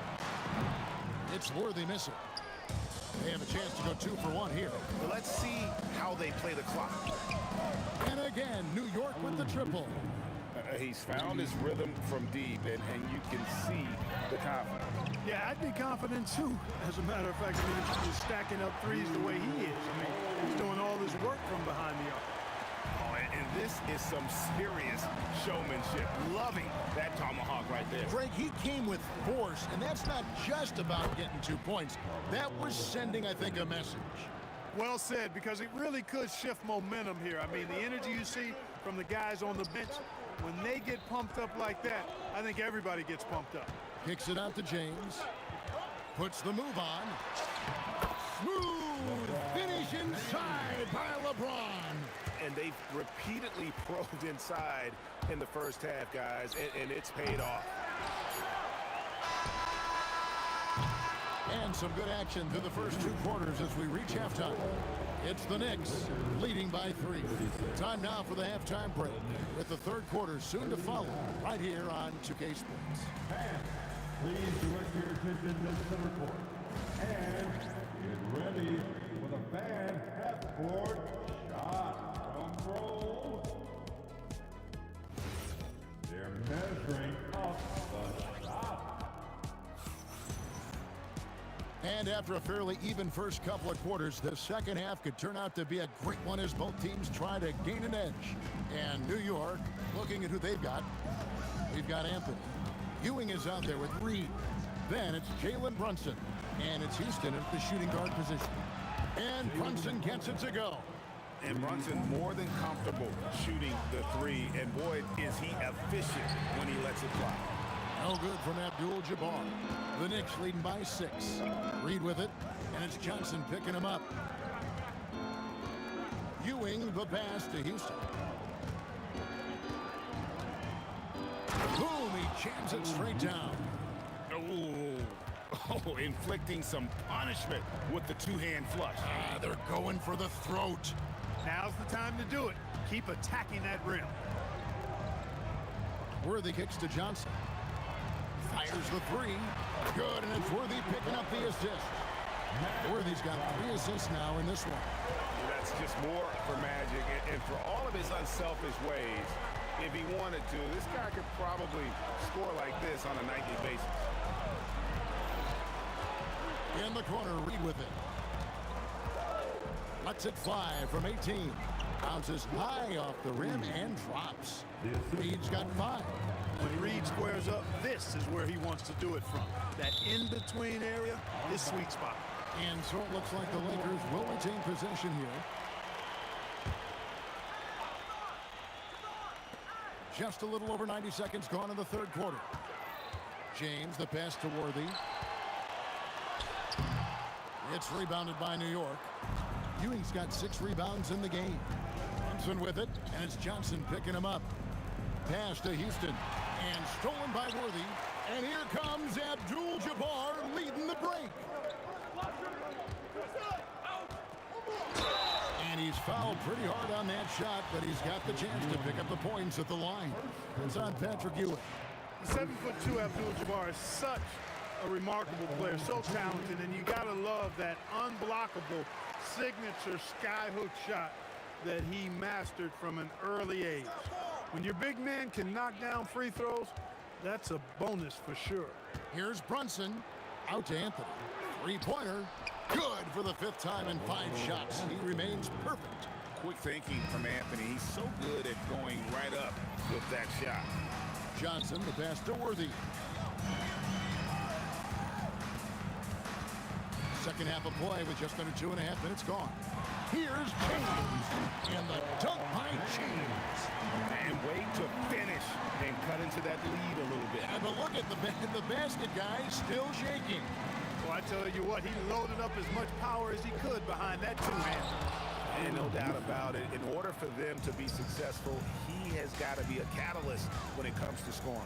It's worthy missing. They have a chance to go 2 for 1 here. Let's see how they play the clock. And again, New York with the triple. He's found his rhythm from deep, and you can see the confidence. Yeah, I'd be confident too. As a matter of fact, I mean, if he's stacking up threes the way he is. I mean, he's doing all this work from behind the arc. Oh, and this is some serious showmanship. Loving that tomahawk right there. Greg, he came with force, and that's not just about getting 2 points. That was sending, I think, a message. Well said, because it really could shift momentum here. I mean, the energy you see from the guys on the bench, when they get pumped up like that, I think everybody gets pumped up. Kicks it out to James. Puts the move on. Smooth finish inside by LeBron. And they've repeatedly probed inside in the first half, guys, and it's paid off. And some good action through the first 2 quarters as we reach halftime. It's the Knicks leading by 3. Time now for the halftime break, with the 3rd quarter soon to follow right here on 2K Sports. Please direct your attention to center court. And get ready for the fan half-court shot. Drum roll. They're measuring up the shot. And after a fairly even first couple of quarters, the second half could turn out to be a great one as both teams try to gain an edge. And New York, looking at who they've got, we've got Anthony. Ewing is out there with Reed. Then it's Jalen Brunson. And it's Houston at the shooting guard position. And Brunson gets it to go. And Brunson more than comfortable shooting the 3. And boy, is he efficient when he lets it fly. No good from Abdul-Jabbar. The Knicks leading by 6. Reed with it, and it's Johnson picking him up. Ewing the pass to Houston. Boom, he jams it straight down. Oh, inflicting some punishment with the two-hand flush. They're going for the throat. Now's the time to do it. Keep attacking that rim. Worthy kicks to Johnson. Fires the three. Good, and it's Worthy picking up the assist. Worthy's got 3 assists now in this one. That's just more for Magic, and for all of his unselfish ways, if he wanted to, this guy could probably score like this on a nightly basis. In the corner, Reed with it. Lets it fly from 18. Bounces high off the rim and drops. Reed's got 5. When Reed squares up, this is where he wants to do it from. That in-between area is sweet spot. And so it looks like the Lakers will retain possession here. Just a little over 90 seconds gone in the third quarter. James, the pass to Worthy. It's rebounded by New York. Ewing's got 6 rebounds in the game. Brunson with it, and it's Johnson picking him up. Pass to Houston, and stolen by Worthy. And here comes Abdul-Jabbar leading the break. And he's fouled pretty hard on that shot, but he's got the chance to pick up the points at the line. It's on Patrick Ewing. 7'2" Abdul-Jabbar is such a remarkable player, so talented, and you gotta love that unblockable signature skyhook shot that he mastered from an early age. When your big man can knock down free throws, that's a bonus for sure. Here's Brunson, out to Anthony. 3-pointer, good for the 5th time in 5 shots. He remains perfect. Quick thinking from Anthony. He's so good at going right up with that shot. Johnson, the pass to Worthy. Second half of play with just under 2.5 minutes gone. Here's James, and the dunk by James. And way to finish and cut into that lead a little bit. Yeah, but look at the basket, guys, still shaking. Well, I tell you what, he loaded up as much power as he could behind that two-hand. And no doubt about it, in order for them to be successful, he has got to be a catalyst when it comes to scoring.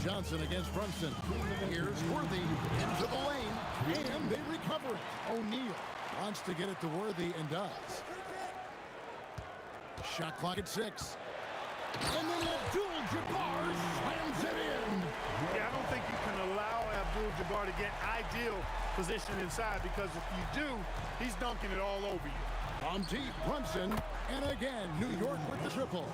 Johnson against Brunson. Here's Worthy into the lane, and they recover it. O'Neal wants to get it to Worthy and does. Shot clock at 6. And then Abdul-Jabbar slams it in. Yeah, I don't think you can allow Abdul-Jabbar to get ideal position inside, because if you do, he's dunking it all over you. On deep, Brunson, and again, New York with the triple.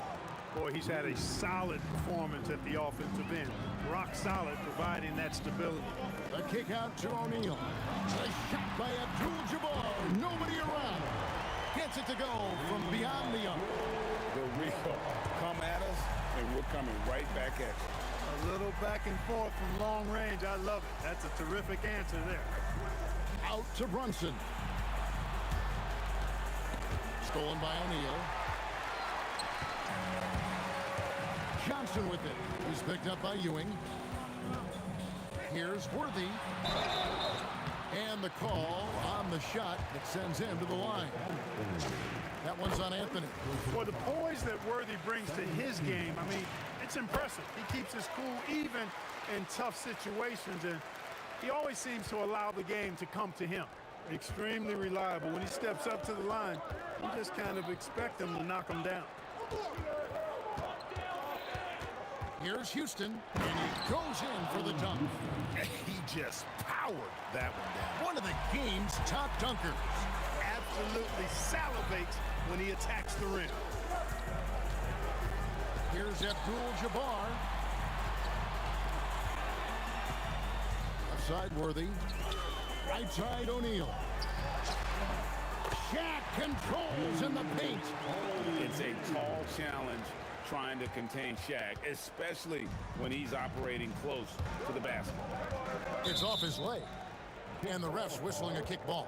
Boy, he's had a solid performance at the offensive end. Rock solid, providing that stability. The kick out to O'Neal. The shot by Abdul-Jabbar. Nobody around. Gets it to go from beyond the arc. The real come at us, and we're coming right back at you. A little back and forth from long range. I love it. That's a terrific answer there. Out to Brunson. Stolen by O'Neal. Johnson with it. He's picked up by Ewing. Here's Worthy. And the call on the shot that sends him to the line. That one's on Anthony. Well, the poise that Worthy brings to his game, I mean, it's impressive. He keeps his cool even in tough situations, and he always seems to allow the game to come to him. Extremely reliable. When he steps up to the line, you just kind of expect him to knock him down. Here's Houston, and he goes in for the dunk. He just powered that one down. One of the game's top dunkers. Absolutely salivates when he attacks the rim. Here's Abdul-Jabbar. Left side, Worthy. Right side, O'Neal. Shaq controls in the paint. It's a tall challenge trying to contain Shaq, especially when he's operating close to the basket. It's off his leg, and the ref's whistling a kick ball.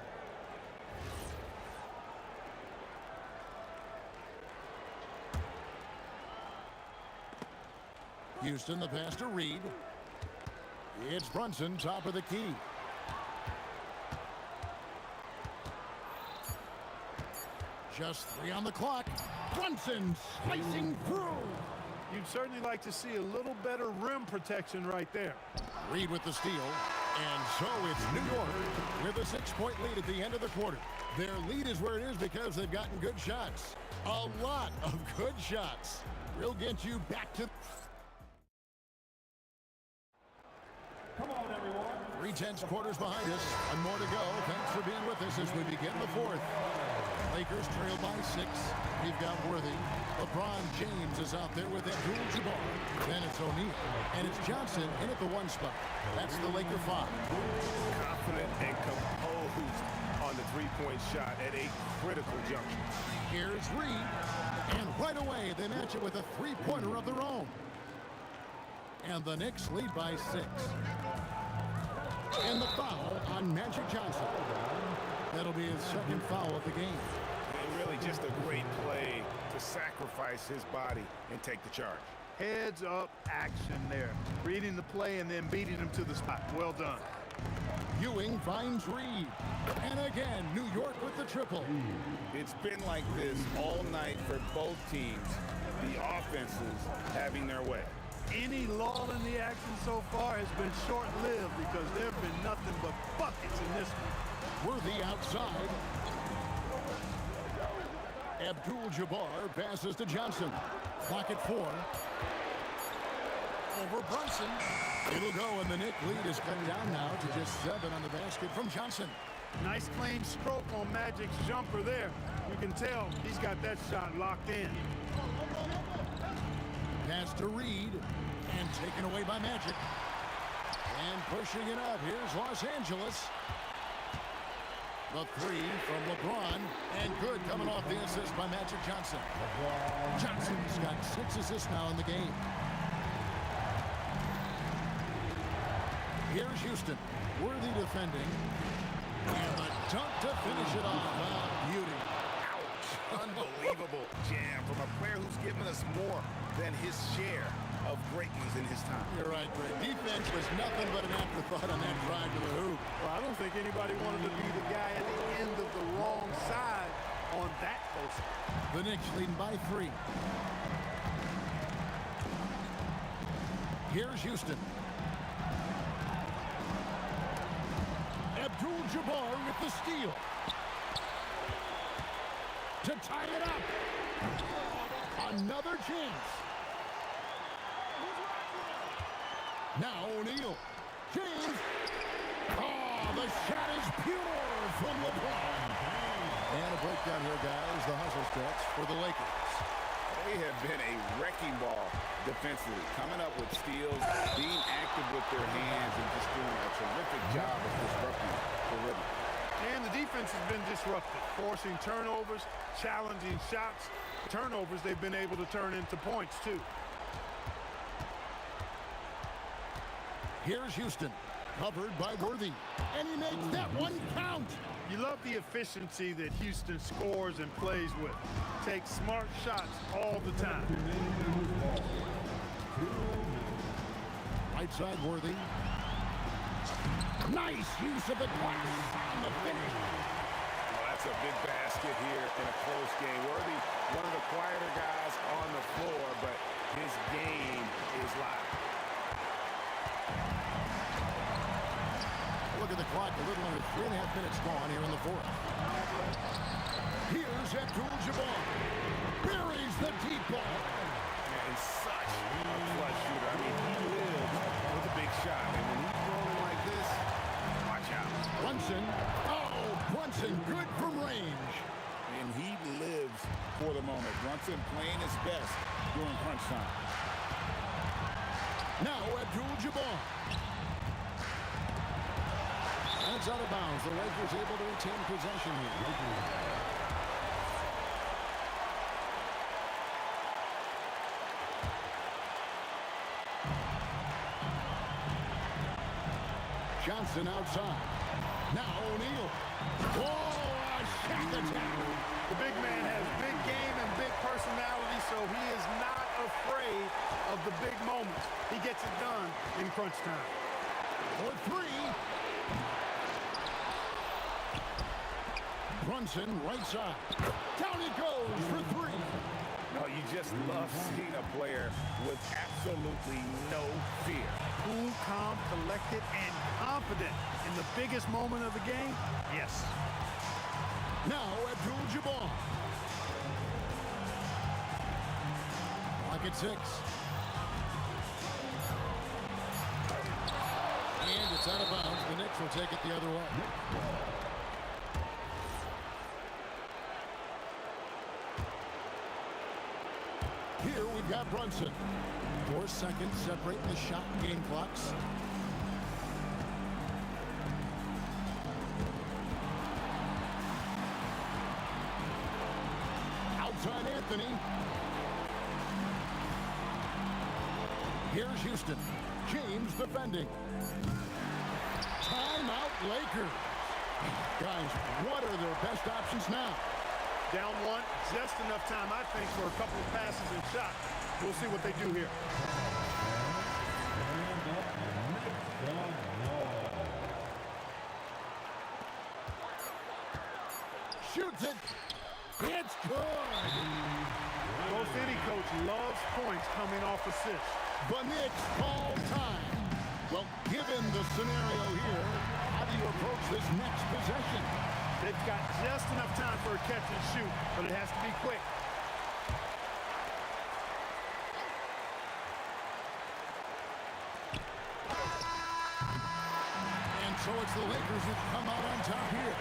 Houston, the pass to Reed. It's Brunson, top of the key. Just 3 on the clock. Brunson slicing through. You'd certainly like to see a little better rim protection right there. Reed with the steal. And so it's New York with a 6-point lead at the end of the quarter. Their lead is where it is because they've gotten good shots. A lot of good shots. We'll get you back to... Come on, everyone. 3/10 quarters behind us. And more to go. Thanks for being with us as we begin the fourth. Lakers trail by 6. We've got Worthy. LeBron James is out there with Abdul-Jabbar. Then it's O'Neal. And it's Johnson in at the 1 spot. That's the Laker 5. Confident and composed on the three-point shot at a critical juncture. Here's Reed. And right away, they match it with a three-pointer of their own. And the Knicks lead by 6. And the foul on Magic Johnson. That'll be his second foul of the game. And really just a great play to sacrifice his body and take the charge. Heads up action there. Reading the play and then beating him to the spot. Well done. Ewing finds Reed. And again, New York with the triple. It's been like this all night for both teams. The offenses having their way. Any lull in the action so far has been short-lived because there have been nothing but buckets in this one. Worthy outside. Abdul-Jabbar passes to Johnson. Clock at 4. Over Brunson. It'll go, and the Knick lead is cut down now to just 7 on the basket from Johnson. Nice clean stroke on Magic's jumper there. You can tell he's got that shot locked in. Pass to Reed, and taken away by Magic. And pushing it up, here's Los Angeles. The 3 from LeBron, and good coming off the assist by Magic Johnson. Johnson's got 6 assists now in the game. Here's Houston, Worthy defending. And the dunk to finish it off. Beauty. Unbelievable jam from a player who's given us more than his share of greatness in his time. You're right, Greg. Defense was nothing but an afterthought on that drive to the hoop. Well, I don't think anybody wanted to be the guy at the end of the wrong side on that post. The Knicks leading by 3. Here's Houston. Abdul-Jabbar with the steal. To tie it up. Another chance. Now O'Neal. James. Oh, the shot is pure from LeBron. And a breakdown here, guys. The hustle stretch for the Lakers. They have been a wrecking ball defensively, coming up with steals, being active with their hands, and just doing a terrific job of disrupting the rhythm. And the defense has been disrupted, forcing turnovers, challenging shots. Turnovers they've been able to turn into points, too. Here's Houston, covered by Worthy. And he makes that one count. You love the efficiency that Houston scores and plays with. Takes smart shots all the time. Right side, Worthy. Nice use of the glass on the finish. Well, that's a big basket here in a close game. Worthy, one of the quieter guys on the floor, but his game is loud. Look at the clock, a little under 3.5 minutes gone here in the fourth. Here's Abdul-Jabbar. Buries the deep ball. And such a clutch shooter. I mean, he lives with a big shot. And when he's rolling like this, watch out. Brunson. Oh, Brunson good from range. And he lives for the moment. Brunson playing his best during crunch time. Now Abdul-Jabbar. That's out of bounds. The Lakers able to retain possession here. Johnson outside. Now O'Neal. Oh, a shot attack. The big man has big game and big personality, so he is not afraid of the big moments. He gets it done in crunch time. For 3. Brunson right side. Down he goes for 3. Oh, you just love seeing a player with absolutely no fear. Cool, calm, collected, and confident in the biggest moment of the game? Yes. Now Abdul-Jabbar. Clock at 6. And it's out of bounds. The Knicks will take it the other way. Here we've got Brunson. 4 seconds separating the shot and game clocks. Outside Anthony. Here's Houston. James defending. Timeout Lakers. Guys, what are their best options now? Down one, just enough time, I think, for a couple of passes and shots. We'll see what they do here. Shoots it. It's good. Most any coach loves points coming off assists. The Knicks call time. Well, given the scenario here, how do you approach this next possession? They've got just enough time for a catch and shoot, but it has to be quick. And so it's the Lakers who come out on top here.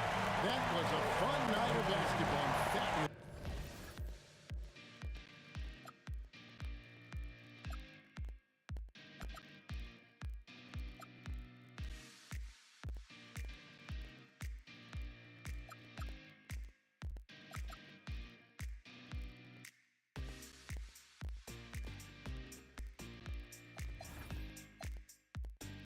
That was a fun night of basketball.